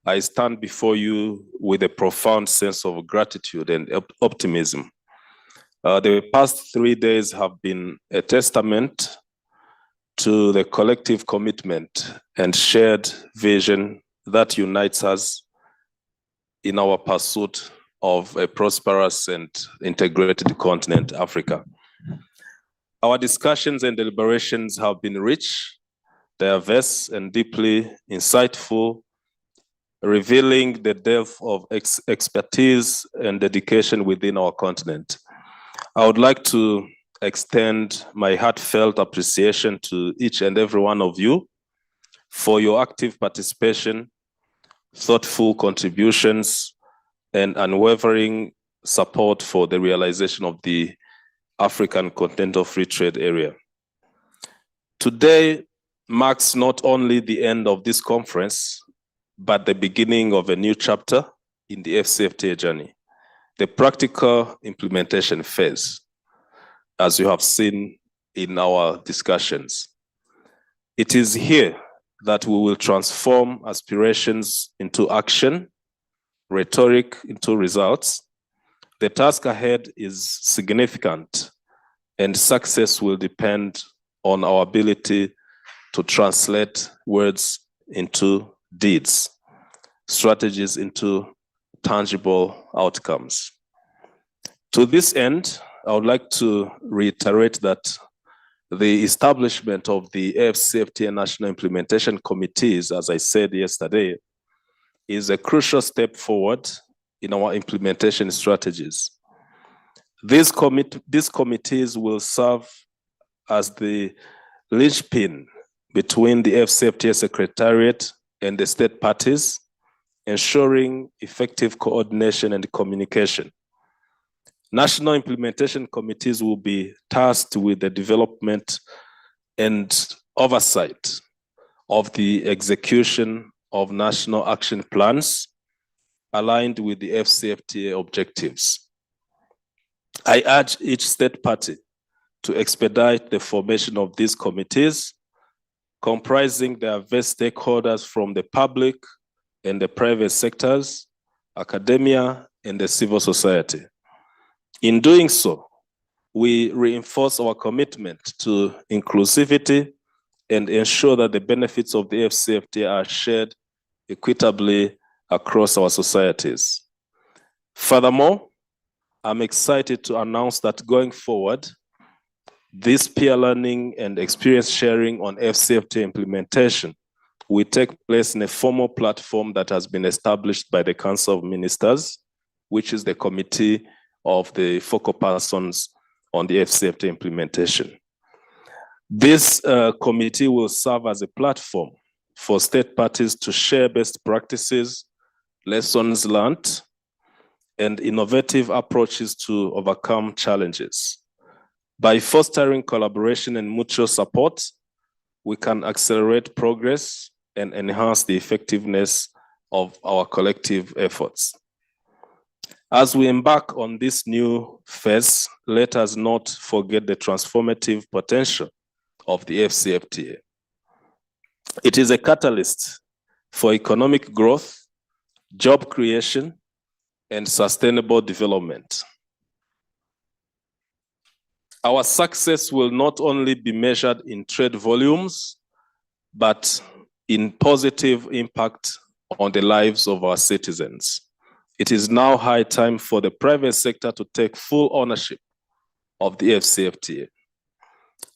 I stand before you with a profound sense of gratitude and optimism. The past 3 days have been a testament to the collective commitment and shared vision that unites us in our pursuit of a prosperous and integrated continent, Africa. Our discussions and deliberations have been rich, diverse, and deeply insightful, revealing the depth of expertise and dedication within our continent. I would like to extend my heartfelt appreciation to each and every one of you for your active participation, thoughtful contributions, and unwavering support for the realization of the African Continental Free Trade Area. Today marks not only the end of this conference, but the beginning of a new chapter in the AfCFTA journey, the practical implementation phase, as you have seen in our discussions. It is here that we will transform aspirations into action, rhetoric into results. The task ahead is significant, and success will depend on our ability to translate words into deeds, strategies into tangible outcomes. To this end, I would like to reiterate that the establishment of the AfCFTA National Implementation Committees, as I said yesterday, is a crucial step forward in our implementation strategies. These committees will serve as the linchpin between the AfCFTA Secretariat and the state parties, ensuring effective coordination and communication. National implementation committees will be tasked with the development and oversight of the execution of national action plans aligned with the AfCFTA objectives. I urge each state party to expedite the formation of these committees, comprising diverse stakeholders from the public and the private sectors, academia, and the civil society. In doing so, we reinforce our commitment to inclusivity and ensure that the benefits of the AfCFTA are shared equitably across our societies. Furthermore, I'm excited to announce that going forward, this peer learning and experience sharing on AfCFTA implementation will take place in a formal platform that has been established by the Council of Ministers, which is the committee of the focal persons on the AfCFTA implementation. This committee will serve as a platform for state parties to share best practices, lessons learned, and innovative approaches to overcome challenges. By fostering collaboration and mutual support, we can accelerate progress and enhance the effectiveness of our collective efforts. As we embark on this new phase, let us not forget the transformative potential of the AfCFTA. It is a catalyst for economic growth, job creation, and sustainable development. Our success will not only be measured in trade volumes, but in positive impact on the lives of our citizens. It is now high time for the private sector to take full ownership of the AfCFTA.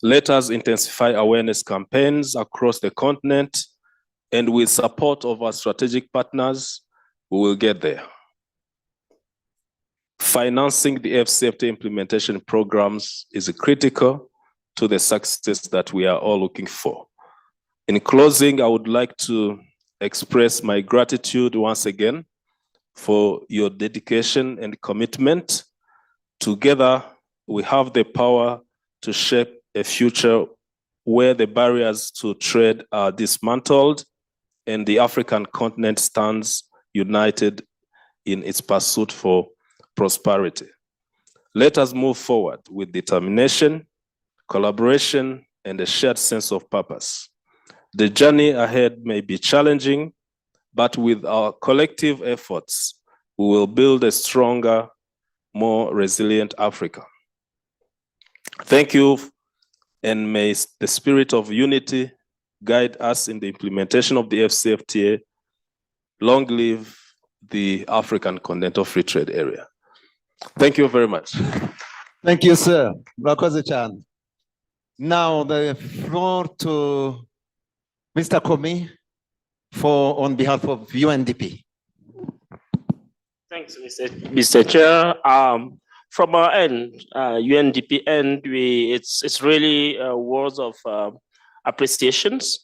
Let us intensify awareness campaigns across the continent, and with support of our strategic partners, we will get there. Financing the AfCFTA implementation programs is critical to the success that we are all looking for. In closing, I would like to express my gratitude once again for your dedication and commitment. Together, we have the power to shape a future where the barriers to trade are dismantled and the African continent stands united in its pursuit for prosperity. Let us move forward with determination, collaboration, and a shared sense of purpose. The journey ahead may be challenging, but with our collective efforts, we will build a stronger, more resilient Africa. Thank you, and may the spirit of unity guide us in the implementation of the AfCFTA. Long live the African Continental Free Trade Area. Thank you very much. Thank you, sir. Rakoze-chan. Now the floor to Mr. Komi on behalf of UNDP. Thanks, Mr. Chair. From our end, UNDP end, it's really words of appreciations.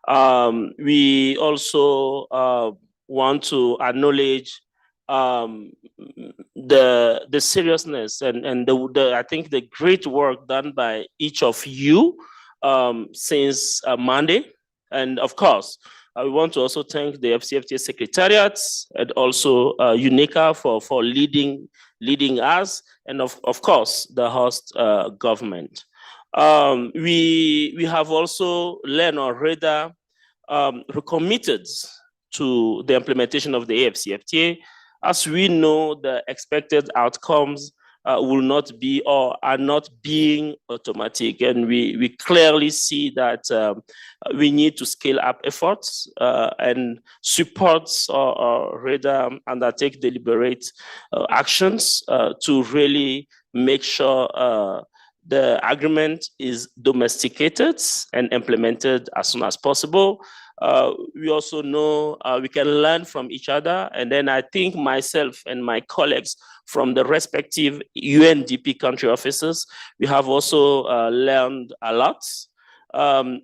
We also want to acknowledge the seriousness and I think the great work done by each of you since Monday. And of course, we want to also thank the AfCFTA secretariats and also UNICA for leading us, and of course the host government. We have also learned or rather recommitted to the implementation of the AfCFTA, as we know the expected outcomes will not be or are not being automatic. And we clearly see that we need to scale up efforts and support or rather undertake deliberate actions to really make sure the agreement is domesticated and implemented as soon as possible. We also know we can learn from each other. And then I think myself and my colleagues from the respective UNDP country offices, we have also learned a lot.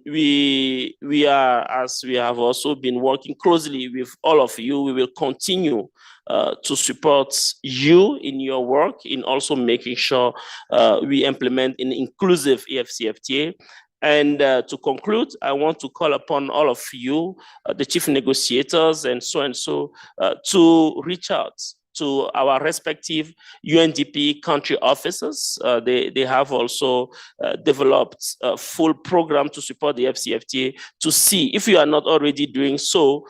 We are, as we have also been working closely with all of you, we will continue to support you in your work in also making sure we implement an inclusive AfCFTA. And to conclude, I want to call upon all of you, the chief negotiators and so, to reach out to our respective UNDP country offices. They have also developed a full program to support the AfCFTA, to see, if you are not already doing so,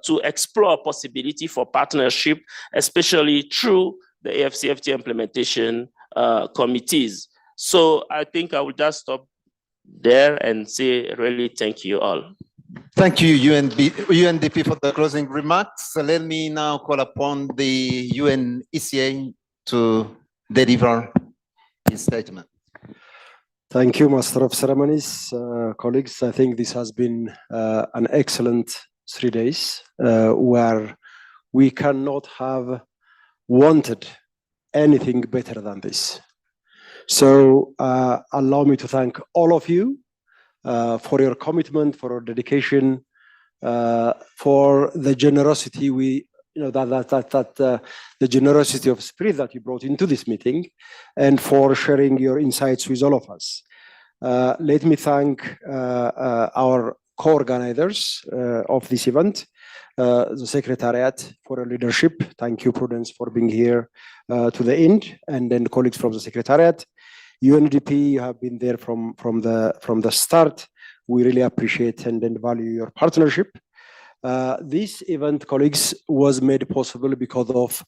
to explore possibility for partnership, especially through the AfCFTA implementation committees. So I think I will just stop there and say really thank you all. Thank you, UNDP, for the closing remarks. So let me now call upon the UNECA to deliver his statement. Thank you, Master of Ceremonies, colleagues. I think this has been an excellent 3 days where we cannot have wanted anything better than this. So allow me to thank all of you for your commitment, for your dedication, for the generosity the generosity of spirit that you brought into this meeting, and for sharing your insights with all of us. Let me thank our co-organizers of this event, the Secretariat for your leadership. Thank you, Prudence, for being here to the end, and then colleagues from the Secretariat. UNDP, you have been there from the start. We really appreciate and then value your partnership. This event, colleagues, was made possible because of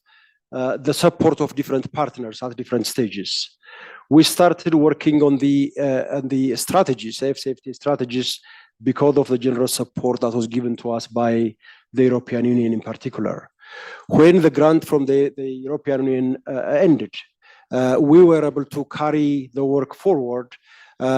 the support of different partners at different stages. We started working on the strategies, AfCFTA strategies, because of the general support that was given to us by the European Union in particular. When the grant from the European Union ended, we were able to carry the work forward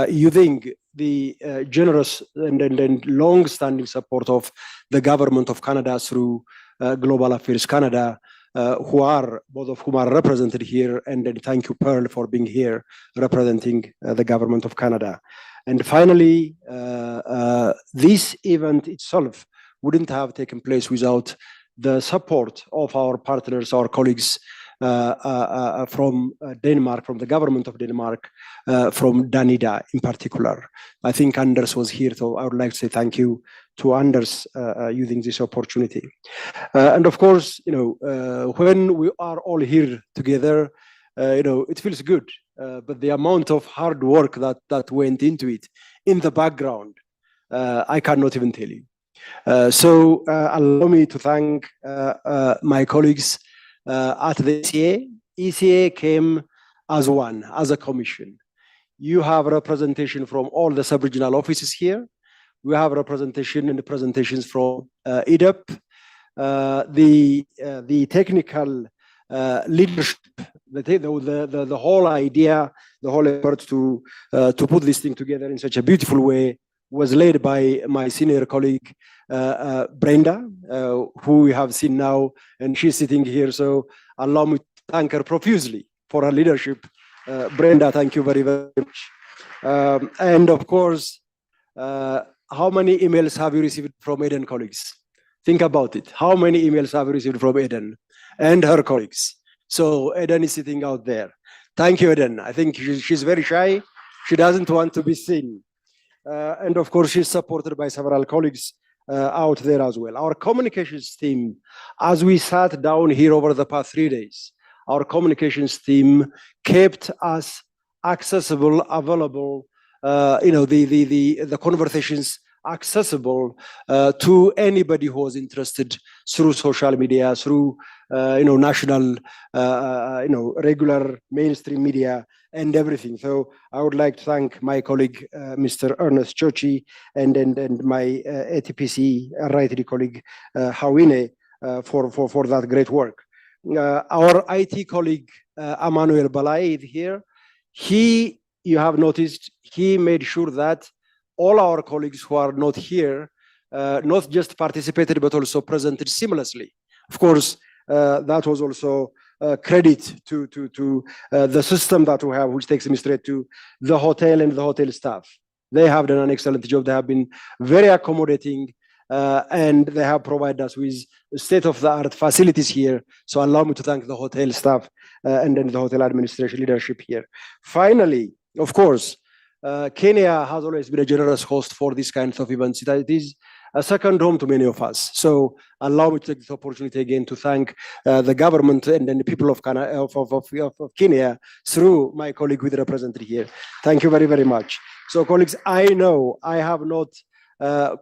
using the generous and long-standing support of the government of Canada through Global Affairs Canada, both of whom are represented here. And then thank you, Pearl, for being here representing the government of Canada. And finally, this event itself wouldn't have taken place without the support of our partners, our colleagues from Denmark, from the government of Denmark, from Danida in particular. I think Anders was here, so I would like to say thank you to Anders using this opportunity. And of course, when we are all here together, it feels good, but the amount of hard work that went into it in the background, I cannot even tell you. Allow me to thank my colleagues at the ECA. ECA came as one, as a commission. You have representation from all the sub-regional offices here. We have representation in the presentations from EDAP. The technical leadership, the whole idea, the whole effort to put this thing together in such a beautiful way was led by my senior colleague, Brenda, who we have seen now, and she's sitting here. So allow me to thank her profusely for her leadership. Brenda, thank you very, very much. And of course, how many emails have you received from Eden colleagues? Think about it. How many emails have you received from Eden and her colleagues? So Eden is sitting out there. Thank you, Eden. I think she's very shy. She doesn't want to be seen. And of course, she's supported by several colleagues out there as well. Our communications team, as we sat down here over the past 3 days, our communications team kept us accessible, available, the conversations accessible to anybody who was interested through social media, through national, regular mainstream media and everything. So I would like to thank my colleague, Mr. Ernest Chochi, and my ATPC RITD colleague, Hawine, for that great work. Our IT colleague, Emmanuel Balaid here, you have noticed, he made sure that all our colleagues who are not here, not just participated, but also presented seamlessly. Of course, that was also credit to the system that we have, which takes me straight to the hotel and the hotel staff. They have done an excellent job. They have been very accommodating, and they have provided us with state-of-the-art facilities here. So allow me to thank the hotel staff and then the hotel administration leadership here. Finally, of course, Kenya has always been a generous host for these kinds of events. It is a second home to many of us. So allow me to take this opportunity again to thank the government and then the people of Kenya through my colleague who is represented here. Thank you very, very much. So colleagues, I know I have not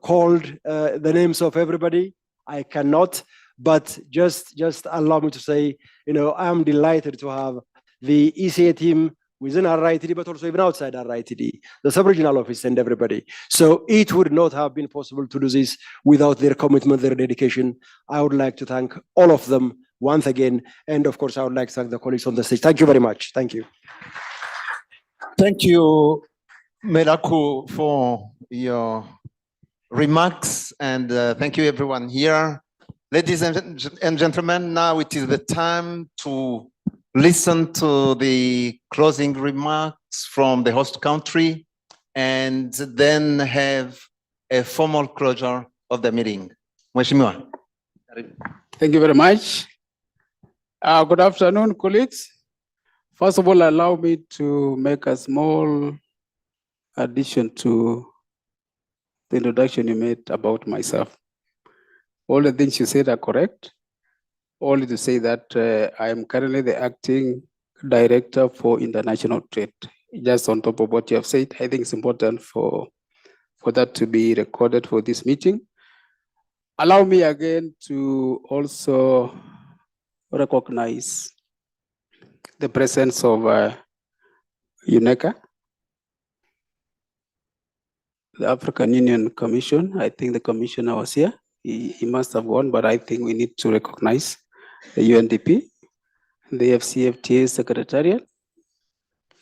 called the names of everybody. I cannot, but just allow me to say, I'm delighted to have the ECA team within our RITD, but also even outside our RITD, the sub-regional office and everybody. So it would not have been possible to do this without their commitment, their dedication. I would like to thank all of them once again. And of course, I would like to thank the colleagues on the stage. Thank you very much. Thank you. Thank you, Melaku, for your remarks. And thank you, everyone here. Ladies and gentlemen, now it is the time to listen to the closing remarks from the host country and then have a formal closure of the meeting. Mheshimiwa. Thank you very much. Good afternoon, colleagues. First of all, allow me to make a small addition to the introduction you made about myself. All the things you said are correct. Only to say that I am currently the acting director for international trade. Just on top of what you have said, I think it's important for that to be recorded for this meeting. Allow me again to also recognize the presence of UNECA, the African Union Commission. I think the commissioner was here. He must have gone, but I think we need to recognize the UNDP, the AfCFTA Secretariat.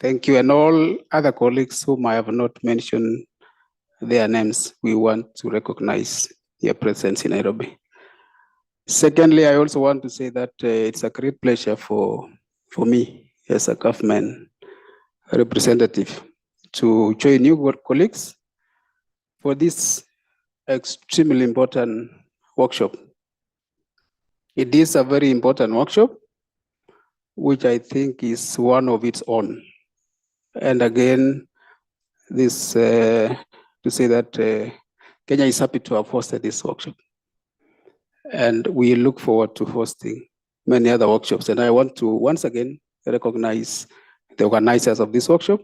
Thank you, and all other colleagues whom I have not mentioned their names. We want to recognize your presence in Nairobi. Secondly, I also want to say that it's a great pleasure for me as a government representative to join you colleagues for this extremely important workshop. It is a very important workshop, which I think is one of its own. And again, this to say that Kenya is happy to have hosted this workshop. And we look forward to hosting many other workshops. And I want to once again recognize the organizers of this workshop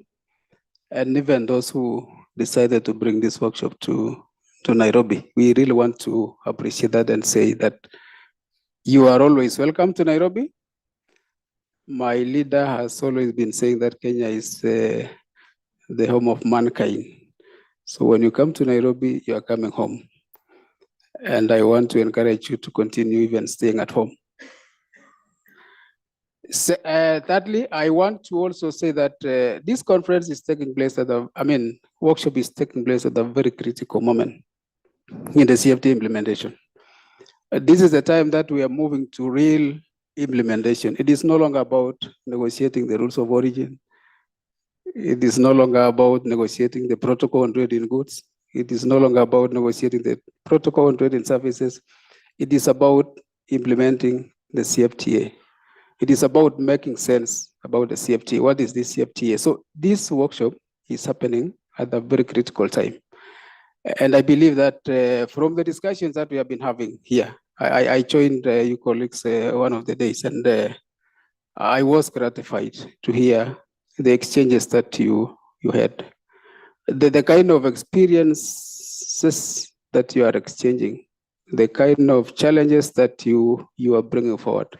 and even those who decided to bring this workshop to to Nairobi. We really want to appreciate that and say that you are always welcome to Nairobi. My leader has always been saying that Kenya is the home of mankind. So when you come to Nairobi, you are coming home. And I want to encourage you to continue even staying at home. Thirdly, I want to also say that this conference is taking place workshop is taking place at a very critical moment in the CFTA implementation. This is the time that we are moving to real implementation. It is no longer about negotiating the rules of origin. It is no longer about negotiating the protocol on trade in goods. It is no longer about negotiating the protocol on trade in services. It is about implementing the CFTA. It is about making sense about the CFTA. What is this CFTA? So this workshop is happening at a very critical time. And I believe that from the discussions that we have been having here, I joined you colleagues one of the days, and I was gratified to hear the exchanges that you had. The kind of experiences that you are exchanging, the kind of challenges that you are bringing forward,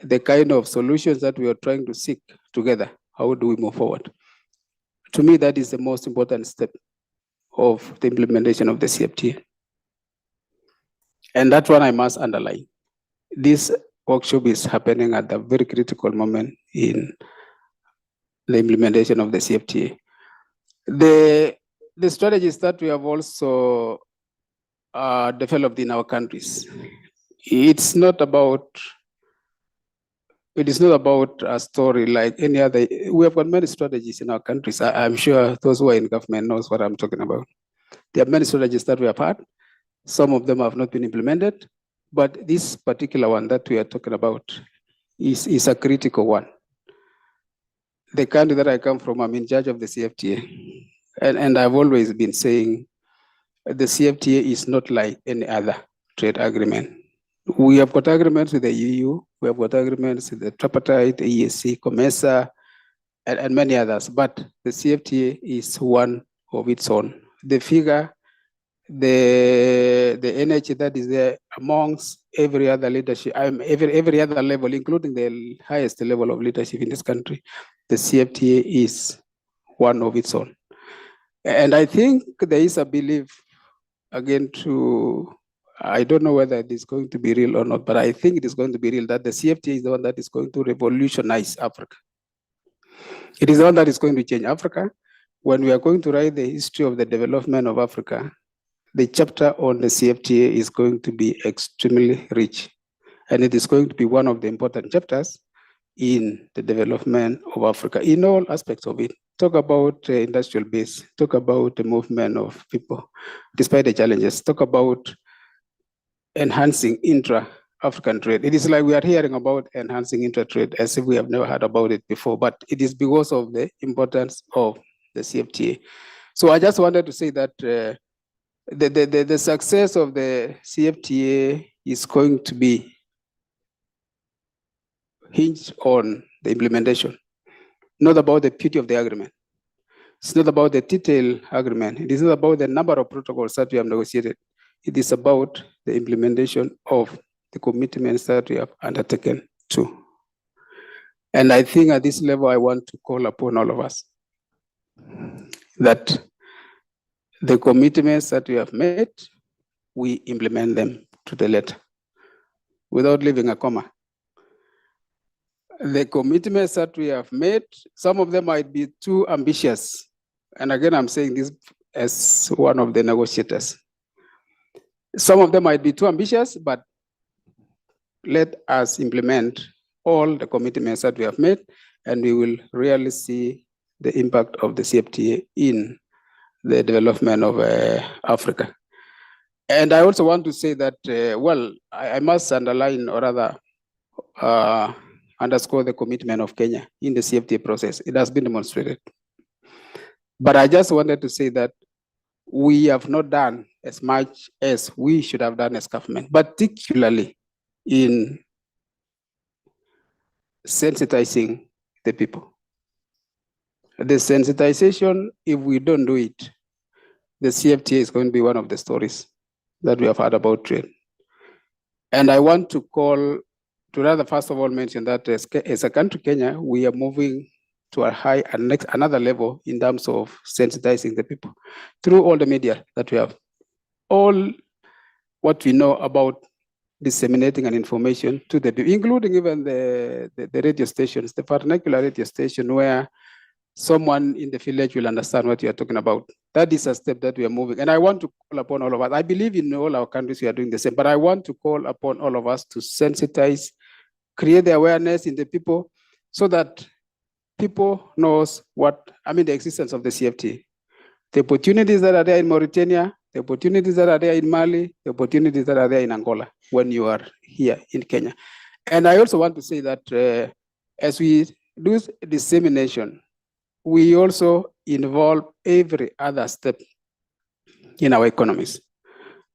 the kind of solutions that we are trying to seek together. How do we move forward? To me, that is the most important step of the implementation of the CFTA. And that one I must underline. This workshop is happening at a very critical moment in the implementation of the CFTA. The strategies that we have also developed in our countries, it is not about a story like any other. We have got many strategies in our countries. I'm sure those who are in government knows what I'm talking about. There are many strategies that we have had. Some of them have not been implemented, but this particular one that we are talking about is a critical one. The country that I come from, I'm in charge of the CFTA. And I've always been saying the CFTA is not like any other trade agreement. We have got agreements with the EU, we have got agreements with the tripartite, the EAC, COMESA, and many others, but the CFTA is one of its own. The figure, the energy that is there amongst every other leadership, every other level, including the highest level of leadership in this country, the CFTA is one of its own. And I think there is a belief, again, I don't know whether it is going to be real or not, but I think it is going to be real that the CFTA is the one that is going to revolutionize Africa. It is the one that is going to change Africa. When we are going to write the history of the development of Africa, the chapter on the CFTA is going to be extremely rich. And it is going to be one of the important chapters in the development of Africa, in all aspects of it. Talk about industrial base, talk about the movement of people, despite the challenges, talk about enhancing intra-African trade. It is like we are hearing about enhancing intra-trade as if we have never heard about it before, but it is because of the importance of the CFTA. So I just wanted to say that the success of the CFTA is going to be hinged on the implementation, not about the beauty of the agreement. It's not about the detailed agreement. It is not about the number of protocols that we have negotiated. It is about the implementation of the commitments that we have undertaken to. And I think at this level, I want to call upon all of us that the commitments that we have made, we implement them to the letter without leaving a comma. The commitments that we have made, some of them might be too ambitious. And again, I'm saying this as one of the negotiators. Some of them might be too ambitious, but let us implement all the commitments that we have made, and we will really see the impact of the CFTA in the development of Africa. And I also want to say that, I must underline or rather underscore the commitment of Kenya in the CFTA process. It has been demonstrated. But I just wanted to say that we have not done as much as we should have done as government, particularly in sensitizing the people. The sensitization, if we don't do it, the CFTA is going to be one of the stories that we have heard about trade. And I want to rather first of all mention that as a country, Kenya, we are moving to another level in terms of sensitizing the people through all the media that we have. All what we know about disseminating an information to the people, including even the radio stations, the vernacular radio station where someone in the village will understand what you are talking about. That is a step that we are moving. And I want to call upon all of us. I believe in all our countries we are doing the same, but I want to call upon all of us to sensitize, create the awareness in the people so that people knows the existence of the CFTA. The opportunities that are there in Mauritania, the opportunities that are there in Mali, the opportunities that are there in Angola when you are here in Kenya. And I also want to say that as we do dissemination, we also involve every other step in our economies.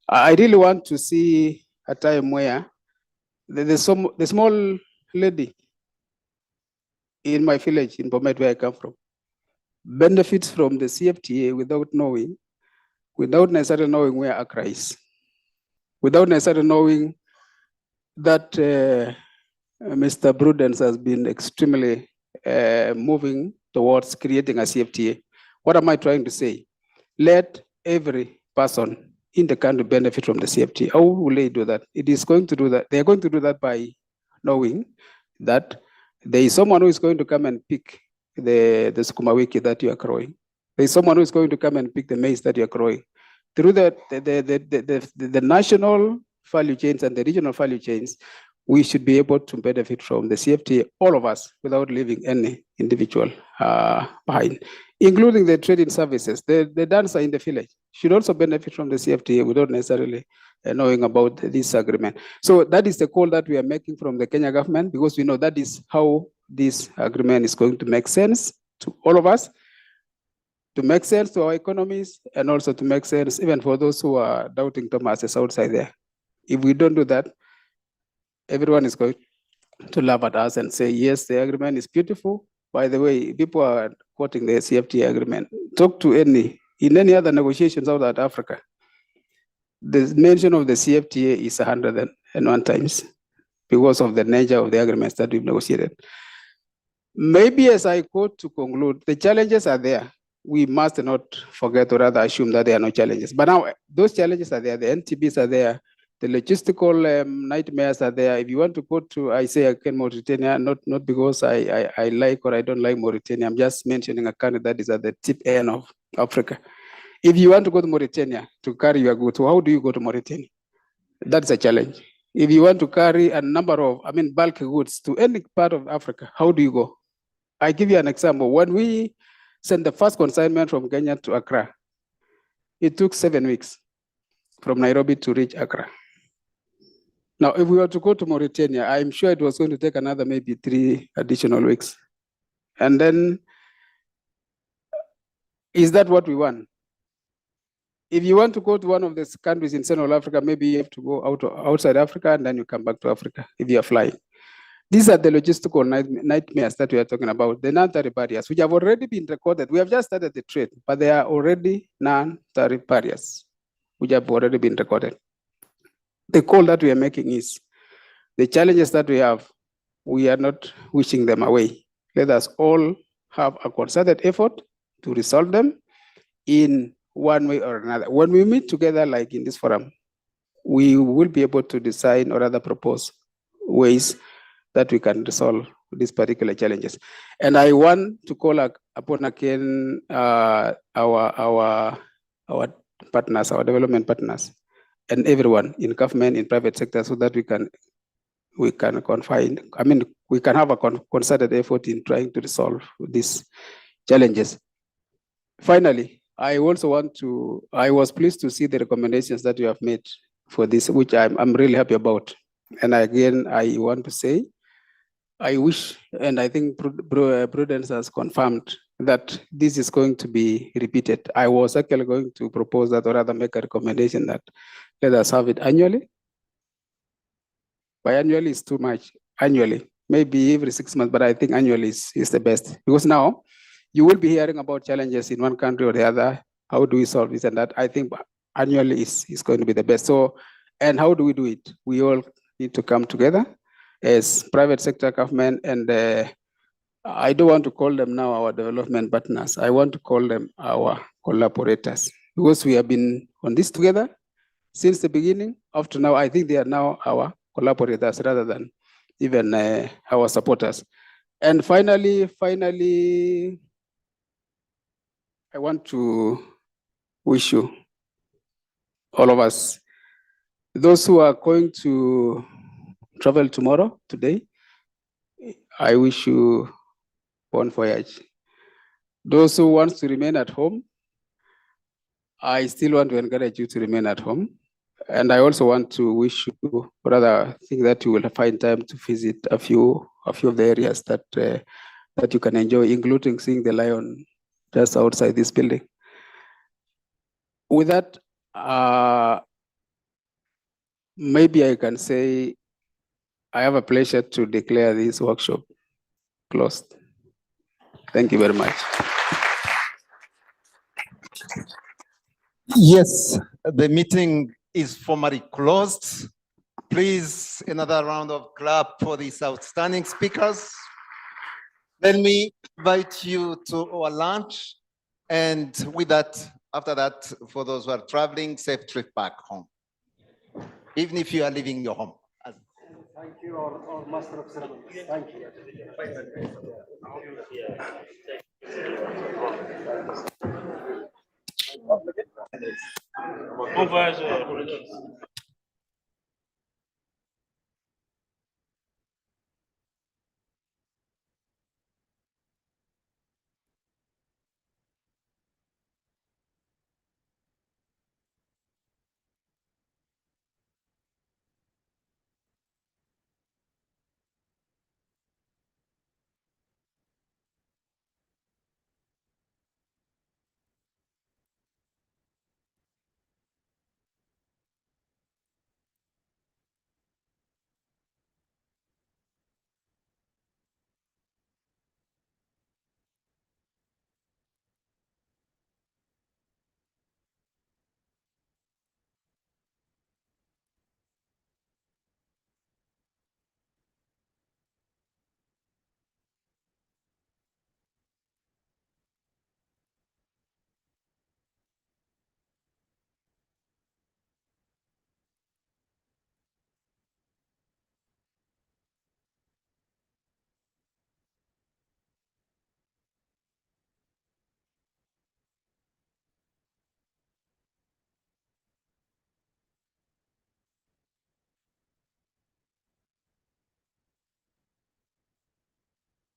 I really want to see a time where the small lady in my village in Bomet, where I come from, benefits from the CFTA without necessarily knowing where Accra is, without necessarily knowing that Mr. Prudence has been extremely moving towards creating a CFTA. What am I trying to say? Let every person in the country benefit from the CFTA. How will they do that? It is going to do that. They are going to do that by knowing that there is someone who is going to come and pick the sukuma wiki that you are growing. There is someone who is going to come and pick the maize that you are growing. Through the national value chains and the regional value chains, we should be able to benefit from the CFTA, all of us, without leaving any individual behind, including the trading services. The dancer in the village should also benefit from the CFTA without necessarily knowing about this agreement. So that is the call that we are making from the Kenya government, because we know that is how this agreement is going to make sense to all of us, to make sense to our economies, and also to make sense even for those who are doubting Thomas outside there. If we don't do that, everyone is going to laugh at us and say, yes, the agreement is beautiful. By the way, people are quoting the CFTA agreement. Talk to in any other negotiations outside Africa. The mention of the CFTA is 101 times because of the nature of the agreements that we've negotiated. Maybe as I quote to conclude, the challenges are there. We must not forget or rather assume that there are no challenges. But now those challenges are there, the NTBs are there, the logistical nightmares are there. If you want to go to, I say again, Mauritania, not because I like or I don't like Mauritania. I'm just mentioning a country that is at the tip end of Africa. If you want to go to Mauritania to carry your goods, how do you go to Mauritania? That's a challenge. If you want to carry a number of, bulk goods to any part of Africa, how do you go? I give you an example. When we sent the first consignment from Kenya to Accra, it took 7 weeks from Nairobi to reach Accra. Now, if we were to go to Mauritania, I'm sure it was going to take another maybe 3 additional weeks. And then, is that what we want? If you want to go to one of these countries in Central Africa, maybe you have to go outside Africa and then you come back to Africa if you are flying. These are the logistical nightmares that we are talking about, the non-tariff barriers, which have already been recorded. We have just started the trade, but there are already non-tariff barriers, which have already been recorded. The call that we are making is the challenges that we have, we are not wishing them away. Let us all have a concerted effort to resolve them in one way or another. When we meet together, like in this forum, we will be able to design or rather propose ways that we can resolve these particular challenges. And I want to call upon again our partners, our development partners, and everyone in government, in private sector, so that we can have a concerted effort in trying to resolve these challenges. Finally, I was pleased to see the recommendations that you have made for this, which I'm really happy about. And again, I want to say, I wish, and I think Prudence has confirmed that this is going to be repeated. I was actually going to propose that, or rather make a recommendation that let us have it annually. Biannually is too much. Annually, maybe every 6 months, but I think annually is the best. Because now you will be hearing about challenges in one country or the other. how do we solve this and that? I think annually is going to be the best. So, and how do we do it? We all need to come together as private sector government, and I don't want to call them now our development partners. I want to call them our collaborators, because we have been on this together since the beginning. Up to now, I think they are now our collaborators rather than even our supporters. And finally, I want to wish you, all of us, those who are going to travel today, I wish you bon voyage. Those who want to remain at home, I still want to encourage you to remain at home. And I also want to wish you, rather, think that you will find time to visit a few of the areas that that you can enjoy, including seeing the lion just outside this building. With that, maybe I can say I have a pleasure to declare this workshop closed. Thank you very much. Yes, the meeting is formally closed. Please, another round of clap for these outstanding speakers. Let me invite you to our lunch. And with that, after that, for those who are traveling, safe trip back home, even if you are leaving your home. Thank you, our Master of Ceremonies. Thank you. Bon voyage.